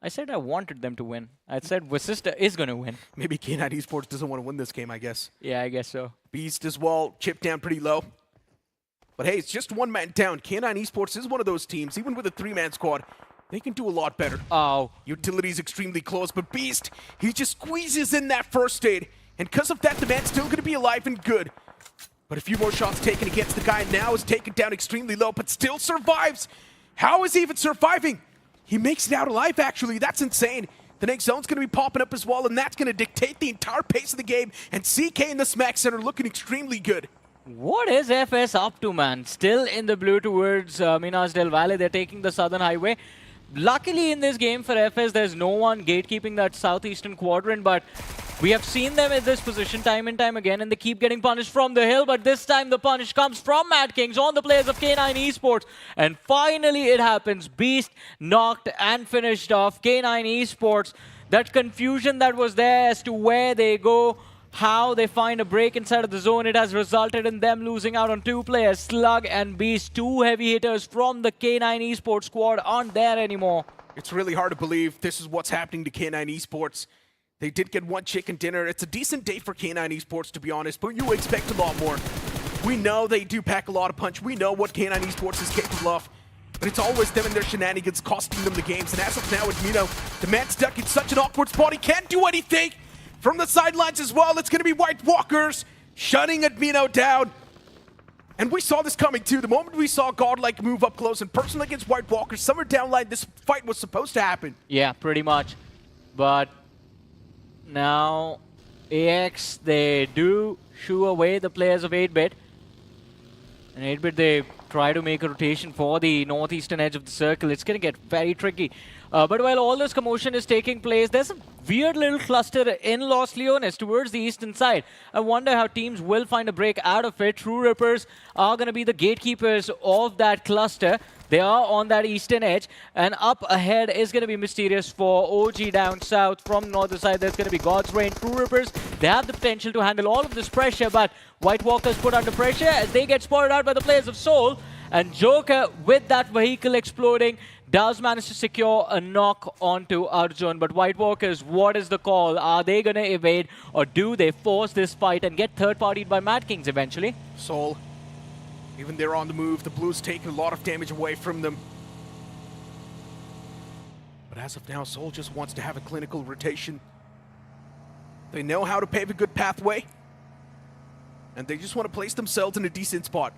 I said I wanted them to win. I said Vasista is going to win. Maybe K9 Esports doesn't want to win this game, I guess. Yeah, I guess so. Beast as well, chipped down pretty low. But hey, it's just one man down. K9 Esports is one of those teams, even with a 3-man squad, they can do a lot better. Oh. Utility's extremely close, but Beast, he just squeezes in that first aid. And because of that, the man's still going to be alive and good. But a few more shots taken against the guy, now is taken down extremely low, but still survives. How is he even surviving? He makes it out alive, actually. That's insane. The next zone's going to be popping up as well, and that's going to dictate the entire pace of the game. And CK in the Smack Center looking extremely good. What is FS up to, man? Still in the blue towards Minas del Valle. They're taking the southern highway. Luckily in this game for FS, there's no one gatekeeping that southeastern quadrant, but we have seen them in this position time and time again, and they keep getting punished from the hill, but this time the punish comes from Madkings on the players of K9 Esports. And finally it happens. Beast knocked and finished off K9 Esports. That confusion that was there as to where they go, how they find a break inside of the zone, it has resulted in them losing out on 2 players. Slug and Beast, 2 heavy hitters from the K9 Esports squad, aren't there anymore. It's really hard to believe this is what's happening to K9 Esports. They did get 1 chicken dinner. It's a decent day for K9 Esports, to be honest, but you expect a lot more. We know they do pack a lot of punch. We know what K9 Esports is capable of. But it's always them and their shenanigans costing them the games. And as of now, Admino, the man stuck in such an awkward spot, he can't do anything. From the sidelines as well, it's going to be White Walkers shutting Admino down. And we saw this coming too. The moment we saw Godlike move up close and personal against White Walker, somewhere down line, this fight was supposed to happen. Yeah, pretty much. But now AX, they do shoo away the players of 8-bit. And 8-bit, they try to make a rotation for the northeastern edge of the circle. It's going to get very tricky. But while all this commotion is taking place, there's a weird little cluster in Los Leones towards the eastern side. I wonder how teams will find a break out of it. TrueRippers are going to be the gatekeepers of that cluster. They are on that eastern edge, and up ahead is going to be Mysterious for OG down south. From northern side, there's going to be God's Reign. TrueRippers, they have the potential to handle all of this pressure, but White Walkers put under pressure as they get spotted out by the players of Seoul. And Joker, with that vehicle exploding, does manage to secure a knock onto Arjun. But White Walkers, what is the call? Are they going to evade, or do they force this fight and get third-partied by Madkings eventually? Seoul, even they're on the move. The Blues taking a lot of damage away from them. But as of now, Seoul just wants to have a clinical rotation. They know how to pave a good pathway, and they just want to place themselves in a decent spot.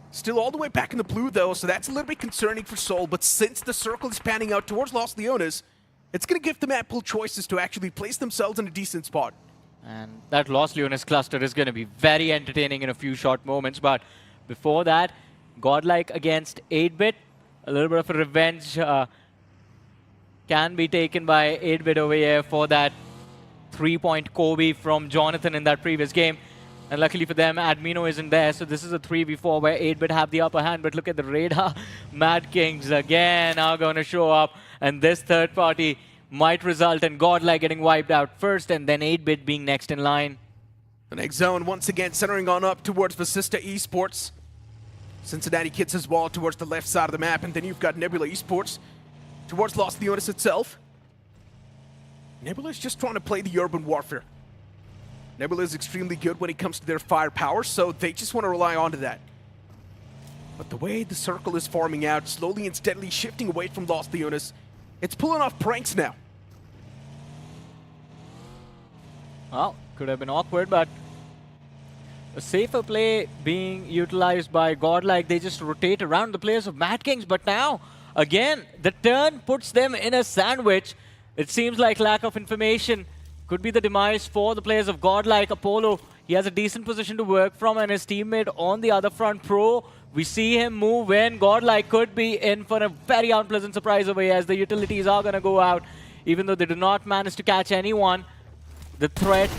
Still all the way back in the blue, though, so that's a little bit concerning for Seoul. But since the circle is panning out towards Los Leones, it's going to give them ample choices to actually place themselves in a decent spot. And that Los Leones cluster is going to be very entertaining in a few short moments. But before that, Godlike against 8-bit. A little bit of a revenge can be taken by 8-bit over here for that 3-point Kobe from Jonathan in that previous game. And luckily for them, Admino isn't there, so this is a 3v4 where 8-bit have the upper hand. But look at the radar. Madkings again are going to show up, and this third party might result in Godlike getting wiped out first, and then 8-bit being next in line. The next zone once again centering on up towards Vasista Esports. Cincinnati Kids as well towards the left side of the map, and then you've got Nebula Esports towards Los Leones itself. Nebula is just trying to play the urban warfare. Nebula is extremely good when it comes to their firepower, so they just want to rely onto that. But the way the circle is forming out, slowly and steadily shifting away from Los Leones, it's pulling off pranks now. Well, could have been awkward, but a safer play being utilized by Godlike. They just rotate around the players of Madkings, but now, again, the turn puts them in a sandwich. It seems like lack of information could be the demise for the players of Godlike. Apollo, he has a decent position to work from, and his teammate on the other front, Pro, we see him move in. Godlike could be in for a very unpleasant surprise over here as the utilities are going to go out. Even though they do not manage to catch anyone, the threat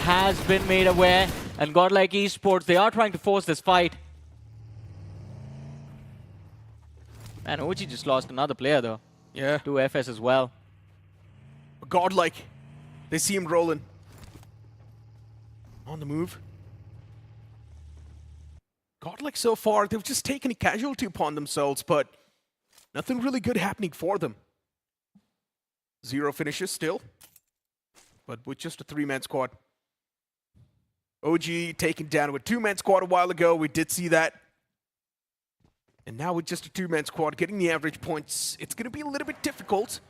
has been made aware, and Godlike Esports, they are trying to force this fight. Man, OG just lost another player though. Yeah. To FS as well. Godlike, they see him rolling. On the move. Godlike so far, they've just taken a casualty upon themselves, but nothing really good happening for them. 0 finishes still, but with just a 3-man squad. OG taken down with a 2-man squad a while ago, we did see that. And now with just a 2-man squad, getting the average points, it's going to be a little bit difficult.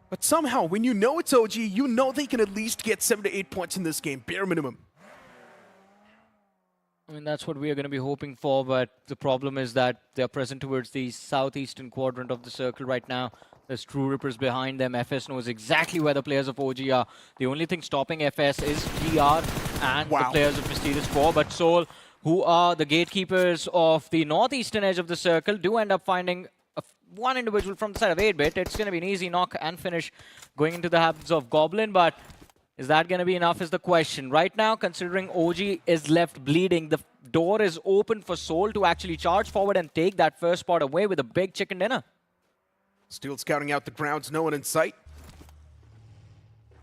But somehow, when you know it's OG, you know they can at least get 7 to 8 points in this game, bare minimum. I mean, that's what we are going to be hoping for, but the problem is that they're present towards the southeastern quadrant of the circle right now. There's TrueRippers behind them. FS knows exactly where the players of OG are. The only thing stopping FS is GR and the players of Mysterious 4, but Seoul, who are the gatekeepers of the northeastern edge of the circle, do end up finding one individual from the side of 8-bit. It's going to be an easy knock and finish going into the hands of Goblin, but is that going to be enough is the question. Right now, considering OG is left bleeding, the door is open for Seoul to actually charge forward and take that first spot away with a big chicken dinner. Still scouting out the grounds, no one in sight.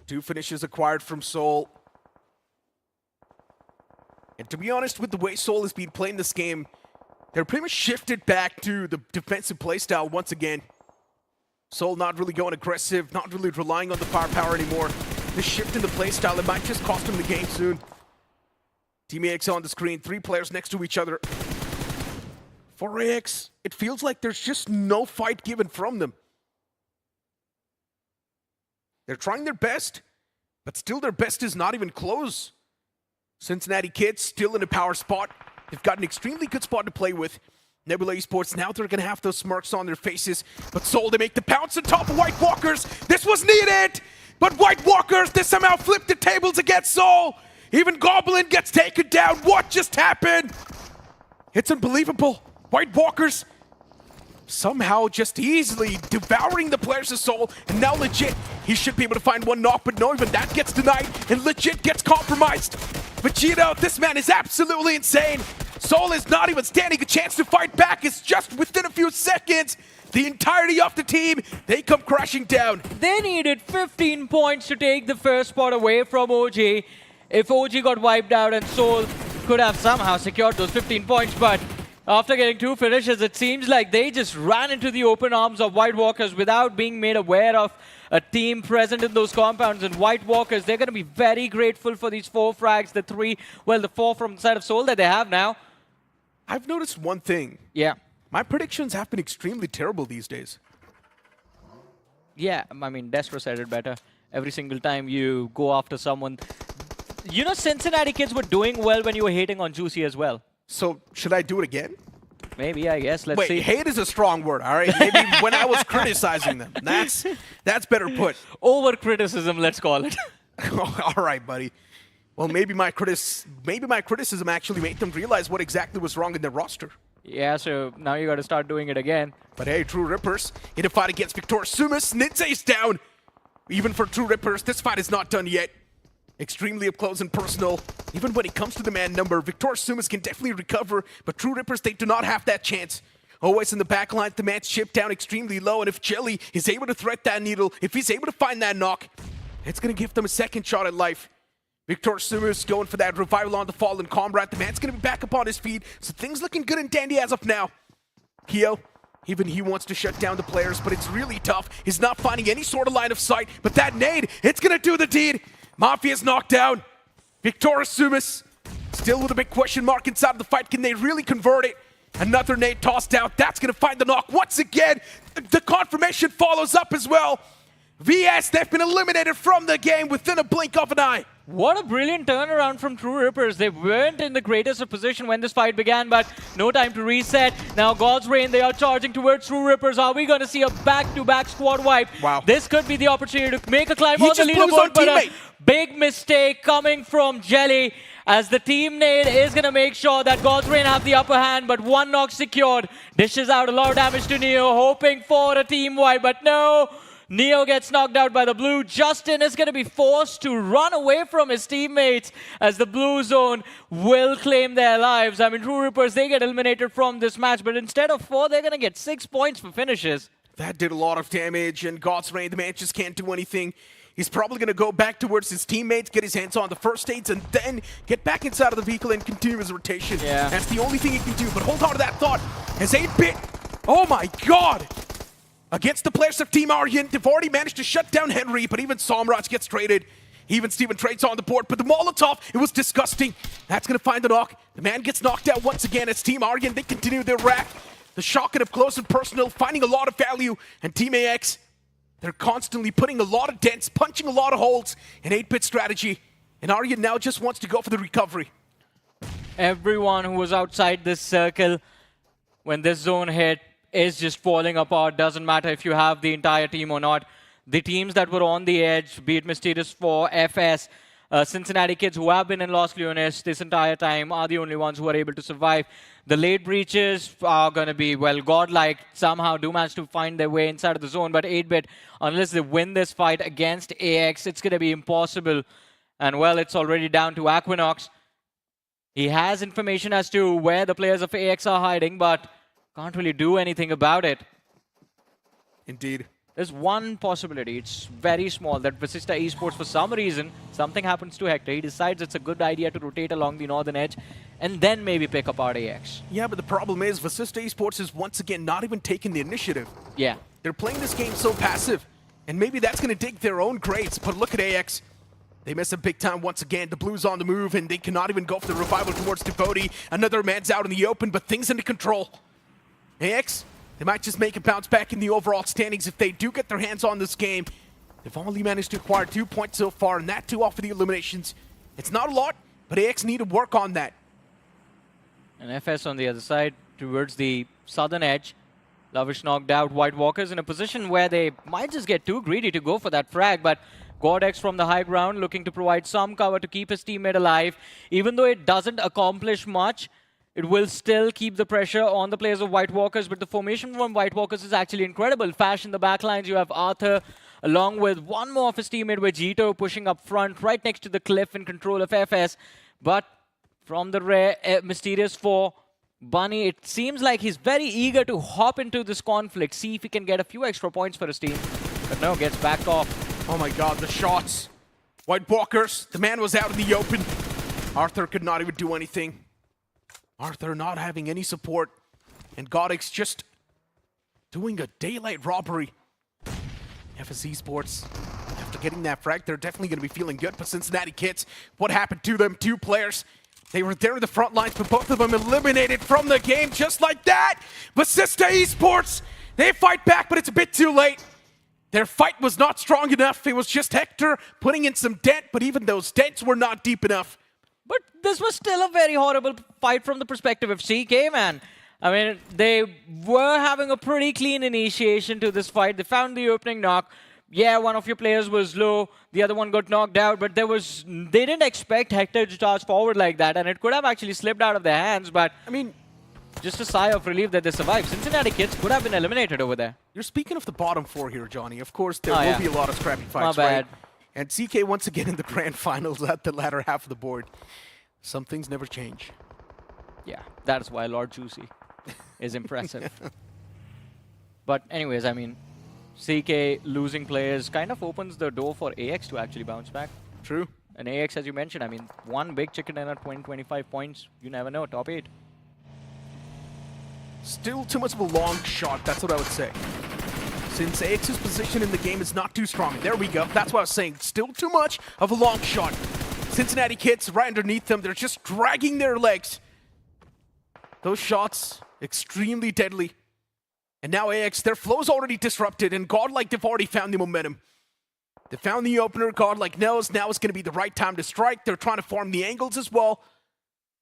2 finishes acquired from Seoul. And to be honest, with the way Seoul has been playing this game, they're pretty much shifted back to the defensive playstyle once again. Seoul not really going aggressive, not really relying on the firepower anymore. The shift in the playstyle, it might just cost them the game soon. Team AX on the screen, 3 players next to each other. For AX, it feels like there's just no fight given from them. They're trying their best, but still their best is not even close. Cincinnati Kids still in a power spot. They've got an extremely good spot to play with. Nebula Esports, now they're going to have those smirks on their faces. But Soul, they make the pounce on top of White Walkers. This was needed! But White Walkers, they somehow flipped the tables against Soul. Even Goblin gets taken down. What just happened? It's unbelievable. White Walkers somehow just easily devouring the players of Soul. And now Legit, he should be able to find one knock, but no, even that gets denied. And Legit gets compromised. Vegito, this man is absolutely insane. Soul is not even standing a chance to fight back. It's just within a few seconds. The entirety of the team, they come crashing down. They needed 15 points to take the first spot away from OG. If OG got wiped out and Soul could have somehow secured those 15 points, but after getting 2 finishes, it seems like they just ran into the open arms of White Walkers without being made aware of a team present in those compounds. And White Walkers, they're going to be very grateful for these 4 frags, the 4 from the side of Soul that they have now. I've noticed one thing. Yeah. My predictions have been extremely terrible these days. Yeah, I mean, Destro said it better. Every single time you go after someone. You know, Cincinnati kids were doing well when you were hating on Juicy as well. So, should I do it again? Maybe, I guess. Let's see. Wait, hate is a strong word, all right? Maybe when I was criticizing them. That's better put. Over-criticism, let's call it. All right, buddy. Well, maybe my criticism actually made them realize what exactly was wrong in their roster. Yeah, so now you got to start doing it again. But hey, TrueRippers in a fight against Victor Sumus. Nidze's down. Even for TrueRippers, this fight is not done yet. Extremely up close and personal. Even when it comes to the man number, Victor Sumus can definitely recover, but TrueRippers, they do not have that chance. Always in the back line, the man's chipped down extremely low, and if Jelly is able to thread that needle, if he's able to find that knock, it's going to give them a second shot at life. Victor Sumus going for that revival on the fallen comrade. The man's going to be back up on his feet, so things looking good and dandy as of now. Kyo, even he wants to shut down the players, but it's really tough. He's not finding any sort of line of sight, but that nade, it's going to do the deed. Mafia's knocked down. Victor Sumus still with a big question mark inside of the fight. Can they really convert it? Another nade tossed out. That's going to find the knock once again. The confirmation follows up as well. VS, they've been eliminated from the game within a blink of an eye. What a brilliant turnaround from TrueRippers. They weren't in the greatest of position when this fight began, but no time to reset. Now God's Reign, they are charging towards TrueRippers. Are we going to see a back-to-back squad wipe? Wow. This could be the opportunity to make a climb He on the just blew his own leaderboard, but teammate. a big mistake coming from Jelly, as the team nade is going to make sure that God's Reign have the upper hand, but one knock secured. Dishes out a lot of damage to Neo, hoping for a team wipe, but no. Neo gets knocked out by the blue. Justin is going to be forced to run away from his teammates as the blue zone will claim their lives. I mean, TrueRippers, they get eliminated from this match, but instead of 4, they're going to get 6 points for finishes. That did a lot of damage, and God's Reign, the man just can't do anything. He's probably going to go back towards his teammates, get his hands on the first aids, and then get back inside of the vehicle and continue his rotation. Yeah. That's the only thing he can do, but hold on to that thought. As 8-Bit, oh my god! Against the players of Team Aryan, they've already managed to shut down Henry, but even Somraj gets traded. Even Steven trades on the board, but the Molotov, it was disgusting. That's going to find the knock. The man gets knocked out once again as Team Aryan, they continue their rack. The shotgun up close and personal, finding a lot of value. And Team AX, they're constantly putting a lot of dents, punching a lot of holes in 8-Bit strategy. And Aryan now just wants to go for the recovery. Everyone who was outside this circle when this zone hit is just falling apart. Doesn't matter if you have the entire team or not. The teams that were on the edge, be it Mysterious 4, FS, Cincinnati kids who have been in Los Leones this entire time are the only ones who are able to survive. The late breaches are going to be, well, godlike. Somehow do manage to find their way inside of the zone, but 8-Bit, unless they win this fight against AX, it's going to be impossible. And, well, it's already down to Aquinox. He has information as to where the players of AX are hiding, but can't really do anything about it. Indeed. There's one possibility. It's very small that Vasista Esports, for some reason, something happens to Hector. He decides it's a good idea to rotate along the northern edge and then maybe pick up RDX. Yeah, but the problem is Vasista Esports is once again not even taking the initiative. Yeah. They're playing this game so passive, and maybe that's going to dig their own graves. But look at AX. They miss a big time once again. The Blues on the move, and they cannot even go for the revival towards Devotee. Another man's out in the open, but things under control. AX, they might just make a bounce back in the overall standings if they do get their hands on this game. They've only managed to acquire 2 points so far, and that 2 off of the eliminations. It's not a lot, but AX need to work on that. And FS on the other side towards the southern edge. Lavish knocked out. White Walkers in a position where they might just get too greedy to go for that frag, but Godx from the high ground looking to provide some cover to keep his teammate alive. Even though it doesn't accomplish much, it will still keep the pressure on the players of White Walkers, but the formation from White Walkers is actually incredible. Fash in the backlines, you have Arthur along with one more of his teammate with Jito pushing up front right next to the cliff in control of FS. But from the rare Mysterious 4, Bunny, it seems like he's very eager to hop into this conflict, see if he can get a few extra points for his team. But no, gets backed off. Oh my god, the shots. White Walkers, the man was out in the open. Arthur could not even do anything. Arthur not having any support. And Godix just doing a daylight robbery. FS Esports, after getting that frag, they're definitely going to be feeling good. But Cincinnati Kids, what happened to them? 2 players. They were there in the front lines, but both of them eliminated from the game just like that. Vasista Esports, they fight back, but it's a bit too late. Their fight was not strong enough. It was just Hector putting in some dent, but even those dents were not deep enough. But this was still a very horrible fight from the perspective of CK, man. I mean, they were having a pretty clean initiation to this fight. They found the opening knock. Yeah, one of your players was low, the other one got knocked out, but they didn't expect Hector to charge forward like that, and it could have actually slipped out of their hands, but I mean, just a sigh of relief that they survived. Cincinnati Kids could have been eliminated over there. You're speaking of the bottom 4 here, Johnny. Of course, there will be a lot of scrappy fights, My bad. right? And CK once again in the grand finals at the latter half of the board. Some things never change. Yeah, that is why Lord Juicy is impressive. But anyways, I mean, CK losing players kind of opens the door for AX to actually bounce back. True. And AX, as you mentioned, I mean, one big chicken dinner, 20-25 points. You never know, top 8. Still too much of a long shot, that's what I would say. Since AX's position in the game is not too strong. There we go, that's what I was saying. Still too much of a long shot. Cincinnati Kids right underneath them, they're just dragging their legs. Those shots, extremely deadly. And now AX, their flow's already disrupted, and Godlike, they've already found the momentum. They found the opener, Godlike knows now is going to be the right time to strike. They're trying to farm the angles as well.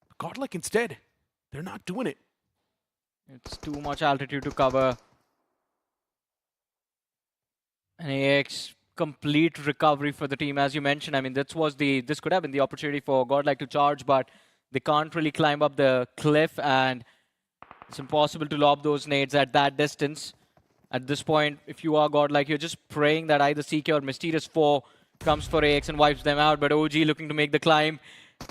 But Godlike instead, they're not doing it. It's too much altitude to cover. And AX, complete recovery for the team, as you mentioned. I mean, this could have been the opportunity for Godlike to charge, but they can't really climb up the cliff, and it's impossible to lob those nades at that distance. At this point, if you are Godlike, you're just praying that either CK or Mysterious 4 comes for AX and wipes them out, but OG looking to make the climb.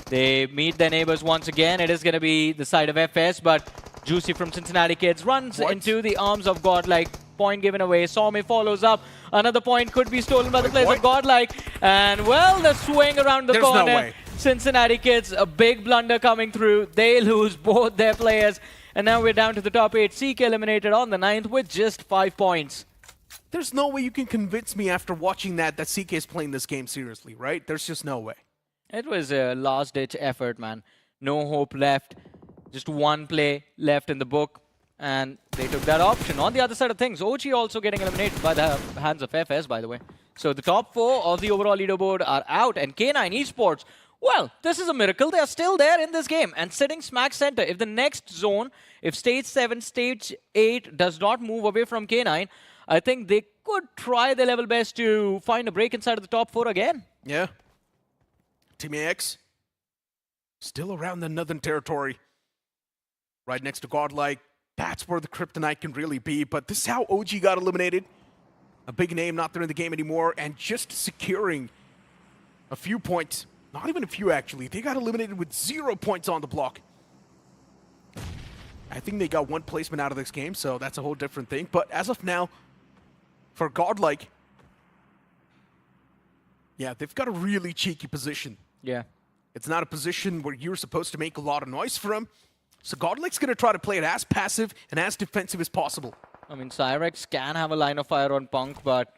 They meet their neighbors once again. It is going to be the side of FS, but Juicy from Cincinnati Kids runs into the arms of Godlike. Point given away. Somi follows up. Another point could be stolen by the players of Godlike. And, well, the swing around the corner. No way. Cincinnati Kids, a big blunder coming through. They lose both their players. And now we're down to the top 8. CK eliminated on the 9th with just 5 points. There's no way you can convince me after watching that CK is playing this game seriously, right? There's just no way. It was a last-ditch effort, man. No hope left. Just one play left in the book. And they took that option. On the other side of things, OG also getting eliminated by the hands of FS, by the way. So the top 4 of the overall leaderboard are out. And K9 Esports, well, this is a miracle. They are still there in this game and sitting smack center. If the next zone, if Stage 7, Stage 8 does not move away from K9, I think they could try their level best to find a break inside of the top 4 again. Yeah. Team AX, still around the Northern Territory. Right next to Godlike. That's where the kryptonite can really be. But this is how OG got eliminated. A big name not there in the game anymore. And just securing a few points. Not even a few, actually. They got eliminated with 0 points on the block. I think they got 1 placement out of this game, so that's a whole different thing. But as of now, for Godlike, yeah, they've got a really cheeky position. Yeah. It's not a position where you're supposed to make a lot of noise for them. So Godlike's going to try to play it as passive and as defensive as possible. I mean, Cyrex can have a line of fire on Punk, but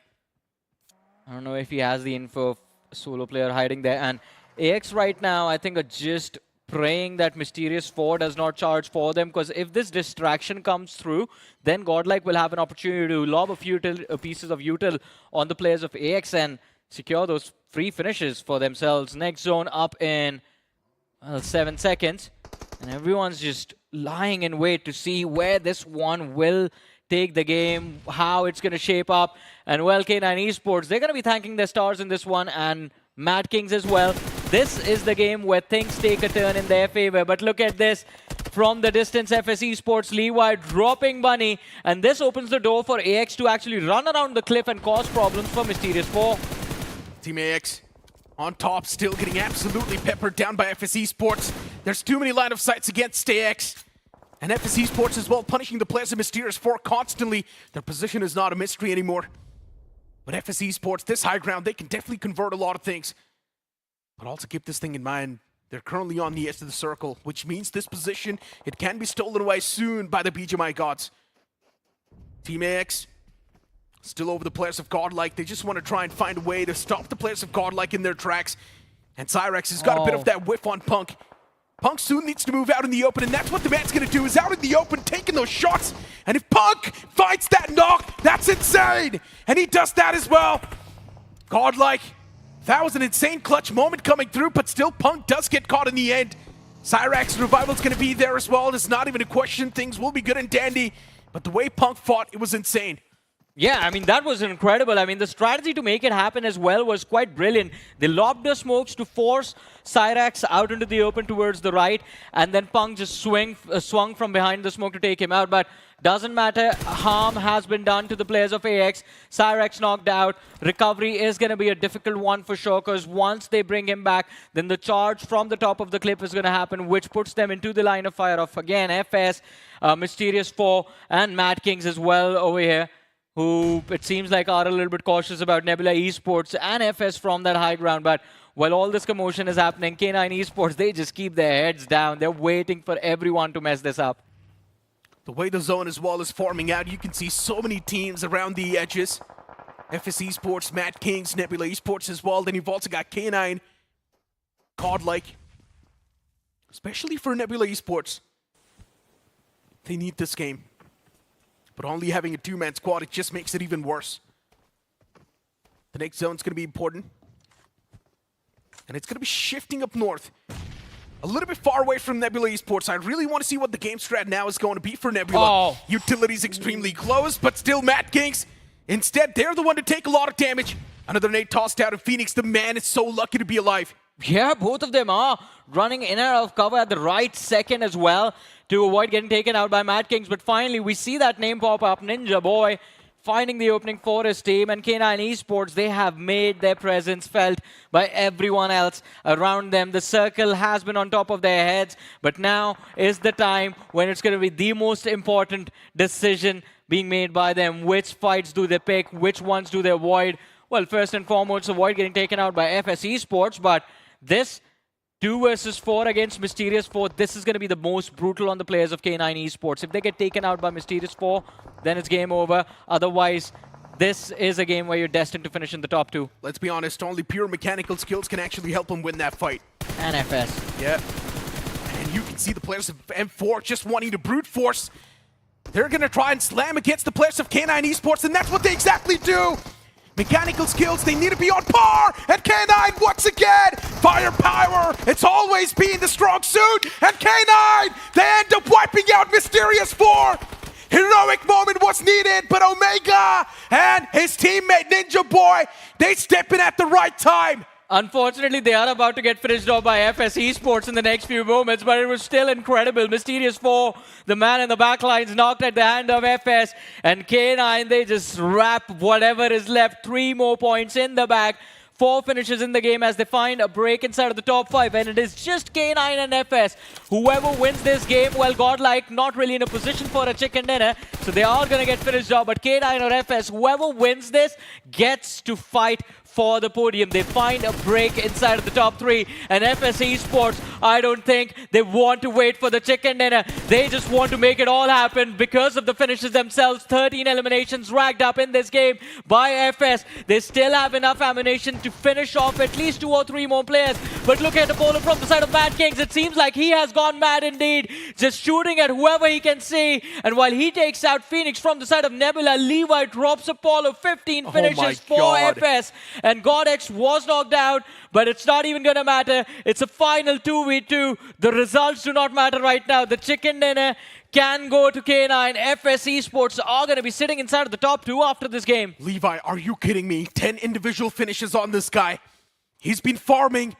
I don't know if he has the info of a solo player hiding there. And AX right now, I think, are just praying that Mysterious 4 does not charge for them, because if this distraction comes through, then Godlike will have an opportunity to lob a few pieces of util on the players of AX and secure those free finishes for themselves. Next zone up in 7 seconds. And everyone's just lying in wait to see where this one will take the game, how it's going to shape up. And well, K9 Esports, they're going to be thanking their stars in this one, and Madkings as well. This is the game where things take a turn in their favor. But look at this. From the distance, FS Esports, Levi dropping money. And this opens the door for AX to actually run around the cliff and cause problems for Mysterious 4. Team AX on top, still getting absolutely peppered down by FS Esports. There's too many line of sights against AX. And FS Esports as well, punishing the players of Mysterious 4 constantly. Their position is not a mystery anymore. But FS Esports, this high ground, they can definitely convert a lot of things. But also keep this thing in mind. They're currently on the edge of the circle, which means this position, it can be stolen away soon by the BGMI gods. Team AX, still over the players of Godlike. They just want to try and find a way to stop the players of Godlike in their tracks. And Cyrex has got a bit of that whiff on Punk. Punk soon needs to move out in the open, and that's what the man's going to do, is out in the open, taking those shots. And if Punk fights that knock, that's insane! And he does that as well. Godlike, that was an insane clutch moment coming through, but still Punk does get caught in the end. Cyrax revival's going to be there as well. It's not even a question. Things will be good and dandy. But the way Punk fought, it was insane. Yeah, I mean, that was incredible. I mean, the strategy to make it happen as well was quite brilliant. They lobbed the smokes to force Cyrax out into the open towards the right, and then Punk just swung from behind the smoke to take him out. But doesn't matter. Harm has been done to the players of AX. Cyrax knocked out. Recovery is going to be a difficult one for sure, because once they bring him back, then the charge from the top of the cliff is going to happen, which puts them into the line of fire of, again, FS, Mysterious 4, and Madkings as well over here, who it seems like are a little bit cautious about Nebula Esports and FS from that high ground. But while all this commotion is happening, K9 Esports, they just keep their heads down. They're waiting for everyone to mess this up. The way the zone as well is forming out, you can see so many teams around the edges. FS Esports, Madkings, Nebula Esports as well. Then you've also got K9, Godlike. Especially for Nebula Esports. They need this game. But only having a two-man squad, it just makes it even worse. The next zone's going to be important. And it's going to be shifting up north. A little bit far away from Nebula Esports. I really want to see what the game strat now is going to be for Nebula. Utility's extremely close, but still Madkings. Instead, they're the one to take a lot of damage. Another nade tossed out of Phoenix. The man is so lucky to be alive. Yeah, both of them are running in and out of cover at the right second as well to avoid getting taken out by Madkings. But finally, we see that name pop up, Ninja Boy, finding the opening for his team. And K9 Esports, they have made their presence felt by everyone else around them. The circle has been on top of their heads, but now is the time when it's going to be the most important decision being made by them. Which fights do they pick? Which ones do they avoid? Well, first and foremost, avoid getting taken out by FS Esports, but this 2 versus 4 against Mysterious 4, this is going to be the most brutal on the players of K9 Esports. If they get taken out by Mysterious 4, then it's game over. Otherwise, this is a game where you're destined to finish in the top 2. Let's be honest, only pure mechanical skills can actually help them win that fight. And FS. Yeah. And you can see the players of M4 just wanting to brute force. They're going to try and slam against the players of K9 Esports, and that's what they exactly do. Mechanical skills, they need to be on par! And K9 once again! Firepower! It's always been the strong suit! And K9! They end up wiping out Mysterious 4! Heroic moment was needed, but Omega and his teammate Ninja Boy, they step in at the right time! Unfortunately, they are about to get finished off by FS Esports in the next few moments, but it was still incredible. Mysterious 4, the man in the back lines, knocked at the hand of FS, and K9, they just wrap whatever is left. 3 more points in the bag. 4 finishes in the game as they find a break inside of the top 5, and it is just K9 and FS. Whoever wins this game, well, Godlike not really in a position for a chicken dinner, so they are going to get finished off, but K9 or FS, whoever wins this gets to fight for the podium. They find a break inside of the top 3, and FS Esports, I don't think they want to wait for the chicken dinner. They just want to make it all happen because of the finishes themselves. 13 eliminations racked up in this game by FS. They still have enough ammunition to finish off at least 2 or 3 more players. But look at the bowler from the side of Madkings. It seems like he has gone mad indeed, just shooting at whoever he can see. And while he takes out Phoenix from the side of Nebula, Levi drops a pall of 15 finishes for FS. and Godx was knocked out, but it's not even gonna matter. It's a final 2v2. The results do not matter right now. The chicken dinner can go to K9. FS Esports are gonna be sitting inside of the top 2 after this game. Levi, are you kidding me? 10 individual finishes on this guy. He's been farming,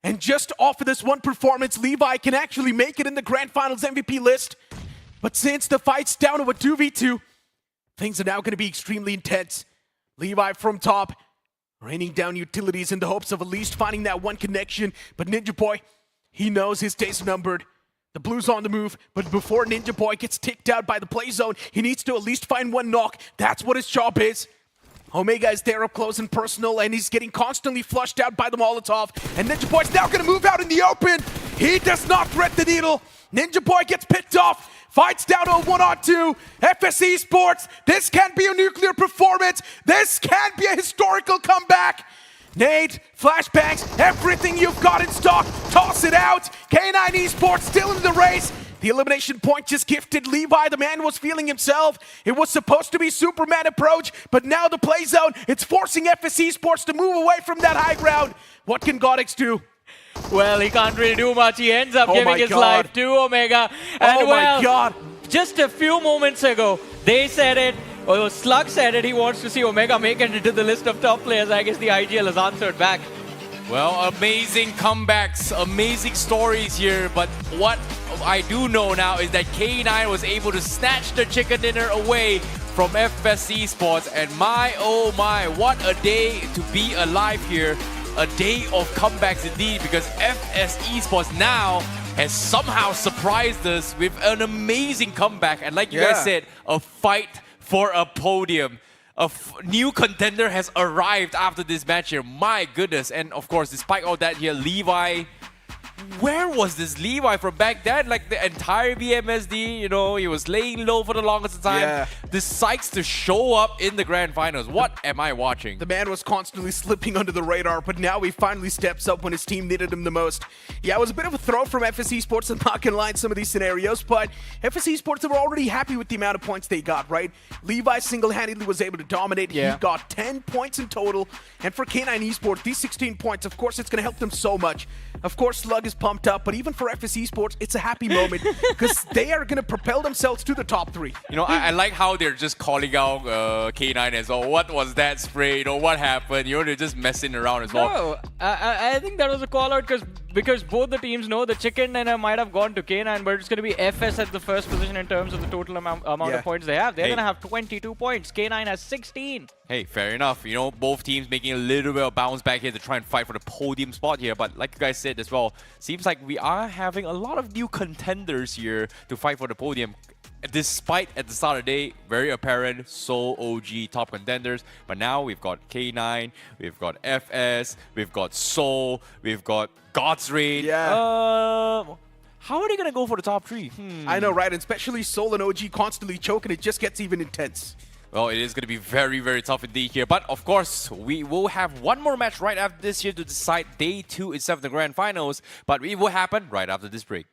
and just off of this one performance, Levi can actually make it in the Grand Finals MVP list. But since the fight's down to a 2v2, things are now going to be extremely intense. Levi from top, raining down utilities in the hopes of at least finding that one connection. But Ninja Boy, he knows his days are numbered. The Blues on the move, but before Ninja Boy gets ticked out by the play zone, he needs to at least find one knock. That's what his job is. Omega is there up close and personal, and he's getting constantly flushed out by the Molotov. And Ninja Boy's now going to move out in the open. He does not thread the needle. Ninja Boy gets picked off. Fights down to a 1-on-2. FS Esports, this can be a nuclear performance. This can be a historical comeback. Nade, flashbangs, everything you've got in stock, toss it out. K9 Esports still in the race. The elimination point just gifted Levi. The man was feeling himself. It was supposed to be Superman approach, but now the play zone, it's forcing FS Esports to move away from that high ground. What can Godx do? Well, he can't really do much. He ends up giving his life to Omega. And my God. Just a few moments ago, they said it, or Slug said it, he wants to see Omega make it into the list of top players. I guess the IGL has answered back. Well, amazing comebacks, amazing stories here, but what I do know now is that K9 was able to snatch the chicken dinner away from FS Esports, and my oh my, what a day to be alive here. A day of comebacks indeed, because FS Esports now has somehow surprised us with an amazing comeback, and like you guys said, a fight for a podium. A new contender has arrived after this match here. My goodness. And of course, despite all that here, Levi, where was this Levi from back then? Like the entire BMSD, you know, he was laying low for the longest time. Decides to show up in the Grand Finals. What am I watching? The man was constantly slipping under the radar, but now he finally steps up when his team needed him the most. Yeah, it was a bit of a throw from FS Esports, and not gonna lie in some of these scenarios, but FS Esports, they were already happy with the amount of points they got, right? Levi single-handedly was able to dominate. He got 10 points in total, and for K9 Esports, these 16 points, of course, it's gonna help them so much. Of course, Slug is pumped up, but even for FS Esports, it's a happy moment because they are going to propel themselves to the top 3. You know, I like how they're just calling out K9 as well. What was that spray? You know, what happened? You know, they're just messing around as well. No, I think that was a call out because both the teams know the chicken dinner might have gone to K9, but it's going to be FS at the first position in terms of the total amount of points they have. They're going to have 22 points. K9 has 16. Hey, fair enough. You know, both teams making a little bit of bounce back here to try and fight for the podium spot here. But like you guys said as well, seems like we are having a lot of new contenders here to fight for the podium. Despite at the start of the day, very apparent Seoul OG top contenders. But now we've got K9, we've got FS, we've got Seoul, we've got God's Raid. How are they going to go for the top 3? I know, right? And especially Seoul and OG constantly choking, it just gets even intense. Well, it is going to be very, very tough indeed here. But of course, we will have one more match right after this here to decide day 2 instead of the Grand Finals. But it will happen right after this break.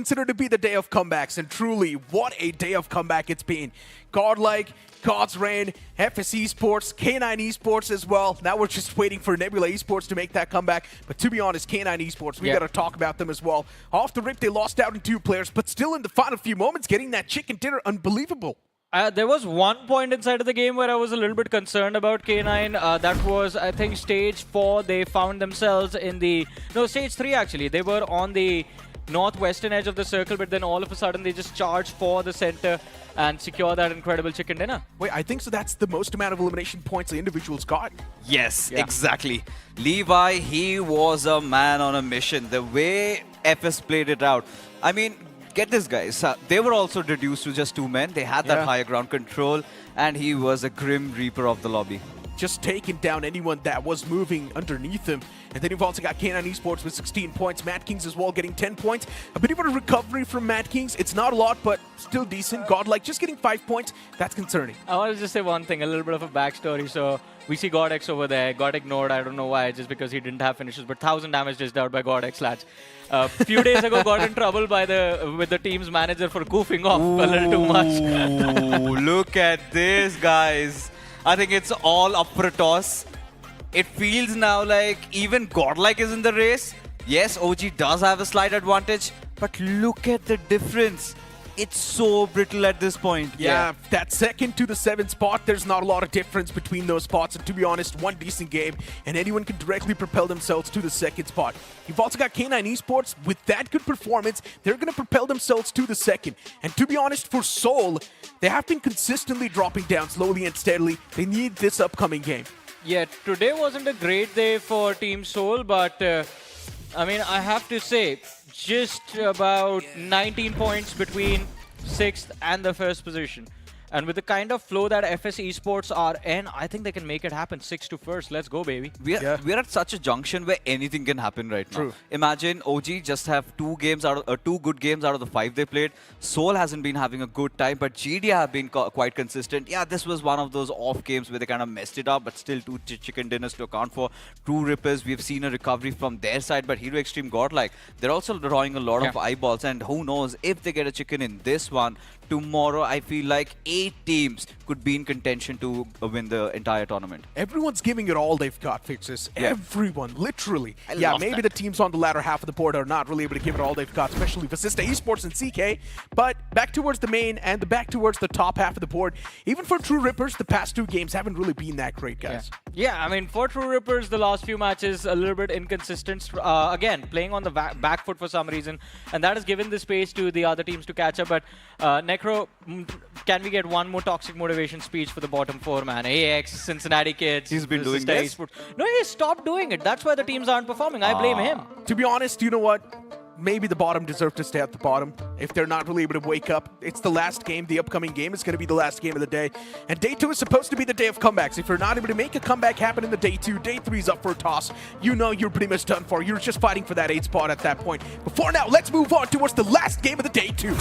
considered to be the day of comebacks, and truly, what a day of comeback it's been. Godlike, God's Reign, FS Esports, K9 Esports as well. Now we're just waiting for Nebula Esports to make that comeback. But to be honest, K9 Esports, we got to talk about them as well. Off the rip, they lost out in 2 players, but still in the final few moments, getting that chicken dinner, unbelievable. There was one point inside of the game where I was a little bit concerned about K9. That was, I think, stage 4. They found themselves in the... No, stage 3 actually. They were on the northwestern edge of the circle, but then all of a sudden they just charged for the center and secure that incredible chicken dinner. Wait, I think so that's the most amount of elimination points the individuals got. Yes, exactly. Levi, he was a man on a mission. The way FS played it out. I mean, get this, guys. They were also reduced to just 2 men. They had that higher ground control, and he was a grim reaper of the lobby. Just taking down anyone that was moving underneath him. And then you've also got K9 Esports with 16 points. Madkings as well getting 10 points. A bit of a recovery from Madkings. It's not a lot, but still decent. Godlike just getting 5 points. That's concerning. I want to just say one thing, a little bit of a backstory. So we see GodX over there. Got ignored. I don't know why, just because he didn't have finishes. But 1,000 damage dished out by GodX Latch. A few days ago, got in trouble with the team's manager for goofing off a little too much. Look at this, guys. I think it's all up for a toss. It feels now like even Godlike is in the race. Yes, OG does have a slight advantage, but look at the difference. It's so brittle at this point. Yeah, that second to the 7th spot, there's not a lot of difference between those spots. And to be honest, one decent game, and anyone can directly propel themselves to the 2nd spot. You've also got K9 Esports. With that good performance, they're going to propel themselves to the 2nd. And to be honest, for Seoul, they have been consistently dropping down slowly and steadily. They need this upcoming game. Yeah, today wasn't a great day for Team Seoul, but I mean, I have to say, just about 19 points between 6th and the 1st position. And with the kind of flow that FS Esports are in, I think they can make it happen. 6th to 1st. Let's go, baby. We're at such a junction where anything can happen right now. True. Imagine OG just have 2 good games out of the 5 they played. Seoul hasn't been having a good time, but GD have been quite consistent. Yeah, this was one of those off games where they kind of messed it up, but still 2 chicken dinners to account for. TrueRippers, we've seen a recovery from their side, but Hero Xtreme Godlike, they're also drawing a lot of eyeballs, and who knows if they get a chicken in this one. Tomorrow, I feel like 8 teams could be in contention to win the entire tournament. Everyone's giving it all they've got, Fixes. Everyone, literally. love Maybe that. the teams on the latter half of the board are not really able to give it all they've got, especially Vasista Esports and CK. But back towards the main and back towards the top half of the board, even for TrueRippers, the past 2 games haven't really been that great, guys. Yeah, I mean, for TrueRippers, the last few matches a little bit inconsistent. Again, playing on the back foot for some reason, and that has given the space to the other teams to catch up. But Necro, can we get one more toxic motivation speech for the bottom 4, man? AX, Cincinnati kids. He's been doing Vasista this? Esports. No, he stopped doing it. That's why the teams aren't performing. I blame him. To be honest, you know what? Maybe the bottom deserve to stay at the bottom. If they're not really able to wake up, it's the last game. The upcoming game is going to be the last game of the day. And day 2 is supposed to be the day of comebacks. If you're not able to make a comeback happen in the day 2, day 3 is up for a toss. You know you're pretty much done for. You're just fighting for that 8th spot at that point. But for now, let's move on towards the last game of the day 2.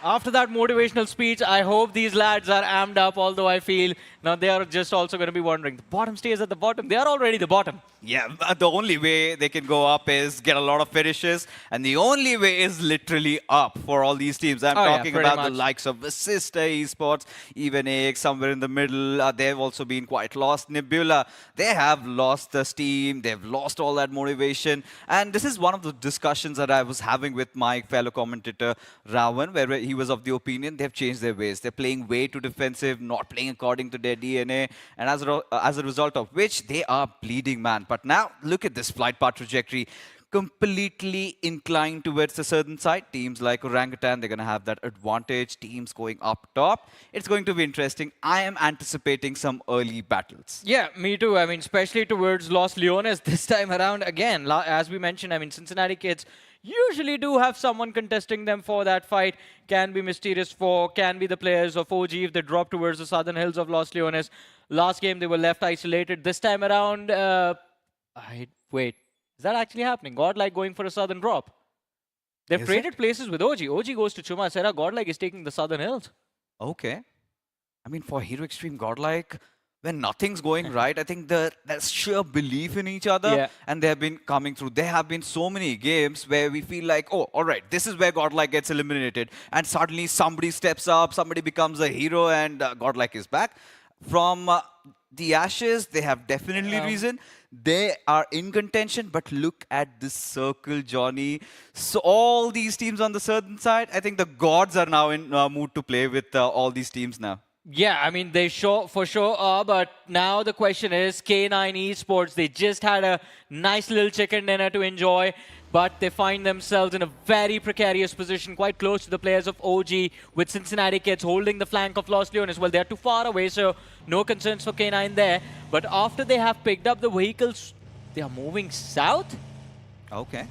After that motivational speech, I hope these lads are amped up, although I feel now they are just also going to be wondering, the bottom stays at the bottom. They are already the bottom. Yeah, the only way they can go up is get a lot of finishes, and the only way is literally up for all these teams. I'm talking about the likes of Vasista Esports, even AX somewhere in the middle. They've also been quite lost. Nebula, they have lost the steam. They've lost all that motivation. And this is one of the discussions that I was having with my fellow commentator, Ravan, where he was of the opinion they've changed their ways. They're playing way too defensive, not playing according to their DNA, and as a result of which, they are bleeding, man. But now, look at this flight path trajectory. Completely inclined towards a certain side. Teams like ORANGUTAN, they're going to have that advantage. Teams going up top. It's going to be interesting. I am anticipating some early battles. Yeah, me too. I mean, especially towards Los Leones this time around. Again, as we mentioned, I mean, Cincinnati kids usually do have someone contesting them for that fight. Can be Mysterious 4, can be the players of OG if they drop towards the southern hills of Los Leones. Last game, they were left isolated. This time around, wait. Is that actually happening? Godlike going for a southern drop? They've Is traded places with OG. OG goes to Chuma Sera. Godlike is taking the Southern Hills. Okay. I mean, for Hero Xtreme Godlike, when nothing's going right, I think there's sheer belief in each other, Yeah. and they have been coming through. There have been so many games where we feel like, oh, all right, this is where Godlike gets eliminated, and suddenly somebody steps up, somebody becomes a hero, and Godlike is back. From the ashes, they have definitely risen. They are in contention, but look at this circle, Johnny. So all these teams on the southern side, I think the gods are now in mood to play with all these teams now. Yeah, I mean, they for sure are, but now the question is, K9 Esports, they just had a nice little chicken dinner to enjoy, but they find themselves in a very precarious position, quite close to the players of OG, with Cincinnati kids holding the flank of Lost Leon as well. They're too far away, so no concerns for K9 there. But after they have picked up the vehicles, they are moving south. Okay.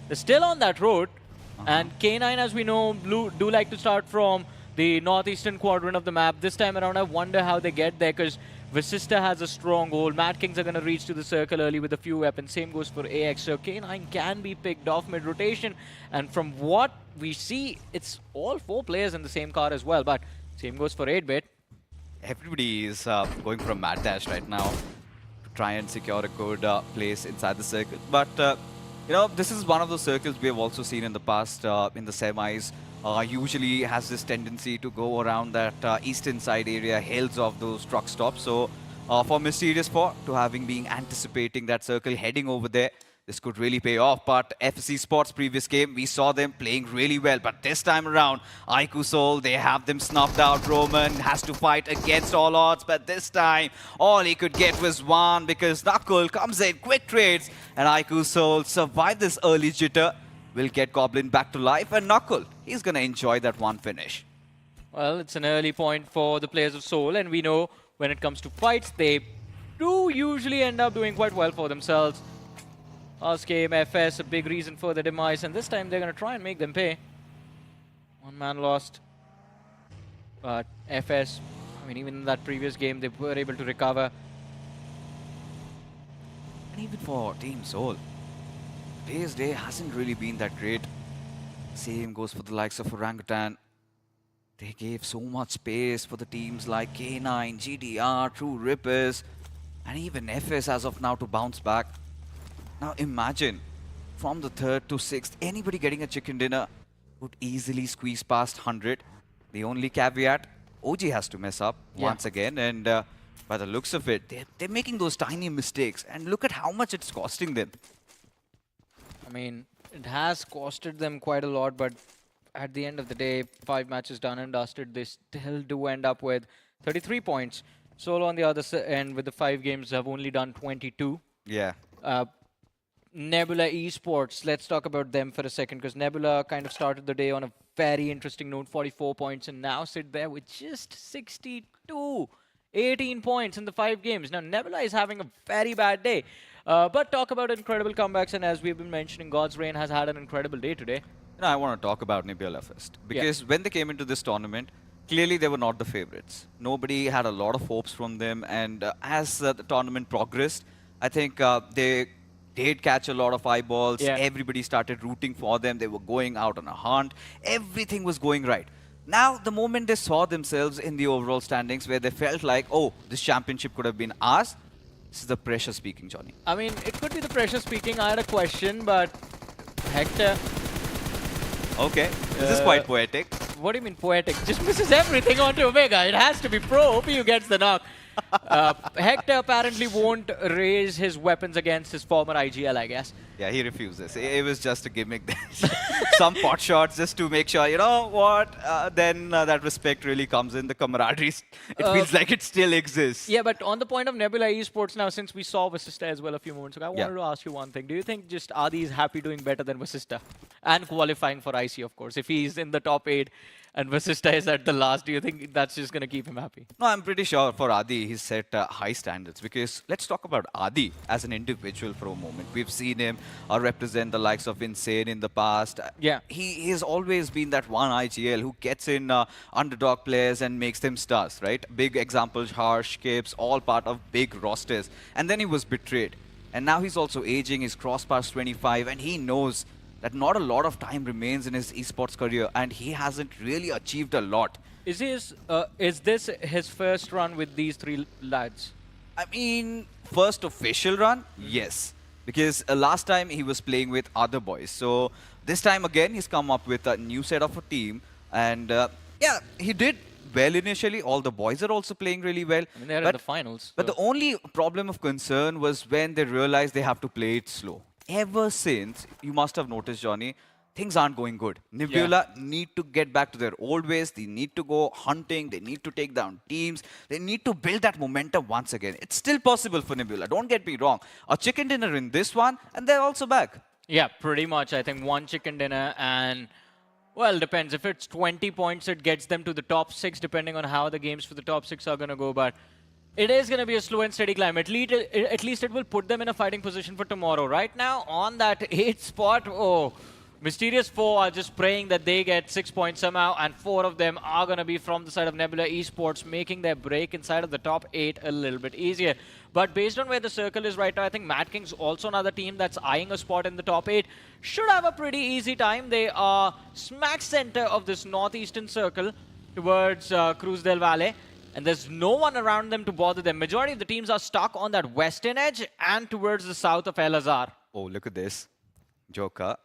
They're still on that road, and K9, as we know, do like to start from the northeastern quadrant of the map. This time around, I wonder how they get there, because Vasista has a stronghold. Madkings are going to reach to the circle early with a few weapons. Same goes for AX. So K9 can be picked off mid-rotation. And from what we see, it's all 4 players in the same car as well. But same goes for 8-bit. Everybody is going for a mad dash right now to try and secure a good place inside the circle. But, you know, this is one of those circles we have also seen in the past in the semis. Usually has this tendency to go around that eastern side area, hills of those truck stops. So for Mysterious 4 to having been anticipating that circle, heading over there, this could really pay off. But FSC Sports previous game, we saw them playing really well. But this time around, iQOO Soul, they have them snuffed out. Roman has to fight against all odds. But this time, all he could get was one, because Knuckle comes in, quick trades. And iQOO Soul survived this early jitter. Will get Goblin back to life, and Knuckle, he's going to enjoy that one finish. Well, it's an early point for the players of Seoul, and we know when it comes to fights, they do usually end up doing quite well for themselves. Last game, FS, a big reason for the demise, and this time they're going to try and make them pay. One man lost, but FS, I mean, even in that previous game, they were able to recover. And even for Team Seoul, today's day hasn't really been that great. Same goes for the likes of Orangutan. They gave so much space for the teams like K9, GDR, TrueRippers, and even FS as of now to bounce back. Now imagine, from the 3rd to 6th, anybody getting a chicken dinner would easily squeeze past 100. The only caveat, OG has to mess up once again, and by the looks of it, they're making those tiny mistakes, and look at how much it's costing them. I mean, it has costed them quite a lot, but at the end of the day, 5 matches done and dusted, they still do end up with 33 points. Solo on the other end with the 5 games have only done 22. Yeah. Nebula Esports, let's talk about them for a second, because Nebula kind of started the day on a very interesting note, 44 points, and now sit there with just 62. 18 points in the 5 games. Now, Nebula is having a very bad day. But talk about incredible comebacks, and as we've been mentioning, God's Reign has had an incredible day today. You know, I want to talk about Nebula first, because when they came into this tournament, clearly they were not the favorites. Nobody had a lot of hopes from them, and as the tournament progressed, I think they did catch a lot of eyeballs. Everybody started rooting for them. They were going out on a hunt. Everything was going right. Now, the moment they saw themselves in the overall standings, where they felt like, oh, this championship could have been ours, this is the pressure speaking, Johnny. I mean, it could be the pressure speaking. I had a question, but Hector... Okay, this is quite poetic. What do you mean poetic? Just misses everything onto Omega. It has to be pro. OPU gets the knock. Hector apparently won't raise his weapons against his former IGL, I guess. Yeah, he refuses. It was just a gimmick. Some pot shots just to make sure, you know what, then that respect really comes in. The camaraderie, it feels like it still exists. Yeah, but on the point of Nebula Esports now, since we saw Vasista as well a few moments ago, I wanted to ask you one thing. Do you think just Adi is happy doing better than Vasista? And qualifying for IC, of course. If he's in the top 8 and Vasista is at the last, do you think that's just going to keep him happy? No, I'm pretty sure for Adi, he's set high standards, because let's talk about Adi as an individual for a moment. We've seen him represent the likes of Insane in the past. Yeah. He has always been that one IGL who gets in underdog players and makes them stars, right? Big examples, Harsh, Kips, all part of big rosters. And then he was betrayed. And now he's also aging, he's crossed past 25, and he knows that not a lot of time remains in his esports career, and he hasn't really achieved a lot. Is this his first run with these three lads? I mean, first official run, yes. Because last time he was playing with other boys. So this time again, he's come up with a new set of a team. And yeah, he did well initially. All the boys are also playing really well. I mean, they're in the finals. But the only problem of concern was when they realized they have to play it slow. Ever since, you must have noticed, Johnny, things aren't going good. Nebula need to get back to their old ways. They need to go hunting. They need to take down teams. They need to build that momentum once again. It's still possible for Nebula. Don't get me wrong. A chicken dinner in this one, and they're also back. Yeah, pretty much. I think one chicken dinner and, well, depends. If it's 20 points, it gets them to the top 6, depending on how the games for the top 6 are going to go. But it is going to be a slow and steady climb. At least it will put them in a fighting position for tomorrow. Right now, on that 8th spot, oh, Mysterious 4 are just praying that they get 6 points somehow, and 4 of them are going to be from the side of Nebula Esports, making their break inside of the top 8 a little bit easier. But based on where the circle is right now, I think Madkings, also another team that's eyeing a spot in the top 8, should have a pretty easy time. They are smack center of this northeastern circle towards Cruz del Valle, and there's no one around them to bother them. Majority of the teams are stuck on that western edge and towards the south of El Azhar. Oh, look at this. Joker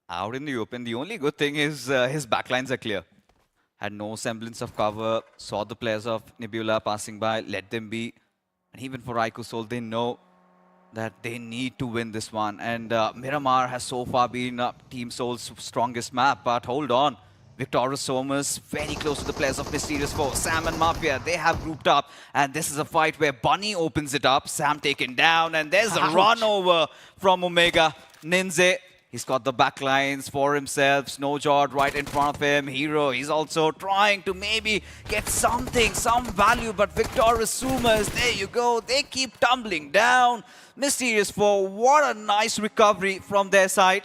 out in the open. The only good thing is his backlines are clear. Had no semblance of cover, saw the players of Nebula passing by, let them be. And even for iQOO Soul, they know that they need to win this one. And Miramar has so far been Team Soul's strongest map. But hold on, Victorious Sumus very close to the players of Mysterious 4. Sam and Mafia, they have grouped up. And this is a fight where Bunny opens it up. Sam taken down. And there's a run over from Omega. Ninze, he's got the backlines for himself. Snowjawed right in front of him. Hero, he's also trying to maybe get something, some value. But Victorious Sumus, there you go. They keep tumbling down. Mysterious 4, what a nice recovery from their side.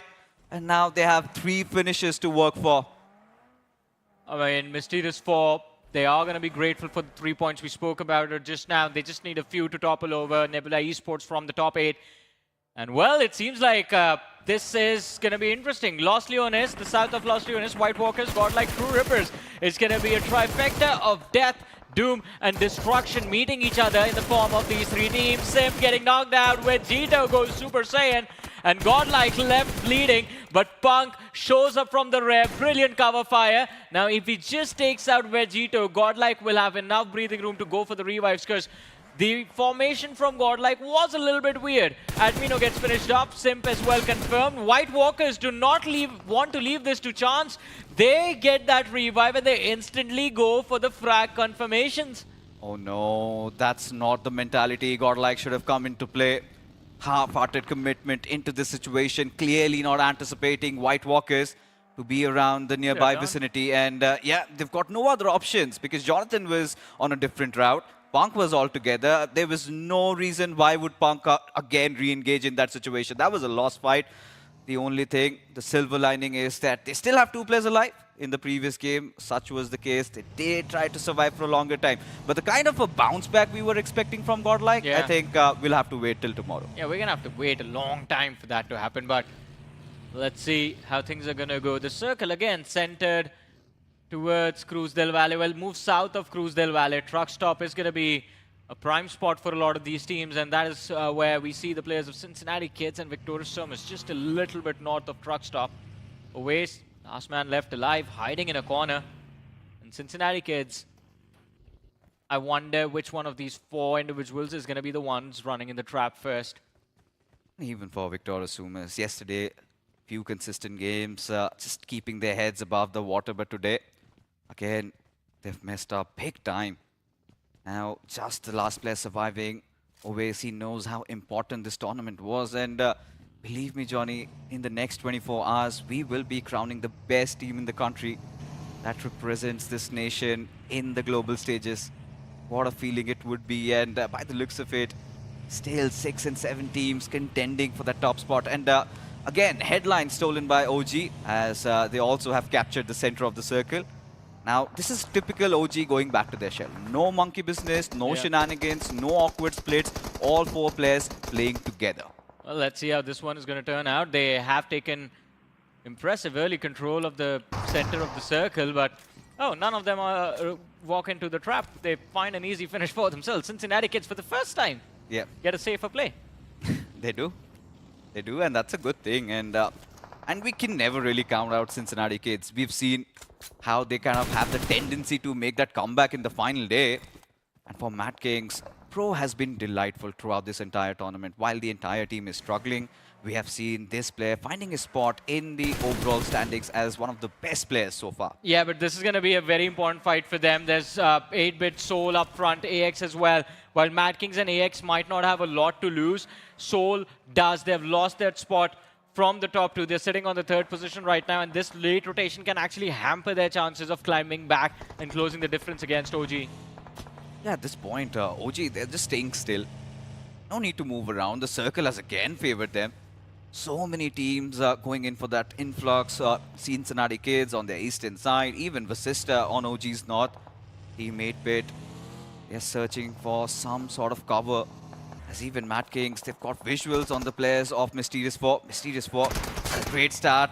And now they have 3 finishes to work for. I mean, Mysterious 4, they are going to be grateful for the 3 points we spoke about just now. They just need a few to topple over Nebula Esports from the top 8. And well, it seems like this is going to be interesting. Los Leones, the south of Los Leones, White Walkers, Godlike, TrueRippers. It's going to be a trifecta of death, doom, and destruction meeting each other in the form of these 3 teams. Sim getting knocked out, Vegito goes Super Saiyan, and Godlike left bleeding, but Punk shows up from the rear. Brilliant cover fire. Now, if he just takes out Vegito, Godlike will have enough breathing room to go for the revives, because the formation from Godlike was a little bit weird. Admino gets finished up. Simp as well confirmed. White Walkers do not want to leave this to chance. They get that revive and they instantly go for the frag confirmations. Oh no, that's not the mentality Godlike should have come into play. Half-hearted commitment into this situation. Clearly not anticipating White Walkers to be around the nearby vicinity. And yeah, they've got no other options because Jonathan was on a different route. Punk was all together. There was no reason why would Punk again re-engage in that situation. That was a lost fight. The only thing, the silver lining is that they still have 2 players alive. In the previous game, such was the case. They did try to survive for a longer time. But the kind of a bounce back we were expecting from Godlike, I think we'll have to wait till tomorrow. Yeah, we're going to have to wait a long time for that to happen. But let's see how things are going to go. The circle again centered towards Cruz del Valle. Well, move south of Cruz del Valle. Truck stop is going to be a prime spot for a lot of these teams, and that is where we see the players of Cincinnati Kids and Victorious Sumus just a little bit north of Truck stop. Owace, last man left alive, hiding in a corner. And Cincinnati Kids, I wonder which one of these 4 individuals is going to be the ones running in the trap first. Even for Victorious Sumus, yesterday, few consistent games, just keeping their heads above the water, but today, again, they've messed up big time. Now, just the last player surviving. Owace, he knows how important this tournament was. And believe me, Johnny, in the next 24 hours, we will be crowning the best team in the country that represents this nation in the global stages. What a feeling it would be. And by the looks of it, still 6 and 7 teams contending for that top spot. And again, headline stolen by OG, as they also have captured the center of the circle. Now, this is typical OG going back to their shell. No monkey business, no shenanigans, no awkward splits. All 4 players playing together. Well, let's see how this one is going to turn out. They have taken Impressive early control of the center of the circle, but oh, none of them walk into the trap. They find an easy finish for themselves. Cincinnati kids, for the first time, get a safer play. They do. They do, and that's a good thing. And we can never really count out Cincinnati kids. We've seen how they kind of have the tendency to make that comeback in the final day. And for Madkings, Pro has been delightful throughout this entire tournament. While the entire team is struggling, we have seen this player finding a spot in the overall standings as one of the best players so far. Yeah, but this is going to be a very important fight for them. There's 8-bit Soul up front, AX as well. While Madkings and AX might not have a lot to lose, Soul does. They've lost their spot from the top two. They're sitting on the 3rd position right now, and this late rotation can actually hamper their chances of climbing back and closing the difference against OG. Yeah, at this point, OG, they're just staying still. No need to move around. The circle has again favored them. So many teams going in for that influx. Cincinnati kids on their eastern side, even Vasista on OG's north. Team 8-bit, they're searching for some sort of cover. As even Madkings, they've got visuals on the players of Mysterious 4. Mysterious 4, a great start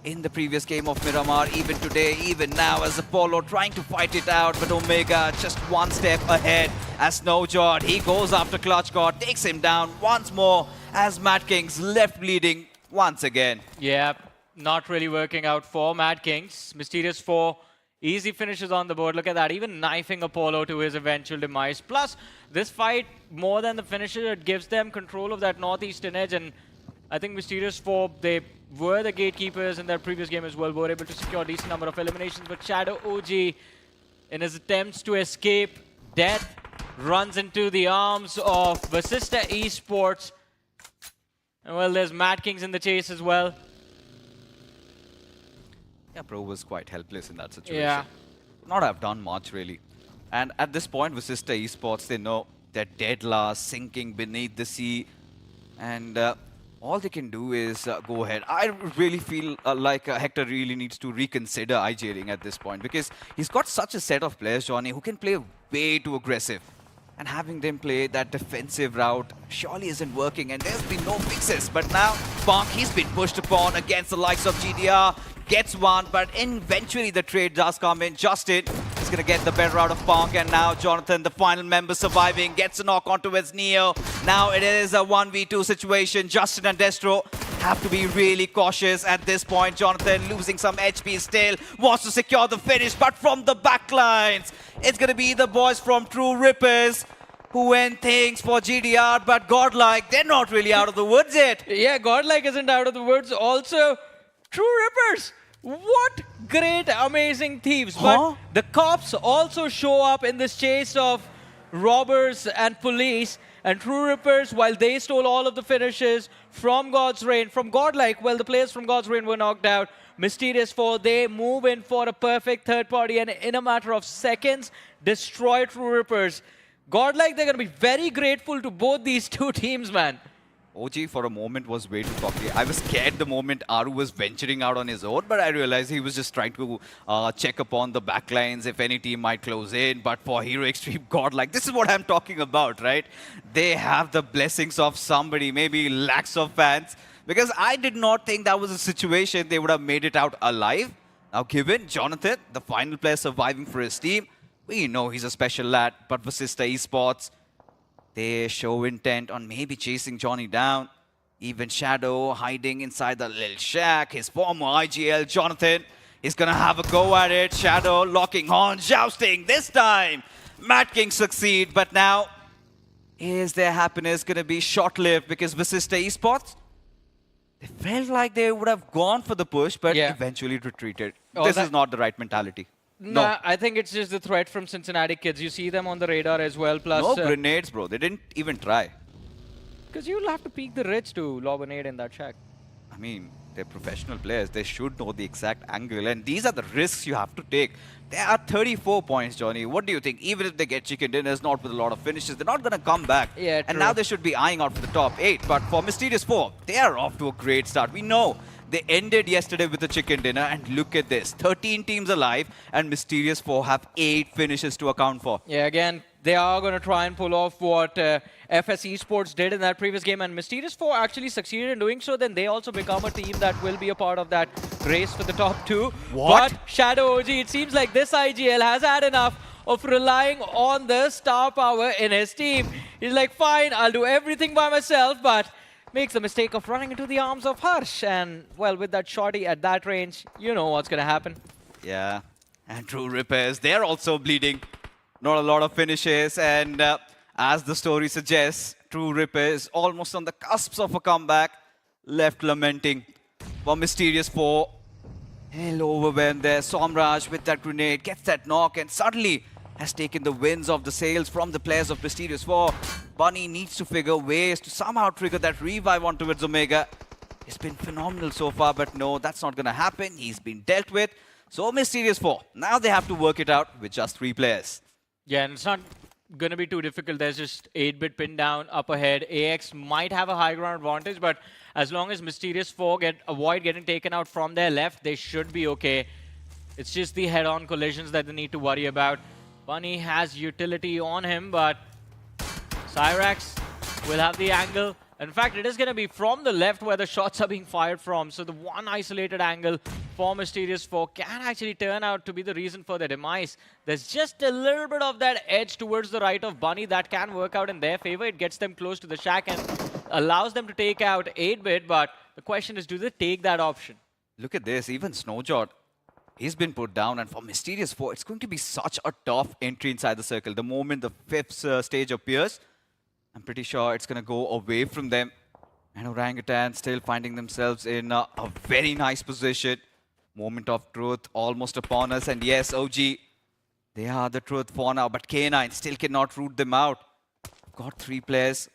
in the previous game of Miramar, even today, even now, as Apollo trying to fight it out, but Omega just one step ahead as Snowjord. He goes after Clutch God, takes him down once more as Madkings left bleeding once again. Yeah, not really working out for Madkings. Mysterious 4, easy finishes on the board. Look at that, even knifing Apollo to his eventual demise. Plus, this fight, more than the finishes, it gives them control of that northeastern edge, and I think Mysterious 4, they were the gatekeepers in their previous game as well, were able to secure a decent number of eliminations, but Shadow OG, in his attempts to escape death, runs into the arms of Vasista Esports. And well, there's Madkings in the chase as well. Yeah, Pro was quite helpless in that situation. Yeah. Not have done much, really. And at this point, Vasista Esports, they know they're dead last, sinking beneath the sea. And all they can do is go ahead. I really feel like Hector really needs to reconsider IJing at this point, because he's got such a set of players, Johnny, who can play way too aggressive. And having them play that defensive route surely isn't working, and there's been no fixes. But now, Punk, he's been pushed upon against the likes of GDR, gets one, but eventually the trade does come in. Justin is going to get the better out of Punk, and now Jonathan, the final member surviving, gets a knock onto his Neo. Now it is a 1v2 situation. Justin and Destro have to be really cautious at this point. Jonathan losing some HP still, wants to secure the finish, but from the backlines, it's going to be the boys from TrueRippers who win things for GDR, but Godlike, they're not really out of the woods yet. Yeah, Godlike isn't out of the woods. Also, TrueRippers, what great, amazing thieves. But the cops also show up in this chase of robbers and police. And TrueRippers, while they stole all of the finishes from God's Reign, from Godlike, well, the players from God's Reign were knocked out. Mysterious 4, they move in for a perfect third party, and in a matter of seconds, destroy TrueRippers. Godlike, they're going to be very grateful to both these two teams, man. OG for a moment was way too cocky. I was scared the moment Aru was venturing out on his own, but I realized he was just trying to check upon the backlines if any team might close in. But for Hero Xtreme Godlike, this is what I'm talking about, right? They have the blessings of somebody, maybe lakhs of fans, because I did not think that was a situation they would have made it out alive. Now given Jonathan, the final player surviving for his team, we know he's a special lad, but Vasista Esports, they show intent on maybe chasing Johnny down. Even Shadow hiding inside the little shack. His former IGL, Jonathan, is going to have a go at it. Shadow locking on, jousting this time. Madkings succeed, but now is their happiness going to be short-lived because Vasista Esports, they felt like they would have gone for the push, but eventually retreated. This is not the right mentality. No, I think it's just the threat from Cincinnati kids. You see them on the radar as well. Plus, no grenades, bro. They didn't even try. Because you'll have to peek the ridge to lob a nade in that shack. I mean, they're professional players. They should know the exact angle. And these are the risks you have to take. There are 34 points, Johnny. What do you think? Even if they get chicken dinners, not with a lot of finishes, they're not going to come back. Yeah, and now they should be eyeing out for the top 8. But for Mysterious 4, they are off to a great start. We know they ended yesterday with a chicken dinner, and look at this. 13 teams alive, and Mysterious 4 have 8 finishes to account for. Yeah, again, they are going to try and pull off what FS Esports did in that previous game, and Mysterious 4 actually succeeded in doing so, then they also become a team that will be a part of that race for the top 2. What? But Shadow OG, it seems like this IGL has had enough of relying on the star power in his team. He's like, fine, I'll do everything by myself, but makes the mistake of running into the arms of Harsh. And, well, with that shorty at that range, you know what's going to happen. Yeah, and TrueRippers, they're also bleeding. Not a lot of finishes, and as the story suggests, TrueRippers almost on the cusp of a comeback, left lamenting. For Mysterious 4, hell overwhelmed there. Somraj with that grenade gets that knock and suddenly has taken the winds of the sails from the players of Mysterious 4. Bunny needs to figure ways to somehow trigger that revive on towards Omega. It's been phenomenal so far, but no, that's not going to happen. He's been dealt with. So Mysterious 4, now they have to work it out with just 3 players. Yeah, and it's not going to be too difficult. There's just 8-bit pin down up ahead. AX might have a high ground advantage, but as long as Mysterious 4 avoid getting taken out from their left, they should be okay. It's just the head-on collisions that they need to worry about. Bunny has utility on him, but Cyrax will have the angle. In fact, it is going to be from the left where the shots are being fired from. So the one isolated angle for Mysterious 4 can actually turn out to be the reason for their demise. There's just a little bit of that edge towards the right of Bunny that can work out in their favor. It gets them close to the shack and allows them to take out 8-bit. But the question is, do they take that option? Look at this, even Snowjot, he's been put down, and for Mysterious 4, it's going to be such a tough entry inside the circle. The moment the 5th stage appears, I'm pretty sure it's going to go away from them. And Orangutan still finding themselves in a very nice position. Moment of truth almost upon us. And yes, OG, they are the truth for now. But K9 still cannot root them out. Got 3 players.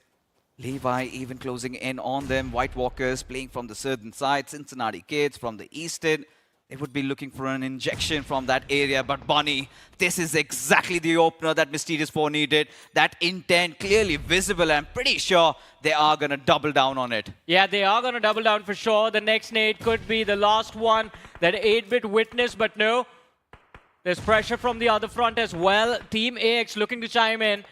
Levi even closing in on them. White Walkers playing from the southern side. Cincinnati Kids from the eastern. They would be looking for an injection from that area, but Bunny, this is exactly the opener that Mysterious 4 needed. That intent clearly visible, and I'm pretty sure they are going to double down on it. Yeah, they are going to double down for sure. The next nade could be the last one that 8-bit witnessed, but no. There's pressure from the other front as well. Team AX looking to chime in.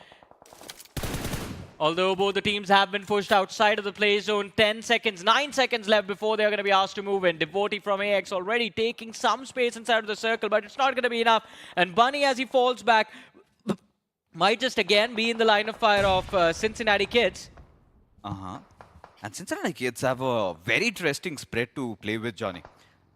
Although both the teams have been pushed outside of the play zone, 10 seconds, 9 seconds left before they're going to be asked to move in. Devotee from AX already taking some space inside of the circle, but it's not going to be enough. And Bunny, as he falls back, might just again be in the line of fire of Cincinnati Kids. And Cincinnati Kids have a very interesting spread to play with, Johnny.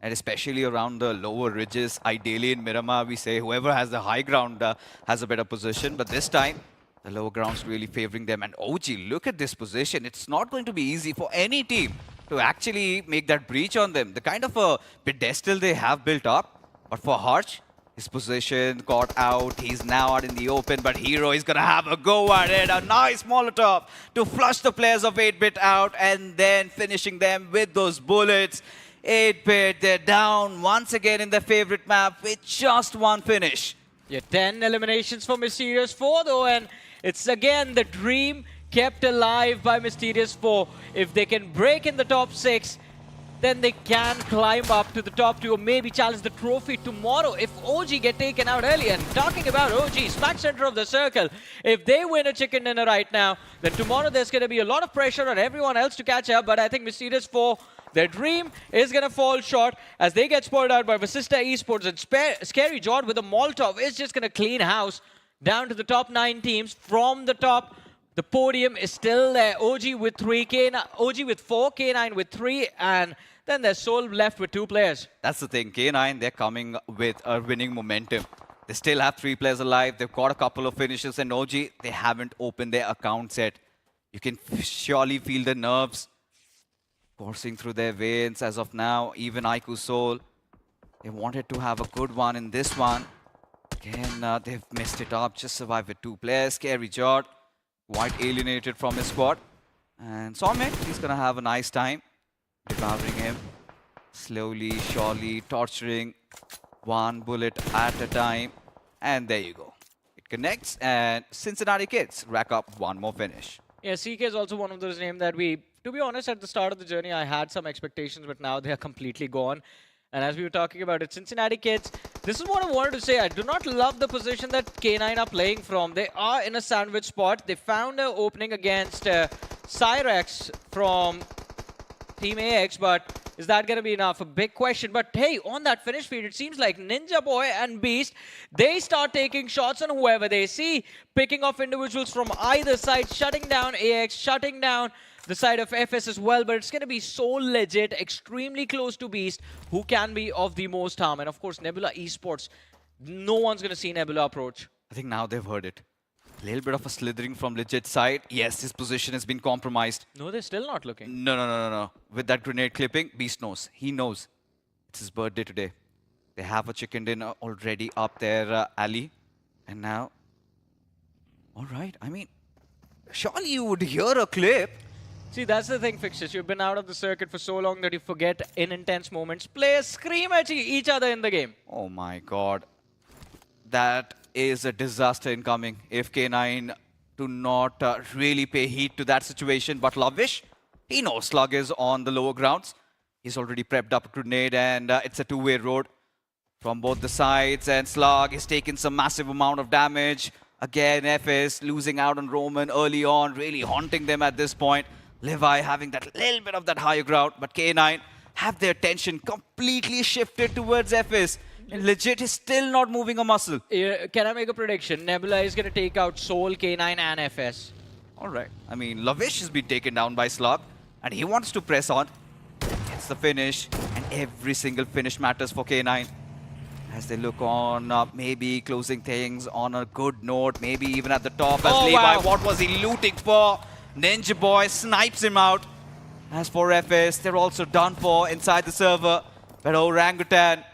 And especially around the lower ridges. Ideally in Miramar, we say whoever has the high ground has a better position. But this time, the lower ground's really favoring them. And OG, look at this position. It's not going to be easy for any team to actually make that breach on them. The kind of a pedestal they have built up. But for Harsh, his position got out. He's now out in the open. But Hero is going to have a go at it. A nice Molotov to flush the players of 8-bit out. And then finishing them with those bullets. 8-bit, they're down once again in their favorite map with just one finish. Yeah, 10 eliminations for Mysterious 4 though, and it's again the dream kept alive by Mysterious 4. If they can break in the top 6, then they can climb up to the top 2 or maybe challenge the trophy tomorrow if OG get taken out early. And talking about OG, smack center of the circle, if they win a chicken dinner right now, then tomorrow there's going to be a lot of pressure on everyone else to catch up. But I think Mysterious 4, their dream is going to fall short as they get spoiled out by Vasista Esports, and Scary Jord with a Molotov is just going to clean house down to the top 9 teams. From the top, the podium is still there. OG with 3, OG with 4, K9 with 3, and then there's Soul left with 2 players. That's the thing. K9, they're coming with a winning momentum. They still have 3 players alive. They've got a couple of finishes, and OG, they haven't opened their accounts yet. You can surely feel the nerves coursing through their veins as of now. Even iQOO Soul, they wanted to have a good one in this one. Again, they've messed it up. Just survived with 2 players. Scary Jord, quite alienated from his squad. And Somek, he's going to have a nice time devouring him. Slowly, surely, torturing. 1 bullet at a time. And there you go. It connects, and Cincinnati Kids rack up 1 more finish. Yeah, CK is also one of those names that to be honest, at the start of the journey, I had some expectations, but now they are completely gone. And as we were talking about it, Cincinnati Kids, This is what I wanted to say. I do not love the position that K9 are playing from. They are in a sandwich spot. They found an opening against Cyrex from Team AX, but is that going to be enough? A big question. But hey, on that finish feed, it seems like Ninja Boy and Beast, they start taking shots on whoever they see, picking off individuals from either side, shutting down AX, shutting down the side of FS as well. But it's going to be so legit, extremely close to Beast, who can be of the most harm. And of course, Nebula Esports, no one's going to see Nebula approach. I think now they've heard it. A little bit of a slithering from legit side. Yes, his position has been compromised. No, they're still not looking. No. With that grenade clipping, Beast knows. He knows. It's his birthday today. They have a chicken dinner already up their alley. And now... Alright, I mean... Surely you would hear a clip. See, that's the thing, Fixtures. You've been out of the circuit for so long that you forget in intense moments. Players scream at each other in the game. Oh my god. That is a disaster incoming if K9 do not really pay heed to that situation. But Lavish, he knows Slug is on the lower grounds. He's already prepped up a grenade and it's a two-way road from both the sides. And Slug is taking some massive amount of damage. Again, FS losing out on Roman early on, really haunting them at this point. Levi having that little bit of that higher ground, but K9 have their attention completely shifted towards FS. And legit is still not moving a muscle. Can I make a prediction? Nebula is going to take out Soul, K9 and FS. Alright. I mean, Lavish has been taken down by Slug, and he wants to press on. Gets the finish, and every single finish matters for K9. As they look on, maybe closing things on a good note, maybe even at the top. As Levi, wow. What was he looting for? Ninja Boy snipes him out. As for FS, they're also done for inside the server. But Orangutan,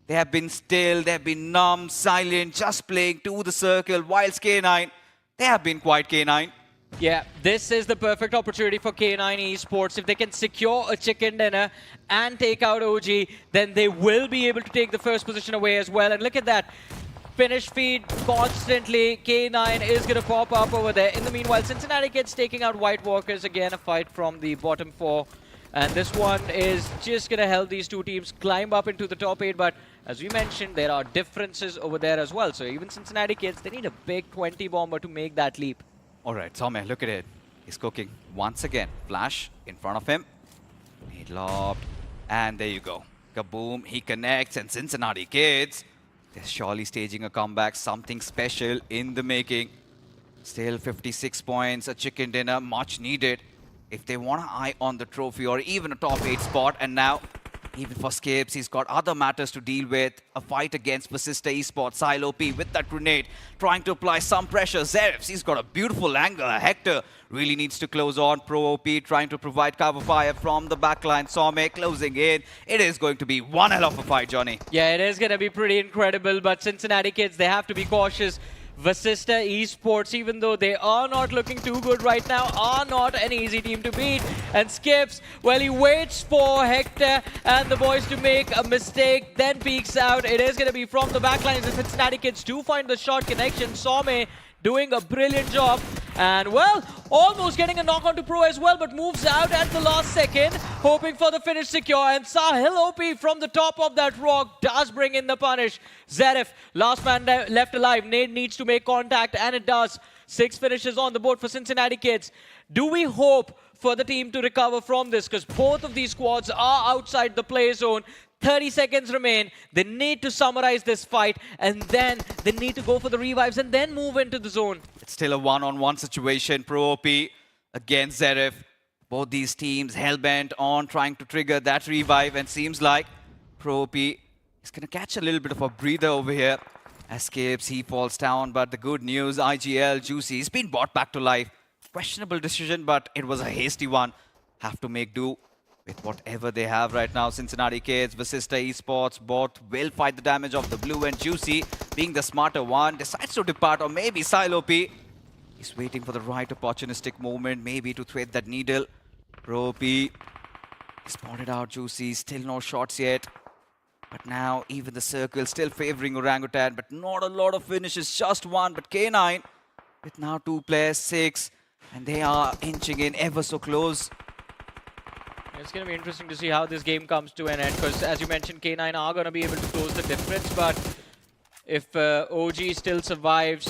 they have been still, they have been numb, silent, just playing to the circle. Whilst K9, they have been quite K9. Yeah, this is the perfect opportunity for K9 Esports. If they can secure a chicken dinner and take out OG, then they will be able to take the first position away as well. And look at that. Finish feed constantly. K9 is going to pop up over there. In the meanwhile, Cincinnati Kids taking out White Walkers. Again, a fight from the bottom four. And this one is just going to help these two teams climb up into the top 8. But as we mentioned, there are differences over there as well. So even Cincinnati Kids, they need a big 20 bomber to make that leap. All right, Tommy, look at it. He's cooking once again. Flash in front of him. He lobbed. And there you go. Kaboom. He connects. And Cincinnati Kids, they're surely staging a comeback. Something special in the making. Still 56 points. A chicken dinner. Much needed if they want to eye on the trophy or even a top 8 spot. And now, even for Skips, he's got other matters to deal with. A fight against Vasista Esports. Silo P with that grenade, trying to apply some pressure. Zerefs, he's got a beautiful angle. Hector really needs to close on. Pro OP trying to provide cover fire from the backline. Some closing in. It is going to be one hell of a fight, Johnny. Yeah, it is going to be pretty incredible, but Cincinnati Kids, they have to be cautious. Vasista Esports, even though they are not looking too good right now, are not an easy team to beat. And Skips, well, he waits for Hector and the boys to make a mistake, then peeks out. It is going to be from the backlines. The Cincinnati Kids do find the shot connection. Some doing a brilliant job. And, well, almost getting a knock onto Pro as well, but moves out at the last second, hoping for the finish secure. And Sahil OP from the top of that rock does bring in the punish. Zeref, last man left alive. Nade needs to make contact, and it does. 6 finishes on the board for Cincinnati Kids. Do we hope for the team to recover from this? Because both of these squads are outside the play zone. 30 seconds remain. They need to summarize this fight, and then they need to go for the revives and then move into the zone. It's still a one-on-one situation. Pro OP against Zeref. Both these teams hell-bent on trying to trigger that revive, and seems like Pro OP is going to catch a little bit of a breather over here. Escapes, he falls down, but the good news, IGL, Juicy, he's been brought back to life. Questionable decision, but it was a hasty one. Have to make do with whatever they have right now. Cincinnati Kids, Vasista Esports, both will fight the damage of the blue, and Juicy, being the smarter one, decides to depart, or maybe Silo P. He's waiting for the right opportunistic moment, maybe to thread that needle. Pro P spotted out Juicy, still no shots yet. But now, even the circle still favoring Orangutan, but not a lot of finishes, just one. But K9, with now 2 players, 6, and they are inching in ever so close. It's going to be interesting to see how this game comes to an end, because as you mentioned, K9 are going to be able to close the difference, but if OG still survives,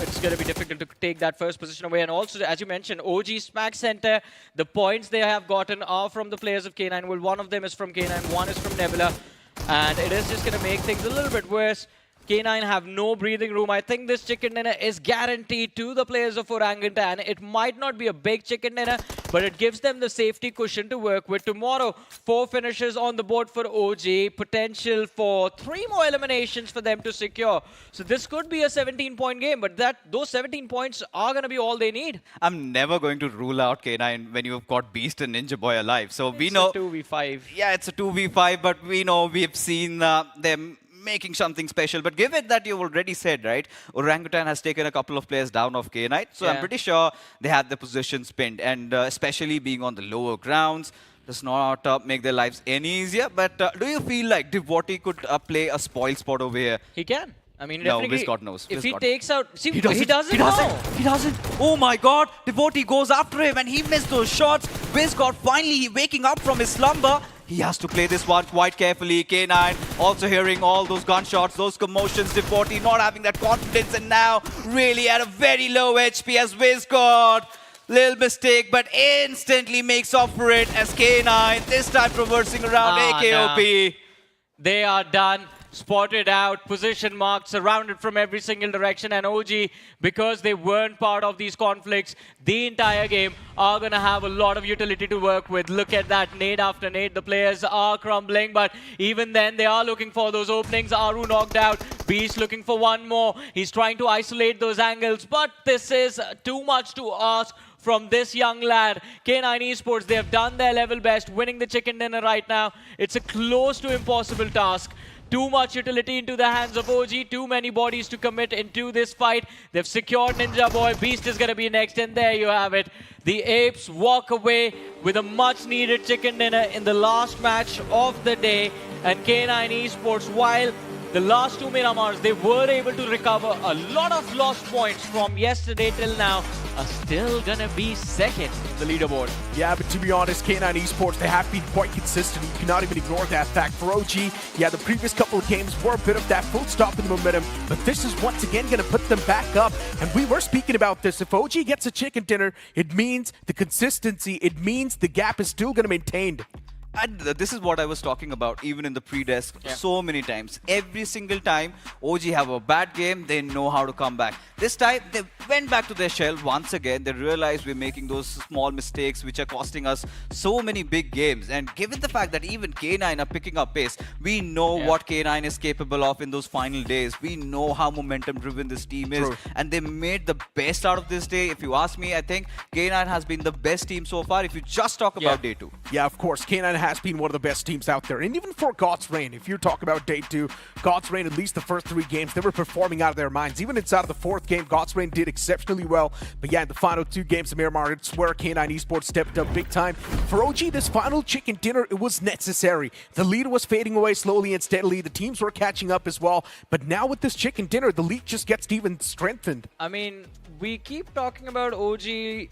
it's going to be difficult to take that first position away. And also, as you mentioned, OG Smack Center, the points they have gotten are from the players of K9. Well, one of them is from K9, one is from Nebula, and it is just going to make things a little bit worse. K9 have no breathing room. I think this chicken dinner is guaranteed to the players of ORANGUTAN. It might not be a big chicken dinner, but it gives them the safety cushion to work with. Tomorrow, 4 finishes on the board for OG. Potential for 3 more eliminations for them to secure. So this could be a 17-point game, but those 17 points are going to be all they need. I'm never going to rule out K9 when you've got Beast and Ninja Boy alive. So we know... It's a 2v5. Yeah, it's a 2v5, but we know we've seen them making something special. But given that you've already said, right, ORANGUTAN has taken a couple of players down of K9, so I'm pretty sure they had the positions pinned, and especially being on the lower grounds does not make their lives any easier. But do you feel like Devotee could play a spoil spot over here? He can. I mean, no, definitely. Viscott knows. If Viscott. he takes out... See, he doesn't. He doesn't. Oh my god. Devotee goes after him and he missed those shots. Viscott finally waking up from his slumber. He has to play this one quite carefully. K9 also hearing all those gunshots, those commotions. Devotee not having that confidence, and now really at a very low HP as Viscott. Little mistake, but instantly makes up for it as K9 this time traversing around AKOP. Nah. They are done. Spotted out, position marked, surrounded from every single direction, and OG, because they weren't part of these conflicts the entire game, are going to have a lot of utility to work with. Look at that, nade after nade. The players are crumbling, but even then, they are looking for those openings. Aru knocked out. Beast looking for one more. He's trying to isolate those angles, but this is too much to ask from this young lad. K9 Esports, they have done their level best, winning the chicken dinner right now. It's a close to impossible task. Too much utility into the hands of OG, too many bodies to commit into this fight. They've secured Ninja Boy, Beast is going to be next, and there you have it. The Apes walk away with a much-needed chicken dinner in the last match of the day. And K9 Esports, while the last 2 Miramars, they were able to recover a lot of lost points from yesterday till now, are still gonna be second in the leaderboard. Yeah, but to be honest, K9 Esports, they have been quite consistent. You cannot even ignore that fact. For OG, yeah, the previous couple of games were a bit of that full stop in the momentum, but this is once again gonna put them back up. And we were speaking about this. If OG gets a chicken dinner, it means the consistency, it means the gap is still gonna be maintained. And this is what I was talking about even in the pre-desk so many times. Every single time OG have a bad game, they know how to come back. This time, they went back to their shell once again. They realized we're making those small mistakes which are costing us so many big games. And given the fact that even K9 are picking up pace, we know what K9 is capable of in those final days. We know how momentum-driven this team is. True. And they made the best out of this day. If you ask me, I think K9 has been the best team so far if you just talk about day 2. Yeah, of course. K9 has been one of the best teams out there. And even for God's Reign, if you talk about day 2, God's Reign, at least the first 3 games, they were performing out of their minds. Even inside of the 4th game, God's Reign did exceptionally well. But yeah, in the final 2 games of Miramar, it's where K9 Esports stepped up big time. For OG, this final chicken dinner, it was necessary. The lead was fading away slowly and steadily. The teams were catching up as well. But now with this chicken dinner, the lead just gets even strengthened. I mean, we keep talking about OG.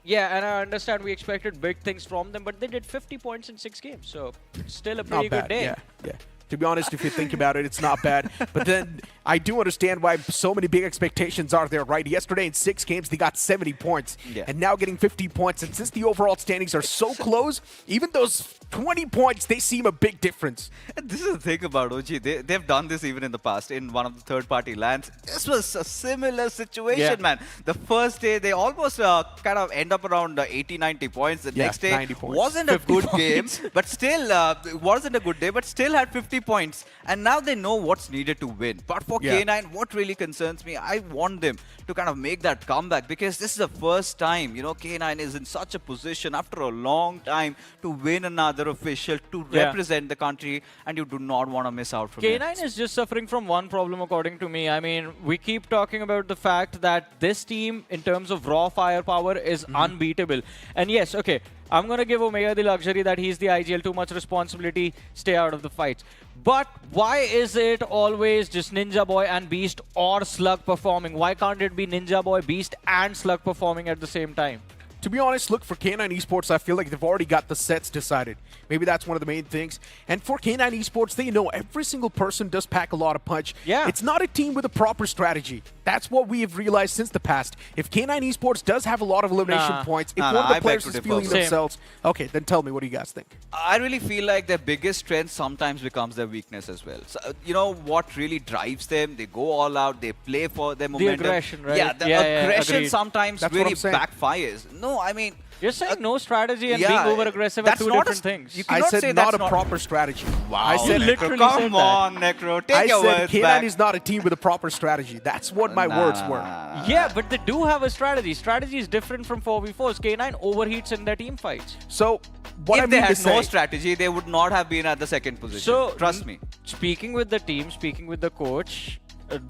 Yeah, and I understand we expected big things from them, but they did 50 points in 6 games, so still a pretty good day. Yeah. To be honest, if you think about it, it's not bad. But then I do understand why so many big expectations are there, right? Yesterday in 6 games, they got 70 points. And now getting 50 points. And since the overall standings are so close, even those 20 points, they seem a big difference. And this is the thing about OG. They've done this even in the past in one of the third-party lands. This was a similar situation, man. The first day, they almost kind of end up around 80, 90 points. The next day wasn't a good game, but still, it wasn't a good day, but still had 50 points. And now they know what's needed to win. But for K9, what really concerns me, I want them to kind of make that comeback, because this is the first time, you know, K9 is in such a position after a long time to win another official, to represent the country, and you do not want to miss out from it. K9 is just suffering from one problem, according to me. I mean, we keep talking about the fact that this team, in terms of raw firepower, is unbeatable. And yes, okay, I'm going to give Omega the luxury that he's the IGL, too much responsibility, stay out of the fights. But why is it always just Ninja Boy and Beast or Slug performing? Why can't it be Ninja Boy, Beast and Slug performing at the same time? To be honest, look, for K9 Esports, I feel like they've already got the sets decided. Maybe that's one of the main things. And for K9 Esports, they know every single person does pack a lot of punch. Yeah. It's not a team with a proper strategy. That's what we have realized since the past. If K9 Esports does have a lot of elimination points, if one of the players is feeling themselves, okay, then tell me, what do you guys think? I really feel like their biggest strength sometimes becomes their weakness as well. So, you know what really drives them? They go all out, they play for their momentum. The aggression, right? Yeah, the aggression sometimes That's really what I'm saying. backfires. No, I mean... You're saying no strategy and being over-aggressive are two different things. You I cannot said say not that's a proper strategy. Wow, I said Necro, come on, Necro, take your said words K9 back. is not a team with a proper strategy. That's what my words were. Yeah, but they do have a strategy. Strategy is different from 4v4s. K9 overheats in their team fights. So, what if I they mean had to no say, strategy, they would not have been at the second position. So, trust me. Speaking with the team, speaking with the coach,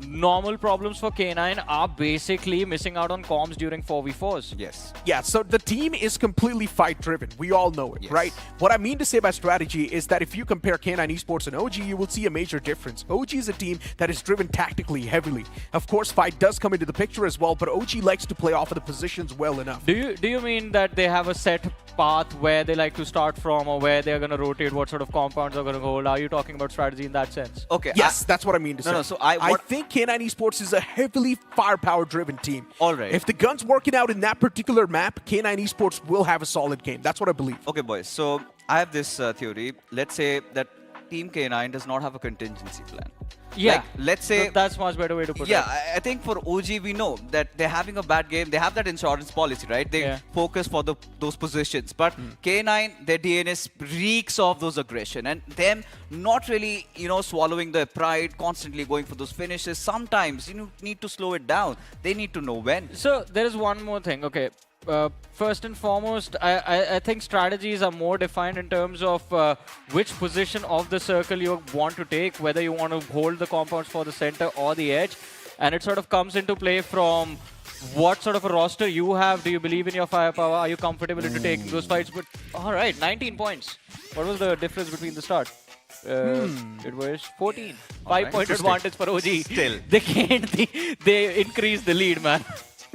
normal problems for K9 are basically missing out on comms during 4v4s. Yes. Yeah, so the team is completely fight-driven. We all know it, right? What I mean to say by strategy is that if you compare K9 Esports and OG, you will see a major difference. OG is a team that is driven tactically heavily. Of course, fight does come into the picture as well, but OG likes to play off of the positions well enough. Do you mean that they have a set path where they like to start from, or where they're going to rotate, what sort of compounds are going to hold? Are you talking about strategy in that sense? Okay. Yes, that's what I mean to say. No, so I think K9 Esports is a heavily firepower-driven team. All right. If the gun's working out in that particular map, K9 Esports will have a solid game. That's what I believe. Okay, boys. So I have this theory. Let's say that Team K9 does not have a contingency plan. Yeah. Like, let's say... That's much better way to put it. Yeah, I think for OG, we know that they're having a bad game. They have that insurance policy, right? They focus for those positions. But K9, their DNS reeks of those aggression. And them not really, you know, swallowing their pride, constantly going for those finishes. Sometimes, you need to slow it down. They need to know when. So, there is one more thing. Okay. First and foremost, I think strategies are more defined in terms of which position of the circle you want to take, whether you want to hold the compounds for the center or the edge. And it sort of comes into play from what sort of a roster you have. Do you believe in your firepower? Are you comfortable into taking those fights? But all right, 19 points. What was the difference between the start? It was 14. 5-point advantage for OG. Still. They increased the lead, man.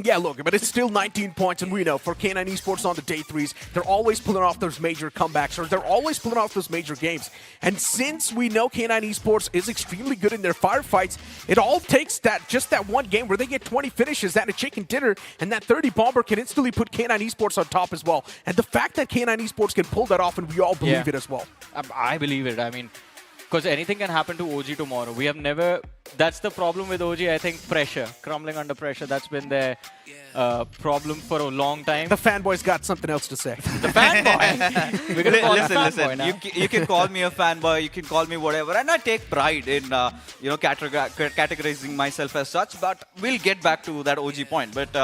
Yeah, look, but it's still 19 points, and we know for K9 Esports on the day threes, they're always pulling off those major comebacks, or they're always pulling off those major games. And since we know K9 Esports is extremely good in their firefights, it all takes just that one game where they get 20 finishes and a chicken dinner, and that 30 bomber can instantly put K9 Esports on top as well. And the fact that K9 Esports can pull that off, and we all believe it as well. I believe it. I mean, because anything can happen to OG tomorrow. We have never... That's the problem with OG, I think, pressure. Crumbling under pressure. That's been their problem for a long time. The fanboy's got something else to say. The fanboy? We're going to call him fanboy now. You can call me a fanboy, you can call me whatever, and I take pride in categorizing myself as such, but we'll get back to that OG point. But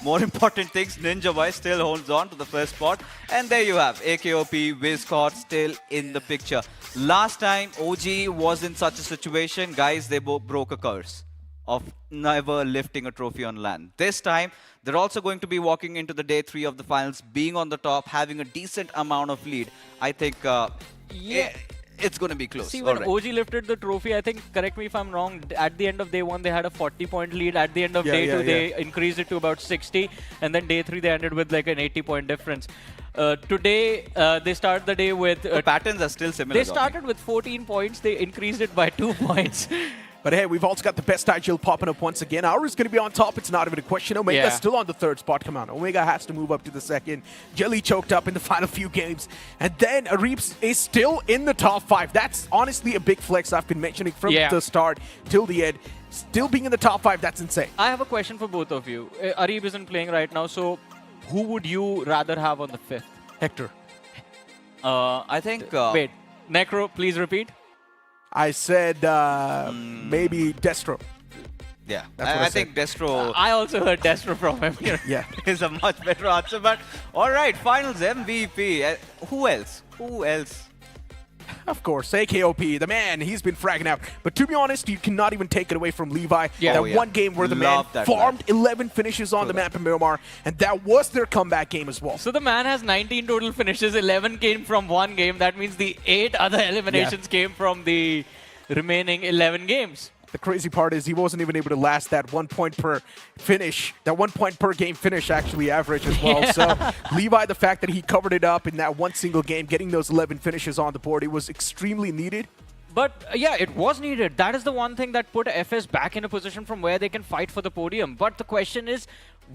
more important things, Ninja Boy still holds on to the first spot, and there you have AKOP, Wizcott still in the picture. Last time OG was in such a situation, guys, they both broke a curse of never lifting a trophy on LAN. This time, they're also going to be walking into the day 3 of the finals, being on the top, having a decent amount of lead. I think it's going to be close. See, when OG lifted the trophy, I think, correct me if I'm wrong, at the end of day 1, they had a 40-point lead. At the end of day 2, they increased it to about 60. And then day 3, they ended with like an 80-point difference. Today, they started the day with... the patterns are still similar. They started with 14 points. They increased it by 2 points. But hey, we've also got the best Igil popping up once again. Ours is going to be on top. It's not even a question. Omega's still on the 3rd spot. Come on. Omega has to move up to the 2nd. Jelly choked up in the final few games. And then Areeps is still in the top 5. That's honestly a big flex I've been mentioning from the start till the end. Still being in the top 5, that's insane. I have a question for both of you. Areep isn't playing right now, so who would you rather have on the 5th? Hector. I think... Wait. Necro, please repeat. I said maybe Destro. Yeah, I think Destro... I also heard Destro from him. Yeah. is a much better answer. But all right, finals MVP. Who else? Who else? Of course, AKOP, the man, he's been fragging out. But to be honest, you cannot even take it away from Levi. One game where the man farmed 11 finishes on the map in Miramar, and that was their comeback game as well. So the man has 19 total finishes, 11 came from one game. That means the 8 other eliminations came from the remaining 11 games. The crazy part is he wasn't even able to last that 1 point per finish, that 1 point per game finish actually average as well. So Levi, the fact that he covered it up in that one single game, getting those 11 finishes on the board, it was extremely needed. But yeah, it was needed. That is the one thing that put FS back in a position from where they can fight for the podium. But the question is,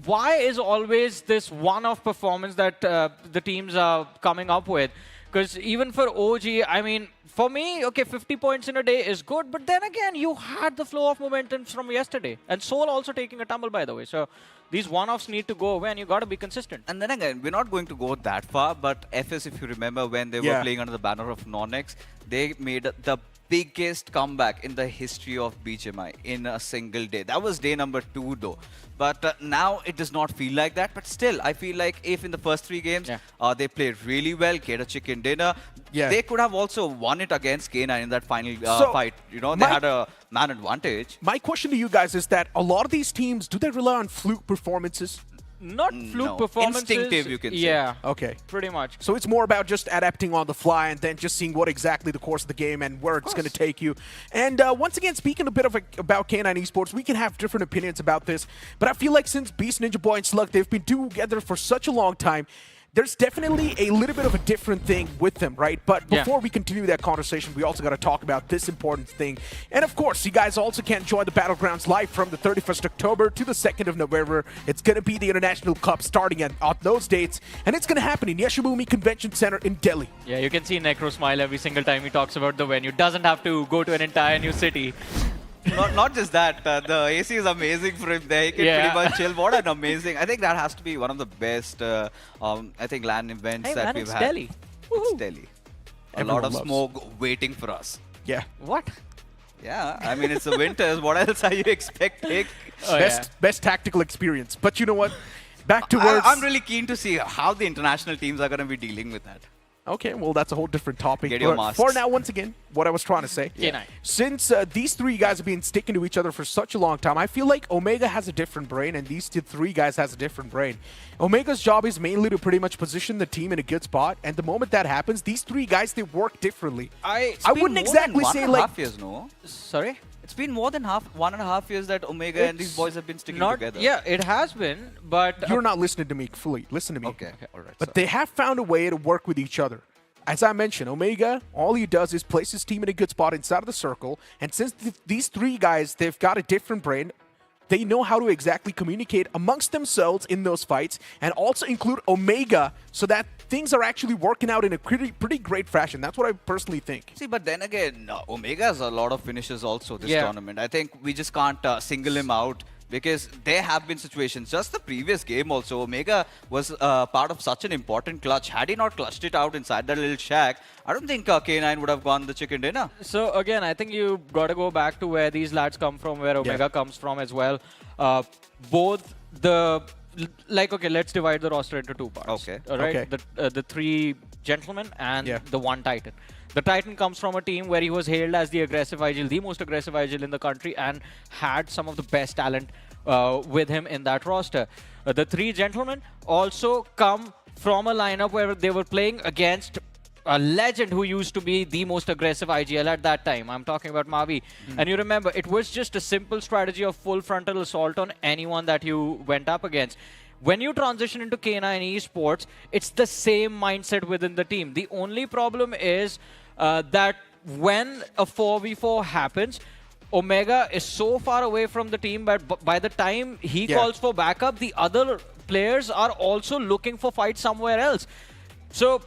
why is always this one-off performance that the teams are coming up with? Because even for OG, I mean, for me, okay, 50 points in a day is good. But then again, you had the flow of momentum from yesterday. And Seoul also taking a tumble, by the way. So these one-offs need to go away, and you got to be consistent. And then again, we're not going to go that far, but FS, if you remember, when they were playing under the banner of Nonex, they made the biggest comeback in the history of BGMI in a single day. That was day number 2, though. But now it does not feel like that. But still, I feel like if in the first 3 games, they played really well, get a chicken dinner, they could have also won it against K9 in that final fight. You know, they had a man advantage. My question to you guys is that a lot of these teams, do they rely on fluke performances? Not fluke performances. Instinctive, you can say. Yeah. Okay. Pretty much. So it's more about just adapting on the fly and then just seeing what exactly the course of the game and where it's going to take you. And once again, speaking a bit about K9 Esports, we can have different opinions about this. But I feel like since Beast, Ninja Boy, and Slug, they've been together for such a long time, there's definitely a little bit of a different thing with them, right? But before we continue that conversation, we also got to talk about this important thing. And of course, you guys also can join the Battlegrounds live from the 31st October to the 2nd of November. It's going to be the International Cup starting on those dates. And it's going to happen in Yashibumi Convention Center in Delhi. Yeah, you can see Necro smile every single time he talks about the venue. Doesn't have to go to an entire new city. Not just that, the AC is amazing for him there. He can pretty much chill. What an amazing. I think that has to be one of the best, I think, LAN events that we've had. Delhi. It's Delhi. Everyone a lot of loves. smoke waiting for us. Yeah. What? Yeah, I mean, it's the winters. What else are you expecting? Best tactical experience. But you know what? Back towards... I'm really keen to see how the international teams are going to be dealing with that. Okay, well, that's a whole different topic. Get your But masks. for now, once again, what I was trying to say, K9. since these 3 guys have been sticking to each other for such a long time, I feel like Omega has a different brain, and these 3 guys has a different brain. Omega's job is mainly to pretty much position the team in a good spot, and the moment that happens, these 3 guys, they work differently. I wouldn't exactly say like... years, no? Sorry? It's been more than 1.5 years that Omega and these boys have been sticking together. Yeah, it has been, but... You're not listening to me fully. Listen to me. Okay, all right. But they have found a way to work with each other. As I mentioned, Omega, all he does is place his team in a good spot inside of the circle. And since these 3 guys, they've got a different brain, they know how to exactly communicate amongst themselves in those fights and also include Omega so that things are actually working out in a pretty great fashion. That's what I personally think. See, but then again, Omega has a lot of finishes also this tournament. I think we just can't single him out, because there have been situations. Just the previous game also, Omega was part of such an important clutch. Had he not clutched it out inside that little shack, I don't think K9 would have gone the chicken dinner. So again, I think you got to go back to where these lads come from, where Omega comes from as well. Both the... Like, okay, let's divide the roster into 2 parts. Okay. All right? Okay. The 3 gentlemen and the 1 Titan. The Titan comes from a team where he was hailed as the aggressive IGL, the most aggressive IGL in the country, and had some of the best talent with him in that roster. The 3 gentlemen also come from a lineup where they were playing against a legend who used to be the most aggressive IGL at that time. I'm talking about Mavi. And you remember, it was just a simple strategy of full frontal assault on anyone that you went up against. When you transition into K9 Esports, it's the same mindset within the team. The only problem is that when a 4v4 happens, Omega is so far away from the team, but by the time he calls for backup, the other players are also looking for fights somewhere else. So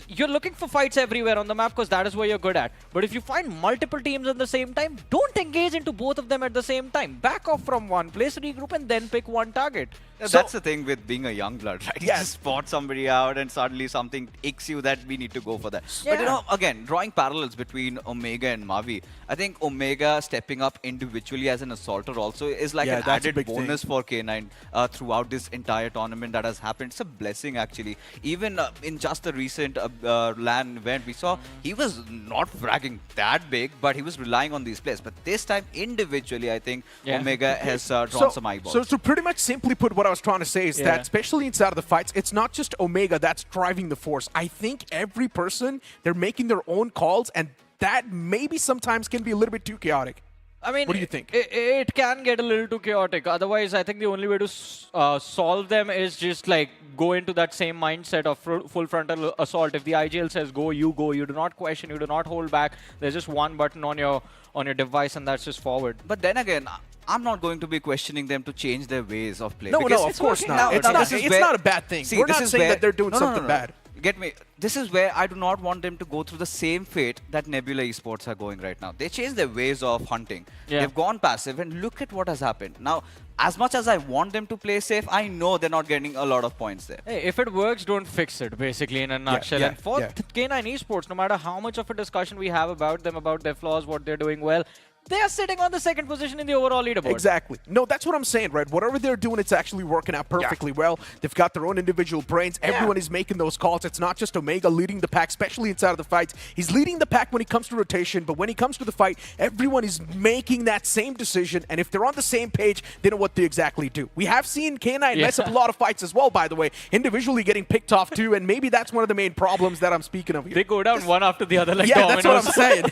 you're looking for fights everywhere on the map because that is what you're good at. But if you find multiple teams at the same time, don't engage into both of them at the same time. Back off from one place, regroup, and then pick one target. That's the thing with being a young blood, right? You just spot somebody out and suddenly something icks you that we need to go for that. But you know, again, drawing parallels between Omega and Mavi, I think Omega stepping up individually as an assaulter also is like an added bonus for K9 throughout this entire tournament that has happened. It's a blessing actually. Even in just the recent LAN event, we saw he was not fragging that big, but he was relying on these players. But this time, individually, I think Omega has drawn some eyeballs. So pretty much simply put, what I was trying to say is that, especially inside of the fights, it's not just Omega that's driving the force. I think every person, they're making their own calls, and that maybe sometimes can be a little bit too chaotic. I mean, What do you think? It can get a little too chaotic. Otherwise, I think the only way to solve them is just like go into that same mindset of full frontal assault. If the IGL says go. You do not question, you do not hold back. There's just one button on your device, and that's just forward. But then again, I'm not going to be questioning them to change their ways of play. No, of course not. It's not a bad thing. We're not saying that they're doing something bad. Get me? This is where I do not want them to go through the same fate that Nebula Esports are going right now. They changed their ways of hunting. Yeah. They've gone passive, and look at what has happened. Now, as much as I want them to play safe, I know they're not getting a lot of points there. Hey, if it works, don't fix it, basically, in a nutshell. And for K9 Esports, no matter how much of a discussion we have about them, about their flaws, what they're doing well, they are sitting on the second position in the overall leaderboard. Exactly. No, that's what I'm saying, right? Whatever they're doing, it's actually working out perfectly well. They've got their own individual brains. Everyone is making those calls. It's not just Omega leading the pack, especially inside of the fights. He's leading the pack when it comes to rotation, but when it comes to the fight, everyone is making that same decision. And if they're on the same page, they know what they exactly do. We have seen K9 mess up a lot of fights as well, by the way, individually getting picked off too, and maybe that's one of the main problems that I'm speaking of here. They go down one after the other like dominoes. That's what I'm saying.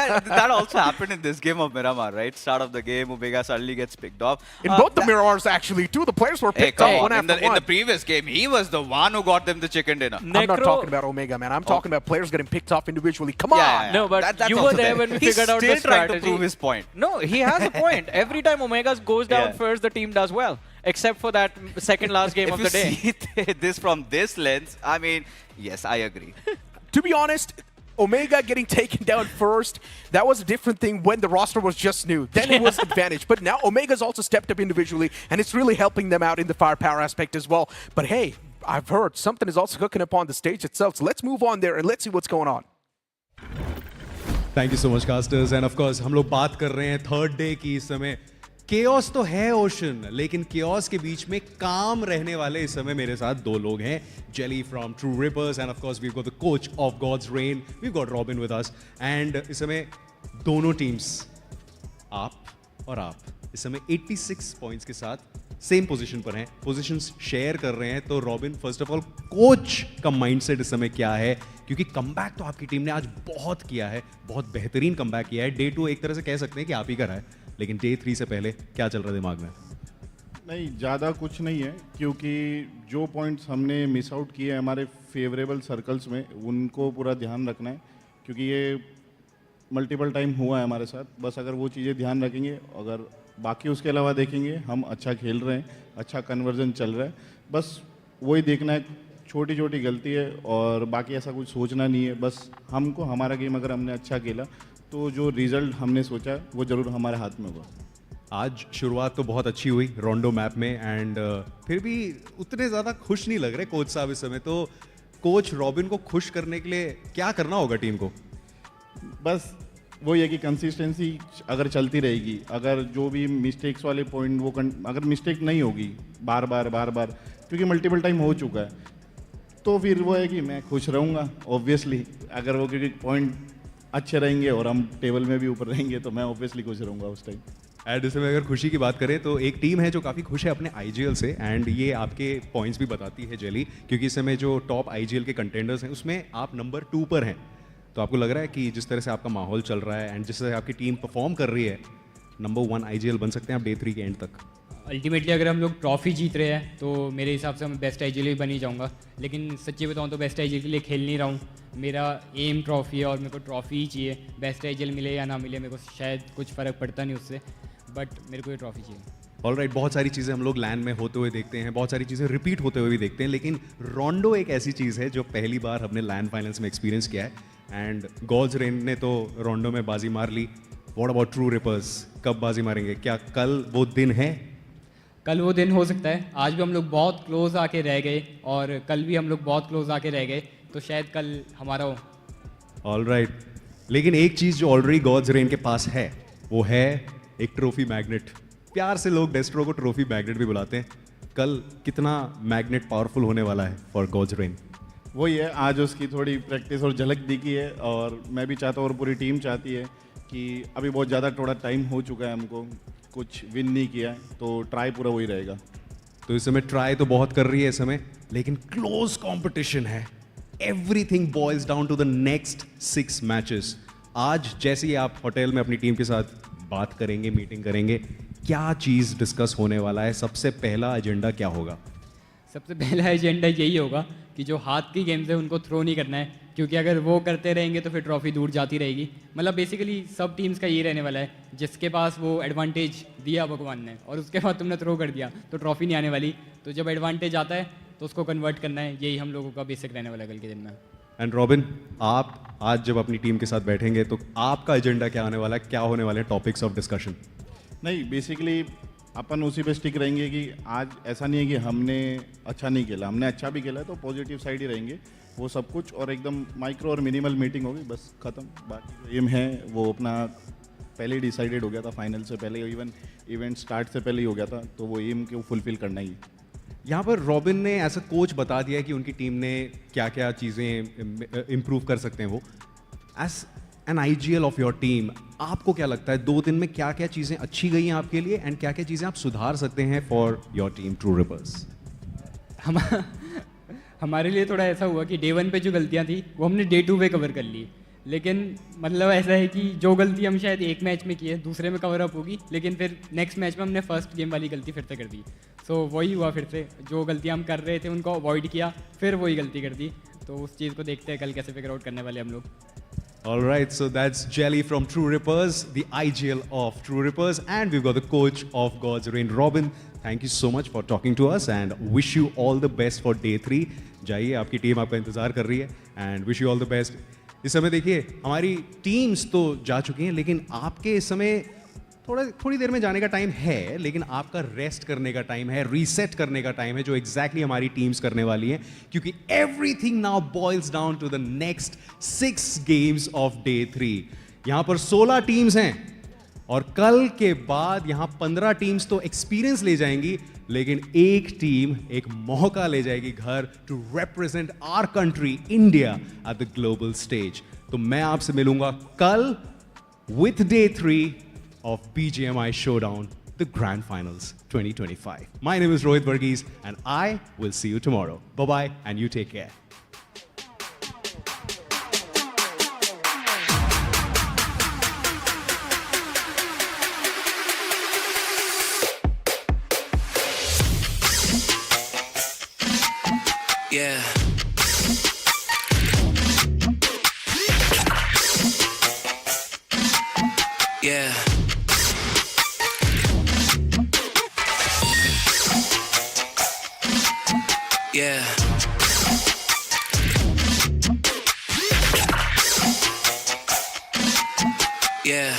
And that also happened in this game of Miramar, right? Start of the game, Omega suddenly gets picked off. In both the Miramars, actually, too, the players were picked off one after one. In the previous game, he was the one who got them the chicken dinner. I'm not talking about Omega, man. I'm talking about players getting picked off individually. Come on! No, but you were there when we figured out the strategy. He's still trying to prove his point. No, he has a point. Every time Omega goes down first, the team does well. Except for that second last game of the day. If you see this from this lens, I mean, yes, I agree. To be honest, Omega getting taken down first, that was a different thing when the roster was just new. Then it was advantage. But now Omega's also stepped up individually, and it's really helping them out in the firepower aspect as well. But hey, I've heard something is also cooking up on the stage itself. So let's move on there and let's see what's going on. Thank you so much, casters. And of course, हम लोग बात कर रहे हैं third day की इस समय. Chaos तो है ओशन, लेकिन केओस के बीच में काम रहने वाले इस समय मेरे साथ दो लोग हैं. Jelly from TrueRippers and of course we've got the coach of God's Reign. We've got Robin with us. And इस समय दोनों टीम्स, आप और आप, इस समय 86 पॉइंट्स के साथ सेम पोजीशन पर हैं. पोजीशंस शेयर कर रहे हैं. तो robin, first of all coach का माइंडसेट इस समय क्या है? क्योंकि कमबैक तो आपकी टीम ने आज बहुत किया है, बहुत बेहतरीन कमबैक किया है. डे 2 एक तरह से कह सकते हैं कि आप ही का रहा है, लेकिन डे 3 से पहले क्या चल रहा है दिमाग में? नहीं, ज़्यादा कुछ नहीं है, क्योंकि जो पॉइंट्स हमने मिस आउट किए हमारे फेवरेबल सर्कल्स में, उनको पूरा ध्यान रखना है. क्योंकि ये मल्टीपल टाइम हुआ है हमारे साथ. बस अगर वो चीज़ें ध्यान रखेंगे, अगर बाकी उसके अलावा देखेंगे, हम अच्छा खेल रहे हैं, अच्छा कन्वर्जन चल रहा है. बस वही देखना है, छोटी छोटी गलती है और बाकी ऐसा कुछ सोचना नहीं है. बस हमको हमारा गेम अगर हमने अच्छा खेला तो जो रिजल्ट हमने सोचा वो ज़रूर हमारे हाथ में होगा. आज शुरुआत तो बहुत अच्छी हुई रोंडो मैप में, एंड फिर भी उतने ज़्यादा खुश नहीं लग रहे कोच साहब इस समय. तो कोच रॉबिन को खुश करने के लिए क्या करना होगा टीम को? बस वो ये कि कंसिस्टेंसी अगर चलती रहेगी, अगर जो भी मिस्टेक्स वाले पॉइंट वो अगर मिस्टेक नहीं होगी बार बार क्योंकि मल्टीपल टाइम हो चुका है, तो फिर वो है कि मैं खुश रहूँगा ऑब्वियसली. अगर वो क्योंकि पॉइंट अच्छे रहेंगे और हम टेबल में भी ऊपर रहेंगे तो मैं ऑब्वियसली खुश रहूँगा उस टाइम. एंड इसमें अगर खुशी की बात करें तो एक टीम है जो काफ़ी खुश है अपने IGL से, एंड ये आपके पॉइंट्स भी बताती है जेली, क्योंकि इस समय जो टॉप IGL के कंटेंडर्स हैं उसमें आप नंबर 2 पर हैं. तो आपको लग रहा है कि जिस तरह से आपका माहौल चल रहा है एंड जिस तरह से आपकी टीम परफॉर्म कर रही है, नंबर 1 IGL बन सकते हैं आप डे 3 के एंड तक? अल्टीमेटली अगर हम लोग ट्रॉफी जीत रहे हैं तो मेरे हिसाब से मैं बेस्ट IGL ही बन ही जाऊँगा. लेकिन सच्ची बताऊँ तो बेस्ट IGL के लिए खेल नहीं रहा हूँ. मेरा एम ट्रॉफी है और मेरे को ट्रॉफी ही चाहिए. बेस्ट IGL मिले या ना मिले मेरे को शायद कुछ फ़र्क पड़ता नहीं उससे, बट मेरे को ये ट्रॉफी चाहिए. ऑलराइट, बहुत सारी चीज़ें हम लोग लैंड में होते हुए देखते हैं, बहुत सारी चीज़ें रिपीट होते हुए भी देखते हैं, लेकिन रोंडो एक ऐसी चीज़ है जो पहली बार हमने लैंड फाइनल्स में एक्सपीरियंस किया है. एंड गॉड्स रेन ने तो रोंडो में बाजी मार ली. What about TrueRippers? कब बाजी मारेंगे? क्या कल वो दिन है? कल वो दिन हो सकता है. आज भी हम लोग बहुत क्लोज आके रह गए और कल भी हम लोग बहुत क्लोज आके रह गए, तो शायद कल हमारा हो. ऑलराइट, लेकिन एक चीज़ जो ऑलरेडी गॉड्स रेन के पास है वो है एक ट्रॉफी मैग्नेट. प्यार से लोग डेस्ट्रो को ट्रॉफी मैग्नेट भी बुलाते हैं. कल कितना मैग्नेट पावरफुल होने वाला है फॉर गॉड्स रेन? वही है, आज उसकी थोड़ी प्रैक्टिस और झलक दिखी है, और मैं भी चाहता हूँ और पूरी टीम चाहती है कि अभी बहुत ज़्यादा थोड़ा टाइम हो चुका है, हमको कुछ विन नहीं किया है, तो ट्राई पूरा वही रहेगा. तो इस समय ट्राई तो बहुत कर रही है इस समय, लेकिन क्लोज कंपटीशन है. Everything boils down to the next 6 matches. आज जैसे ही आप होटल में अपनी टीम के साथ बात करेंगे, मीटिंग करेंगे, क्या चीज़ डिस्कस होने वाला है? सबसे पहला एजेंडा क्या होगा? सबसे पहला एजेंडा यही होगा कि जो हाथ की गेम्स है उनको थ्रो नहीं करना है, क्योंकि अगर वो करते रहेंगे तो फिर ट्रॉफी दूर जाती रहेगी। मतलब बेसिकली सब टीम्स का ये रहने वाला है, जिसके पास वो एडवांटेज दिया भगवान ने और उसके बाद तुमने थ्रो कर दिया तो ट्रॉफी नहीं आने वाली। तो जब एडवांटेज आता है तो उसको कन्वर्ट करना है, यही हम लोगों का बेसिक रहने वाला है कल के दिन में। एंड रॉबिन, आप आज जब अपनी टीम के साथ बैठेंगे तो आपका एजेंडा क्या होने वाला है? क्या होने वाले टॉपिक्स ऑफ डिस्कशन? नहीं, बेसिकली अपन उसी पे स्टिक रहेंगे कि आज ऐसा नहीं है कि हमने अच्छा नहीं खेला, हमने अच्छा भी खेला, तो पॉजिटिव साइड ही रहेंगे वो सब कुछ। और एकदम माइक्रो और मिनिमल मीटिंग होगी, बस ख़त्म। बाकी जो एम है वो अपना पहले ही डिसाइडेड हो गया था, फाइनल से पहले, इवन इवेंट स्टार्ट से पहले ही हो गया था, तो वो एम को फुलफिल करना ही। यहाँ पर रॉबिन ने एज अ कोच बता दिया कि उनकी टीम ने क्या क्या चीज़ें इम्प्रूव कर सकते हैं वो। As an IGL of your team, आपको क्या लगता है 2 दिन में क्या क्या चीज़ें अच्छी गई हैं आपके लिए एंड क्या क्या चीज़ें आप सुधार सकते हैं फॉर योर टीम TrueRippers? हमारे लिए थोड़ा ऐसा हुआ कि डे 1 पे जो गलतियाँ थी वो हमने डे 2 पे कवर कर ली, लेकिन मतलब ऐसा है कि जो गलती हम शायद एक मैच में की है दूसरे में कवर अप होगी, लेकिन फिर नेक्स्ट मैच में हमने फर्स्ट गेम वाली गलती फिर से कर दी। सो वही हुआ, फिर से जो गलतियाँ हम कर रहे थे उनको अवॉइड किया, फिर वही गलती कर दी। तो उस चीज़ को देखते हैं कल कैसे फिगर आउट करने वाले हम लोग। All right, so that's Jelly from TrueRippers, the IGL of TrueRippers, and we've got the coach of God's Reign, Robin. Thank you so much for talking to us and wish you all the best for day 3. जाइए, आपकी team आपका इंतजार कर रही है and wish you all the best. इस समय देखिए हमारी टीम्स तो जा चुकी हैं, लेकिन आपके इस समय थोड़ी देर में जाने का टाइम है, लेकिन आपका रेस्ट करने का टाइम है, रीसेट करने का टाइम है, जो एग्जैक्टली हमारी टीम्स करने वाली हैं, क्योंकि everything now boils down to the next 6 games of day 3। यहाँ पर 16 टीम्स हैं और कल के बाद यहाँ 15 टीम्स तो एक्सपीरियंस ले जाएंगी, लेकिन एक टीम एक मौका ले जाएगी घर to represent our country India at the global stage. तो मैं आपसे मिलूंगा कल with day 3 of BGMI Showdown, the Grand Finals 2025. My name is Rohit Varghese and I will see you tomorrow. Bye-bye and you take care. Yeah. Yeah. Yeah. Yeah.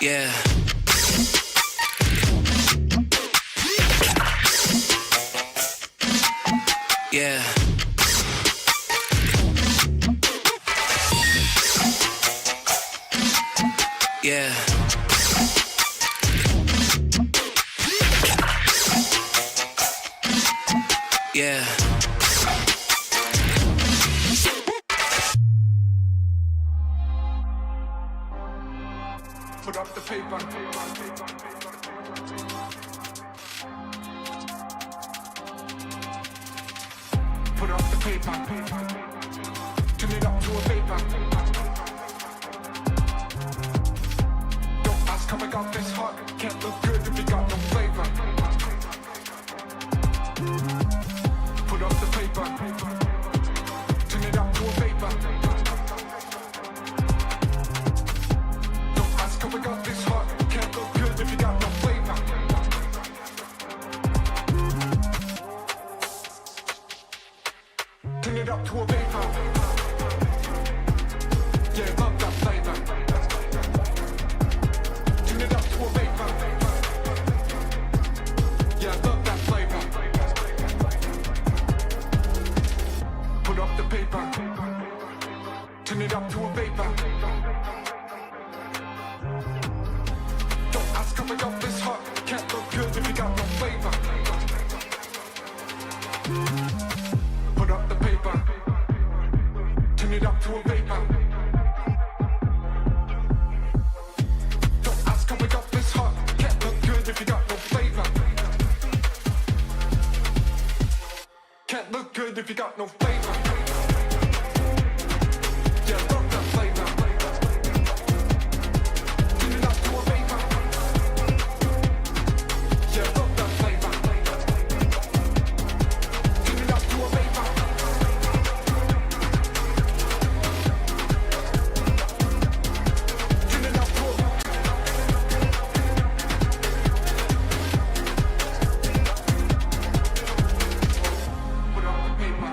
Yeah. Yeah. Yeah. Yeah. Put up the paper. Put up the paper. Turn it up to a paper. Don't ask how I got this hot. Can't look good if you got no flavor. Put up the paper. Turn it up to a paper. Don't ask how I got this hot. Can't look good if you got no flavor. Turn it up to a paper. Yeah, love that flavor. Turn it up to a paper. Yeah, love that flavor. Put up the paper. Turn it up to a paper. Don't ask how I got this hot. Can't look good if you got no flavor. Put up the paper. Turn it it up to a vapor. Don't ask how we got this hot. Can't look good if you got no flavor. Can't look good if you got no flavor. Yeah, love that flavor. Turn it up to a vapor. Yeah, love that flavor. Turn it up to a vapor. Turn it up to a put up the paper.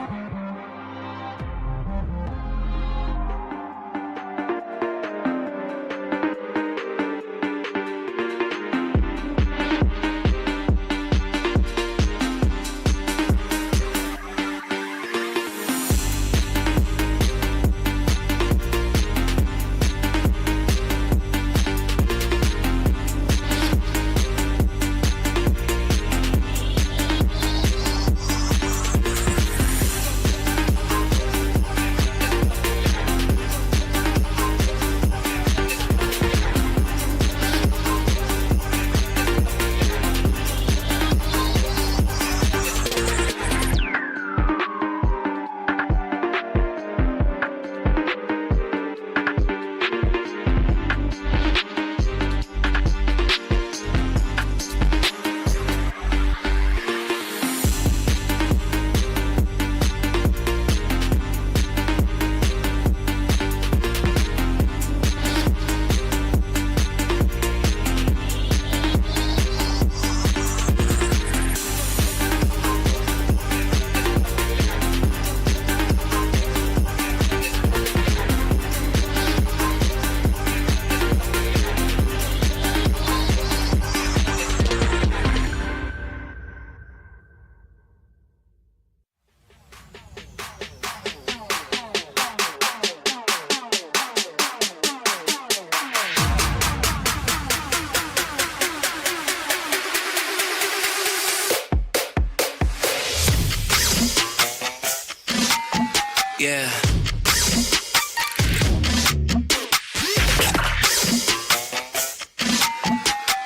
Yeah.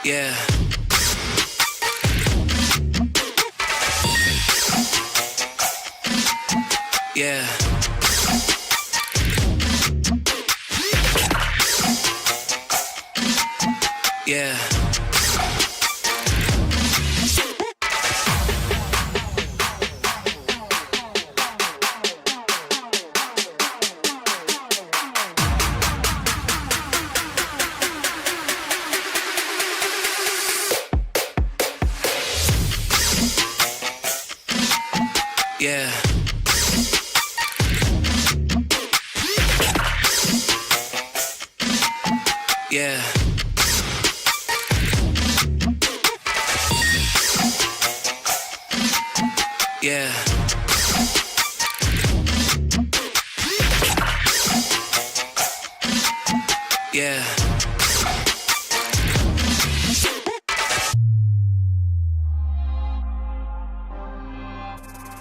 Yeah. Yeah. Yeah. Yeah. Yeah. Yeah. Yeah.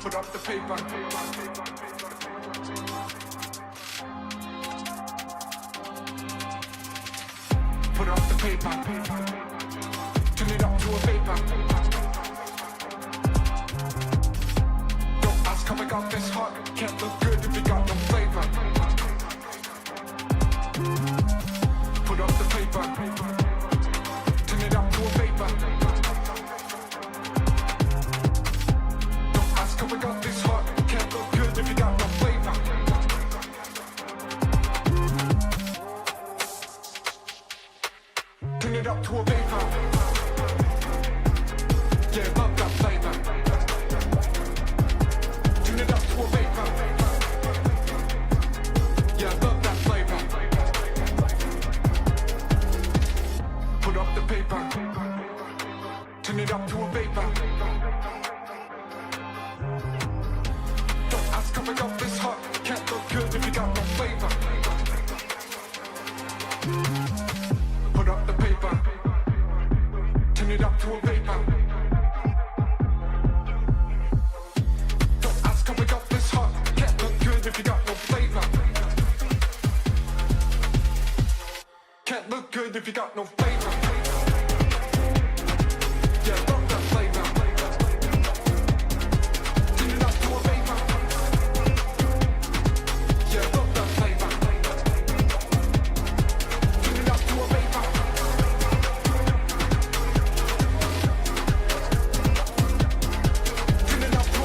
Put up the paper. Put up the paper. Turn it up to a vapor. Don't ask how I got this hot. Can't look good if you got no flavor. Put up the paper. Turn it up to a vapor. Don't ask how I got this hot. Can't look good if you got no flavor. Turn it up to a vapor. Yeah, love that flavor. Turn it up to a vapor. Yeah, love that flavor. Put up the paper. Turn it up to a vapor. Don't ask how I got this hot. Can't look good if you got no flavor. Put up the paper. Can't look good if you got no flavor. Yeah, fuck that flavor. Turn it up to a vapor. Yeah, fuck that flavor. Turn it up to a vapor. Turn it up to a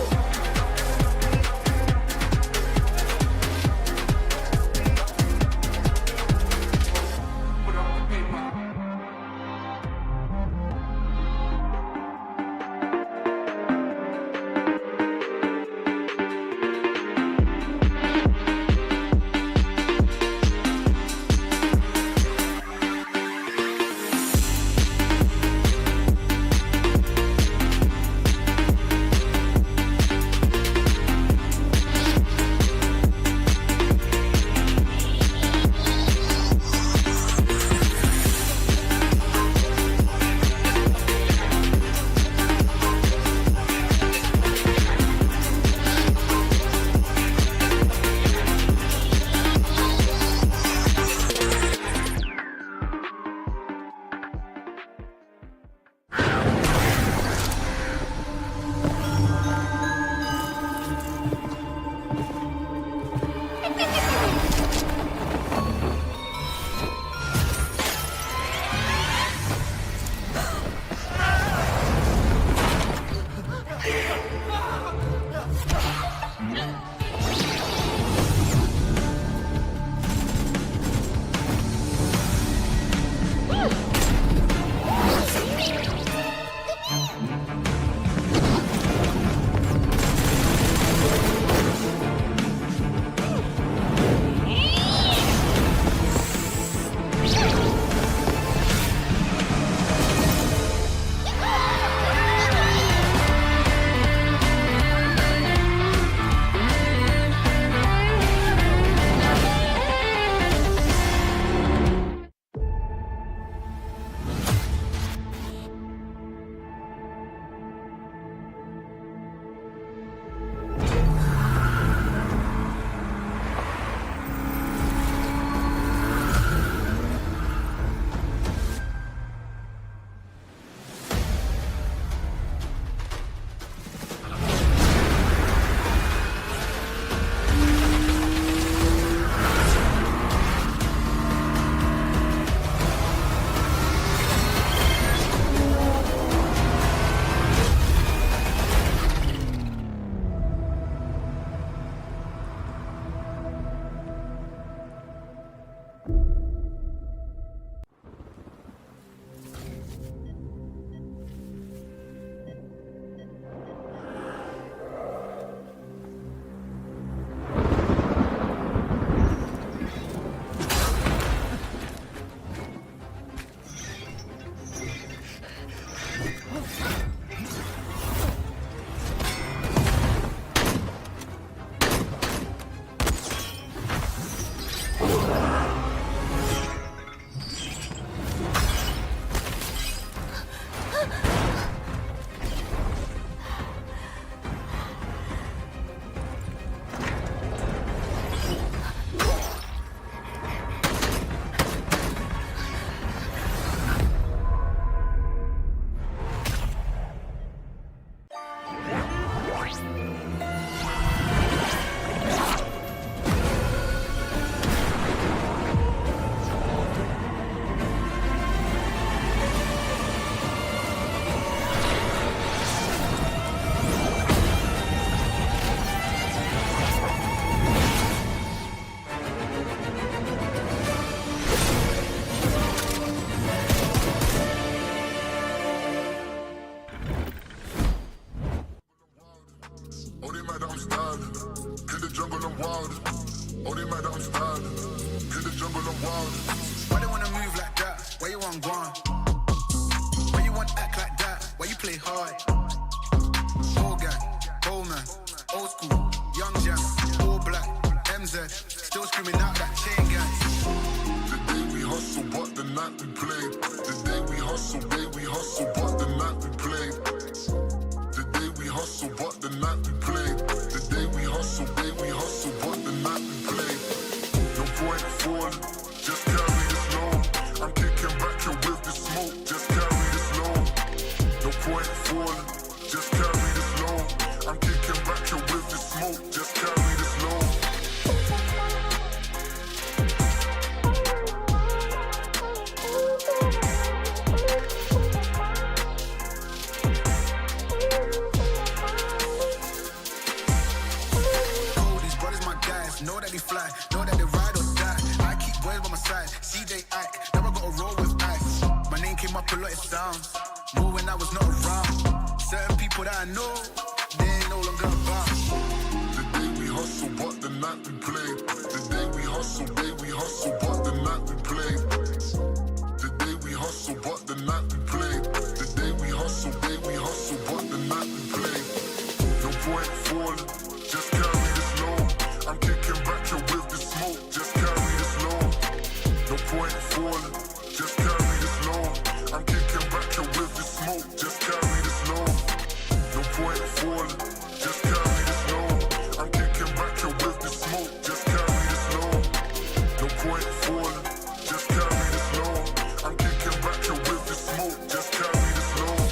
Just carry this load. life. See they act, now I gotta roll with ice. My name came up a lot of sounds, more when I was not around. Certain people that I know, they ain't no longer around. The day we hustle, but the night we play. The day we hustle, but the night we play. The day we hustle, but the night we play. The day we hustle, but the night we play. No point falling, just carry this load. I'm kicking back here with the smoke, just carry this load. No point falling, just carry this load. I'm kicking back here with the smoke, just carry this load. No point falling, just carry this load. I'm kicking back here with the smoke, just carry this load. No point falling, just carry this load. I'm kicking back here with the smoke, just carry this load.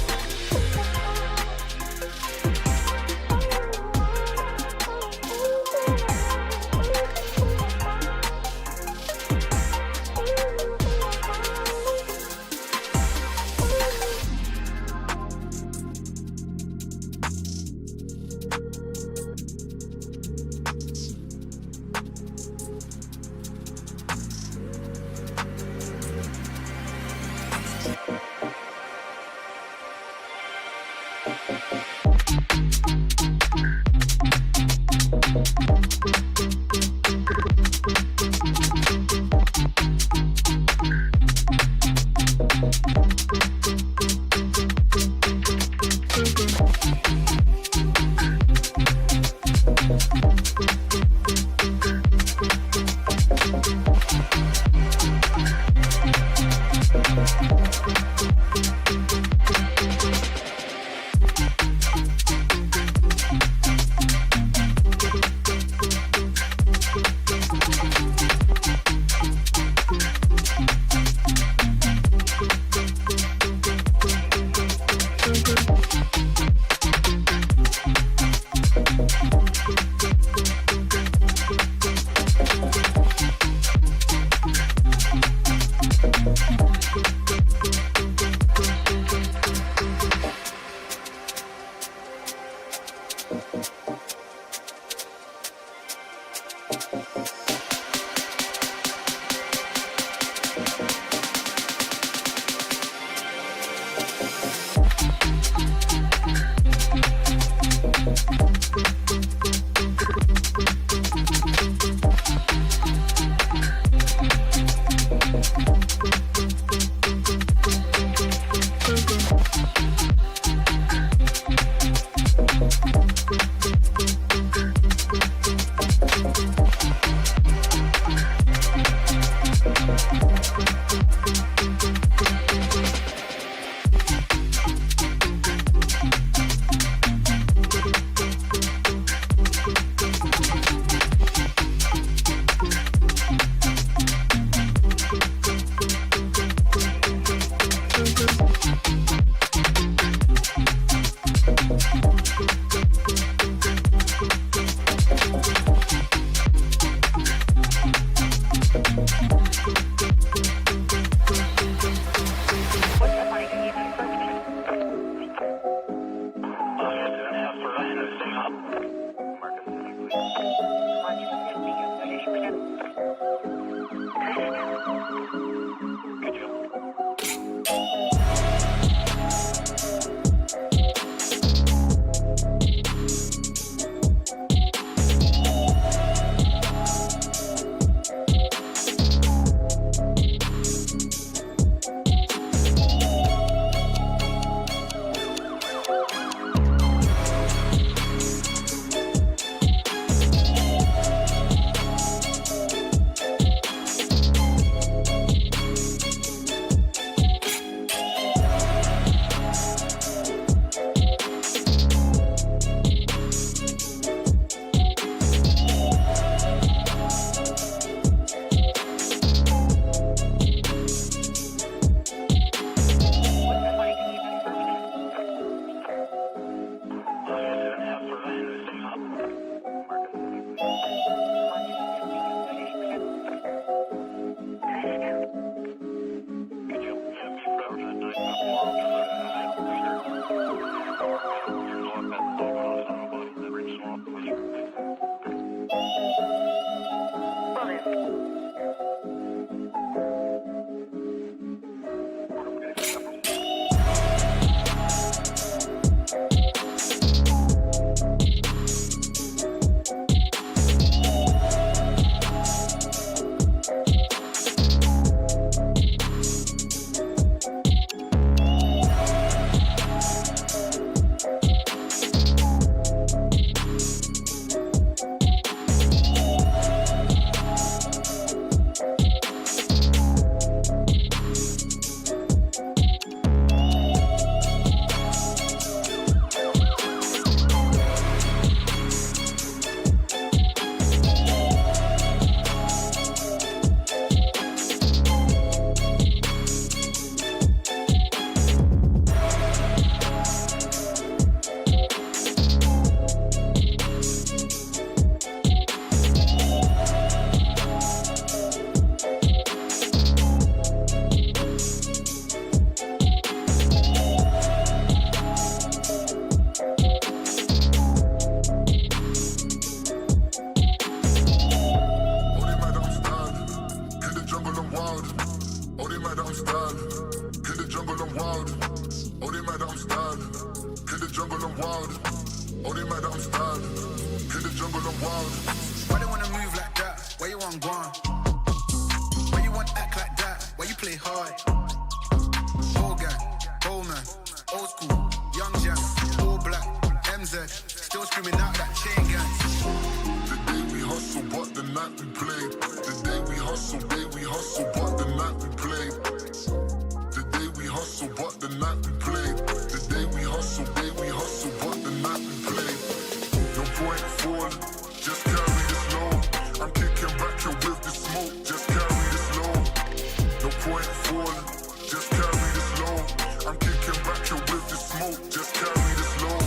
jungle, I'm wild. Oh, they mad that I'm styling. In the jungle, I'm wild. Oh, they mad that I'm styling. In the jungle, I'm wild. Oh, they mad that I'm styling. In the jungle, I'm wild. Why they wanna move like that? Why you want gone? Why you want act like that? Why you play hard? Old gang, old man, old school, young jam, all black, MZ, still screaming out that chain gang. The day we hustle, but the night we play. The day we hustle, but the night we play. The day we hustle, but the night we play. The day we hustle, but the night we play. No point falling, just carry this load. I'm kicking back here with the smoke, just carry this load. No point falling, just carry this load. I'm kicking back here with the smoke, just carry this load.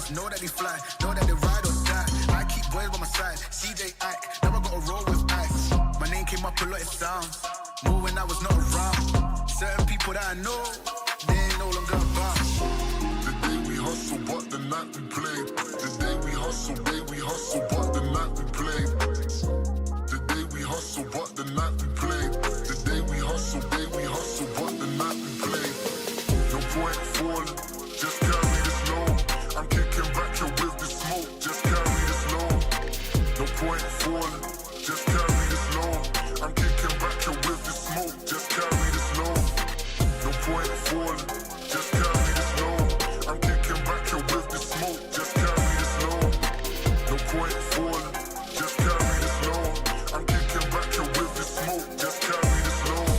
Know that they fly, know that they ride or die. I keep boys by my side, CJ Ike, now I gotta roll with ice. My name came up a lot of sounds, more when I was not around. Certain people that I know, they ain't no longer about. The day we hustle, but the night we play. The day we hustle, but the night we play. The day we hustle, but the night we play. The day we hustle, but the night we play. No point falling, just carry this load. I'm kicking back here with the smoke, just carry this load. No point falling, just carry this load. I'm kicking back here with the smoke, just carry this load. No point falling, just carry this load. I'm kicking back here with the smoke, just carry this load. No point falling, just carry this load. I'm kicking back here with the smoke, just carry this load.